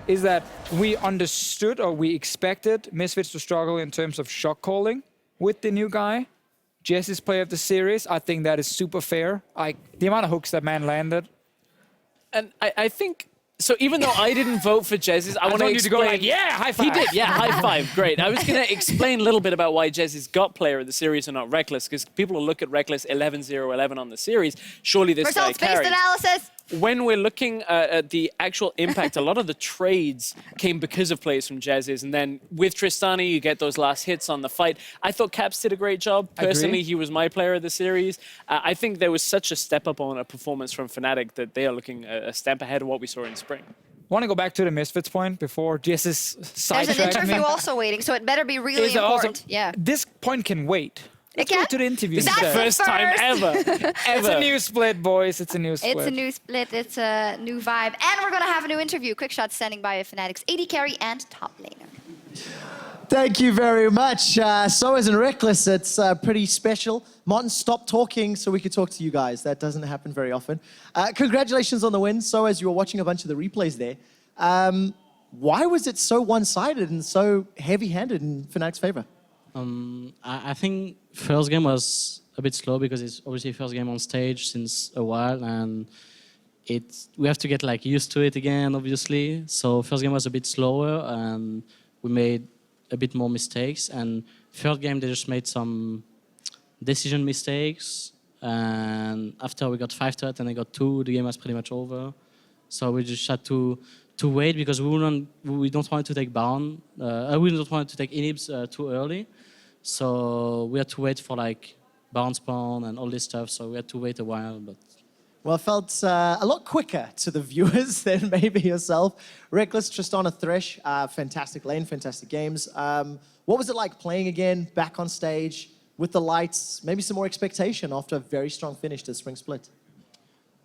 is that we understood or we expected Misfits to struggle in terms of shot calling with the new guy. Jesse's play of the series, I think that is super fair. Like, the amount of hooks that man landed. And I think... So even though I didn't vote for Jez's, I want you to to go like, yeah, high five. He did, yeah, high five, great. I was going to explain a little bit about why Jez's got player of the series and not Reckless, because people will look at Reckless 11-0-11 on the series. Surely this guy carries. Results-based analysis. When we're looking at the actual impact, a lot of the trades came because of plays from Jez's, and then with Tristana, you get those last hits on the fight. I thought Caps did a great job. Personally, he was my player of the series. I think there was such a step up on a performance from Fnatic that they are looking a step ahead of what we saw in spring. I want to go back to the Misfits point before Jess's sidetrack. There's an interview also waiting, so it better be really important. Yeah. This point can wait. Let's go to the interview. This is the first time ever. It's a new split, boys. It's a new split. It's a new split. It's a new vibe. And we're going to have a new interview. Quick shot standing by a Fnatic's AD carry and top laner. Thank you very much. Soaz and Reckless, it's pretty special. Martin, stop talking so we could talk to you guys. That doesn't happen very often. Congratulations on the win. Soaz, you were watching a bunch of the replays there. Why was it so one-sided and so heavy-handed in Fnatic's favor? I think first game was a bit slow because it's obviously first game on stage since a while, and we have to get like used to it again, obviously. So first game was a bit slower, and we made a bit more mistakes. And third game they just made some decision mistakes. And after we got 5-3 and they got 2, the game was pretty much over. So we just had to wait because we don't want to take Baron. We don't want to take inhibs too early. So we had to wait for like Baron spawn and all this stuff. So we had to wait a while. But Well, it felt a lot quicker to the viewers than maybe yourself. Reckless, Tristana, Thresh, fantastic lane, fantastic games. What was it like playing again, back on stage, with the lights, maybe some more expectation after a very strong finish to the Spring Split?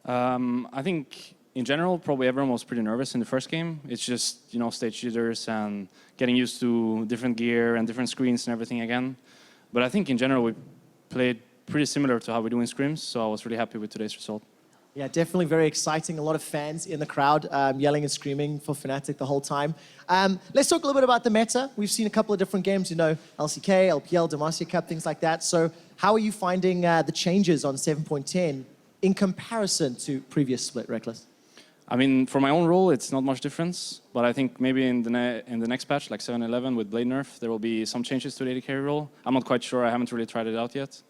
I think in general, probably everyone was pretty nervous in the first game. It's just, you know, stage jitters and getting used to different gear and different screens and everything again. But I think in general, we played pretty similar to how we do in scrims, so I was really happy with today's result. Yeah, definitely very exciting. A lot of fans in the crowd yelling and screaming for Fnatic the whole time. Let's talk a little bit about the meta. We've seen a couple of different games, you know, LCK, LPL, Demacia Cup, things like that. So how are you finding the changes on 7.10 in comparison to previous split, Reckless? I mean, for my own role, it's not much difference, but I think maybe in the next patch, like 7.11 with Blade Nerf, there will be some changes to the AD carry role. I'm not quite sure, I haven't really tried it out yet.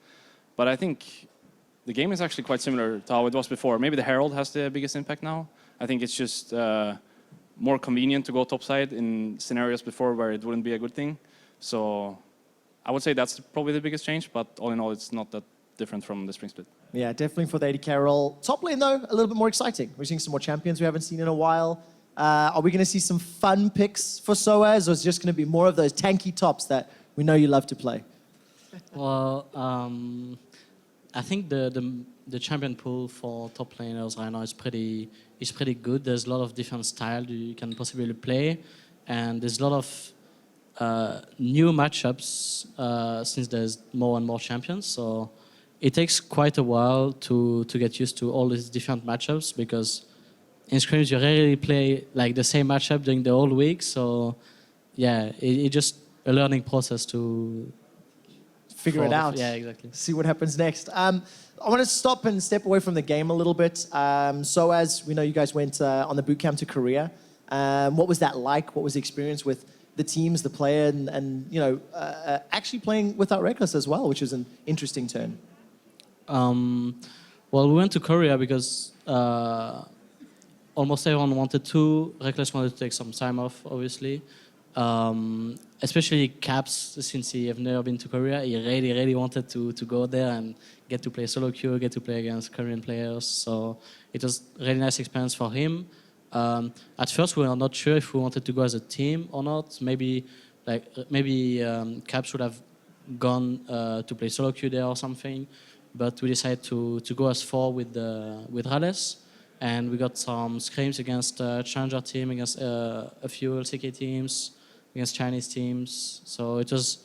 But I think the game is actually quite similar to how it was before. Maybe the Herald has the biggest impact now. I think it's just more convenient to go topside in scenarios before where it wouldn't be a good thing. So I would say that's probably the biggest change, but all in all, it's not that different from the Spring Split. Yeah, definitely for the AD carry role. Top lane, though, a little bit more exciting. We're seeing some more champions we haven't seen in a while. Are we going to see some fun picks for SOAS, or is it just going to be more of those tanky tops that we know you love to play? Well, I think the champion pool for top laners right now is pretty good. There's a lot of different styles you can possibly play, and there's a lot of new matchups since there's more and more champions. So it takes quite a while to get used to all these different matchups, because in scrims you rarely play like the same matchup during the whole week. So yeah, it's just a learning process to figure it out. Yeah, exactly. See what happens next. I want to stop and step away from the game a little bit. So as we know, you guys went on the bootcamp to Korea. What was that like? What was the experience with the teams, the player, and you know, actually playing without Reckless as well, which is an interesting turn? Well, we went to Korea because almost everyone wanted to. Reckless wanted to take some time off, obviously. Especially Caps, since he have never been to Korea, he really wanted to go there and get to play solo queue, get to play against Korean players. So it was a really nice experience for him. At first, we were not sure if we wanted to go as a team or not. Maybe Caps would have gone to play solo queue there or something. But we decided to go as 4 with Rales. And we got some scrims against Challenger team, against a few LCK teams, against Chinese teams. So it was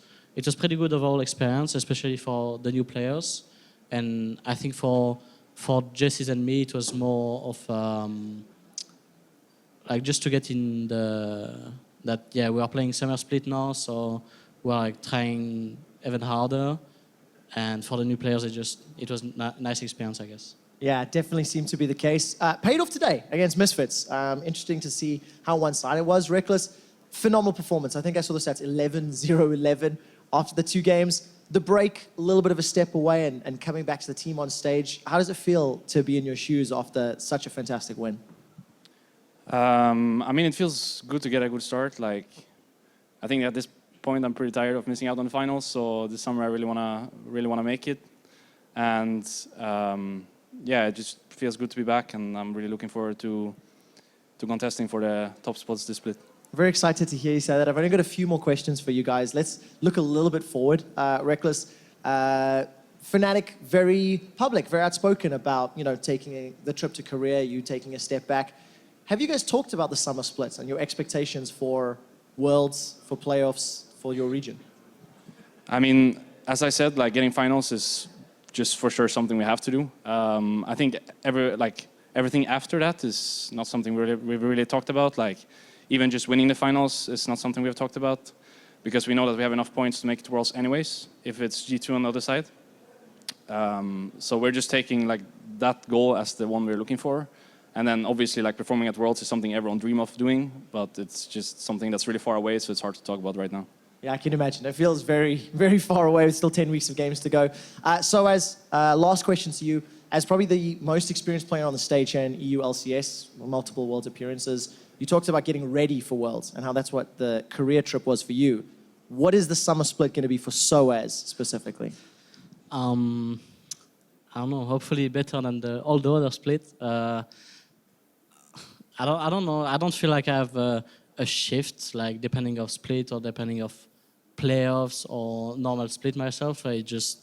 pretty good overall experience, especially for the new players. And I think for Jessis and me, it was more of like just to get in we are playing Summer Split now, so we're like trying even harder. And for the new players, it was a nice experience, I guess. Yeah, definitely seemed to be the case. Paid off today against Misfits. Interesting to see how one-sided it was. Reckless, phenomenal performance. I think I saw the stats 11-0-11 after the 2 games. The break, a little bit of a step away and coming back to the team on stage. How does it feel to be in your shoes after such a fantastic win? I mean, it feels good to get a good start. Like, I think at this point I'm pretty tired of missing out on the finals, so this summer I really wanna make it. And yeah, it just feels good to be back, and I'm really looking forward to contesting for the top spots this split. Very excited to hear you say that. I've only got a few more questions for you guys. Let's look a little bit forward. Reckless, Fnatic, very public, very outspoken about, you know, taking the trip to Korea, you taking a step back. Have you guys talked about the summer splits and your expectations for Worlds, for playoffs, for your region? I mean, as I said, like getting finals is just for sure something we have to do. I think everything after that is not something we've really talked about. Like even just winning the finals is not something we've talked about, because we know that we have enough points to make it to Worlds anyways, if it's G2 on the other side. So we're just taking like that goal as the one we're looking for. And then obviously like performing at Worlds is something everyone dreams of doing, but it's just something that's really far away, so it's hard to talk about right now. Yeah, I can imagine. It feels very, very far away. It's still 10 weeks of games to go. So as last question to you, as probably the most experienced player on the stage here in EULCS, multiple Worlds appearances, you talked about getting ready for Worlds and how that's what the career trip was for you. What is the summer split going to be for SOAS specifically? I don't know. Hopefully better than all the other split. I don't know. I don't feel like I have a shift, like depending of split or depending of playoffs or normal split myself. I just,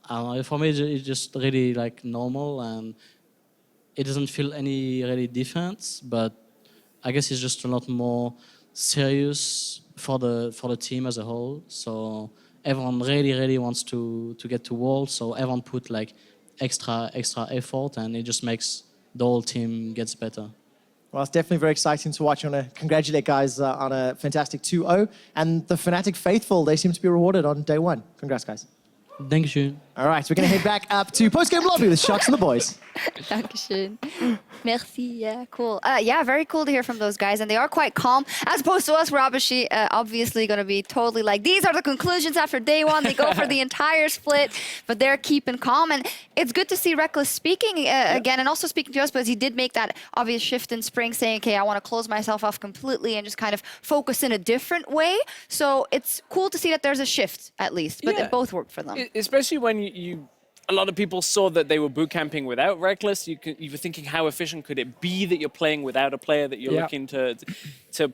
I don't know. For me, it's just really like normal, and it doesn't feel any really difference. But I guess it's just a lot more serious for the team as a whole. So everyone really wants to get to Worlds. So everyone put like extra effort, and it just makes the whole team gets better. Well, it's definitely very exciting to watch. I want to congratulate guys on a fantastic 2-0. And the Fnatic faithful, they seem to be rewarded on day one. Congrats, guys. Thank you. All right, we're going to head back up to post-game lobby with Shox and the boys. Dankeschön. Merci. Yeah, cool. Yeah, very cool to hear from those guys. And they are quite calm. As opposed to us, we're obviously going to be totally like, these are the conclusions after day one. They go for the entire split, but they're keeping calm. And it's good to see Reckless speaking again, and also speaking to us, because he did make that obvious shift in spring, saying, okay, I want to close myself off completely and just kind of focus in a different way. So it's cool to see that there's a shift, at least. But it both worked for them. Especially when a lot of people saw that they were boot camping without Reckless. You were thinking, how efficient could it be that you're playing without a player that you're looking to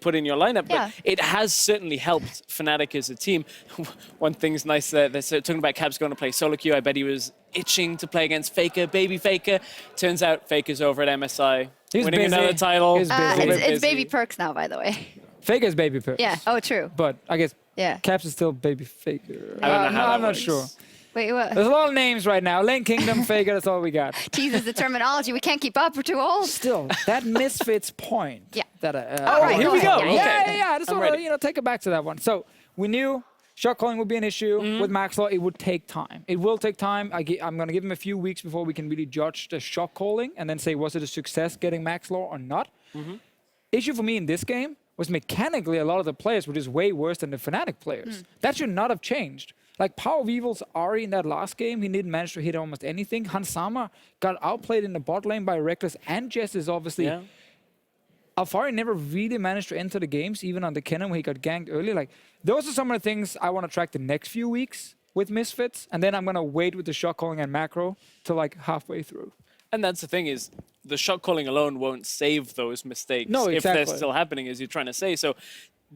put in your lineup? But it has certainly helped Fnatic as a team. One thing's nice, they're talking about Cabs going to play solo queue. I bet he was itching to play against Faker, baby Faker. Turns out Faker's over at MSI, winning another title. It's Baby Perks now, by the way. Faker's Baby Perks. Yeah, oh, true. But I guess Caps is still Baby Faker. I'm not sure. Wait, what? There's a lot of names right now. Lane Kingdom, Faker, that's all we got. Jesus, the terminology. We can't keep up. We're too old. Still, that Misfits point. Yeah. That, all right, here we go. Yeah. I just want to take it back to that one. So we knew shot calling would be an issue with Maxlaw. It would take time. It will take time. I'm going to give him a few weeks before we can really judge the shot calling and then say, was it a success getting Maxlaw or not? Issue for me in this game was mechanically a lot of the players were just way worse than the Fnatic players. That should not have changed. Like Power of Evil's Ari in that last game, he didn't manage to hit almost anything. Hansama got outplayed in the bot lane by Reckless, and Jess is obviously... Alfari never really managed to enter the games, even on the Kennen when he got ganked early. Like, those are some of the things I want to track the next few weeks with Misfits, and then I'm going to wait with the shot calling and macro till like halfway through. And that's the thing is, the shot calling alone won't save those mistakes if they're still happening, as you're trying to say. So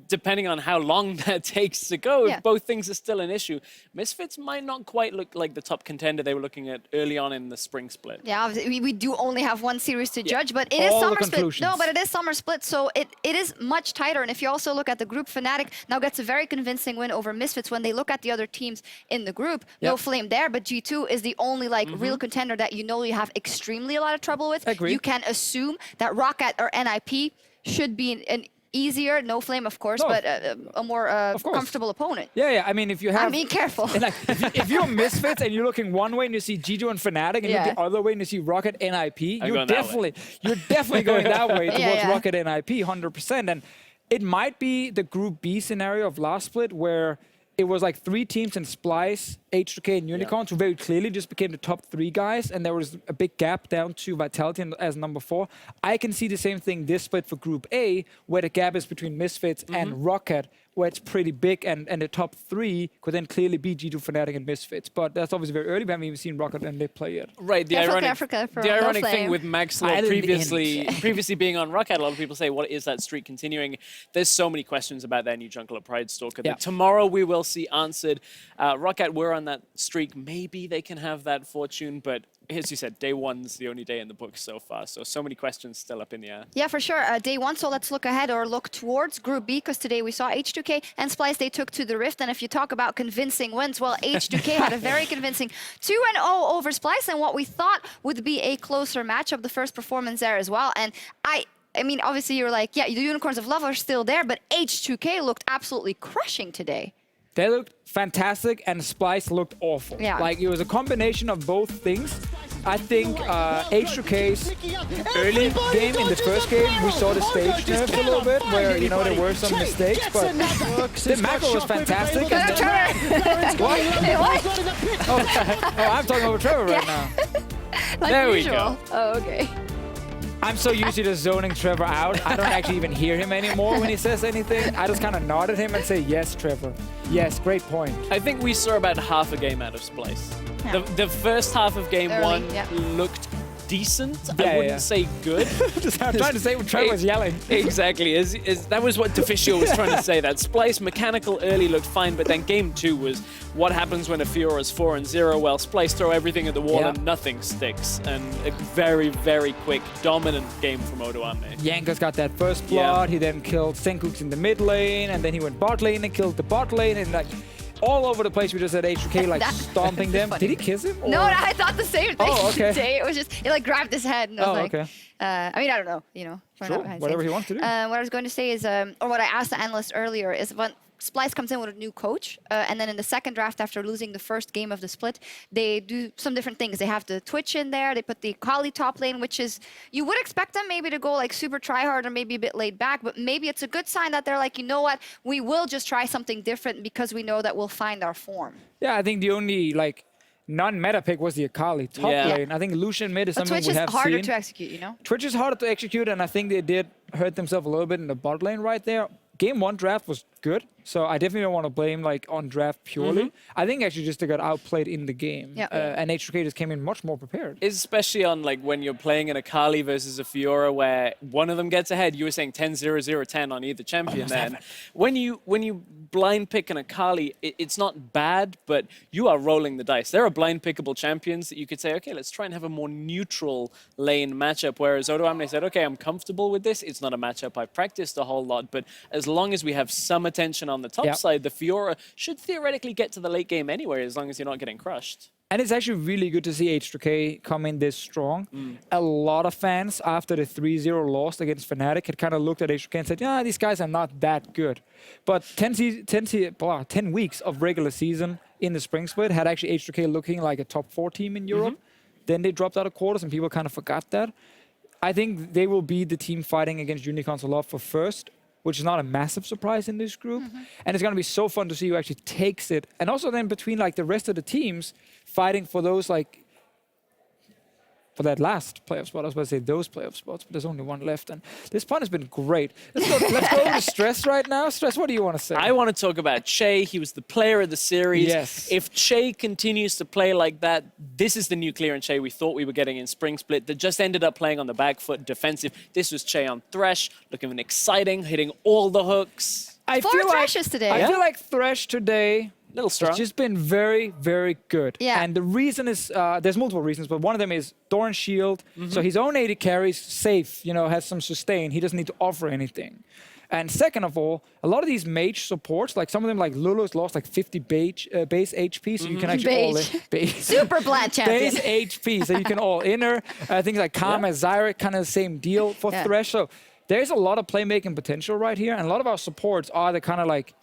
depending on how long that takes to go, if both things are still an issue, Misfits might not quite look like the top contender they were looking at early on in the spring split. Yeah, obviously we do only have one series to judge, but it is summer split. No, but it is summer split, so it is much tighter. And if you also look at the group, Fnatic now gets a very convincing win over Misfits. When they look at the other teams in the group, no Flame there, but G2 is the only real contender that you have extremely a lot of trouble with. You can assume that Rocket or NIP should be an easier, no Flame, of course, but a more comfortable opponent. Yeah. I mean, if you have... I'm being careful. Like, if you're Misfits and you're looking one way and you see G2 and Fnatic, and you look the other way and you see Rocket NIP, you're definitely going that way towards Rocket NIP, 100%. And it might be the Group B scenario of last split where it was like 3 teams in Splyce, H2K, and Unicorns who very clearly just became the top 3 guys, and there was a big gap down to Vitality as number 4. I can see the same thing this split for Group A, where the gap is between Misfits and Rocket, where it's pretty big, and the top 3 could then clearly be G2, Fnatic, and Misfits. But that's obviously very early. We haven't even seen Rocket and they play yet. Right. The ironic thing with Maxlaw previously being on Rocket, a lot of people say, what is that streak continuing? There's so many questions about their new jungler, Pride Stalker, that tomorrow we will see answered. Rocket were on that streak. Maybe they can have that fortune, but as you said, day one's the only day in the book so far. So many questions still up in the air. Yeah, for sure. Day one, so let's look ahead or look towards Group B, because today we saw H2K and Splyce, they took to the Rift. And if you talk about convincing wins, well, H2K had a very convincing 2-0 over Splyce, and what we thought would be a closer matchup, the first performance there as well. And I mean, obviously you're like, yeah, the Unicorns of Love are still there, but H2K looked absolutely crushing today. They looked fantastic, and Splyce looked awful. Yeah. Like, it was a combination of both things. I think H2K's early game in the first game, we saw the stage nerfs a little bit, where you know there were some mistakes, but the macro was fantastic. What? Oh, I'm talking over Trevor right now. Like there we usual. go. Oh, okay. I'm so used to just zoning Trevor out. I don't actually even hear him anymore when he says anything. I just kind of nod at him and say, yes, Trevor. Yes, great point. I think we saw about half a game out of Splyce. Yeah. The first half of game Early, one yeah. looked decent. Yeah, I wouldn't yeah. say good. I'm trying to say what Trevor was yelling. Exactly. That was what Deficio was trying to say. That Splyce mechanical early looked fine, but then game 2 was what happens when a Fiora is 4-0. Well, Splyce throw everything at the wall and nothing sticks. And a very, very quick, dominant game from Odoamne. Yanka's got that first blood. He then killed Senkooks in the mid lane, and then he went bot lane and killed the bot lane, and like all over the place we just had H2K like stomping them. funny. Did he kiss him? Or? No, I thought the same thing. Oh, okay. Today. It was just, it like grabbed his head and I was like, okay. I mean, I don't know, you know. Sure, whatever he wants to do. What I was going to say is, or what I asked the analyst earlier is when Splyce comes in with a new coach, and then in the second draft after losing the first game of the split, they do some different things. They have the Twitch in there, they put the Kali top lane, which is, you would expect them maybe to go like super tryhard or maybe a bit laid back, but maybe it's a good sign that they're like, you know what, we will just try something different because we know that we'll find our form. Yeah, I think the only like non-meta pick was the Akali top lane. I think Lucian mid is But something Twitch we have is harder seen. to execute, you know? Twitch is harder to execute, and I think they did hurt themselves a little bit in the bot lane right there. Game 1 draft was good, so I definitely don't want to blame like on draft purely. I think actually just they got outplayed in the game, and H2K just came in much more prepared. Especially on like when you're playing an Akali versus a Fiora where one of them gets ahead. You were saying 10-0-0-10 on either champion then. When you blind pick an Akali, it's not bad, but you are rolling the dice. There are blind pickable champions that you could say, okay, let's try and have a more neutral lane matchup. Whereas Odoamne said, okay, I'm comfortable with this. It's not a matchup I've practiced a whole lot, but as long as we have some attention on the top side, the Fiora should theoretically get to the late game anyway, as long as you're not getting crushed. And it's actually really good to see H2K come in this strong. A lot of fans, after the 3-0 loss against Fnatic, had kind of looked at H2K and said, yeah, these guys are not that good. But 10 weeks of regular season in the spring split had actually H2K looking like a top 4 team in Europe. Then they dropped out of quarters and people kind of forgot that. I think they will be the team fighting against Unicorns a lot for first, which is not a massive surprise in this group. And it's going to be so fun to see who actually takes it. And also then between like the rest of the teams fighting for those like, for that last playoff spot. I was about to say those playoff spots, but there's only one left. And this fun has been great. Let's go over to Stress right now. Stress, what do you want to say? I want to talk about Che. He was the player of the series. Yes. If Che continues to play like that, this is the new clear and Che we thought we were getting in Spring Split that just ended up playing on the back foot defensive. This was Che on Thresh, looking exciting, hitting all the hooks. I Four feel like Threshes today. I feel like Thresh today little strong. It's just been very, very good. Yeah. And the reason is, there's multiple reasons, but one of them is Doran Shield. So his own 80 carries safe, you know, has some sustain. He doesn't need to offer anything. And second of all, a lot of these mage supports, like some of them, like Lulu's lost like 50 base HP, so you can actually all in. Super Blad champion. Base HP, so you can all inner. Things like Karma, Zyra, kind of the same deal for Thresh. So there's a lot of playmaking potential right here, and a lot of our supports are the kind of like,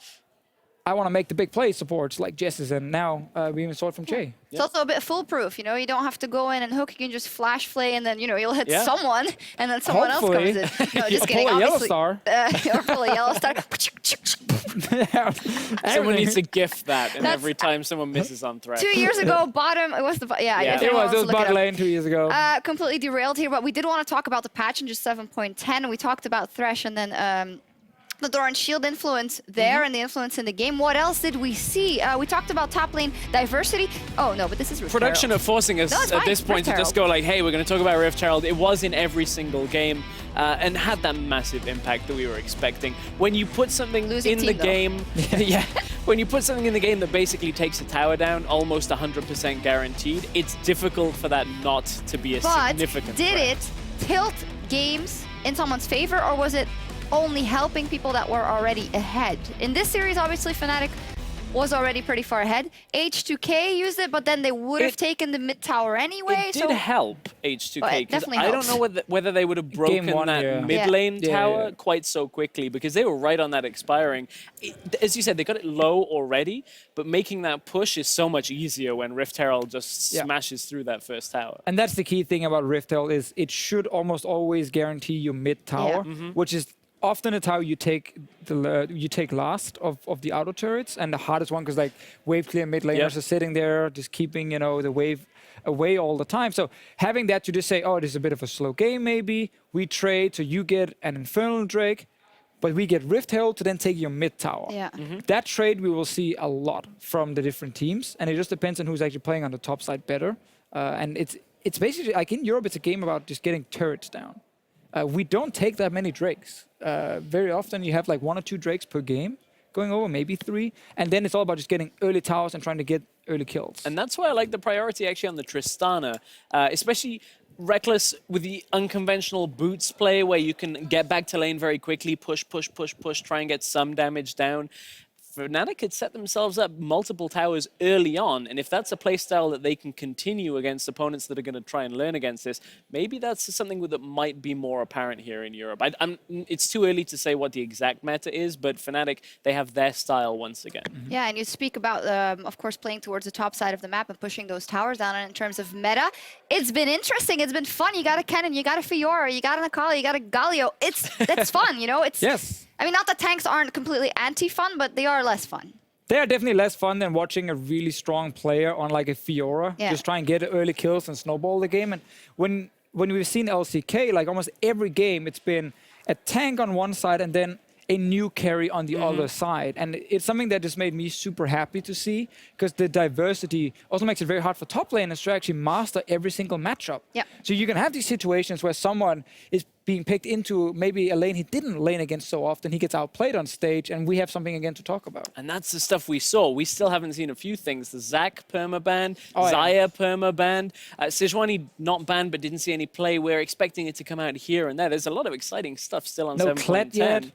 I want to make the big play supports like Jess's, and now we even saw it from Che. It's also a bit foolproof, you know, you don't have to go in and hook, you can just flash flay and then, you know, you'll hit someone and then someone else comes in. No, just kidding, pull a yellow obviously. star. Or pull a yellow star. Someone needs to gift that, and every time someone misses on Thresh. 2 years ago, bottom, it was the, It was bot lane 2 years ago. Completely derailed here, but we did want to talk about the patch in just 7.10. We talked about Thresh and then the Doran Shield influence there and the influence in the game. What else did we see? We talked about top lane diversity. Oh, no, but this is Rift Production Herald. are forcing us at this point to just go like, hey, we're going to talk about Rift Herald. It was in every single game and had that massive impact that we were expecting. When you put something in the game, when you put something in the game that basically takes a tower down, almost 100% guaranteed, it's difficult for that not to be a significant Did threat. it tilt games in someone's favor, or was it only helping people that were already ahead? In this series, obviously, Fnatic was already pretty far ahead. H2K used it, but then they would have taken the mid tower anyway. It did help H2K, because definitely I don't know whether they would have broken that mid lane tower quite so quickly, because they were right on that expiring. As you said, they got it low already, but making that push is so much easier when Rift Herald just smashes through that first tower. And that's the key thing about Rift Herald is it should almost always guarantee you mid tower, which is often a tower you take last of the auto turrets, and the hardest one because like wave clear mid laners are sitting there just keeping the wave away all the time. So having that to just say, oh, this is a bit of a slow game maybe, we trade so you get an Infernal Drake, but we get Rift Herald to then take your mid tower. That trade we will see a lot from the different teams, and it just depends on who's actually playing on the top side better. And it's basically like in Europe, it's a game about just getting turrets down. We don't take that many Drakes. Very often you have like 1 or 2 Drakes per game going over, maybe 3. And then it's all about just getting early towers and trying to get early kills. And that's why I like the priority actually on the Tristana, especially Reckless with the unconventional boots play where you can get back to lane very quickly, push, try and get some damage down. Fnatic could set themselves up multiple towers early on, and if that's a playstyle that they can continue against opponents that are going to try and learn against this, maybe that's something that might be more apparent here in Europe. It's too early to say what the exact meta is, but Fnatic, they have their style once again. Yeah, and you speak about, of course, playing towards the top side of the map and pushing those towers down. And in terms of meta, it's been interesting. It's been fun. You got a Kennen, you got a Fiora, you got an Akali, you got a Galio. That's fun, It's I mean, not that tanks aren't completely anti-fun, but they are less fun. They are definitely less fun than watching a really strong player on like a Fiora. Just try and get early kills and snowball the game. And when we've seen LCK, like almost every game, it's been a tank on one side and then a new carry on the other side. And it's something that just made me super happy to see, because the diversity also makes it very hard for top laners to actually master every single matchup. So you can have these situations where someone is being picked into maybe a lane he didn't lane against so often, he gets outplayed on stage, and we have something again to talk about. And that's the stuff we saw. We still haven't seen a few things. The Zac permaban, Xayah permaban, Sejuani not banned but didn't see any play. We're expecting it to come out here and there. There's a lot of exciting stuff still on 7.10.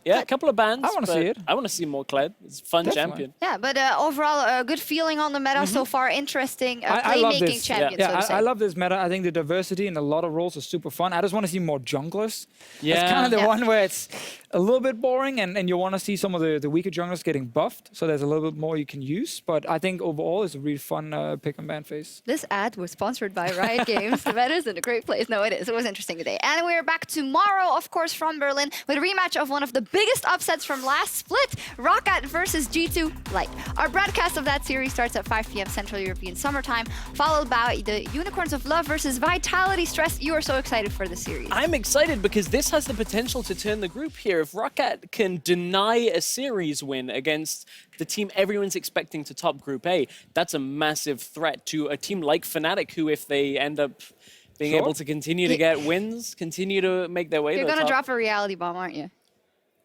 Yeah, a couple of bans. I want to see it. I want to see more Kled. It's a fun champion. Yeah, but overall, a good feeling on the meta so far. Interesting playmaking champion, so to say. I love this meta. I think the diversity in a lot of roles is super fun. I just want to see more junglers. Yeah. It's kind of the one where it's a little bit boring, and you want to see some of the weaker junglers getting buffed, so there's a little bit more you can use. But I think overall, it's a really fun pick and ban phase. This ad was sponsored by Riot Games. The meta is in a great place. No, it is. It was interesting today. And we're back tomorrow, of course, from Berlin with a rematch of one of the biggest upsets from last split, Roccat versus G2 Light. Our broadcast of that series starts at 5 p.m. Central European Summertime, followed by the Unicorns of Love versus Vitality. Stress, you are so excited for the series. I'm excited because this has the potential to turn the group here. If Roccat can deny a series win against the team everyone's expecting to top Group A, that's a massive threat to a team like Fnatic, who, if they end up being able to continue to get wins, continue to make their way to the top. You're going to drop a reality bomb, aren't you?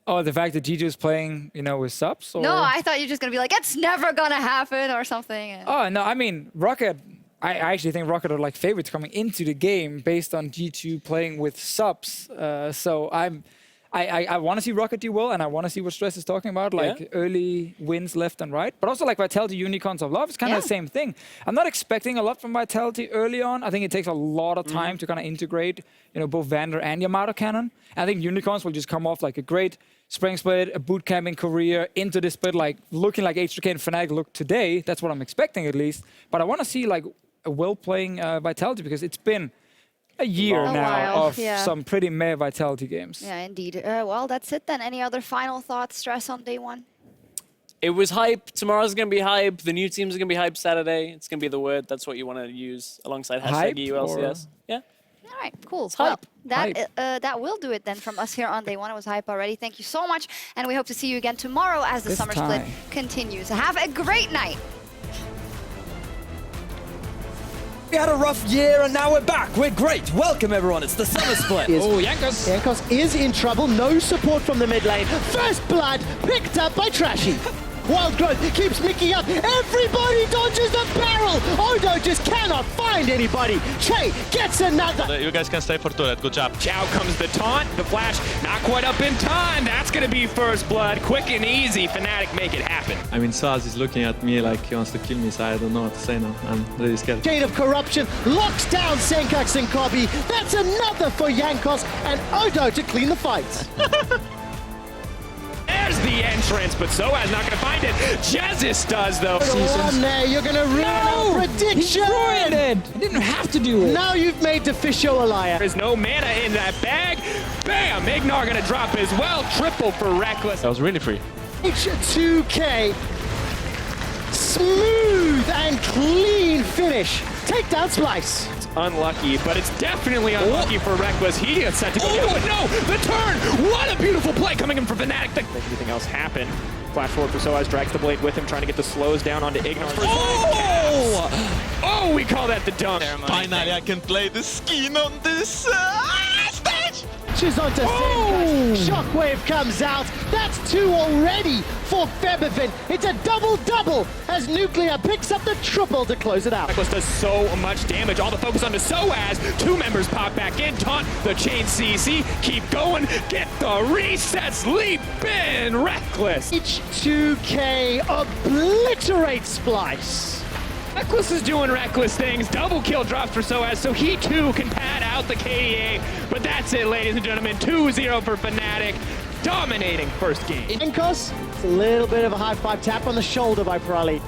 Oh, the fact that G2 is playing, with subs? Or? No, I thought you were just going to be like, it's never going to happen or something. Oh, no, I mean, Roccat, I actually think Roccat are like favorites coming into the game based on G2 playing with subs. So I want to see Roccat do well, and I want to see what Stress is talking about, like early wins left and right. But also like Vitality, Unicorns of Love, it's kind of the same thing. I'm not expecting a lot from Vitality early on. I think it takes a lot of time to kind of integrate, both Vander and Yamato Cannon. And I think Unicorns will just come off like a great spring split, a boot camping career into this split, like looking like H2K and Fnatic look today. That's what I'm expecting at least. But I want to see like a well-playing Vitality, because it's been a year now of some pretty meh Vitality games. Yeah, indeed. Well, that's it then. Any other final thoughts, Stress, on day one? It was hype. Tomorrow's going to be hype. The new teams are going to be hype Saturday. It's going to be the word. That's what you want to use alongside hashtag EULCS. Yeah. All right, cool. It's hype. Well, that will do it then from us here on day one. It was hype already. Thank you so much. And we hope to see you again tomorrow as the summer split continues. Have a great night. We had a rough year and now we're back. We're great. Welcome everyone. It's the summer split. Jankos is in trouble. No support from the mid lane. First blood picked up by Trashy. Wild Growth keeps micking up. Everybody dodges the barrel. Odo just cannot find anybody. Che gets another. You guys can stay for turret. Good job. Out comes the taunt. The flash not quite up in time. That's going to be first blood. Quick and easy. Fnatic make it happen. I mean, Saz is looking at me like he wants to kill me, so I don't know what to say now. I'm really scared. Chain of Corruption locks down Senkax and Kobe. That's another for Jankos and Odo to clean the fight. There's the entrance, but Soaz not going to find it. Jezis does, though. One there, you're going to ruin our prediction. He ruined it. I didn't have to do it. Now you've made Deficio a liar. There's no mana in that bag. Bam! Ignar going to drop as well. Triple for Reckless. That was really free. H2K. Smooth and clean finish. Take down Splyce. Unlucky, but it's definitely unlucky for Reckless. He gets set to go kill, but no! The turn! What a beautiful play coming in from Fnatic. Make anything else happen. Flash forward for Soaz, drags the blade with him, trying to get the slows down onto Ignar. Oh, we call that the dunk. Finally, I can play the skin on this stage! She's onto Senkax. Shockwave comes out. That's 2 already for Febevin. It's a double-double as Nuclear picks up the triple to close it out. Reckless does so much damage. All the focus onto Soaz. 2 members pop back in. Taunt the chain CC. Keep going. Get the resets. Leap in. Reckless. H2K obliterates Splyce. Reckless is doing reckless things. Double kill drops for Soaz, so he too can pad out the KDA. But that's it, ladies and gentlemen. 2-0 for Fnatic. Dominating first game. Jankos, it's a little bit of a high five tap on the shoulder by Prali.